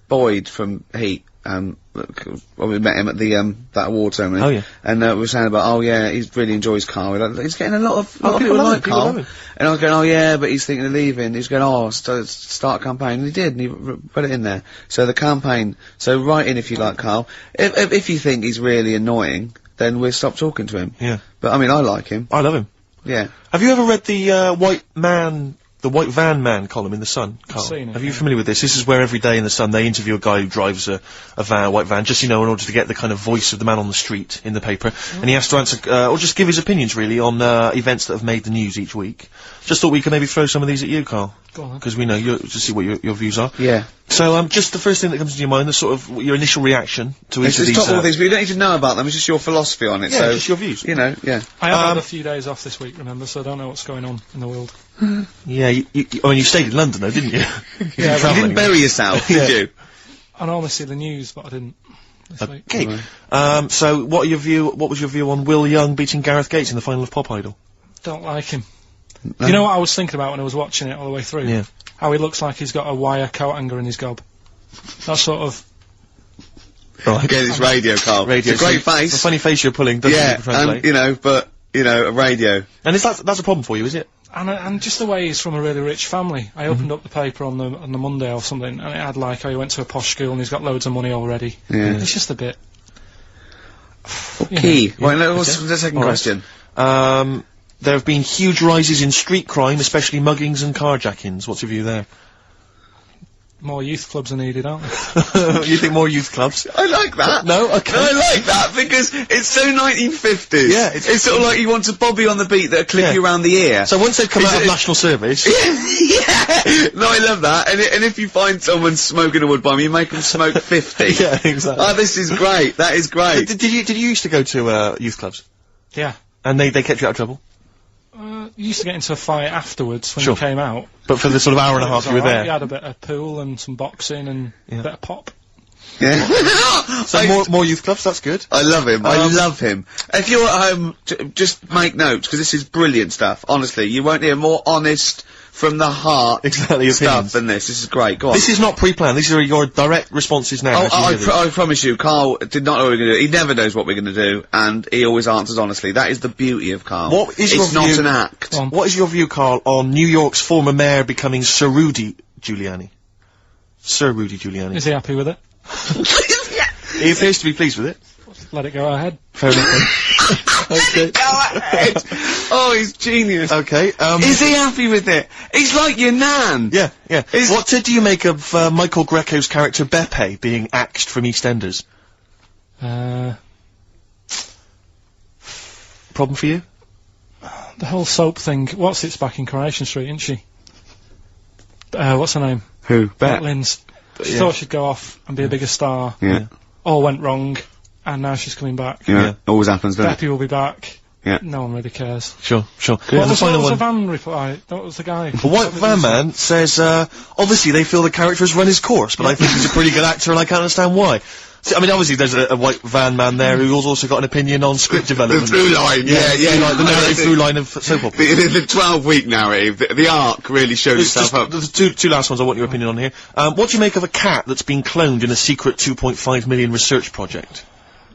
Boyd from Heat, well, we met him at the, that award ceremony. Oh, yeah. And, we were saying about, oh yeah, he really enjoys Karl. He's getting a lot of people people love like him, people Karl. love him. And I was going, oh yeah, but he's thinking of leaving. He's going, oh, start a campaign. And he did, and he put it in there. So the campaign, so write in if you like Karl. If you think he's really annoying, then we'll stop talking to him. Yeah. But I mean, I like him. I love him. Yeah. Have you ever read the White Van Man column in The Sun, Carl? seen it, Are you yeah. familiar with this? This is where every day in The Sun they interview a guy who drives a white van, just, you know, in order to get the kind of voice of the man on the street in the paper. And he has to answer, or just give his opinions, really, on events that have made the news each week. Just thought we could maybe throw some of these at you, Carl. Go on. Because we know to see what your views are. Yeah. So, just the first thing that comes to your mind, the sort of, your initial reaction to each of It's these. top all these, but you don't need to know about them, it's just your philosophy on it, Yeah, so. just your views. You know, yeah. I have had a few days off this week, remember, so I don't know what's going on in the world. Yeah, I mean, you stayed in London though, didn't you? Yeah, You didn't bury yourself, did you? I normally see the news, but I didn't this week. Okay. So what was your view on Will Young beating Gareth Gates in the final of Pop Idol? Don't like him. You know what I was thinking about when I was watching it all the way through? Yeah. How he looks like he's got a wire coat hanger in his gob. That sort of... Right. Again, it's radio, Carl. Radio. It's a great It's a face. funny face you're pulling, doesn't Yeah, it, to translate? and, you know, but, you know, a radio. And is that's a problem for you, is it? And just the way he's from a really rich family. I opened up the paper on the Monday or something, and it had like, oh, he went to a posh school and he's got loads of money already. Yeah. It's just a bit... Key. Right, what's Okay. the second All right. question? There have been huge rises in street crime, especially muggings and carjackings. What's your view there? More youth clubs are needed, aren't they? You think more youth clubs? I like that. No? Okay. I like that because it's so 1950s. Yeah, it's sort of like you want a Bobby on the beat that'll clip Yeah. you around the ear. So once they've come out of it- national service, yeah. No, I love that. And if you find someone smoking a wood bomb, you make them smoke 50. yeah, exactly. Oh, this is great. That is great. Did you used to go to youth clubs? Yeah. And they kept you out of trouble? You used to get into a fight afterwards when Sure. you came out. But for the sort of hour and a It half was you were alright. there. You had a bit of pool and some boxing and Yeah. a bit of pop. Yeah. So more youth clubs, that's good. I love him. I love him. If you're at home, just make notes, because this is brilliant stuff. Honestly, you won't hear more honest, from the heart Exactly, stuff opinions. than this. This is great. Go on. This is not pre-planned. These are your direct responses now. Oh, as you hear these. I promise you, Karl did not know what we were going to do. He never knows what we're going to do, and he always answers honestly. That is the beauty of Karl. What is it's your not view- an act. What is your view, Carl, on New York's former mayor becoming Sir Rudy Giuliani? Sir Rudy Giuliani. Is he happy with it? He appears to be pleased with it. Let it go ahead. Fair enough. Okay. Go ahead. Oh, he's genius. Okay. Is he happy with it? He's like your nan. Yeah, yeah. Is- What do you make of Michael Greco's character Beppe being axed from EastEnders? Problem for you? The whole soap thing. What's it's back in Coronation Street, isn't she? What's her name? Who? Bet. Lynn's. She yeah. thought she'd go off and be a bigger star. Yeah. All went wrong. and now she's coming back. Yeah. Always happens, doesn't it? Beppy will be back. Yeah. No one really cares. Sure. What was the van reply? That was the guy. The White Van Man says, obviously they feel the character has run his course, but I think he's a pretty good actor and I can't understand why. See, I mean, obviously there's a White Van Man there who's also got an opinion on script development. The through line, like the narrative through line of soap opera. The 12-week narrative, the arc really showed itself up. There's two last ones I want your opinion on here. What do you make of a cat that's been cloned in a secret 2.5 million research project?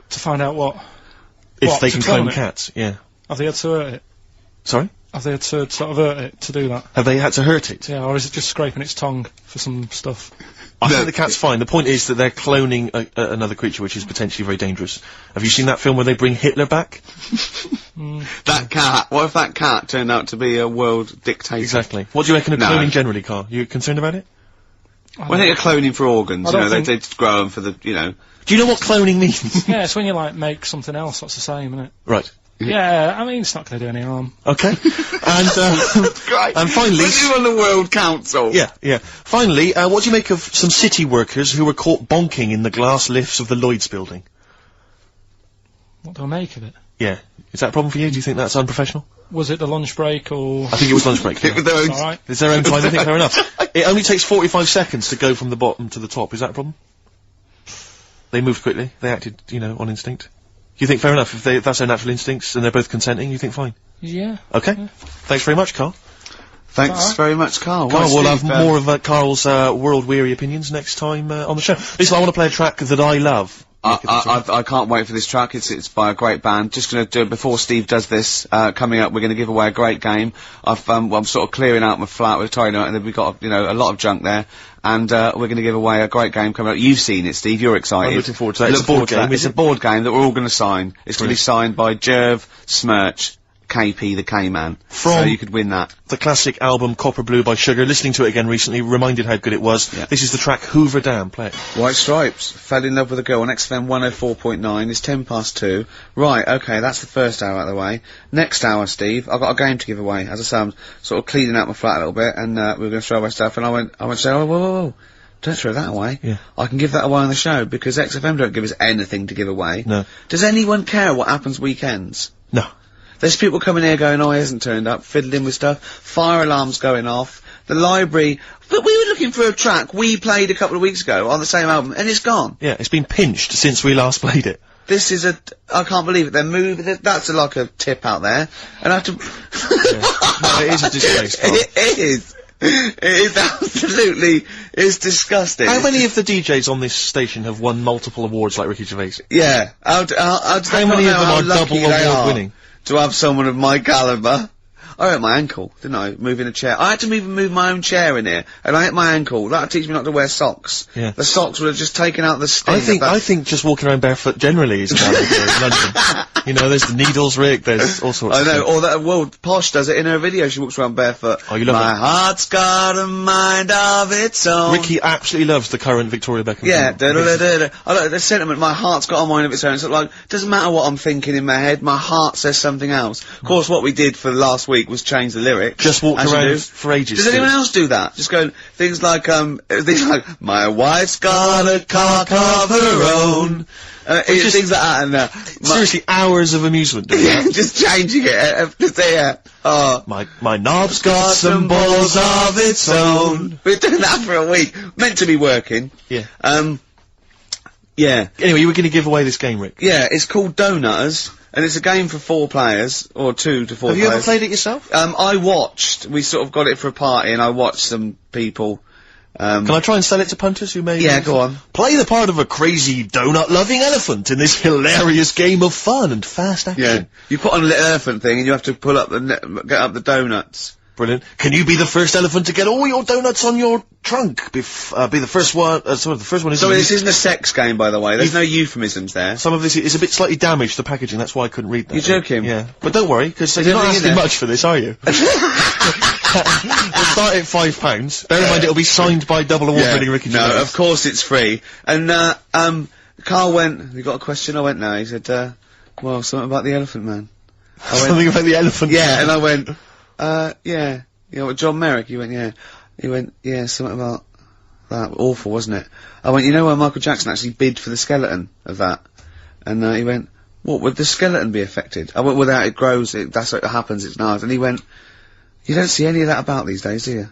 To find out what? If they can clone it? cats, yeah. Have they had to hurt it? Sorry? Have they had to sort of hurt it to do that? Have they had to hurt it? Yeah, or is it just scraping its tongue for some stuff? I think the cat's fine. The point is that they're cloning another creature which is potentially very dangerous. Have you seen that film where they bring Hitler back? That cat, what if that cat turned out to be a world dictator? Exactly. What do you reckon of cloning generally, Carl? You concerned about it? Well, I think they're cloning for organs, they grow them for the, Do you know what cloning means? Yeah, it's when you, like, make something else that's the same, isn't it? Right. Yeah, I mean, it's not going to do any harm. Okay. And finally... When you're on the World Council. Yeah. Finally, what do you make of some city workers who were caught bonking in the glass lifts of the Lloyd's building? What do I make of it? Yeah. Is that a problem for you? Do you think that's unprofessional? Was it the lunch break, or...? I think it was lunch break. It was their own... It's alright. It's their own time, I think, fair enough. It only takes 45 seconds to go from the bottom to the top. Is that a problem? They moved quickly. They acted, on instinct. You think fair enough? If that's their natural instincts and they're both consenting, you think fine? Yeah. Okay. Yeah. Thanks very much, Carl. Thanks very much, Carl. Carl, we'll have Steve, more of Carl's world-weary opinions next time on the show. Listen, I want to play a track that I love. I can't wait for this track. It's by a great band. Just going to do it before Steve does this. Coming up, we're going to give away a great game. I'm sort of clearing out my flat with tidying out, and then we've got a lot of junk there. And we're going to give away a great game coming up. You've seen it, Steve. You're excited. I'm looking forward to that. It's a board game. It's a board game that we're all going to sign. It's going to be signed by Gervais, Smirch, KP the K-Man. So you could win that. The classic album Copper Blue by Sugar. Listening to it again recently, reminded how good it was. Yeah. This is the track Hoover Dam. Play it. White Stripes. Fell in love with a girl on XFM 104.9. It's 2:10. Right, okay, that's the first hour out of the way. Next hour, Steve, I've got a game to give away. As I say, I'm sort of cleaning out my flat a little bit, and we were going to throw away stuff, and I went to say, whoa. Don't throw that away. Yeah. I can give that away on the show, because XFM don't give us anything to give away. No. Does anyone care what happens weekends? No. There's people coming here going, oh, he hasn't turned up, fiddling with stuff, fire alarms going off, the library. But we were looking for a track we played a couple of weeks ago on the same album, and it's gone. Yeah, it's been pinched since we last played it. This is I can't believe it, they're moving, that's like a tip out there, and I have to... No, it is a disgrace, Carl. It is. It is absolutely, it's disgusting. How many of the DJs on this station have won multiple awards like Ricky Gervais? Yeah. How many of them are double award winning? To have someone of my caliber. I hurt my ankle, didn't I? Moving a chair. I had to move my own chair in here, and I hit my ankle. That'll teach me not to wear socks. Yeah. The socks would have just taken out the sting. I think just walking around barefoot generally is kind of in London. There's the needles, Rick, there's all sorts of I know, stuff. or that, well, Posh does it in her video, she walks around barefoot. Oh, you love My it. heart's got a mind of its own. Ricky absolutely loves the current Victoria Beckham. Yeah, film. I like the sentiment, my heart's got a mind of its own. It's like, doesn't matter what I'm thinking in my head, my heart says something else. Of course, what we did for the last week was change the lyrics. Just walked around for ages. Does anyone else do that? Just go, things like, my wife's got a cock of her own. Things like that, and, seriously, hours of amusement doing that. just changing it, my knob's got some balls of its own. We're doing that for a week. Meant to be working. Yeah. Yeah. Anyway, you were going to give away this game, Rick. Yeah, it's called Donutters, and it's a game for 4 players, or 2 to 4 Have players. you ever played it yourself? We sort of got it for a party, and I watched some people, Can I try and sell it to punters who may... Yeah, go on. Play the part of a crazy donut-loving elephant in this hilarious game of fun and fast action. Yeah. You put on a little elephant thing, and you have to pull up get up the donuts. Brilliant. Can you be the first elephant to get all your donuts on your trunk? Be the first one. The first one is. So this isn't a sex game, by the way. There's no euphemisms there. Some of this is a bit slightly damaged. The packaging. That's why I couldn't read that. You're joking? Yeah. But don't worry, because you're not asking much for this, are you? We'll start at £5. Bear in mind, it'll be signed by double award-winning Ricky Gervais. No, of course it's free. And Carl went. You got a question? I went. No. He said, well, something about the Elephant Man. Something about the elephant. Yeah, and I went. Yeah. You know, John Merrick, he went, yeah. He went, yeah, something about that. Awful, wasn't it? I went, you know where Michael Jackson actually bid for the skeleton of that? And he went, what, would the skeleton be affected? I went, without it grows, that's what happens, it's nice. And he went, you don't see any of that about these days, do you?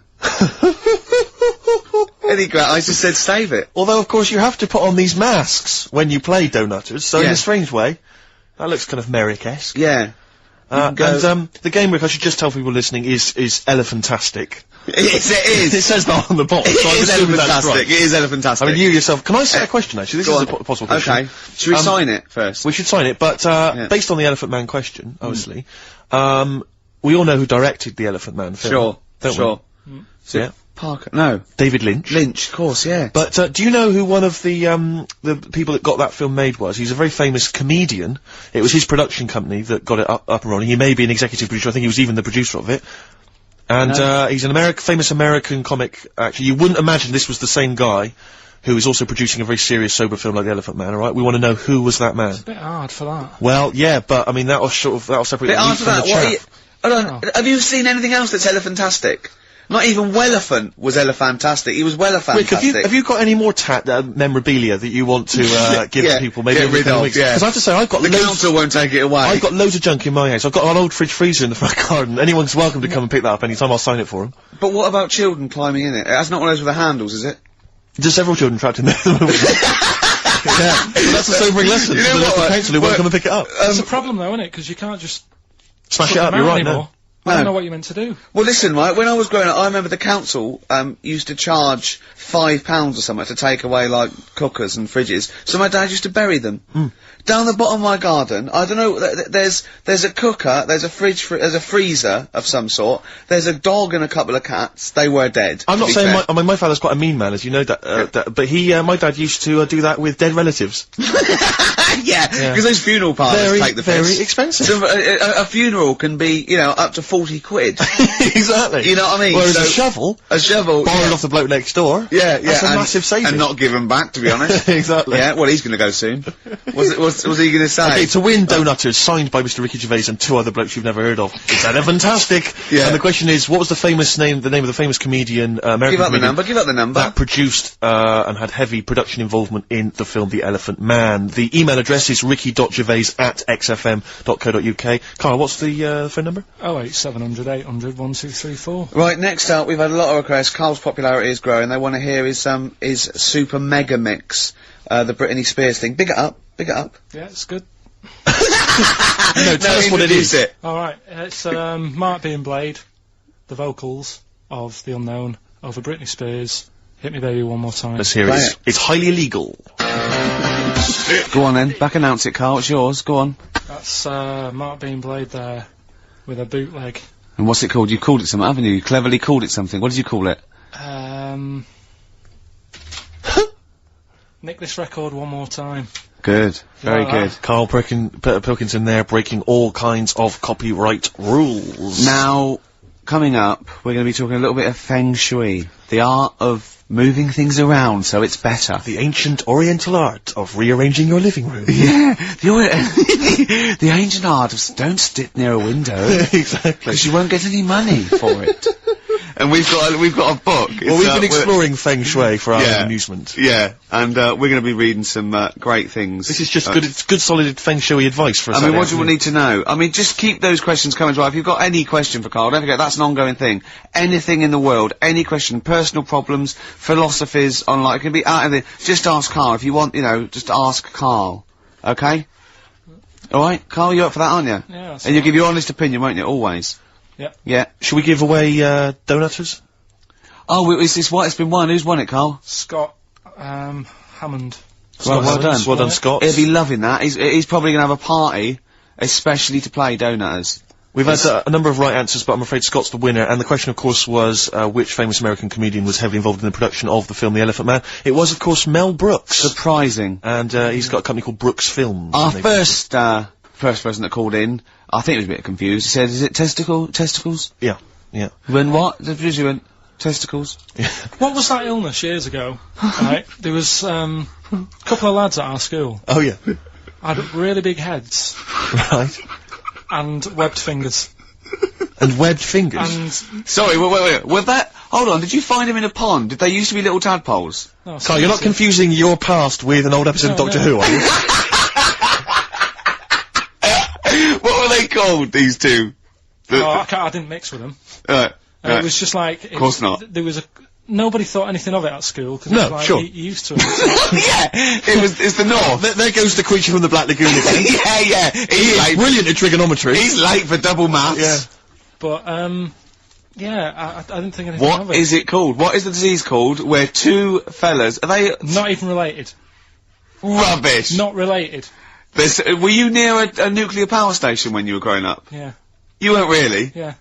And I just said, save it. Although, of course, you have to put on these masks when you play Donutters, so in a strange way, that looks kind of Merrick-esque. Yeah. And the game, Rick, I should just tell people listening, is Elephantastic. Yes, it is. It says that on the box. It so I'm is assuming that's right. Elephantastic. It is Elephantastic. I mean, you yourself. Can I say a question, actually? This is a possible question. Okay. Should we sign it first? We should sign it, but based on the Elephant Man question, obviously, we all know who directed the Elephant Man film. Sure. Don't sure. we? Yeah. Parker. No. David Lynch. Lynch, of course, yeah. But do you know who one of the people that got that film made was? He's a very famous comedian. It was his production company that got it up and running. He may be an executive producer. I think he was even the producer of it. And he's an famous American comic. Actually, you wouldn't imagine this was the same guy who is also producing a very serious, sober film like The Elephant Man. All right, we want to know who was that man. It's a bit hard for that. Well, yeah, but I mean that'll separate the wheat from the chaff. Have you seen anything else that's Elephantastic? Not even Welephant was Elephantastic. He was Welefantastic. Rick, have you got any more memorabilia that you want to give to people? Maybe every couple of weeks. Because I have to say, I've got the council won't take it away. I've got loads of junk in my house. I've got an old fridge freezer in the front garden. Anyone's welcome to come and pick that up anytime. I'll sign it for them. But what about children climbing in it? That's not one of those with the handles, is it? There's several children trapped in there. Yeah, but that's a sobering lesson. You know the local council who won't come and pick it up. It's a problem though, isn't it? Because you can't just smash it up. You're right. No. I don't know what you're meant to do. Well, listen, right, when I was growing up, I remember the council, used to charge £5 or something to take away, like, cookers and fridges, so my dad used to bury them. Down the bottom of my garden, I don't know, there's a cooker, there's a fridge, there's a freezer of some sort, there's a dog and a couple of cats, they were dead. I'm not saying my father's quite a mean man, as you know, but my dad used to do that with dead relatives. Yeah, because those funeral parties take the piss. Very expensive. So, a funeral can be, you know, up to 40 quid. Exactly. You know what I mean? Whereas a shovel, borrowed off the bloke next door. Yeah, that's a massive saving. And not given back, to be honest. Exactly. Yeah, well, he's gonna go soon. What's he gonna say? Okay, to win Donutters, signed by Mr. Ricky Gervais and two other blokes you've never heard of. It's Elephantastic. Yeah. And the question is, what was the name of the famous comedian, American comedian? Give out the number. That produced, and had heavy production involvement in the film The Elephant Man. The email address is ricky.gervais@xfm.co.uk. Karl, what's the phone number? 08700 800 1234. Right, next up, we've had a lot of requests. Karl's popularity is growing. They want to hear his Super Mega Mix, the Britney Spears thing. Big it up. Yeah, it's good. Tell us what it is. Alright, it's Mark being Blade, the vocals of The Unknown, over Britney Spears. Hit Me Baby One More Time. Let's hear it. It's highly illegal. Go on then, back announce it, Karl, it's yours, go on. That's Mark being Blade there, with a bootleg. And what's it called? You called it something, haven't you? You cleverly called it something. What did you call it? Nick this record one more time. Good. Very good. Karl Pilkington there, breaking all kinds of copyright rules. Now, coming up, we're going to be talking a little bit of Feng Shui. The art of moving things around so it's better. The ancient Oriental art of rearranging your living room. Yeah, the ancient art of don't sit near a window. Exactly. Because you won't get any money for it. And we've got a book. Well, we've been exploring Feng Shui for our own amusement. Yeah, and we're going to be reading some great things. This is just good. It's good, solid Feng Shui advice for us. I mean, what do we need to know? I mean, just keep those questions coming. Right, if you've got any question for Karl, don't forget that's an ongoing thing. Anything in the world, any question, personal problems, philosophies, online, it can be out of the. Just ask Karl if you want. You know, just ask Karl. Okay. All right, Karl, you're up for that, aren't you? Yeah. And you'll give your honest opinion, won't you? Always. Yep. Yeah. Should we give away Donutters? Oh, it's been won. Who's won it, Karl? Scott Hammond. Well done. Well done, Scott. He'll be loving that. He's probably going to have a party, especially to play Donutters. We've had a number of right answers, but I'm afraid Scott's the winner. And the question, of course, was which famous American comedian was heavily involved in the production of the film The Elephant Man? It was, of course, Mel Brooks. Surprising. And he's got a company called Brooks Films. Our first person that called in, I think he was a bit confused. He said, "Is it testicles?" Yeah. When what? The visual went testicles. Yeah. What was that illness years ago? Right, there was a couple of lads at our school. Oh yeah. Had really big heads. Right. And webbed fingers. And webbed fingers. And sorry, wait. Was that? Hold on. Did you find him in a pond? Did they used to be little tadpoles? No, Karl, you're not confusing your past with an old episode of Doctor Who, are you? called, these two? I didn't mix with them. It was just like... Of course not. There was nobody thought anything of it at school, because No, like, sure. you're used to it. Yeah, it's the North. There goes the creature from the Black Lagoon again. yeah. He's late. Brilliant at trigonometry. He's late for double maths. Yeah. But, I didn't think anything of What it. is it called? What is the disease called where two fellas... Are they... Not even related. Rubbish. Not related. Were you near a nuclear power station when you were growing up? Yeah. You weren't really? Yeah.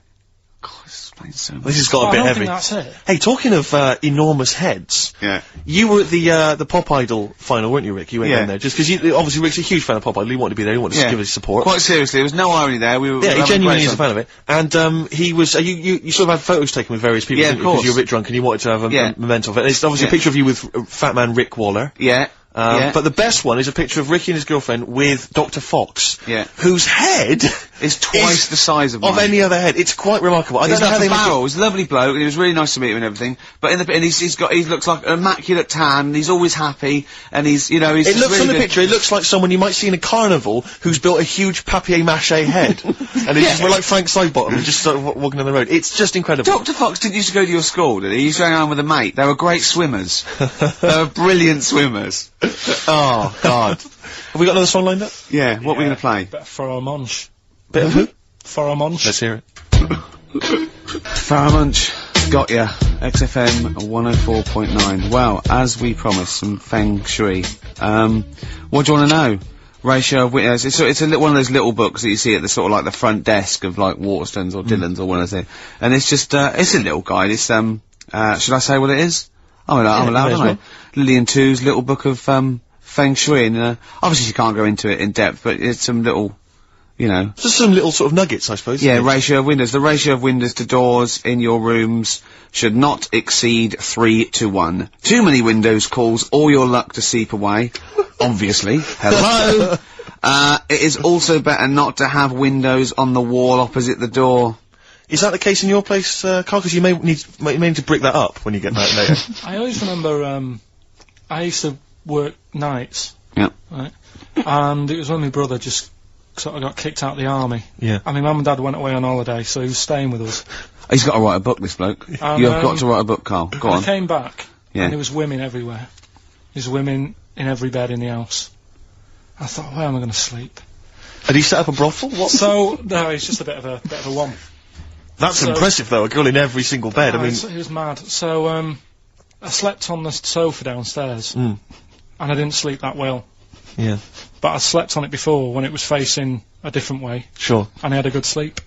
God, this explains so much. This has got a I bit don't heavy. think that's it. Hey, talking of enormous heads, Yeah. you were at the Pop Idol final, weren't you, Rick? You went Yeah. in there just because obviously Rick's a huge fan of Pop Idol. He wanted to be there. He wanted to give his support. Quite seriously, there was no irony there. We were Yeah, he having genuinely great is a fan of it. And he was. You sort of had photos taken with various people. Yeah, didn't of you? 'Cause course. you were a bit drunk and you wanted to have a memento of it. And it's obviously a picture of you with Fat Man Rick Waller. Yeah. But the best one is a picture of Ricky and his girlfriend with Dr. Fox. Yeah. Whose head It's twice the size of mine. any other head. It's quite remarkable. I He's don't know how like they a make barrel. He's a lovely bloke, and he was really nice to meet him and everything. But he looks like an immaculate tan, and he's always happy, and he's, he's It just looks really on the good. picture, it looks like someone you might see in a carnival who's built a huge papier-mâché head. And he's just we're like Frank Sidebottom, just sort of walking down the road. It's just incredible. Dr. Fox didn't used to go to your school, did he? He used to hang around with a mate. They were great swimmers. They were brilliant swimmers. Oh, God. Have we got another song lined up? Yeah, what are we going to play? Bit of Foromonch. Bit of who? Foromonch. Let's hear it. Farrah Munch, got ya. XFM 104.9. Well, as we promised, some feng shui. What do you want to know? Ratio of witness. It's one of those little books that you see at the sort of like the front desk of like Waterstones or Dillon's or one of those. And it's just, it's a little guide. It's, should I say what it is? I'm allowed, aren't I? Lillian Two's little book of, feng shui, and, obviously you can't go into it in depth, but it's some little, Just some little sort of nuggets, I suppose. Yeah, isn't it? ratio of windows. The ratio of windows to doors in your rooms should not exceed 3-1. Too many windows cause all your luck to seep away. Obviously. Hello! It is also better not to have windows on the wall opposite the door. Is that the case in your place, Carl? Because you may need to brick that up when you get back later. I always remember, I used to work nights. Yeah. Right? And it was when my brother just sort of got kicked out of the army. Yeah. And my mum and dad went away on holiday, so he was staying with us. He's got to write a book, this bloke. You've got to write a book, Carl. Go I on. came back, Yeah. and there was women everywhere. There's women in every bed in the house. I thought, where am I going to sleep? Had he set up a brothel? What? So, no, it's just a bit of a one. That's so- impressive, though. A girl in every single bed. I mean, It was mad. So, I slept on the sofa downstairs, Mm. and I didn't sleep that well. yeah, But I slept on it before when it was facing a different way, sure. and I had a good sleep.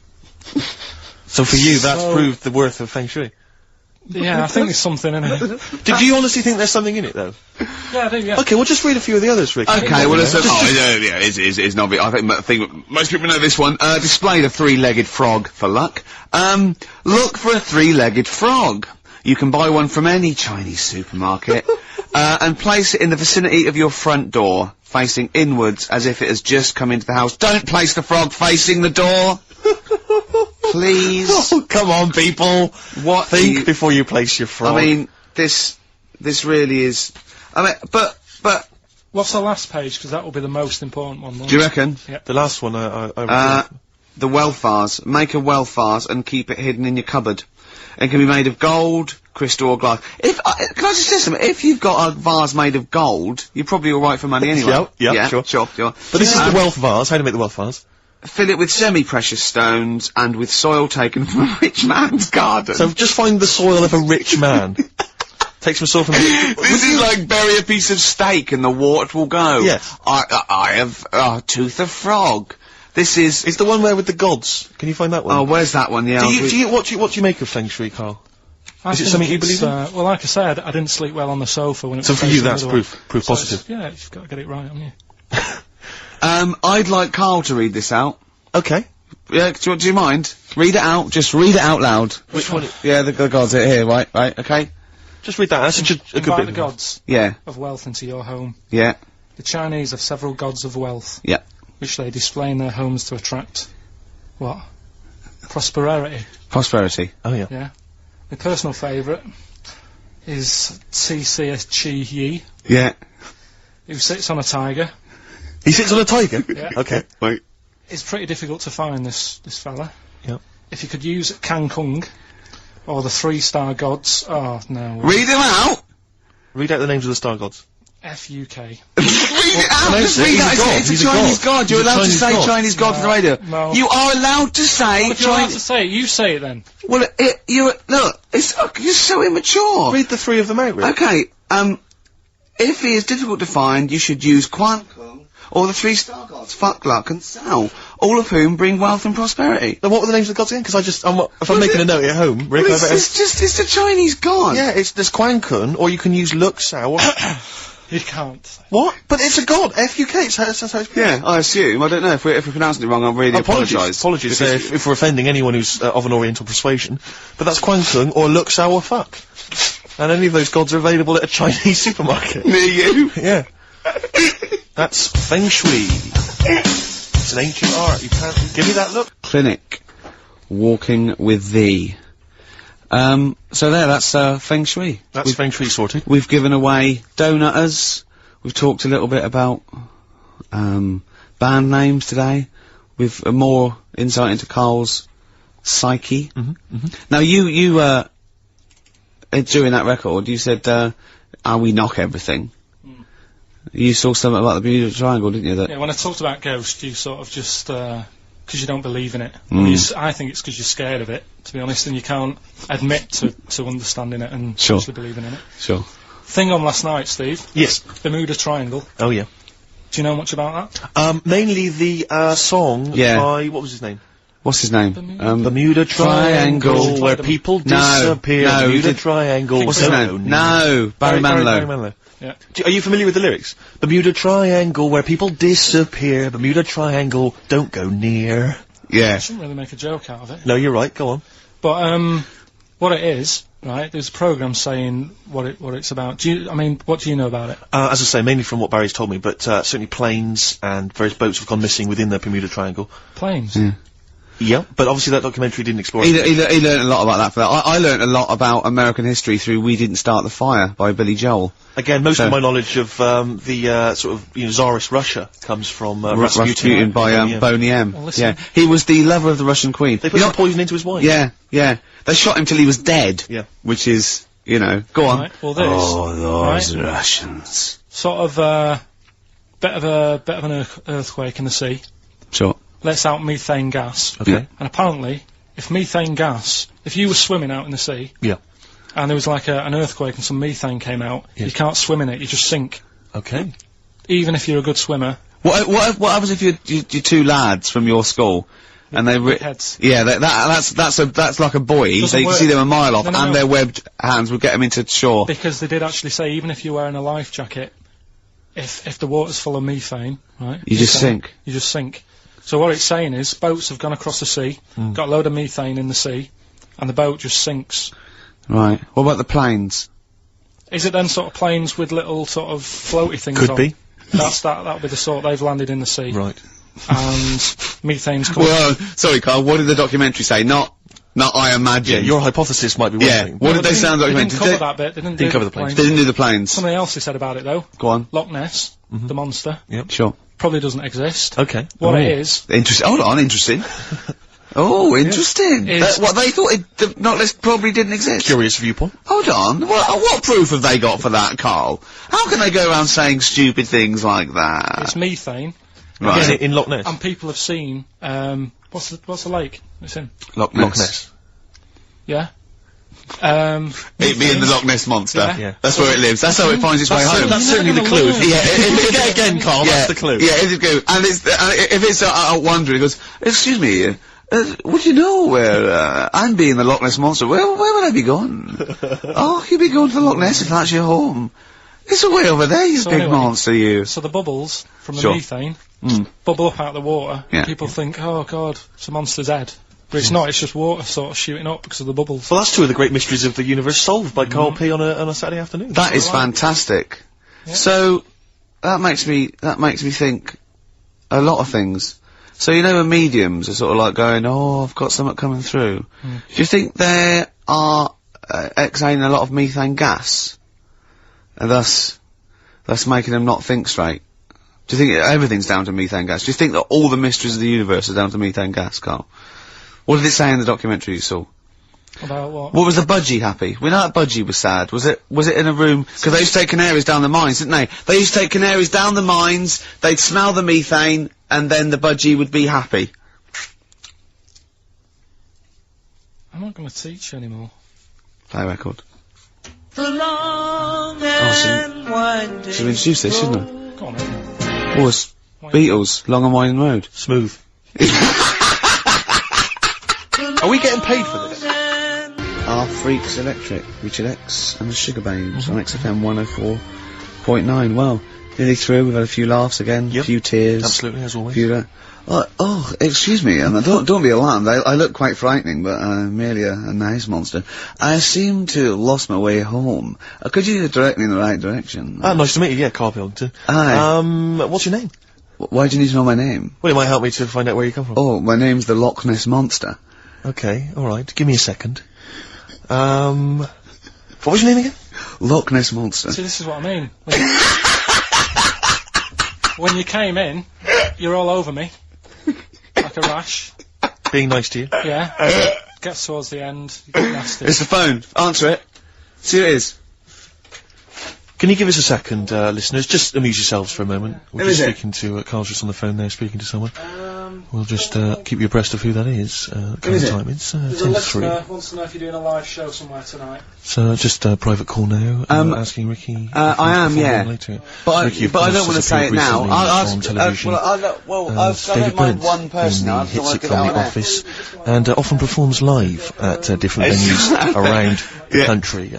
So for you, that's So- proved the worth of feng shui. Yeah, I think there's something in it. Did you honestly think there's something in it, though? Yeah, I do, yeah. Okay, well, just read a few of the others, Rick. Okay, well, it's not big. I think most people know this one. Display the three-legged frog for luck. Look for a three-legged frog. You can buy one from any Chinese supermarket, and place it in the vicinity of your front door, facing inwards as if it has just come into the house. Don't place the frog facing the door. Please. Oh, come on, people. What Think before you place your frog. I mean, this really is. I mean, but What's the last page? Because that will be the most important one. won't do you it? reckon? the last one, I The wealth vase. Make a wealth vase and keep it hidden in your cupboard. It can be made of gold, crystal, or glass. Can I just say something? If you've got a vase made of gold, you're probably all right for money anyway. Yeah, sure. Sure. But this is the wealth vase. How do you make the wealth vase? Fill it with semi-precious stones and with soil taken from a rich man's garden. So just find the soil of a rich man. Take some soil from the... This is like bury a piece of steak and the water will go. Yeah. I have a tooth of frog. This is... It's the one where with the gods. Can you find that one? Oh, where's that one? Yeah. What do you make of feng shui, Carl? I Is it think something you it's, believe in? Well, like I said, I didn't sleep well on the sofa when it So was for you, facing the that's other proof way. So positive. yeah, you've got to get it right, haven't you? I'd like Carl to read this out. Okay. Yeah, do you mind? Read it out. Just read it out loud. Which one? Yeah, the gods are here, right, okay? Just read that. That's a good Invite bit. the gods Yeah, of wealth into your home. yeah, The Chinese have several gods of wealth, yeah. which they display in their homes to attract, what? Prosperity. Prosperity. Oh, yeah. Yeah. My personal favourite is CCS Chi Yi, Yeah. who sits on a tiger. He sits on a tiger? Yeah. Okay. Wait. It's pretty difficult to find this fella. Yep. If you could use Kang Kung or the 3-star gods, oh no. Read them out! Read out the names of the star gods. FUK. Read it out! Just read he's that. a god. It's He's a a Chinese god. god. You're He's a allowed to Chinese say god. Chinese god for the radio. No. You are allowed to say If you're allowed to Chinese... say it, you say it then. Well, look, you're so immature. Read the 3 of them out, Rick. Okay, if he is difficult to find, you should use Quan Kung or the 3-star gods, Fuck, Luck and Sao, all of whom bring wealth and prosperity. Then what were the names of the gods again? Because if I'm making a note at home, Rick, Well, I better... it's a Chinese god. Yeah, there's Quan Kun, or you can use Luk Sao. You can't. What? But it's a god. FUK. That's how it's pronounced. Yeah, I assume. I don't know if we're pronouncing it wrong. I really apologise. Apologies if we're offending anyone who's of an Oriental persuasion. But that's Quan Kung or Luk Sao or Fuck. And any of those gods are available at a Chinese supermarket. Near you. Yeah. That's Feng Shui. It's an ancient art. You can't give me that look. Clinic. Walking with thee. So that's Feng Shui. That's Feng Shui sorted. We've given away donutters. We've talked a little bit about band names today. With more insight into Karl's psyche. Now you during that record, you said, we knock everything. You saw something about the Bermuda Triangle, didn't you? Yeah, when I talked about Ghost, you sort of just, because you don't believe in it. I think it's because you're scared of it, to be honest, and you can't admit to understanding it and Sure. actually believing in it. Sure. Thing on last night, Steve. Yes. Bermuda Triangle. Oh, yeah. Do you know much about that? Mainly the song by, what was his name? What's his name? Bermuda Triangle, where people disappear. No, Bermuda Triangle. What's his name? No, Barry Manilow. Yeah. Are you familiar with the lyrics? Bermuda Triangle, where people disappear. Bermuda Triangle, don't go near. Yeah. I shouldn't really make a joke out of it. No, you're right. Go on. But, what it is, right, there's a programme saying what it's about. What do you know about it? As I say, mainly from what Barry's told me, but certainly planes and various boats have gone missing within the Bermuda Triangle. Planes? Yeah. Yeah, but obviously that documentary didn't explore He it. learned a lot about that. I learned a lot about American history through We Didn't Start the Fire by Billy Joel. Again, most of my knowledge of the sort of Tsarist Russia comes from Rasputin by Boney M. Well, listen. Yeah, he was the lover of the Russian queen. They put some poison into his wine. Yeah, yeah. They shot him till he was dead. Yeah. Which is, go on. Right, well, this. Oh, those right, Russians. sort of, bit of an earthquake in the sea. Sure. Lets out methane gas. Okay. Yeah. And apparently, if you were swimming out in the sea, Yeah. and there was like an earthquake and some methane came out, Yes. you can't swim in it, you just sink. Okay. Even if you're a good swimmer. What happens if you're two lads from your school and they Big heads. Yeah, that's like a buoy. Doesn't So you can work. see them a mile off, No. and their webbed hands would get them into shore. Because they did actually say, even if you're wearing a life jacket, if the water's full of methane, right? You just sink. You just sink. So what it's saying is, boats have gone across the sea, got a load of methane in the sea, and the boat just sinks. Right. What about the planes? Is it then sort of planes with little sort of floaty things Could on? be. That'll be the sort they've landed in the sea. Right. And methane's coming. Well, sorry, Carl. What did the documentary say? Not I imagine. Yeah, your hypothesis might be one Yeah. thing. What did they say on the They documentary? didn't cover that bit. They didn't do cover the planes. They didn't do the planes. Something else they said about it though. Go on. Loch Ness, the monster, Sure. probably doesn't exist. Okay. What it is, Interesting. Hold on. Interesting. Oh, interesting. Is- What they thought the Loch Ness probably didn't exist. Curious viewpoint. Hold on. What proof have they got for that, Carl? How can they go around saying stupid things like that? it's methane, Right. Again, in Loch Ness. and people have seen. What's the lake it's in? Loch Loch Ness. Yeah. It being the Loch Ness monster. Yeah. Yeah. That's where it lives. That's how it finds its way home. That's You're certainly the never clue. gonna learn. Yeah, Again, Carl, that's the clue. Yeah, it's a clue. And if it's out wandering, it goes, excuse me, would you know where, I'm being the Loch Ness monster, where would I be going? Oh, you'd be going to the Loch Ness if that's your home. It's way over there, you So big anyway, monster, you. So the bubbles from the Sure. methane bubble up out of the water. Yeah. People think, oh god, it's a monster's head. But it's not, it's just water sort of shooting up because of the bubbles. Well, that's two of the great mysteries of the universe solved by Karl P on a Saturday afternoon. That is fantastic. Yeah. So, that makes me think a lot of things. So when mediums are sort of like going, oh, I've got something coming through. Do you think they are exhaling a lot of methane gas? And thus making them not think straight? Do you think everything's down to methane gas? Do you think that all the mysteries of the universe are down to methane gas, Carl? What did it say in the documentary you saw? About what? What was the budgie happy? We know that budgie was sad. Was it in a room? Because they used to take canaries down the mines, didn't they? They used to take canaries down the mines, they'd smell the methane, and then the budgie would be happy. I'm not going to teach you anymore. Play a record. The long and winding Should we introduce this, shouldn't we? Go on, then. Oh, it's Beatles, Long and Winding Road. Smooth. Are we getting paid for this? Our Freaks Electric, Richard X and the Sugar Babes on XFM 104.9. Well, nearly through. We've had a few laughs again, a few tears. Absolutely, as always. Excuse me, and don't be alarmed. I look quite frightening, but I'm merely a nice monster. I seem to have lost my way home. Could you direct me in the right direction? Nice to meet you. Yeah, Karl Pilkington. Hi. What's your name? Why do you need to know my name? Well, it might help me to find out where you come from. Oh, my name's the Loch Ness Monster. Okay, alright. Give me a second. What was your name again? Loch Ness Monster. See, this is what I mean. When you came in, you're all over me. Like a rash. Being nice to you. Yeah. Gets towards the end, you get nasty. It's the phone. Answer it. See who it is. Can you give us a second, listeners? Just amuse yourselves for a moment. We're Who just is it? speaking to, Carl's just on the phone there, speaking to someone. We'll just, keep you abreast of who that is. Current time, it's, 10 to 3. Wants to know if you're doing a live show somewhere tonight. So, just a private call now, asking Ricky. if I he's am, performing yeah. later. But Ricky, of I course, don't want to has say it appeared now. recently on television. I don't mind one person. in I the don't want hit to sitcom get The out Office, and often performs live at different venues around the country.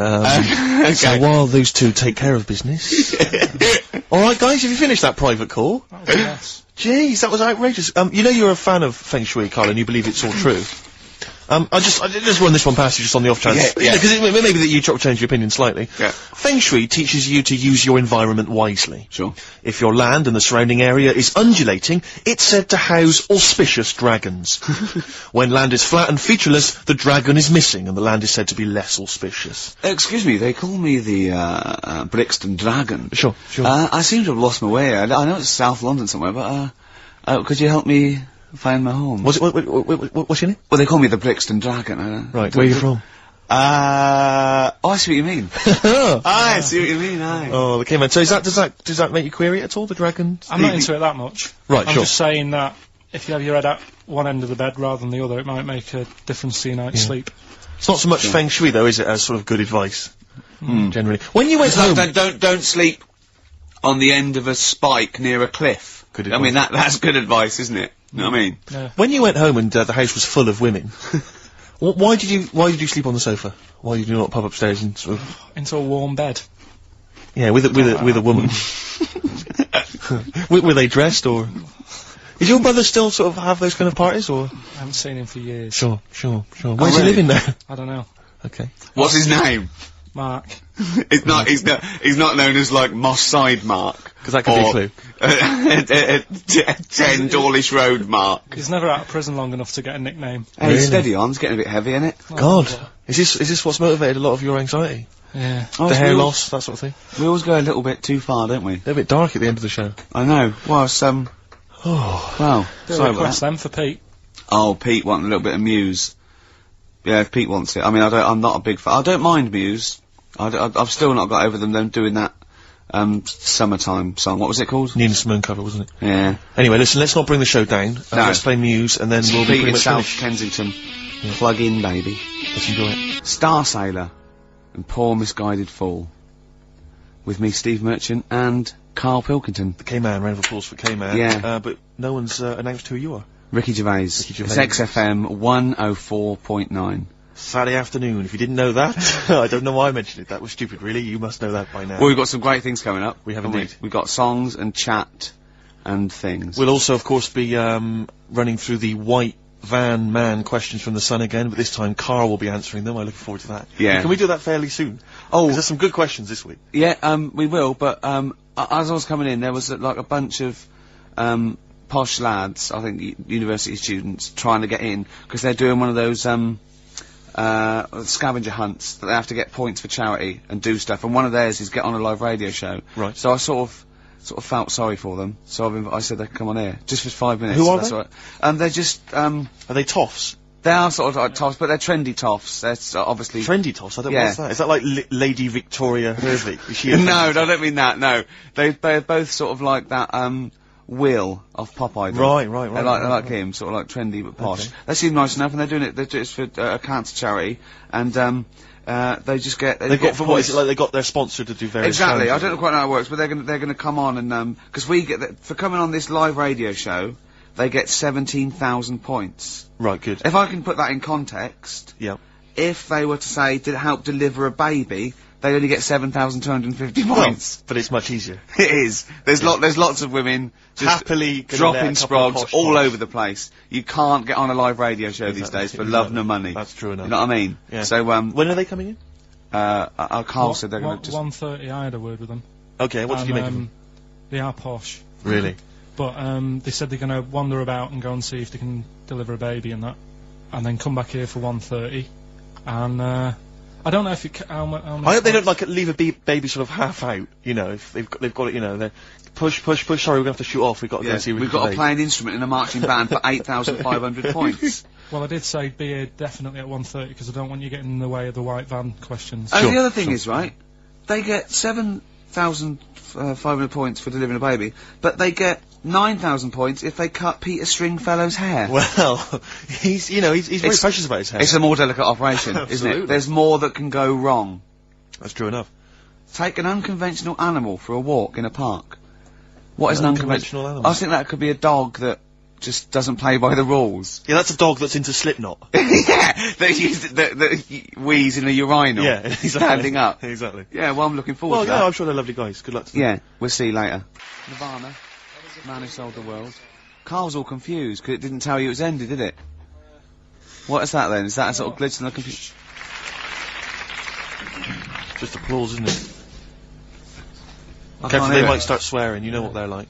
So while those two take care of business, all right, guys, have you finished that private call? That was a mess. Jeez, that was outrageous. You know you're a fan of Feng Shui, Carl, and you believe it's all true. I just run this one past you just on the off chance. Yeah. Because it may be that you change your opinion slightly. Yeah. Feng Shui teaches you to use your environment wisely. Sure. If your land and the surrounding area is undulating, it's said to house auspicious dragons. When land is flat and featureless, the dragon is missing, and the land is said to be less auspicious. Excuse me, they call me the Brixton Dragon. Sure. I seem to have lost my way. I know it's South London somewhere, but could you help me find my home? What's your name? Well, they call me the Brixton Dragon. Right, where are you from? I see what you mean. I see what you mean, aye. Oh, okay, man. So does that make you query it at all, the dragon? I'm not into it that much. Right, I'm sure. just saying that if you have your head at one end of the bed rather than the other, it might make a difference to your night's sleep. It's not so much Feng Shui, though, is it, as sort of good advice, generally. When you went home... Don't sleep on the end of a spike near a cliff. Good I mean, that's good advice, isn't it? You know what I mean? Yeah. When you went home and the house was full of women, why did you sleep on the sofa? Why did you not pop upstairs and sort of... Into a warm bed. Yeah, with a woman. Were they dressed, or... Is your brother still sort of have those kind of parties, or...? I haven't seen him for years. Sure. Where's he living now? I don't know. Okay. What's his name? Mark. He's not known as, like, Moss Side Mark. Because that could be a clue. 10 Dawlish Road Mark. He's never out of prison long enough to get a nickname. Hey, Really? steady on, it's getting a bit heavy, isn't it? God. Is this what's motivated a lot of your anxiety? Yeah. The hair loss, that sort of thing? We always go a little bit too far, don't we? They're a bit dark at the end of the show. I know. Well, it's, well, Do a sorry about request that. then for Pete. Oh, Pete wanted a little bit of Muse. Yeah, if Pete wants it. I mean, I'm not a big fan. I don't mind Muse. I've still not got over them doing that, summertime song. What was it called? Nina Simone cover, wasn't it? Yeah. Anyway, listen, let's not bring the show down. No. Let's play Muse, and then we'll be Pete pretty in much South finished. Kensington. Plug in, baby. Let's enjoy it. Star Sailor and Poor Misguided Fool. With me, Steve Merchant, and Karl Pilkington. The K-Man, round of applause for K-Man. Yeah. But no one's announced who you are. Ricky Gervais. Ricky Gervais. It's XFM 104.9. Saturday afternoon. If you didn't know that, I don't know why I mentioned it. That was stupid, really. You must know that by now. Well, we've got some great things coming up. We have haven't indeed. We've got songs and chat and things. We'll also, of course, be running through the white van man questions from the Sun again, but this time Karl will be answering them. I look forward to that. Yeah. Can we do that fairly soon? Oh. 'Cause there's some good questions this week. Yeah, we will, but, as I was coming in, there was, like, a bunch of, posh lads, I think university students, trying to get in, because they're doing one of those, scavenger hunts, that they have to get points for charity and do stuff, and one of theirs is get on a live radio show. Right. So I sort of sort of felt sorry for them, so I said they could come on here just for 5 minutes. Who are that's they? all right. They're just Are they toffs? they are sort of like toffs, but they're trendy toffs. They're obviously Trendy toffs? I don't Yeah. what's that? Is that like Lady Victoria Hervey? Is she a no, trendy I don't mean that. No, they're both sort of like that. Will of Pop Idol. Right. They're like him, sort of like trendy but posh. Okay. They seem nice enough, and they're doing it for a cancer charity, and they just get They've got, for what is points. it, like they got their sponsor to do various Exactly. charities? I don't know quite how it works, but they're gonna come on and because we get for coming on this live radio show, they get 17,000 points. Right, good. If I can put that in context, Yeah. if they were to say did it help deliver a baby, they only get 7,250 points. But it's much easier. It is. There's lots of women just Happily gonna let dropping a couple of sprogs posh all posh. over the place. You can't get on a live radio show these days for love nor money. That's true enough. You know what I mean? Yeah. So When are they coming in? Carl said they're going to just 1:30. I had a word with them. Okay, what did you make of them? They are posh, Really? but they said they're going to wander about and go and see if they can deliver a baby and that, and then come back here for 1:30. And I don't know if it how many I hope they don't like leave a baby sort of half out. You know, if they've got it. You know, they're push. Sorry, we're gonna have to shoot off. We've got to go and see. we've got to play an instrument in a marching band for 8,500 points. Well, I did say be here definitely at 1:30 because I don't want you getting in the way of the white van questions. And Sure, the other thing is, right, they get 7,500 points for delivering a baby, but they get 9,000 points if they cut Peter Stringfellow's hair. Well, he's very precious about his hair. It's a more delicate operation, isn't Absolutely. it? There's more that can go wrong. That's true enough. Take an unconventional animal for a walk in a park. What is An an unconventional unconventional animal? I think that could be a dog that just doesn't play by the rules. Yeah, that's a dog that's into Slipknot. Yeah, that wheeze in a urinal. Yeah, exactly. Standing up. Exactly. Yeah, well, I'm looking forward Well, to yeah, that. I'm sure they're lovely guys. Good luck to them. Yeah, we'll see later. Nirvana, Man Who Sold the World. Carl's all confused because it didn't tell you it was ended, did it? What is that then? Is that a sort of glitch in the computer? Just applause, isn't it? I Careful, can't they hear might it. start swearing. You know what they're like.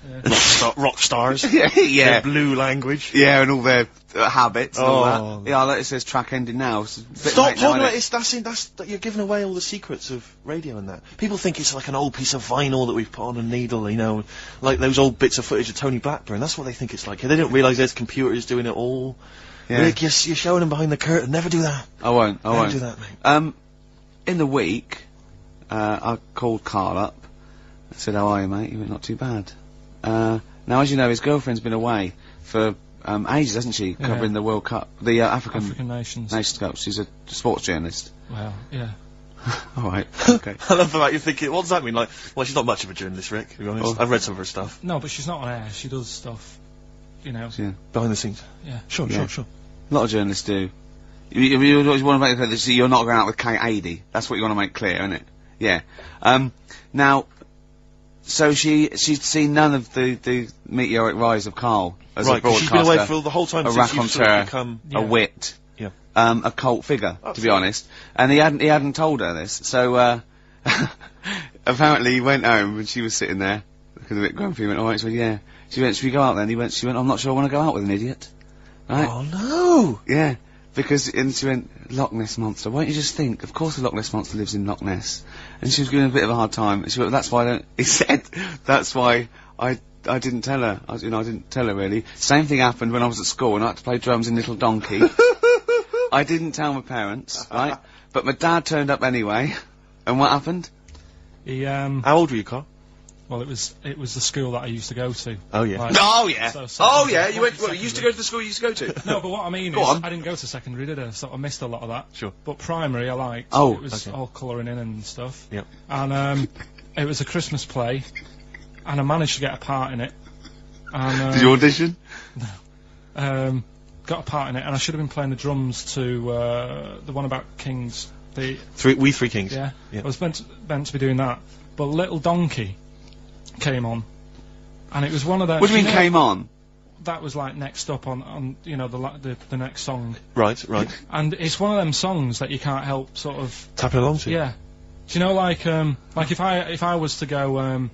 Yeah. Rock stars. Yeah, Their blue language. Yeah, and all their habits and all Oh. that. Yeah, like it says track ending now. It's a bit Stop late now, talking about innit? it. You're giving away all the secrets of radio and that. People think it's like an old piece of vinyl that we've put on a needle, you know, like those old bits of footage of Tony Blackburn. That's what they think it's like. They don't realise there's computers doing it all. Yeah. Rick, you're showing them behind the curtain. Never do that. I won't. Never do that, mate. In the week, I called Karl up. I said, "How are you, mate?" He went, "Not too bad." Now, as you know, his girlfriend's been away for ages, hasn't she? Yeah. Covering the World Cup, the African nations. Nations Cup. She's a sports journalist. Well, yeah. All right. Okay. I love the fact you're thinking, what does that mean? Like, well, she's not much of a journalist, Rick, to be honest. Oh. I've read some of her stuff. No, but she's not on air. She does stuff, you know. Yeah. Behind the scenes. Yeah. Sure, Yeah. sure. A lot of journalists do. You always want to make clear that you're not going out with Kate Adie. That's what you want to make clear, isn't it? Yeah. Now, so she'd seen none of the meteoric rise of Karl as a Right, 'cause she's broadcaster. been away for the whole time a since you've sort of raconteur, become... Yeah. a wit, Yeah. a cult figure, to be Absolutely. honest. And he hadn't told her this. So apparently he went home and she was sitting there, looking a bit grumpy. He went, "All right." She went, "Yeah." She went, "Should we go out then?" She went, "I'm not sure I want to go out with an idiot." Right? Oh, no! Yeah, because, and she went, "Loch Ness Monster, why don't you just think, of course the Loch Ness Monster lives in Loch Ness." And she was giving a bit of a hard time, and she went, "That's why I don't," he said, "that's why I didn't tell her, I didn't tell her really." Same thing happened when I was at school and I had to play drums in Little Donkey. I didn't tell my parents, right? But my dad turned up anyway, and what happened? He How old were you, Carl? well, it was the school that I used to go to. Oh, yeah. Like- Oh yeah, So- oh yeah, you went, secondary. you used to go to the school you used to go to? No, but what I mean Go is, on. I didn't go to secondary, did I? So I missed a lot of that. Sure. But primary, I liked. Oh, it was okay. all colouring in and stuff. Yep. And it was a Christmas play, and I managed to get a part in it. And Did you audition? got a part in it, and I should have been playing the drums to the one about Kings. The We Three Kings. yeah, Yeah. I was meant to be doing that, but Little Donkey came on, and it was one of those. What do you mean came on? That was like next up on you know the next song, Right. and it's one of them songs that you can't help sort of Tapping along to. yeah. Do you know like if I was to go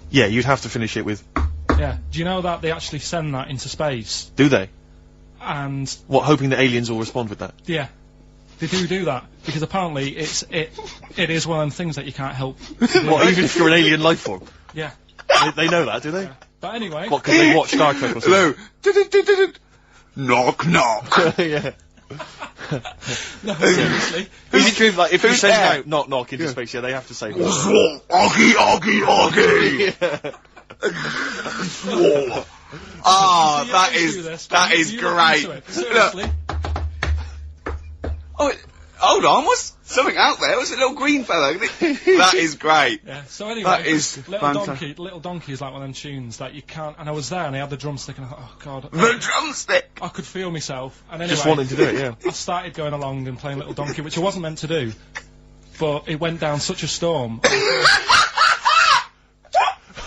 Yeah, you'd have to finish it with... yeah. Do you know that they actually send that into space? Do they? And What, hoping that aliens will respond with that? yeah, They do that because apparently it is one of them things that you can't help. What, even if you're an alien life form? Yeah. They know that, do they? But anyway. What, because they watch Star Trek or something? Hello. Knock, knock. Yeah. No, seriously. Is it true, like, if you who's send there? out knock knock into space, yeah, they have to say Augie, Augie, Augie. Ah, So that you is do this, that but is you look great. into it. Seriously. Look. Oh, hold on, what's something out there? What's a little green fella? That is great. Yeah. So anyway, That is Little Donkey is like one of them tunes that you can't. And I was there, and I had the drumstick, and I thought, oh god, The drumstick. I could feel myself. And anyway, just wanting to do it, yeah. I started going along and playing Little Donkey, which I wasn't meant to do, but it went down such a storm.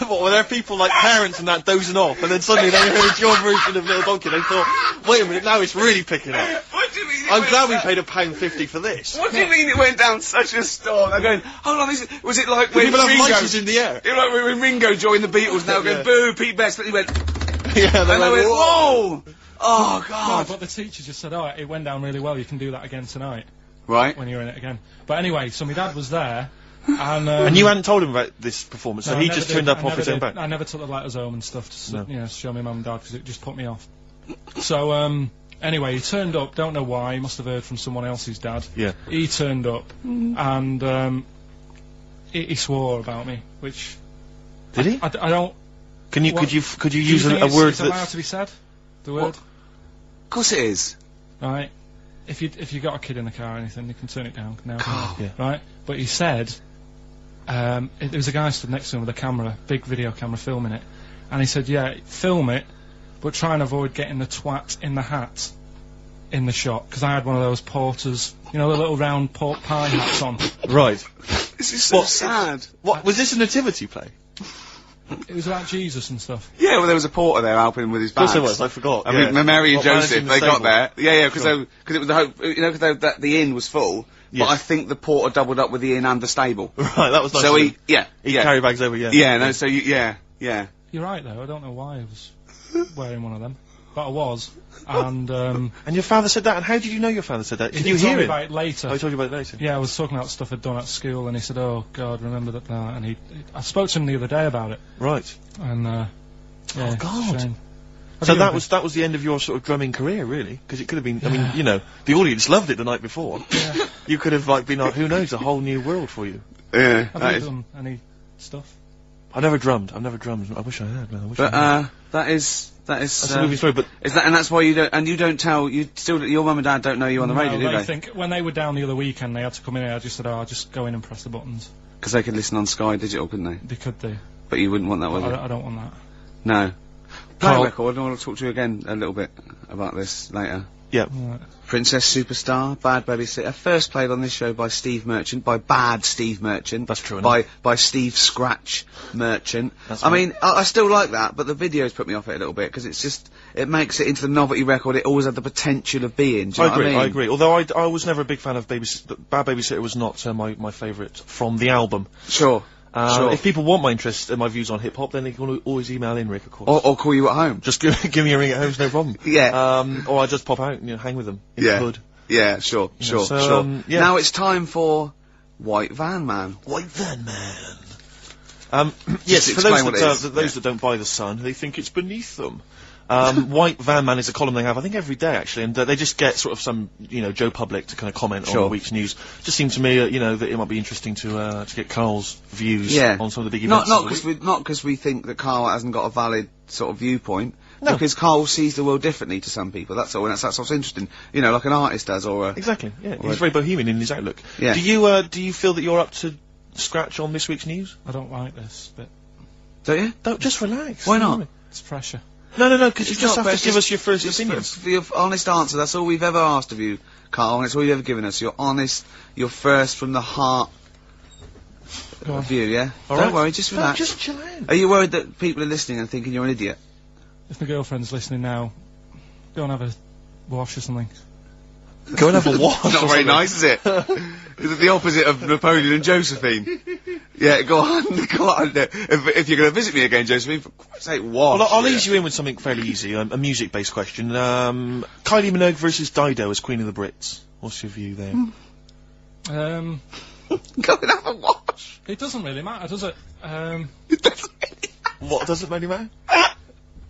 What, were there people like parents and that dozing off, and then suddenly they heard your version of Little Donkey, and they thought, wait a minute, now it's really picking up. What do you mean? I'm glad we paid £1.50 for this. What do you mean it went down such a storm? I'm going, hold on, was it like when People have Ringo... lights in the air. You know, like when Ringo joined the Beatles, now going, Yeah. boo, Pete Best, but he went, Yeah, and I went, whoa! Oh, No, God. but the teacher just said, oh, it went down really well, you can do that again tonight, Right. when you're in it again. But anyway, so my dad was there, and... And you hadn't told him about this performance, so no, he I never just did. turned up I off never his own did. back. I never took the letters home and stuff to, No. you know, show my mum and dad, because it just put me off. So, anyway, he turned up, don't know why, he must have heard from someone else's dad. Yeah. He turned up, and, he swore about me, which... Did he? I don't... Could you What? use Do you a think word it's allowed that's... to be said? The word? Of course it is. Right. If you got a kid in the car or anything, you can turn it down now. Carl. Yeah. Right. But he said, there was a guy stood next to him with a camera, big video camera, filming it, and he said, yeah, film it, but try and avoid getting the twat in the hat in the shot, because I had one of those porters, you know, the little round pork pie hats on. Right. This is so What? sad. What, was this a nativity play? It was about Jesus and stuff. Yeah, well, there was a porter there helping him with his Of course bags. there was, I forgot. I yeah. mean, Mary and What, Joseph, managing the they got stable? there. Yeah, because Sure. it was the hope, you know, because the inn was full, Yes. but I think the porter doubled up with the inn and the stable. Right, that was nice. So of he, him. yeah, He yeah. carry bags over, yeah. Yeah, no, so yeah. You're right, though. I don't know why I was wearing one of them, but I was. And, And your father said that, and how did you know your father said that? Did you he told hear me it? about it later. Oh, he told you about it later? Yeah, I was talking about stuff I'd done at school, and he said, "Oh God, remember that." And I spoke to him the other day about it, Right. and yeah, Oh, God. shame. So Have that you was the end of your sort of drumming career, really? Because it could have been, I mean, you know, the audience loved it the night before. Yeah. You could have, like, been, like, who knows, a whole new world for you. Yeah, Have that you is. done any stuff? I've never drummed. I wish I had, man. I wish But, I had. that is, That's a movie story, but is that, and that's why you don't tell, your mum and dad don't know you on the radio, No, do they they? think when they were down the other weekend, they had to come in here. I just said, "Oh, I'll just go in and press the buttons." Because they could listen on Sky Digital, couldn't they? They could do. But you wouldn't want that, would you? I don't want that. No. Play Carl- a record, I want to talk to you again a little bit about this later. yeah. Right. Princess Superstar, Bad Babysitter, first played on this show by Steve Merchant, by Bad Steve Merchant. That's true enough. By Steve Scratch Merchant. That's I right. mean, I still like that, but the videos put me off it a little bit, because it's just, it makes it into the novelty record it always had the potential of being, do you know what I mean? I agree. Although I was never a big fan of Bad Babysitter was not my favourite from the album. Sure. Sure. If people want my interest and my views on hip hop, then they can always email in, Rick, of course. Or call you at home. Just give me a ring at home, no problem. Yeah. Or I just pop out and hang with them in Yeah. the hood. Yeah, sure, You know, sure, so, sure. yeah. Now it's time for White Van Man. White Van Man. Yes, Just for those explain what it is. that don't buy the Sun, they think it's beneath them. White Van Man is a column they have, I think, every day actually, and they just get sort of some, Joe Public to kind of comment on Sure. the week's news. Just seemed to me, that it might be interesting to get Carl's views Yeah. on some of the big Not events. because we think that Carl hasn't got a valid sort of viewpoint. No. Because Carl sees the world differently to some people. That's all, and that's what's interesting. Like an artist does, or a. Exactly. Yeah, Or he's very bohemian in his outlook. Yeah. Do you feel that you're up to scratch on this week's news? I don't like this, but Don't you? Don't just relax. Why not? it's pressure. No, because you It's just not have best, to give us your first just opinion. For your honest answer. That's all we've ever asked of you, Carl, and it's all you've ever given us. Your honest, your first from the heart Go on. view. Yeah. All Don't right. worry, just No, relax. just chill out. Are you worried that people are listening and thinking you're an idiot? If my girlfriend's listening now, go and have a wash or something. Go and have a wash. Not very nice, is it? Is it the opposite of Napoleon and Josephine? Yeah, go on. If you're going to visit me again, Josephine, for Christ's sake, wash. Well, I'll yeah. ease you in with something fairly easy, a music-based question. Kylie Minogue versus Dido as Queen of the Brits. What's your view there? Go and have a wash. It doesn't really matter, does it? It doesn't really What does it really matter?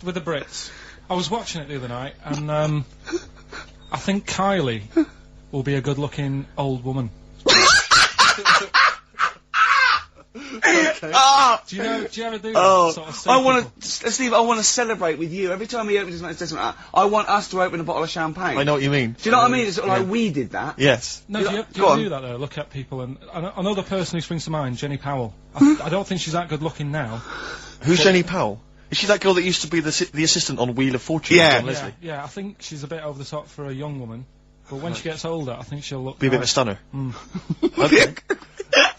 With the Brits. I was watching it the other night, and I think Kylie will be a good-looking old woman. Do you ever do that sort of thing? I want to, Steve, I want to celebrate with you. Every time he opens his mouth, it doesn't matter. I want us to open a bottle of champagne. I know what you mean. Do you know what I mean? It's sort of like we did that. Yes. No, do you Go ever on. do that though? Look at people, and another person who springs to mind, Jenny Powell. I don't think she's that good-looking now. Who's Jenny Powell? Is she that girl that used to be the assistant on Wheel of Fortune? Yeah. John Leslie? Yeah, I think she's a bit over the top for a young woman. But when she gets older, I think she'll look Be a bit of a nice. stunner. Okay.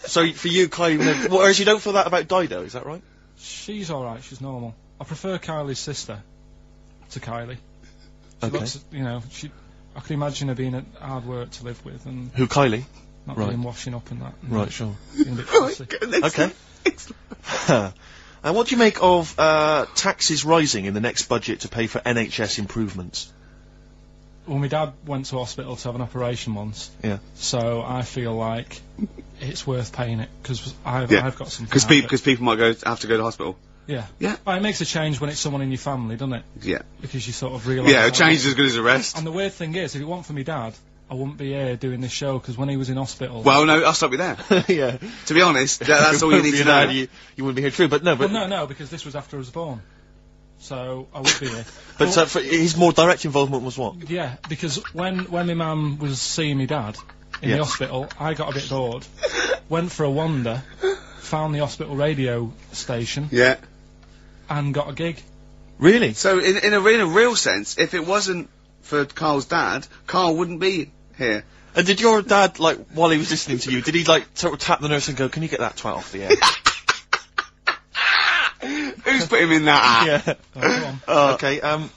So for you, Kylie, whereas you don't feel that about Dido, is that right? She's alright, she's normal. I prefer Kylie's sister to Kylie. She Okay. looks, I can imagine her being hard work to live with and Who, Kylie? not Right. being washing up and that. And Right, sure. being a bit fussy. Okay. And what do you make of taxes rising in the next budget to pay for NHS improvements? Well, my dad went to hospital to have an operation once. Yeah. So I feel like it's worth paying it, because I've got something Because out of it. people might have to go to hospital. Yeah. Yeah. Well, it makes a change when it's someone in your family, doesn't it? Yeah. Because you sort of realise... Yeah, a that. change is as good as a rest. And the weird thing is, if it weren't for my dad, I wouldn't be here doing this show, because when he was in hospital... Well, no, I'll stop you there. Yeah. To be honest, that's all you need to know. You wouldn't be here, true, but no, but... Well, no, because this was after I was born. So, I would be here. But Well, his more direct involvement was what? yeah, because when my mum was seeing my dad in Yeah. the hospital, I got a bit bored, went for a wander, found the hospital radio station, Yeah. and got a gig. Really? So, in a real sense, if it wasn't for Carl's dad, Carl wouldn't be here. And did your dad, like, while he was listening to you, did he, like, sort of tap the nurse and go, can you get that twat off the air? Who's put him in that app? Yeah. Oh, go on. Okay,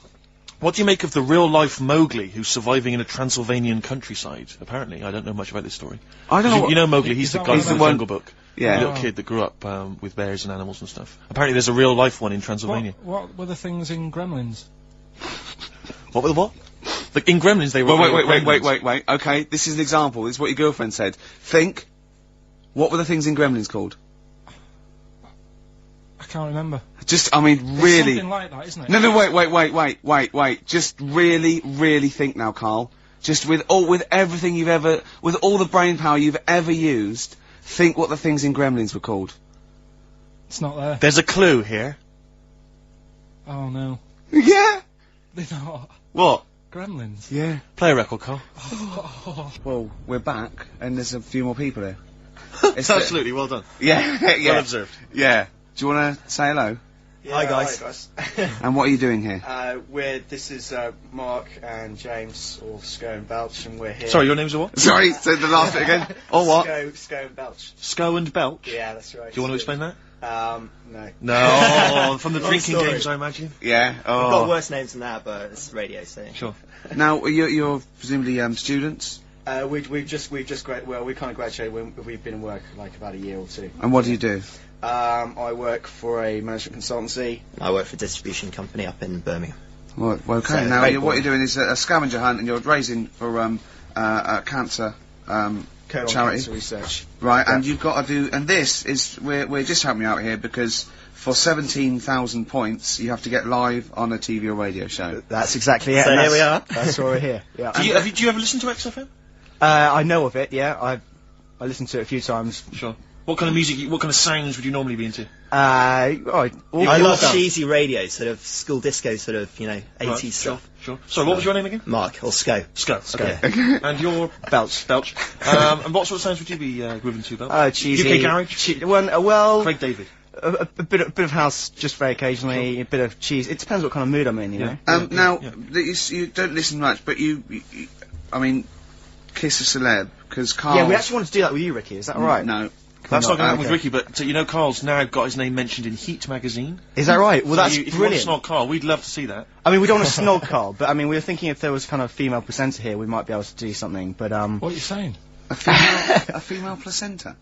what do you make of the real-life Mowgli who's surviving in a Transylvanian countryside? Apparently, I don't know much about this story. I don't know. You know Mowgli, he's Is the that guy one from of the them? Jungle Book. Yeah. The little kid that grew up with bears and animals and stuff. Apparently there's a real-life one in Transylvania. What were the things in Gremlins? What were the what? Like, in Gremlins they were... Well, Gremlins. wait. Okay, this is an example. This is what your girlfriend said. Think. What were the things in Gremlins called? I can't remember. Just, I mean, It's really. something like that, isn't it? No, wait. Just really think now, Carl. Just with everything with all the brain power you've ever used, think what the things in Gremlins were called. It's not there. There's a clue here. Oh no. Yeah. They're not. What? Gremlins. Yeah. Play a record, Carl. Well, we're back, and there's a few more people here. It's Absolutely, well done. Yeah, yeah. Well observed. Yeah. Do you want to say hello? Hi guys. And what are you doing here? This is Mark and James, or Sco and Belch, and we're here. Sorry, your name's a what? Sorry, say the last bit again. Or what? Sco and Belch. Sco and Belch? Yeah, that's right. Do you want to explain that? No. No, from the Long drinking story. games, I imagine. Yeah. I've got Oh. worse names than that, but it's radio, so. Sure. Now, you're presumably students. We've just we kind of graduated. We've been in work like about a year or two. And what do you do? I work for a management consultancy. I work for a distribution company up in Birmingham. Well, okay. So, Now, very what boring. you're doing is a scavenger hunt, and you're raising for a cancer Colon charity, cancer research. right? Yeah. And you've got to do. And this is we're just helping you out here because for 17,000 points, you have to get live on a TV or radio show. That's exactly it. So and here we are. That's why we're here. Yeah. Do you ever listen to XFM? I know of it. Yeah. I listened to it a few times. Sure. What kind of music, what kind of sounds would you normally be into? I love cheesy radio, sort of school disco, sort of, 80s stuff. Sure. Sorry, what was your name again? Mark, or Sco. Sco. Okay. And your Belch. Belch. And what sort of sounds would you be grooving to, Belch? Cheesy. UK garage? Well, Craig David. a bit of house, just very occasionally. A bit of cheese. It depends what kind of mood I'm in, you know. Now, yeah. You don't listen much, but you I mean, kiss a celeb because Carl. Yeah, we actually wanted to do that with you, Ricky. Is that all right? No. That's not going to happen with okay. Ricky, but Carl's now got his name mentioned in Heat magazine. Is that right? Well, So that's if you want to brilliant. snog Carl, we'd love to see that. I mean, we don't want to snog Carl, but I mean, we were thinking if there was kind of female presenter here, we might be able to do something. But What are you saying? A female placenta.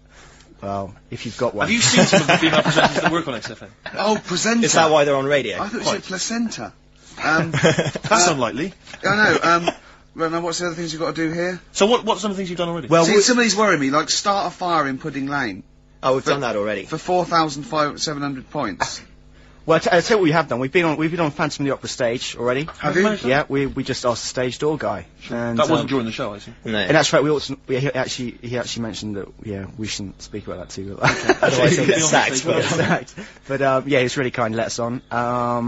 well, if you've got one. Have you seen some of the female presenters that work on XFM? Oh, placenta. Is that why they're on radio? I thought you said placenta. That's unlikely. I know. Right, now what's the other things you've got to do here? So what's some of the things you've done already? Well, See, some of these worry me, like start a fire in Pudding Lane. Oh, we've done that already. For 4,700 points. Well, I'll tell you what we have done. We've been on Phantom of the Opera stage already. Have you? Yeah, we just asked the stage door guy. And, That wasn't during the show, I see. No. And that's right. He actually mentioned that. We shouldn't speak about that too. Otherwise he'll get sacked. But yeah, he was really kind to let us on.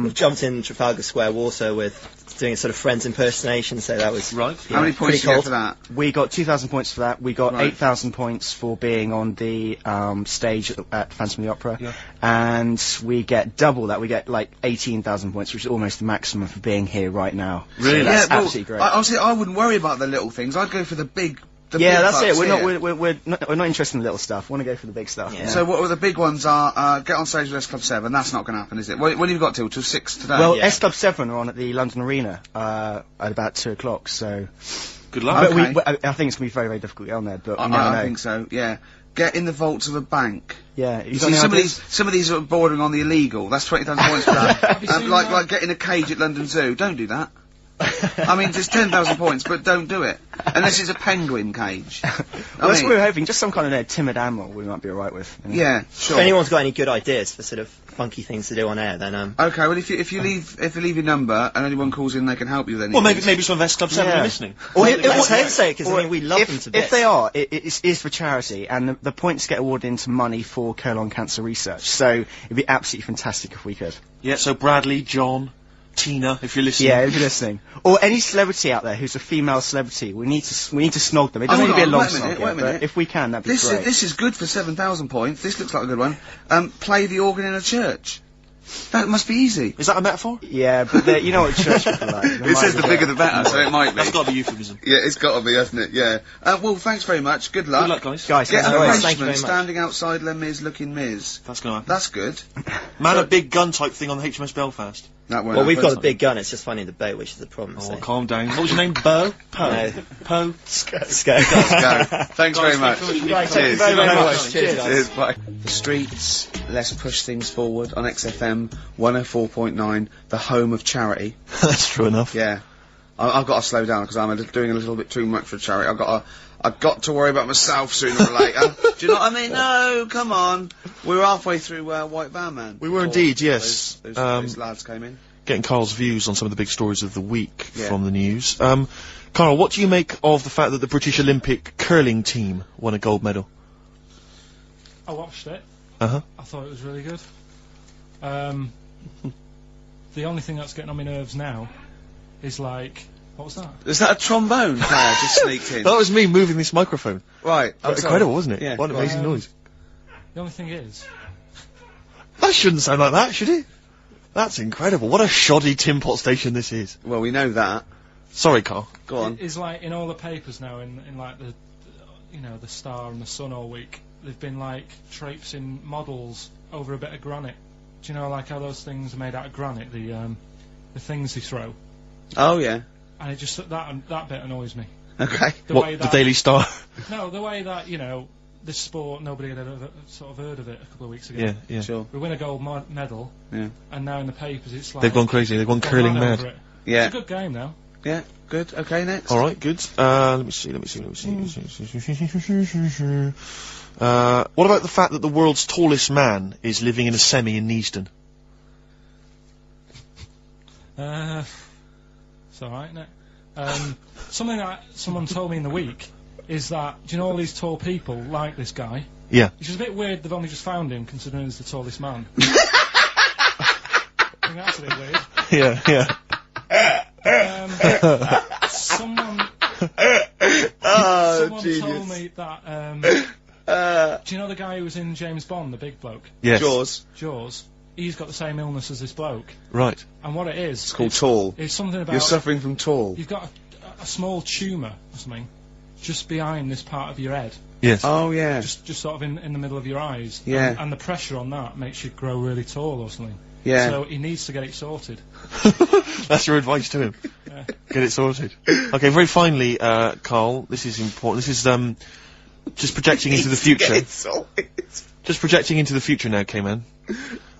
We've jumped in Trafalgar Square Water with doing a sort of Friends impersonation, so that was Right. How many points pretty do you get cold. for that? We got 2,000 points for that. We got Right. 8,000 points for being on the stage at Phantom of the Opera. Yeah. And we get double that. We get like 18,000 points, which is almost the maximum for being here right now. Really? So that's well, absolutely great. Honestly, I wouldn't worry about the little things. I'd go for the big. Yeah, big that's it. bucks We're here. not interested in the little stuff. We want to go for the big stuff. Yeah. So what the big ones are? Get on stage with S Club 7. That's not going to happen, is it? When have you got till 6 today? Well, Yeah. S Club 7 are on at the London Arena at about 2 o'clock. So, Good luck. Okay. but I think it's gonna be very, very difficult to get on there. But we never know. I think so. Yeah. Get in the vaults of a bank. Yeah, You see, some of these are bordering on the illegal. That's 20,000 points for that. Like getting a cage at London Zoo. Don't do that. I mean, it's 10,000 points, but don't do it unless it's a penguin cage. Well, that's what we were hoping. Just some kind of timid animal we might be alright with. You know? Yeah, sure. If anyone's got any good ideas for sort of funky things to do on air, then Okay, well, if you leave your number and anyone calls in, they can help you. Then Well, maybe some of S Club 7 are listening. Or let's hope so, because I mean we love them to bits. If they are, it is for charity, and the points get awarded into money for colon cancer research. So it'd be absolutely fantastic if we could. Yeah, so Bradley, John, Tina, if you're listening. Yeah, if you're listening, or any celebrity out there who's a female celebrity, we need to snog them. It doesn't need to be a long wait a snog, minute, wait a but minute. if we can, that'd be great. This is good for 7,000 points. This looks like a good one. Play the organ in a church. That must be easy. Is that a metaphor? Yeah, but you know what church people are like. It says the bigger the better, so it might be. That's got to be euphemism. Yeah, it's got to be, hasn't it? Yeah. Well, thanks very much. Good luck. Good luck, guys. Guys, Get thank a you. Thank you very henchman much. standing outside Les Mis looking Miz. That's going to happen. That's good. Man, a big gun type thing on the HMS Belfast. That won't well, we've got happen. a big gun. It's just finding the boat, which is the problem. Oh, so. calm down. What was your name? Bo? Poe? No. Poe? Let's go. Go. Thanks very much. Guys, thank you very, very much. Cheers, guys. Cheers, bye. The streets, let's push things forward on XFM 104.9, the home of charity. That's true enough. Yeah. I've got to slow down because I'm doing a little bit too much for charity. I've got to worry about myself sooner or later. Do you know what I mean? No, come on. We were halfway through White Van Man. We were before indeed, yes. Those lads came in. Getting Carl's views on some of the big stories of the week Yeah. from the news. Carl, what do you make of the fact that the British Olympic curling team won a gold medal? I watched it. Uh-huh. I thought it was really good. The only thing that's getting on my nerves now is like, what was that? Is that a trombone player just sneaked in? That was me moving this microphone. Right. Incredible, wasn't it? Yeah, What an go on. amazing noise. The only thing is, That shouldn't sound like that, should it? That's incredible. What a shoddy tin pot station this is. Well, we know that. Sorry, Carl. Go on. is like in all the papers now, in like the the Star and the Sun all week, they've been like traipsing models over a bit of granite. Do you know like how those things are made out of granite? The things they throw, Oh, yeah. and it just that bit annoys me. Okay. The What, way the that Daily Star? no, the way that this sport nobody had ever sort of heard of it a couple of weeks ago. Yeah, yeah. Sure. We win a gold medal, Yeah. and now in the papers it's like They've gone crazy. They've gone curling mad over mad. it. Yeah. It's a good game though. Yeah. Good. Okay, next. All right, good. Let me see. What about the fact that the world's tallest man is living in a semi in Neasden? It's alright, isn't it? Something that someone told me in the week is that, do you know all these tall people like this guy? Yeah. It's just a bit weird they've only just found him, considering he's the tallest man. I think that's a bit weird. Yeah, yeah. Someone genius. told me that, do you know the guy who was in James Bond, the big bloke? Yes. Jaws? He's got the same illness as this bloke. Right. And what it is... It's called tall. It's something about... You're suffering from tall. You've got a small tumour or something just behind this part of your head. Yes. Oh, yeah. Just sort of in the middle of your eyes. Yeah. And the pressure on that makes you grow really tall or something. Yeah. So he needs to get it sorted. That's your advice to him. Yeah. Get it sorted. Okay, very finally, Carl, this is important. This is, just projecting into the future. Just projecting into the future now, K-Man.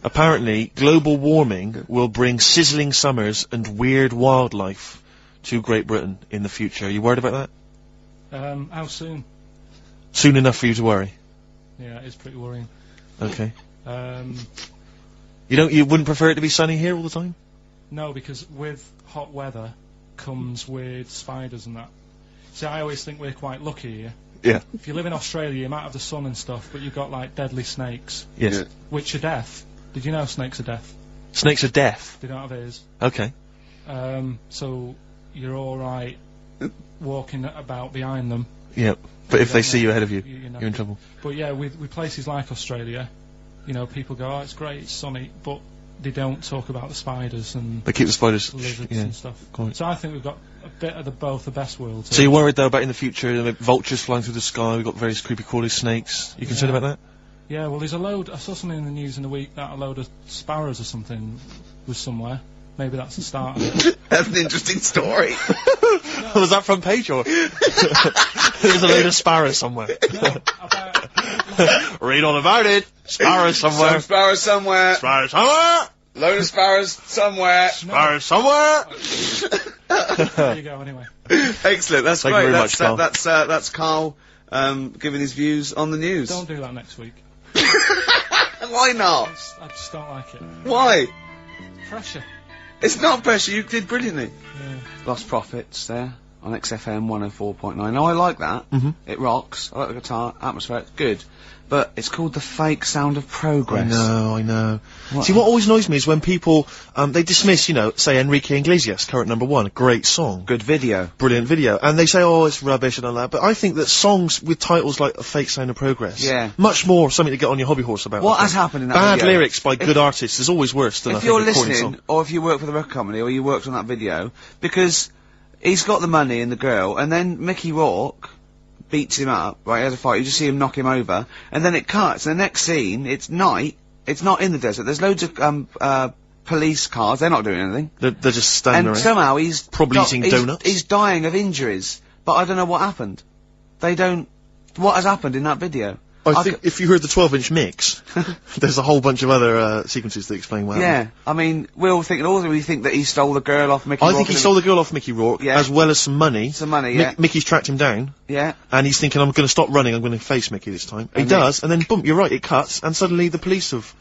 Apparently, global warming will bring sizzling summers and weird wildlife to Great Britain in the future. Are you worried about that? How soon? Soon enough for you to worry. Yeah, it's pretty worrying. Okay. You wouldn't prefer it to be sunny here all the time? No, because with hot weather comes weird spiders and that. See, I always think we're quite lucky here. Yeah. If you live in Australia, you might have the sun and stuff, but you've got, like, deadly snakes. Yes. Which are deaf. Did you know snakes are deaf? Snakes are deaf? They don't have ears. Okay. So you're alright walking about behind them. Yeah. But if they see you ahead of you, you're in trouble. But yeah, with places like Australia, you know, people go, oh, it's great, it's sunny, but they don't talk about the spiders and they keep the spiders, lizards and stuff. Quite. So I think we've got a bit of both the best worlds. So you're worried though about in the future, like, vultures flying through the sky, we've got various creepy crawly snakes. You concerned about that? Yeah, well, there's a load. I saw something in the news in the week that a load of sparrows or something was somewhere. Maybe that's the start of it. That's an interesting story. Was that front page or? There's a load of sparrows somewhere. No, Read all about it. Sparrows somewhere. Some sparrows somewhere. Sparrows somewhere. Load of sparrows somewhere. Sparrows somewhere. There you go. Anyway. Excellent. That's Thank great. you very much, Carl. That's Carl giving his views on the news. Don't do that next week. Why not? I just don't like it. Why? Pressure. It's not pressure. You did brilliantly. Yeah. Lost Profits there on XFM 104.9. Now I like that. It rocks. I like the guitar. Atmosphere. It's good. But it's called The Fake Sound of Progress. I know. See, what always annoys me is when people, they dismiss, say Enrique Iglesias, current #1, great song. Good video. Brilliant video. And they say, oh, it's rubbish and all that. But I think that songs with titles like A Fake Sound of Progress, much more something to get on your hobby horse about. What has happened in that Bad video? lyrics by good artists is always worse than if you're listening, or if you work for the record company, or you worked on that video, because he's got the money and the girl, and then Mickey Rourke beats him up, right, he has a fight, you just see him knock him over, and then it cuts, and the next scene, it's night, it's not in the desert, there's loads of, police cars, they're not doing anything. They're just standing and around. Somehow he's probably eating donuts. He's dying of injuries, but I don't know what happened. What has happened in that video? I think if you heard the 12-inch mix, there's a whole bunch of other sequences that explain what happened. Yeah, I mean, we're all thinking, also we think that he stole the girl off Mickey Rourke. I think he stole the girl off Mickey Rourke, as well as some money. Some money, yeah. Mickey's tracked him down. Yeah. And he's thinking, I'm going to stop running, I'm going to face Mickey this time. He does, and then boom, you're right, it cuts, and suddenly the police have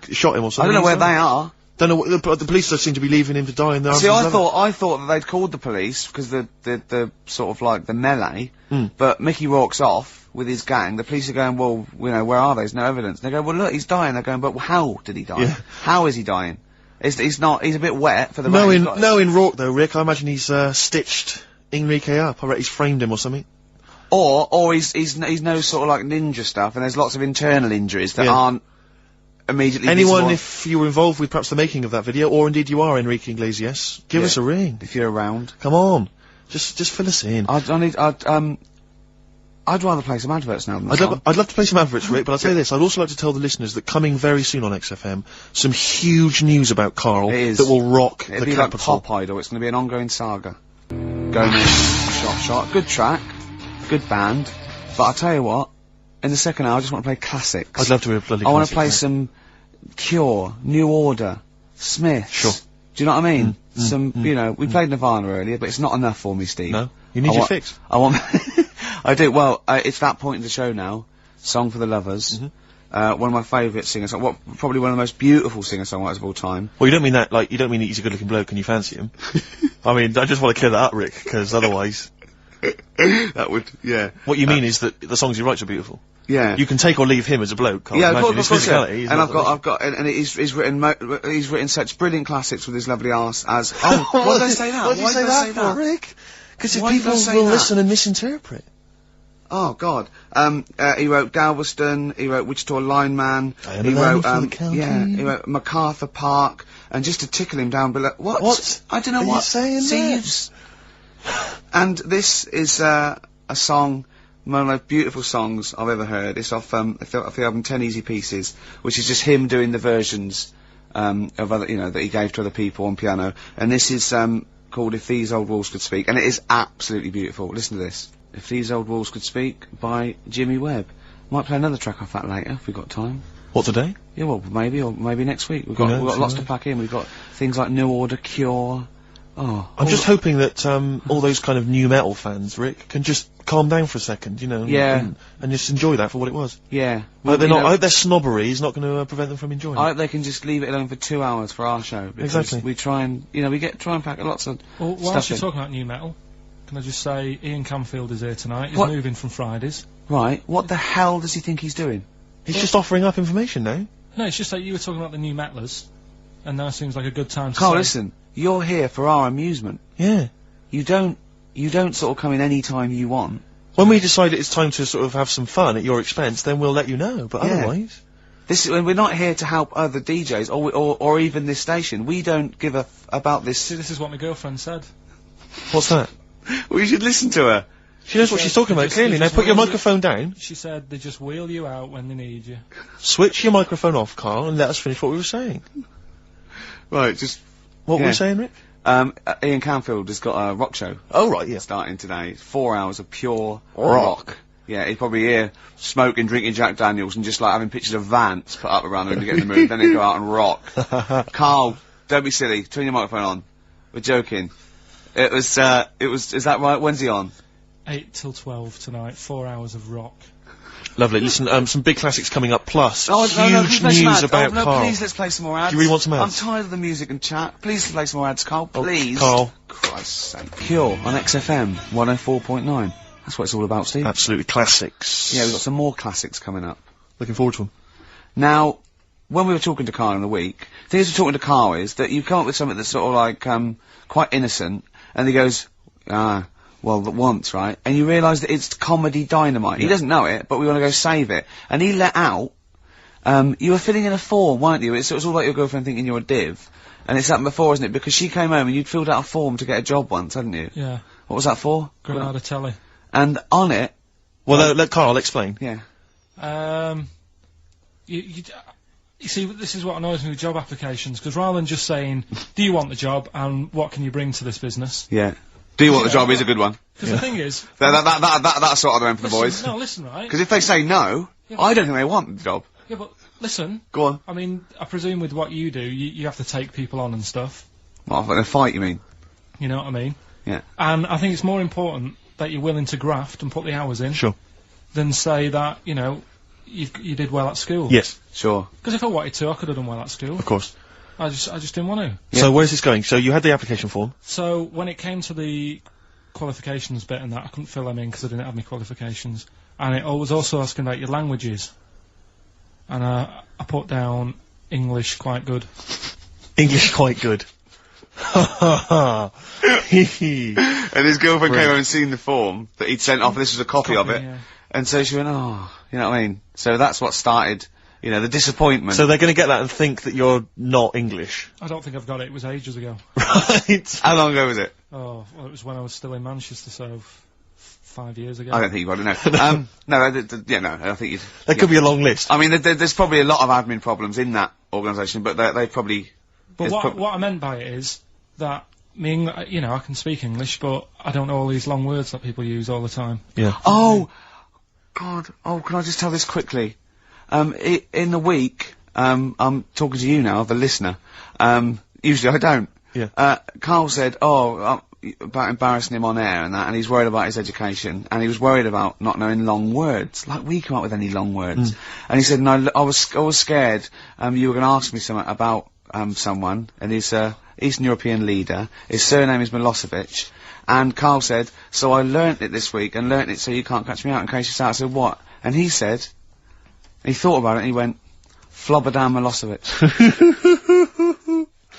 shot him or something. I don't know where they are. Don't know what, the police seem to be leaving him to die in the arms. See, I thought that they'd called the police, because the sort of like the melee, but Mickey Rourke's off with his gang. The police are going, well, where are they? There's no evidence. They go, well, look, he's dying. They're going, but how did he die? Yeah. How is he dying? He's a bit wet for the rain. In Rourke though, Rick, I imagine he's stitched Enrique up. I reckon he's framed him or something. Or he's no sort of like ninja stuff, and there's lots of internal injuries that aren't immediately Anyone, visible. if you were involved with perhaps the making of that video, or indeed you are Enrique Iglesias, give us a ring. If you're around. Come on. Just fill us in. I'd rather play some adverts now than I'd love to play some adverts, Rick, but I'll tell you this, I'd also like to tell the listeners that coming very soon on XFM, some huge news about Karl that will rock the capital. Like Pop Idol, it's going to be an ongoing saga. Going in, shot. Good track, good band, but I'll tell you what, in the second hour I just want to play classics. I'd love to hear a bloody I want to play some Cure, New Order, Smiths. Sure. Do you know what I mean? We played Nirvana earlier, but it's not enough for me, Steve. No? You need your fix. I want... I do. Well, it's that point in the show now. Song for the Lovers. One of my favourite singers. Probably one of the most beautiful singer-songwriters of all time. Well, you don't mean that, you don't mean that he's a good-looking bloke and you fancy him. I mean, I just want to clear that up, Rick, because otherwise... That would, yeah. What you mean is that the songs he writes are beautiful. Yeah. You can take or leave him as a bloke, can't yeah, imagine his physicality. Yeah. And he's written such brilliant classics with his lovely arse as... Oh, why did I say that? Why did you say that for, Rick? Because if people will listen and misinterpret. Oh, God. He wrote Galveston, he wrote Wichita Lineman, he wrote MacArthur Park, and just to tickle him down below... What? I don't know what. Saying Thieves. And this is, a song, one of the most beautiful songs I've ever heard. It's off the album 10 Easy Pieces, which is just him doing the versions, of other, that he gave to other people on piano. And this is, called If These Old Walls Could Speak, and it is absolutely beautiful. Listen to this. If These Old Walls Could Speak by Jimmy Webb. Might play another track off that later if we've got time. What, today? Yeah, well, maybe, or maybe next week. We've got lots to pack in. We've got things like New Order, Cure, Oh. I'm just hoping that all those kind of new metal fans, Rick, can just calm down for a second, you know, and just enjoy that for what it was. Yeah. Well, I hope their snobbery is not going to prevent them from enjoying it. I hope they can just leave it alone for 2 hours for our show. Because Exactly. we try and, you know, try and pack lots of Well, stuff whilst you're in. talking about new metal, can I just say Ian Camfield is here tonight. He's What? moving from Fridays. Right, what the hell does he think he's doing? He's just offering up information now. No, it's just that you were talking about the new metalers, and now seems like a good time to Carl, say... listen, you're here for our amusement. Yeah. You don't sort of come in any time you want. When we decide it's time to sort of have some fun at your expense, then we'll let you know, but Yeah. otherwise... We're not here to help other DJs, or even this station. We don't give a about this. See, this is what my girlfriend said. What's that? Well, you should listen to her. She knows what she's talking about, clearly. Now put your microphone down. She said they just wheel you out when they need you. Switch your microphone off, Carl, and let us finish what we were saying. Right, just... What were we saying, Rick? Ian Camfield has got a rock show. Oh, right, yeah. Starting today. 4 hours of pure rock. Yeah, he'd probably hear smoking, drinking Jack Daniels, and just like having pictures of Vance put up around him to get in the mood. Then he'd go out and rock. Carl, don't be silly. Turn your microphone on. We're joking. Is that right? When's he on? 8 till 12 tonight, 4 hours of rock. Lovely. Listen, some big classics coming up, plus huge please play some news ads. about no, Carl. please, let's play some more ads. Do you really want some ads? I'm tired of the music and chat. Please play some more ads, Carl. Please. Carl. Christ's sake. Pure on XFM 104.9. That's what it's all about, Steve. Absolutely classics. Yeah, we've got some more classics coming up. Looking forward to them. Now, when we were talking to Carl in the week, the thing is we're talking to Carl is that you come up with something that's sort of like, quite innocent, and he goes, well, once, right? And you realise that it's comedy dynamite. Yeah. He doesn't know it, but we want to go save it. And he let out, you were filling in a form, weren't you? It was all like your girlfriend thinking you're a div. And it's happened before, isn't it? Because she came home and you'd filled out a form to get a job once, hadn't you? Yeah. What was that for? Granada Telly. And on it... Well, let Carl explain. Yeah. You see, this is what annoys me with job applications, because rather than just saying, do you want the job, and what can you bring to this business? Yeah. Do you want the job is a good one. Because the thing is... That's sort of the one for the boys. No, listen, right? Because if they say no, I don't think they want the job. Yeah, but listen. Go on. I mean, I presume with what you do, you have to take people on and stuff. Well, in a fight, you mean? You know what I mean? Yeah. And I think it's more important that you're willing to graft and put the hours in. Sure. Than say that, you know, you did well at school. Yes. Sure. Because if I wanted to, I could have done well at school. Of course. I just didn't want to. Yeah. So where's this going? So you had the application form. So when it came to the qualifications bit and that, I couldn't fill them in because I didn't have any qualifications. And it was also asking about your languages. And I put down English quite good. English quite good. And his girlfriend came over and seen the form that he'd sent off. This was a copy of it. Yeah. And so she went, oh, you know what I mean? So that's what started, you know, the disappointment. So they're going to get that and think that you're not English. I don't think I've got it. It was ages ago. Right. How long ago was it? Oh, well, it was when I was still in Manchester, so 5 years ago. I don't think you got it, no. No, I think you'd... There could be a long list. I mean, there's probably a lot of admin problems in that organisation, but they probably... But what I meant by it is that, you know, I can speak English, but I don't know all these long words that people use all the time. Yeah. Oh! God. Oh, can I just tell this quickly? In the week, I'm talking to you now, the listener. Usually I don't. Yeah. Carl said, about embarrassing him on air and that, and he's worried about his education, and he was worried about not knowing long words. Like, we come up with any long words. And he said, no, I was scared, you were gonna ask me something about, someone, and he's Eastern European leader. His surname is Milosevic. And Carl said, so I learnt it this week, and learnt it so you can't catch me out in case you're out. I said, what? And he said, he thought about it, and he went, Flobodan Milosevic.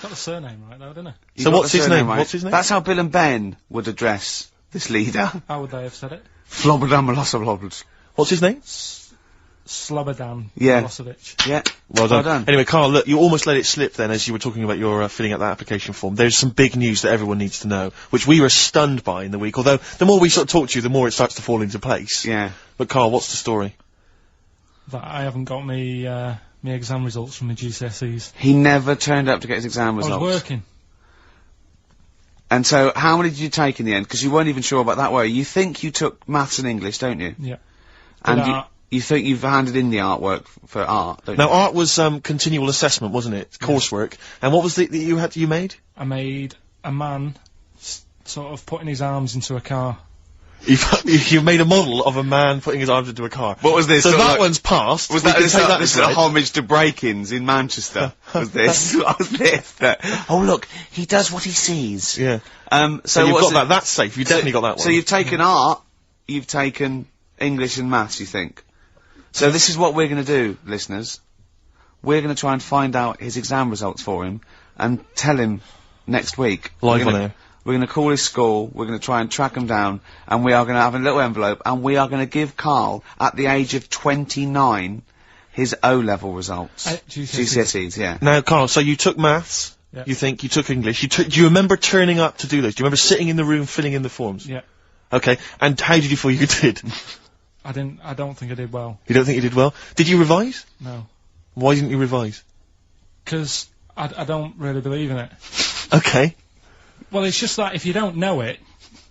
Got the surname right, though, didn't he? So what's his name? Right? What's his name? That's how Bill and Ben would address this leader. How would they have said it? Flobodan Milosevic. What's his name? Slobodan Yeah. Milosevic. Yeah. Well done. Anyway, Carl, look, you almost let it slip then as you were talking about your filling out that application form. There's some big news that everyone needs to know, which we were stunned by in the week, although the more we sort of talk to you, the more it starts to fall into place. Yeah. But Carl, what's the story? That I haven't got me exam results from my GCSEs. He never turned up to get his exam I results. was working. And so, how many did you take in the end? Because you weren't even sure about that, were you? You think you took maths and English, don't you? Yeah. And Did art. you think you've handed in the artwork for art, don't Now, you? art was continual assessment, wasn't it? Coursework. And what was it that you made? I made a man sort of putting his arms into a car. You made a model of a man putting his arms into a car. What was this? So Sort of that like- one's passed. Was We that can this, take that this as read. homage to break-ins in Manchester? Was this? What was this? Oh look, he does what he sees. Yeah. So So you've what's got that. That's safe. You definitely got that one. So you've taken art, you've taken English and maths, you think? So this is what we're going to do, listeners. We're going to try and find out his exam results for him and tell him next week. Live on air. We're going to call his school, we're going to try and track him down, and we are going to have a little envelope, and we are going to give Karl, at the age of 29, his O-level results. GCSEs, yeah. Now, Karl, so you took maths. Yeah. You think you took English. Do you remember turning up to do those? Do you remember sitting in the room filling in the forms? Yeah. Okay. And how did you feel you did? I don't think I did well. You don't think you did well? Did you revise? No. Why didn't you revise? Because I don't really believe in it. Okay. Well, it's just that if you don't know it,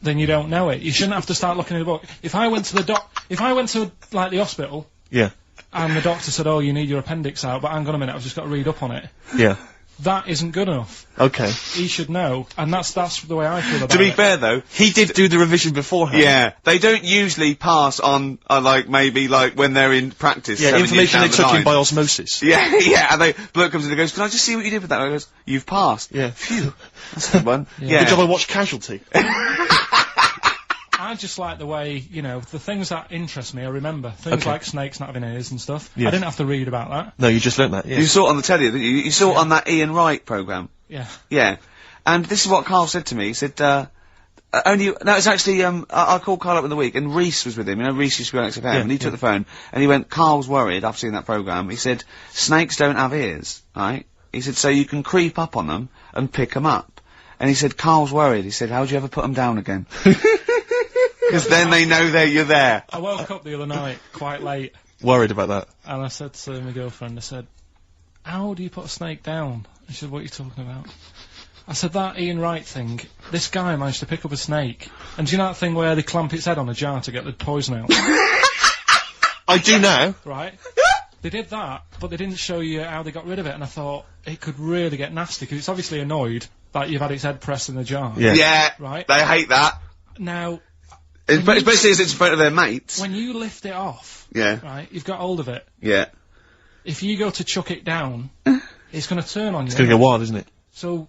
then you don't know it. You shouldn't have to start looking at the book. If I went to like the hospital, Yeah. and the doctor said, "Oh, you need your appendix out," but hang on a minute, I've just got to read up on it. Yeah. That isn't good enough. Okay. He should know, and that's the way I feel about it. To be fair though, He did do the revision beforehand. yeah, they don't usually pass on, like, maybe, like, when they're in practice. Yeah, 7 information they years down took the in by line. osmosis. Yeah, yeah, and bloke comes in and goes, "Can I just see what you did with that?" And I goes, "You've passed." Yeah. Phew. That's a good one. Yeah. Good job I watched Casualty. I just like the way, the things that interest me, I remember. Things Okay. like snakes not having ears and stuff. Yeah. I didn't have to read about that. No, you just learnt that, yeah. You saw it on the telly, didn't you? You saw it on that Ian Wright programme. Yeah. Yeah. And this is what Karl said to me. He said, it's actually, I called Karl up in the week, and Reese was with him. You know, Reese used to be on XFM, Yeah, and he took the phone, and he went, "Karl's worried after seeing that programme." He said, "Snakes don't have ears, right?" He said, "So you can creep up on them and pick them up." And he said, "Karl's worried." He said, "How do you ever put them down again?" Because then they know you're there. I woke up the other night quite late, Worried about that. and I said to my girlfriend, I said, "How do you put a snake down?" And she said, "What are you talking about?" I said, "That Ian Wright thing, this guy managed to pick up a snake. And do you know that thing where they clamp its head on a jar to get the poison out?" I do now. Right? They did that, but they didn't show you how they got rid of it, and I thought, it could really get nasty, because it's obviously annoyed that you've had its head pressed in the jar. Yeah. Yeah. Right? They hate that. Now, Especially as it's in front of their mates. when you lift it off, Yeah. right, you've got hold of it. Yeah. If you go to chuck it down, it's going to turn on you. It's gonna get wild, isn't it? So,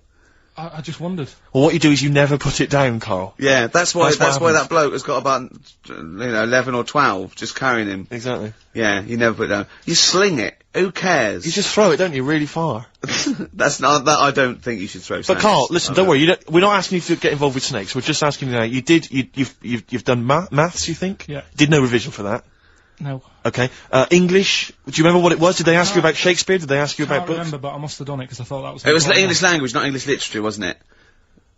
I just wondered. Well, what you do is you never put it down, Karl. Yeah, that's why That's what that happens. bloke has got about 11 or 12 just carrying him. Exactly. Yeah, you never put it down. You sling it. Who cares? You just throw it, don't you, really far. That's not that. I don't think you should throw. But snakes. Karl, listen, don't worry. We're not asking you to get involved with snakes. We're just asking you now. You've done maths, you think? Yeah. Did no revision for that. No. Okay. English. Do you remember what it was? Did they ask you about Shakespeare? Did they ask you I about can't books? remember, but I must have done it because I thought that was. It was important. English language, not English literature, wasn't it?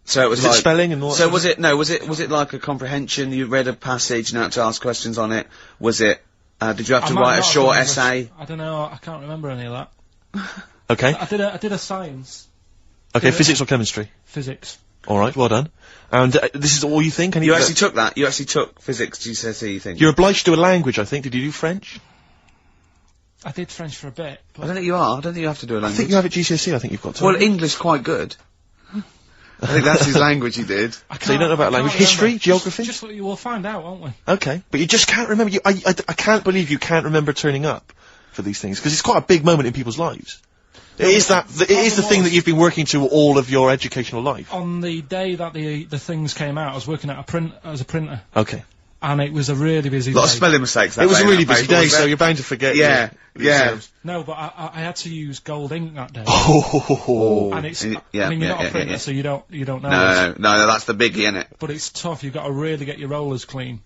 So it was Was it like spelling and all that So sort was it? No, was it like a comprehension? You read a passage and had to ask questions on it. Was it? Did you have I to might write a not have short done essay? I don't know. I can't remember any of that. Okay. I did a science, Okay. Physics or chemistry? physics. All right. Well done. And this is all you think? You actually took that. You actually took physics GCSE. You think? You're obliged to do a language, I think. Did you do French? I did French for a bit. I But don't think you are. I don't think you have to do a I language. think you have at GCSE. I think you've got to. Well, English quite good. I think that's his language he did. I So you don't know about I can't language. History? remember. Geography? Just we'll find out, won't we? Okay. But you just can't remember. I can't believe you can't remember turning up for these things because it's quite a big moment in people's lives. It is the thing that you've been working to all of your educational life. On the day that the things came out, I was working at as a printer, Okay. and it was a really busy A lot day. of spelling mistakes. That It was day a in really that busy paper, day, wasn't so it? you're bound to forget. Yeah, your yeah. exams. No, but I had to use gold ink that day, Oh. and it's. Yeah, I mean, you're yeah, not a yeah, printer, yeah. so you don't know. this. No, that's the biggie, innit? But it's tough. You've got to really get your rollers clean.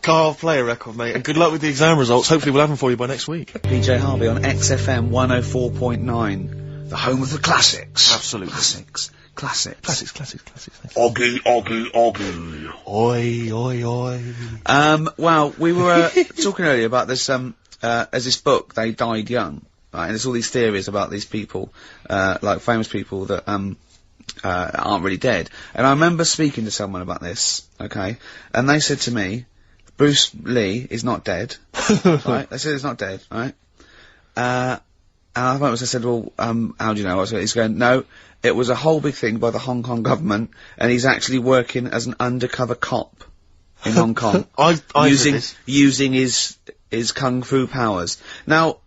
Karl, play a record, mate, and good luck with the exam results. Hopefully we'll have them for you by next week. PJ Harvey on XFM 104.9, the home of the classics. Absolutely. Classics. Classics. Thank you. Oggy. Oi, oi, oi. Well, we were talking earlier about this, as this book, They Died Young, right? And there's all these theories about these people, like famous people that, aren't really dead. And I remember speaking to someone about this, okay? And they said to me, Bruce Lee is not dead, right? They said he's not dead, right? I said, well, how do you know? He's going, no, it was a whole big thing by the Hong Kong government, and he's actually working as an undercover cop in Hong Kong. using his kung fu powers. Now,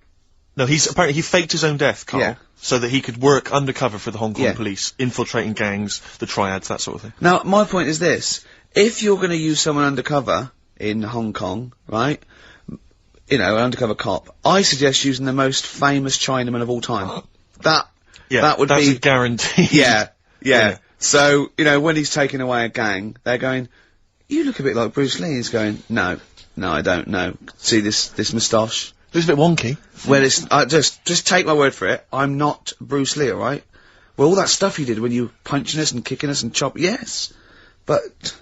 no, apparently he faked his own death, Karl. Yeah. So that he could work undercover for the Hong Kong police, infiltrating gangs, the triads, that sort of thing. Now, my point is this. If you're going to use someone undercover in Hong Kong, right, you know, an undercover cop, I suggest using the most famous Chinaman of all time. That would that's be... a guarantee. Yeah. So, you know, when he's taking away a gang, they're going, you look a bit like Bruce Lee. He's going, no, I don't know. See this moustache? It's a bit wonky. Well, it's, just take my word for it. I'm not Bruce Lee, alright? Well, all that stuff you did when you were punching us and kicking us and chopping, yes. But,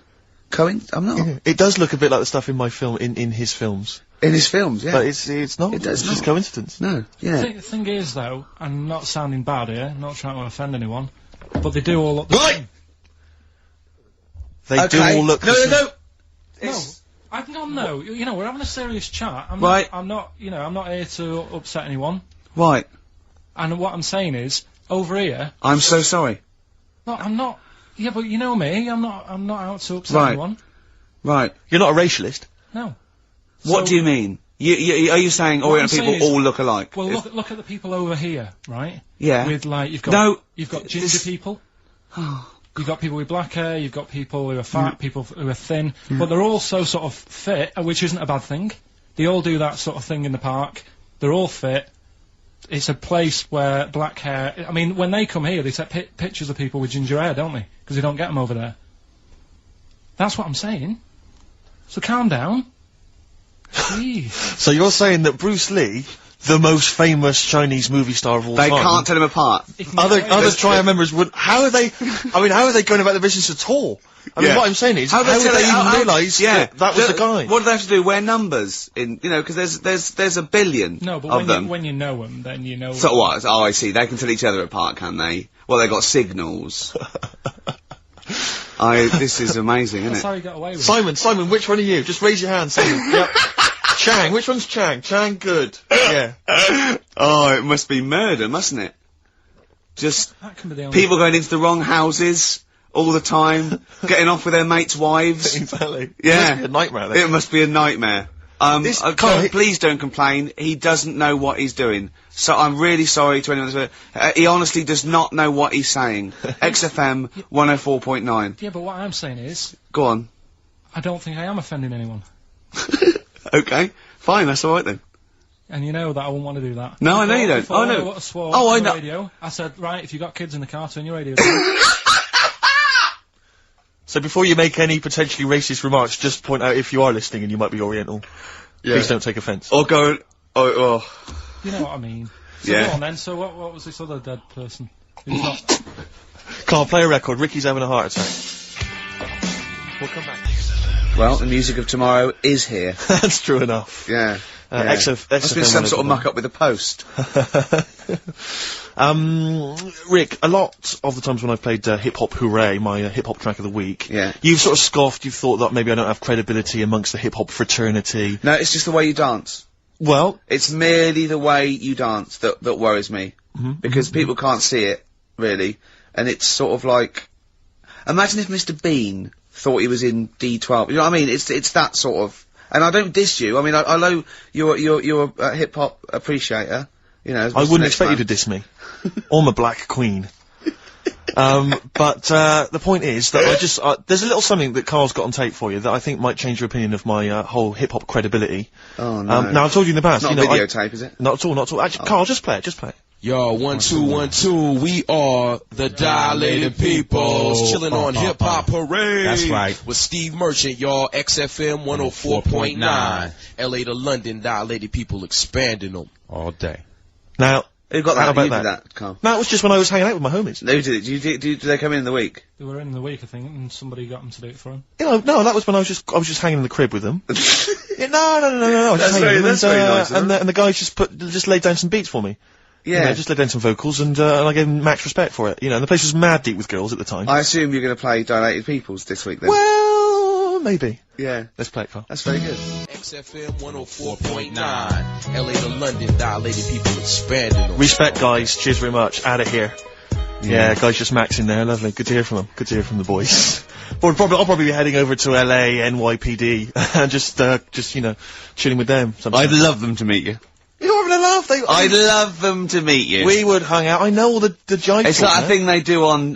I'm not. Yeah. It does look a bit like the stuff in my film, in his films. In his films, yeah. But it's not. It's just coincidence. No, yeah. The thing is, though, I'm not sounding bad here, not trying to offend anyone, but they do all look the same. They do all look the same. No, you know, we're having a serious chat. I'm not here to upset anyone. Right. And what I'm saying is, over here... I'm so sorry. No, I'm not... Yeah, but you know me, I'm not out to upset anyone. Right. You're not a racialist? No. What do you mean? Are you saying Orient people all look alike? Well, look at the people over here, right? Yeah. With, like, you've got ginger people. You've got people with black hair, you've got people who are fat, people who are thin, but they're all so sort of fit, which isn't a bad thing. They all do that sort of thing in the park. They're all fit. It's a place where black hair... I mean, when they come here, they take pictures of people with ginger hair, don't they? Because they don't get them over there. That's what I'm saying. So calm down. Jeez. So you're saying that Bruce Lee, the most famous Chinese movie star of all time... They can't tell him apart. Other triad members would... How are they going about the business at all? I mean, what I'm saying is, how would they even realise that was the guy? What do they have to do? Wear numbers in, you know, because there's a billion of them. When you know them, then you know... So what? Oh, I see. They can tell each other apart, can they? Well, they got signals. This is amazing, isn't it? That's how you got away with it. Simon, which one are you? Just raise your hand, Simon. Yep. Chang, which one's Chang? Chang, good. Yeah. Oh, it must be murder, mustn't it? Just people going into the wrong houses all the time, getting off with their mates' wives. Exactly. Yeah. It must be a nightmare. It must be a nightmare. Please don't complain. He doesn't know what he's doing. So I'm really sorry to anyone that's... he honestly does not know what he's saying. XFM 104.9. Yeah, but what I'm saying is... Go on. I don't think I am offending anyone. Okay. Fine, that's alright then. And you know that I wouldn't want to do that. No, I know you don't. Oh, no. I know. Radio, I said, right, if you've got kids in the car, turn your radio down. So before you make any potentially racist remarks, just point out if you are listening and you might be Oriental. Yeah. Please don't take offence. Or go... Oh. You know what I mean. So yeah. Go on then, so what was this other dead person? Who's not... Can't play a record, Ricky's having a heart attack. We'll come back. Well, the music of tomorrow is here. That's true enough. Yeah. XFM must be some sort of muck up with the post. Rick, a lot of the times when I've played Hip Hop Hooray, my hip hop track of the week, you've sort of scoffed, you've thought that maybe I don't have credibility amongst the hip hop fraternity. No, it's just the way you dance. Well, it's merely the way you dance that worries me. Because people can't see it, really. And it's sort of like... Imagine if Mr. Bean thought he was in D12. You know what I mean? It's that sort of... And I don't diss you. I mean, I know you're a hip-hop appreciator. You know, I wouldn't expect you to diss me. Or my black queen. But the point is that I just... there's a little something that Karl's got on tape for you that I think might change your opinion of my whole hip-hop credibility. Oh, no. Now, I've told you in the past... It's not a videotape, is it? Not at all. Actually, Karl, just play it. Yo, 1 2 1 2. We are the Dilated Peoples, chilling on Hip Hop Parade. That's right. With Steve Merchant, y'all. XFM 104.9. LA to London, Dilated People expanding them all day. Now, who got that? How about you did that, Karl? No, it was just when I was hanging out with my homies. Who did it? Did they come in the week? They were in the week, I think, and somebody got them to do it for them. No, that was when I was just hanging in the crib with them. No. That's very nice. And the guys just laid down some beats for me. Yeah. You know, just laid down some vocals, and I gave them max respect for it. You know, and the place was mad deep with girls at the time. I assume you're going to play Dilated Peoples this week, then? Well, maybe. Yeah. Let's play it, Carl. That's very good. XFM 104.9. LA to London, dilated people expanding. Respect, guys. Cheers very much. Out of here. Yeah, guys just maxing there. Lovely. Good to hear from them. Good to hear from the boys. I'll probably be heading over to LA, NYPD, and just, you know, chilling with them. I'd love them to meet you. You're having a laugh. I'd love them to meet you. We would hang out. I know all the jive. It's like a thing they do on,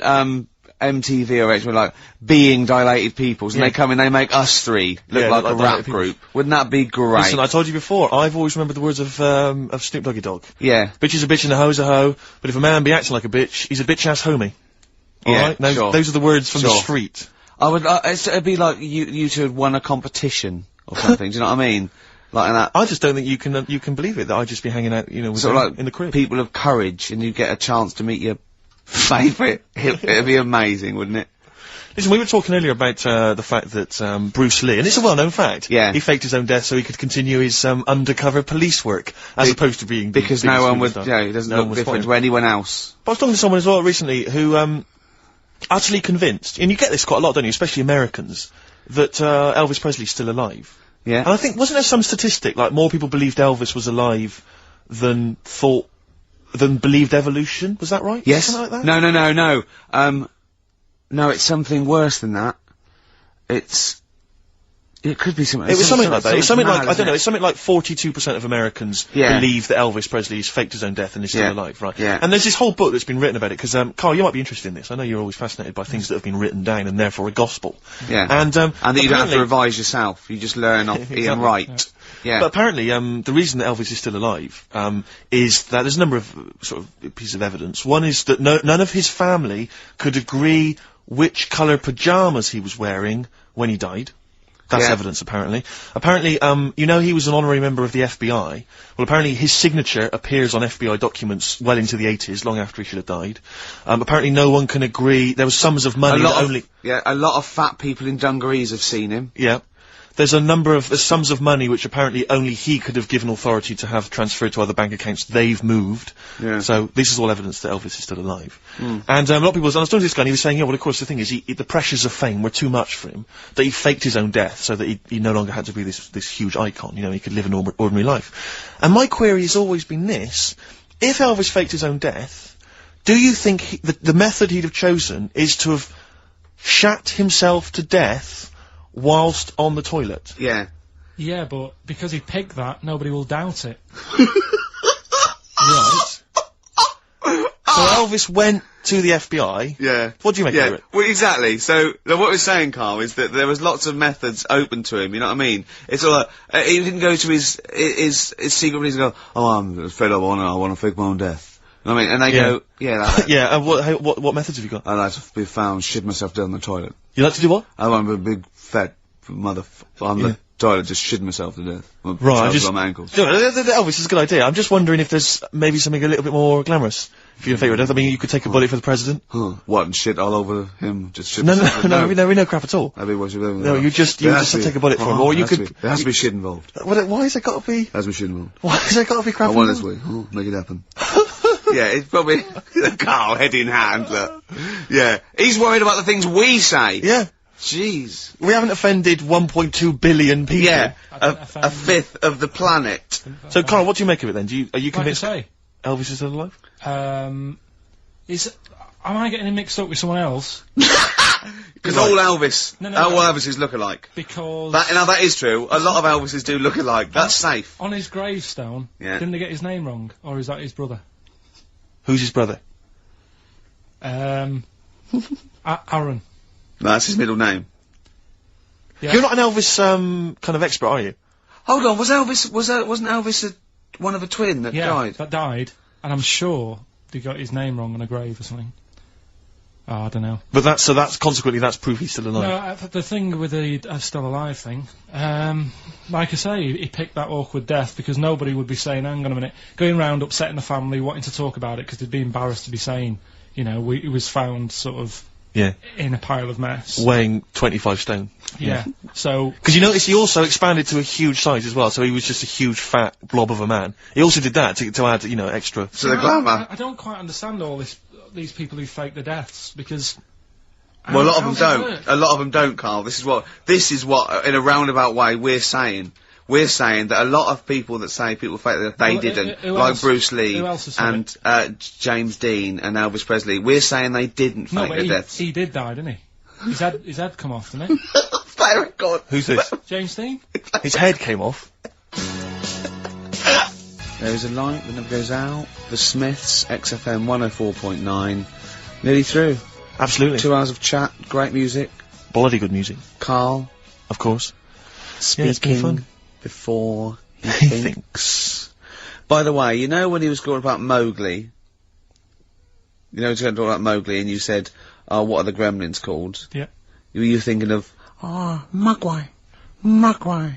MTV or H, like, being dilated peoples, and they come in, they make us three look like a rap group. Wouldn't that be great? Listen, I told you before, I've always remembered the words of Snoop Doggy Dogg. Yeah. Bitch is a bitch and a hoe's a hoe, but if a man be acting like a bitch, he's a bitch-ass homie. Alright? Those are the words from the street. I would, it'd be like you two had won a competition or something, do you know what I mean? Like that. I just don't think you can believe it, that I'd just be hanging out, you know, with sort them of like in the crib. People of courage, and you get a chance to meet your favourite. It'd be amazing, wouldn't it? Listen, we were talking earlier about the fact that Bruce Lee, and it's a well-known fact, he faked his own death so he could continue his undercover police work, as opposed to being because no one would, he doesn't look different to anyone else. But I was talking to someone as well recently who utterly convinced, and you get this quite a lot, don't you, especially Americans, that Elvis Presley's still alive. Yeah. And I think, wasn't there some statistic, like more people believed Elvis was alive than believed evolution? Was that right? Yes. Something like that? No. No, it's something worse than that. It could be something. It was something like that. It's something like, I don't know, it? it's something like 42% of Americans believe that Elvis Presley has faked his own death and is still alive, right? Yeah. And there's this whole book that's been written about it, because, Carl, you might be interested in this. I know you're always fascinated by things that have been written down and therefore a gospel. Yeah. And that you don't have to revise yourself. You just learn off Ian Wright. Yeah. But apparently, the reason that Elvis is still alive, is that there's a number of, sort of, pieces of evidence. One is that none of his family could agree which colour pyjamas he was wearing when he died. That's evidence, apparently. Apparently, you know, he was an honorary member of the FBI. Well, apparently his signature appears on FBI documents well into the 80s, long after he should have died. Apparently no one can agree. There was sums of money a lot of fat people in dungarees have seen him. Yeah. There's sums of money which apparently only he could have given authority to have transferred to other bank accounts. They've moved. Yeah. So this is all evidence that Elvis is still alive. And a lot of people, and I was talking to this guy and he was saying, yeah, well, of course, the thing is, the pressures of fame were too much for him, that he faked his own death so that he no longer had to be this huge icon, you know, he could live an ordinary life. And my query has always been this: if Elvis faked his own death, do you think the method he'd have chosen is to have shat himself to death whilst on the toilet? Yeah. Yeah, but because he picked that, nobody will doubt it. Right. So Elvis went to the FBI. Yeah. What do you make of it? Well, exactly. So, what we're saying, Carl, is that there was lots of methods open to him, you know what I mean? It's all like, he didn't go to his secret police and go, oh, I'm fed up, I want to fake my own death. You know what I mean? And they go, yeah, and what methods have you got? I like to be found, shit myself down the toilet. You like to do what? I want to be a big, fat motherfucker on the toilet, just shitting myself to death. Right, on my ankles. Elvis is a good idea. I'm just wondering if there's maybe something a little bit more glamorous for your favourite death. I mean, you could take a bullet for the president. What, and shit all over him? Just shit No, no crap at all. That'd be what you do. No, you just take a bullet for him, or you could... There has to be shit involved. Why has it got to be... There has to be shit involved. Why has it got to be crap? I want this way. Make it happen. Yeah, it's probably Carl, head in hand, look. Yeah. He's worried about the things we say. Yeah. Jeez. We haven't offended 1.2 billion people. Yeah. A fifth of the planet. So, Carl, what do you make of it then? Are you convinced Elvis is still alive? Am I getting him mixed up with someone else? Because all Elvis, all Elvises look alike. Because... that is true. A lot of Elvises do look alike. That's safe. On his gravestone, didn't they get his name wrong? Or is that his brother? Who's his brother? Aaron. No, that's his middle name. Yeah. You're not an Elvis, kind of expert, are you? Hold on, wasn't Elvis one of a twin that died? That died, and I'm sure they got his name wrong on a grave or something. Oh, I don't know. But consequently that's proof he's still alive. No, the thing with the still alive thing, like I say, he picked that awkward death because nobody would be saying, hang on a minute, going round upsetting the family, wanting to talk about it because they'd be embarrassed to be saying, you know, he was found sort of in a pile of mess. Weighing 25 stone. Yeah. So... Because you notice he also expanded to a huge size as well, so he was just a huge fat blob of a man. He also did that to add, you know, extra... So the glamour. I don't quite understand all these people who fake the deaths, because Well, a lot of them How does it don't. work? A lot of them don't, Carl. This is what, in a roundabout way, we're saying. We're saying that a lot of people that say people fake that they Well, didn't, who like else- Bruce Lee who else has said and James Dean and Elvis Presley, we're saying they didn't No, fake but their he, deaths. he did die, didn't he? His head come off, didn't it? Very good. Who's this? James Dean? His head came off. There is a light that never goes out. The Smiths, XFM 104.9. Nearly through. Absolutely. 2 hours of chat, great music. Bloody good music. Carl Of course. speaking it's been fun. before he He thinks. By the way, you know when he was talking about Mowgli? You know, he was going to talk about Mowgli and you said, oh, what are the gremlins called? Yeah. Were you thinking of, Mogwai, Mogwai.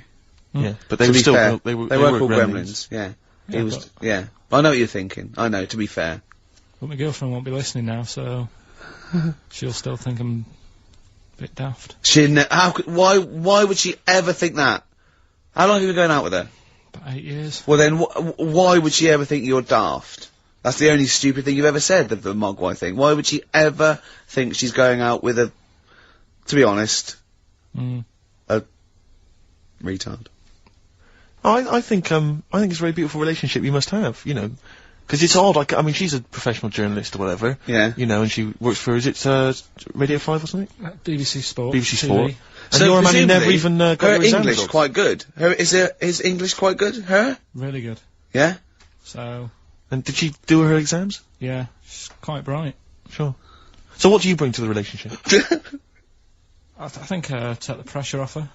Yeah. But they To were be still, fair, they were called gremlins. Yeah. Yeah, It was, yeah. I know what you're thinking. I know, to be fair. But my girlfriend won't be listening now, so she'll still think I'm a bit daft. Why would she ever think that? How long have you been going out with her? About 8 years. Well then, why would she ever think you're daft? That's the only stupid thing you've ever said, the Mogwai thing. Why would she ever think she's going out with a, to be honest, a retard? I think it's a very beautiful relationship you must have, you know. Because it's odd, like, I mean, she's a professional journalist or whatever. Yeah. You know, and she works for, is it, Radio 5 or something? BBC Sport. BBC TV. Sport. And you're a man who never presumably, even, got her your exams English off. quite good. Is English quite good? Her? Really good. Yeah? So, And did she do her exams? yeah, she's quite bright. Sure. So what do you bring to the relationship? I think take the pressure off her.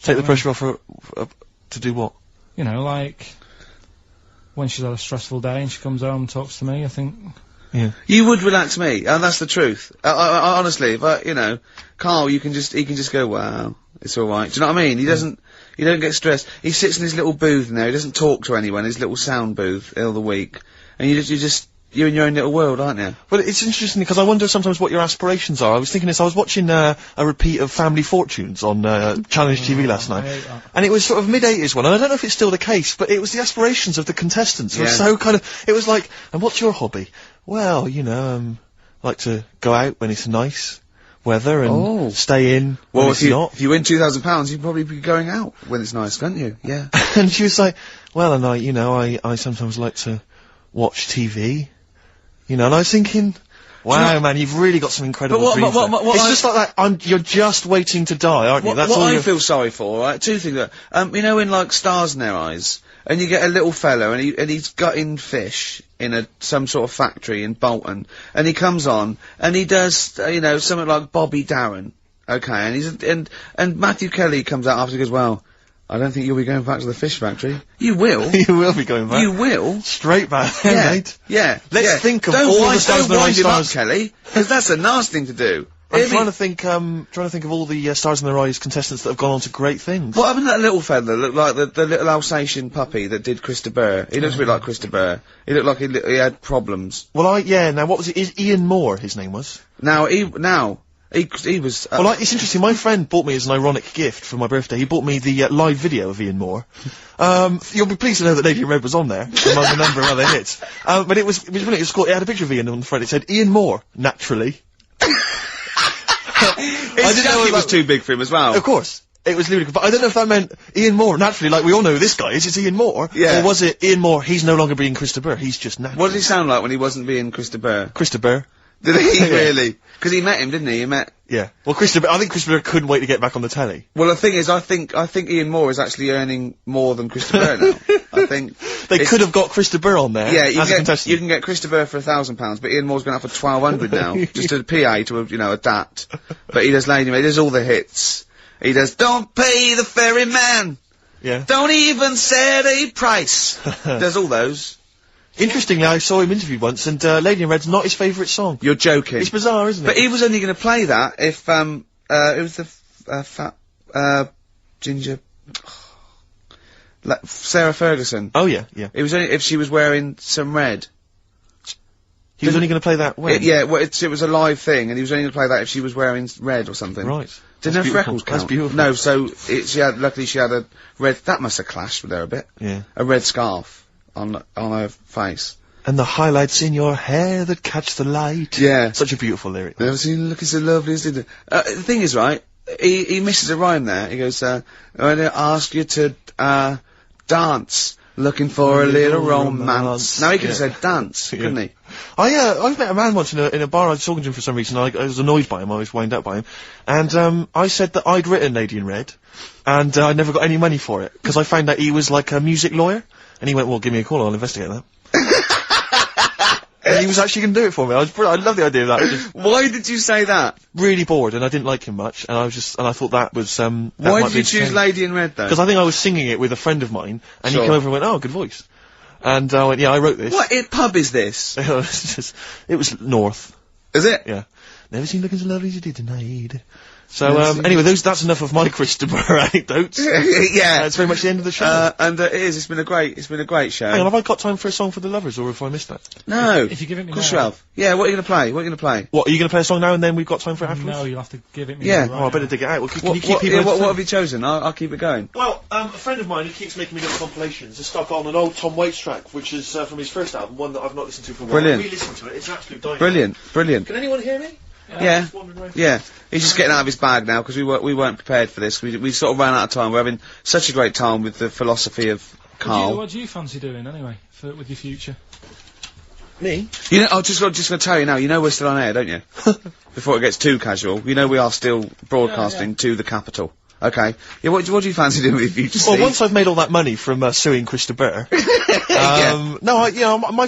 Take the pressure off her, to do what? You know, like, when she's had a stressful day and she comes home and talks to me, I think... Yeah. You would relax me, and that's the truth. I honestly, if you know, Carl, he can just go, wow, it's alright. Do you know what I mean? He don't get stressed. He sits in his little booth now, he doesn't talk to anyone, his little sound booth, all the week. And you're in your own little world, aren't you? Well, it's interesting because I wonder sometimes what your aspirations are. I was thinking this, I was watching a repeat of Family Fortunes on Challenge TV last night, and it was sort of mid-80s one, and I don't know if it's still the case, but it was the aspirations of the contestants. It was so kind of, it was like, and what's your hobby? Well, you know, like to go out when it's nice weather and stay in when it's not. If you win £2,000, you'd probably be going out when it's nice, can't you? Yeah. And she was like, well, and I sometimes like to watch TV. You know, and I was thinking, wow, man, you've really got some incredible dreams there. It's just like that, you're just waiting to die, aren't you? That's what all I feel sorry for, right? Two things. You know, in like Stars in Their Eyes, and you get a little fella, and he's gutting fish in some sort of factory in Bolton, and he comes on, and he does, you know, something like Bobby Darren, okay, and Matthew Kelly comes out after and goes, well, I don't think you'll be going back to the fish factory. You will. You will be going back. You will. Straight back, Yeah. mate. Yeah. Let's think of all the Stars in Their Eyes stars. Kelly, because that's a nasty thing to do. I'm trying to think of all the Stars in Their Eyes contestants that have gone on to great things. What happened to that little fella that looked like the little Alsatian puppy that did Krista Burr? He looks a bit like Krista Burr. He looked like he had problems. Well, now what was it? Is Ian Moore his name was? He was... well, it's interesting, my friend bought me as an ironic gift for my birthday, he bought me the live video of Ian Moore. You'll be pleased to know that Lady in Red was on there, among a number of other hits. But it was brilliant, it had a picture of Ian on the front, it said, Ian Moore, naturally. His jacket was too big for him as well. Of course. It was ludicrous, but I don't know if that meant Ian Moore, naturally, like we all know who this guy is, it's Ian Moore. Yeah. Or was it Ian Moore, he's no longer being Krista Burr, he's just natural. What did he sound like when he wasn't being Krista Burr? Krista Burr. Did he really? Because he met him, didn't he? Yeah. Well, I think Krista Burr couldn't wait to get back on the telly. Well, the thing is, I think Ian Moore is actually earning more than Krista Burr now. I think they could have got Krista Burr on there. Yeah, as a contestant. you can get Krista Burr for £1,000, but Ian Moore's going up for £1,200 now, just a PA to adapt. But he does Lady Made, he does all the hits. He does Don't Pay the Ferryman. Yeah. Don't even set a price. Does all those. Interestingly, I saw him interviewed once, and Lady in Red's not his favourite song. You're joking. It's bizarre, isn't it? But he was only going to play that if, it was the, fat, ginger, Sarah Ferguson. Oh, yeah, yeah. It was only if she was wearing some red. He was only going to play that when? Well, it was a live thing, and he was only going to play that if she was wearing red or something. Right. Didn't have freckles count. That's beautiful. No, luckily she had a red, that must have clashed with her a bit. Yeah. A red scarf on her face. And the highlights in your hair that catch the light. Yeah. Such a beautiful lyric. Never seen you looking so lovely as did. The thing is, right, he misses a rhyme there. He goes, when I ask you to, dance, looking for a little romance. Now he could have said dance, couldn't he? I met a man once in a bar. I was talking to him for some reason. I was annoyed by him. I was wound up by him. And, I said that I'd written Lady in Red. And, I never got any money for it. Because I found out he was like a music lawyer. And he went, well, give me a call, I'll investigate that. And he was actually going to do it for me. I love the idea of that. Just Why did you say that? really bored, and I didn't like him much, and I thought that was, that Why might did be you choose entertaining. Lady in Red, though? Because I think I was singing it with a friend of mine, and Sure. he came over and went, oh, good voice. And I went, yeah, I wrote this. What pub is this? It was North. Is it? Yeah. Never seen looking so lovely as you did tonight. So, anyway, that's enough of my Christopher anecdotes. Yeah. That's very much the end of the show. And it is. It's been a great show. Hang on, have I got time for a song for the lovers, or have I missed that? No. If you give it me Of course now. you have. Yeah, what are you gonna play? What are you gonna play? What, are you going to play a song now and then we've got time for it afterwards? No, you'll have to give it me. Yeah. Right Oh, I better now. dig it out. Well, can What, you keep people what entertained? have you chosen? I'll keep it going. Well, a friend of mine, he keeps making me little compilations. It's stuck on an old Tom Waits track, which is from his first album, one that I've not listened to for a while. Brilliant. I re-listened to it, it's absolute dynamite. Brilliant. Can anyone hear me? Yeah. Just wandering around. Yeah. He's just getting out of his bag now because we weren't prepared for this. We sort of ran out of time. We're having such a great time with the philosophy of Karl. What do you fancy doing anyway with your future? Me? You know, I'm just gonna tell you now. You know we're still on air, don't you? Before it gets too casual, you know we are still broadcasting to the capital. Okay. Yeah. What do you fancy doing with your future? Well, Steve? once I've made all that money from suing Christopher, my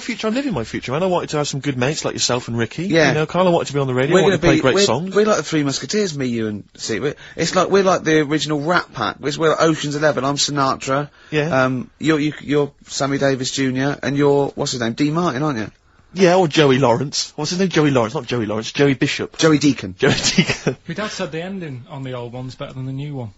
future, I'm living my future, man. I wanted to have some good mates like yourself and Ricky. Yeah. You know, Karl, I wanted to be on the radio. I wanted to play great songs. We're like the Three Musketeers, me, you, and Steve. We're like the original Rat Pack. We're like Ocean's 11. I'm Sinatra. Yeah. You're Sammy Davis Jr. and you're what's his name? D. Martin, aren't you? Yeah, or Joey Lawrence. What's his name? Joey Lawrence, not Joey Lawrence. Joey Bishop. Joey Deacon. Joey Deacon. My dad said the ending on the old one's better than the new one.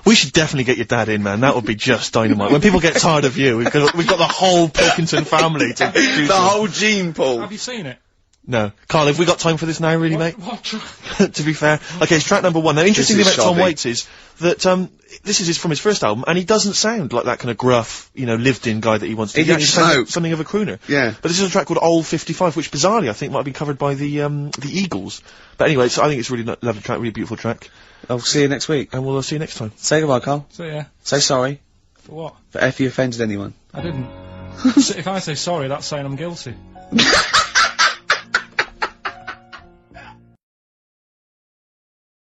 We should definitely get your dad in, man. That would be just dynamite. When people get tired of you, we've got the whole Pilkington family to choose The from. whole gene pool. Have you seen it? No. Karl, have we got time for this now, really, mate? What To be fair. Okay, it's track number 1. Now, interesting thing is about Tom shoddy. Waits is that, this is from his first album, and he doesn't sound like that kind of gruff, lived-in guy that he wants to He be. didn't actually sounds smoke. something of a crooner. Yeah. But this is a track called Old 55, which bizarrely, I think, might have been covered by the Eagles. But anyway, so I think it's a really lovely track, really beautiful track. I'll see you next week. And we'll see you next time. Say goodbye, Karl. So yeah. Say sorry For what? for if you offended anyone. I didn't. So if I say sorry, that's saying I'm guilty.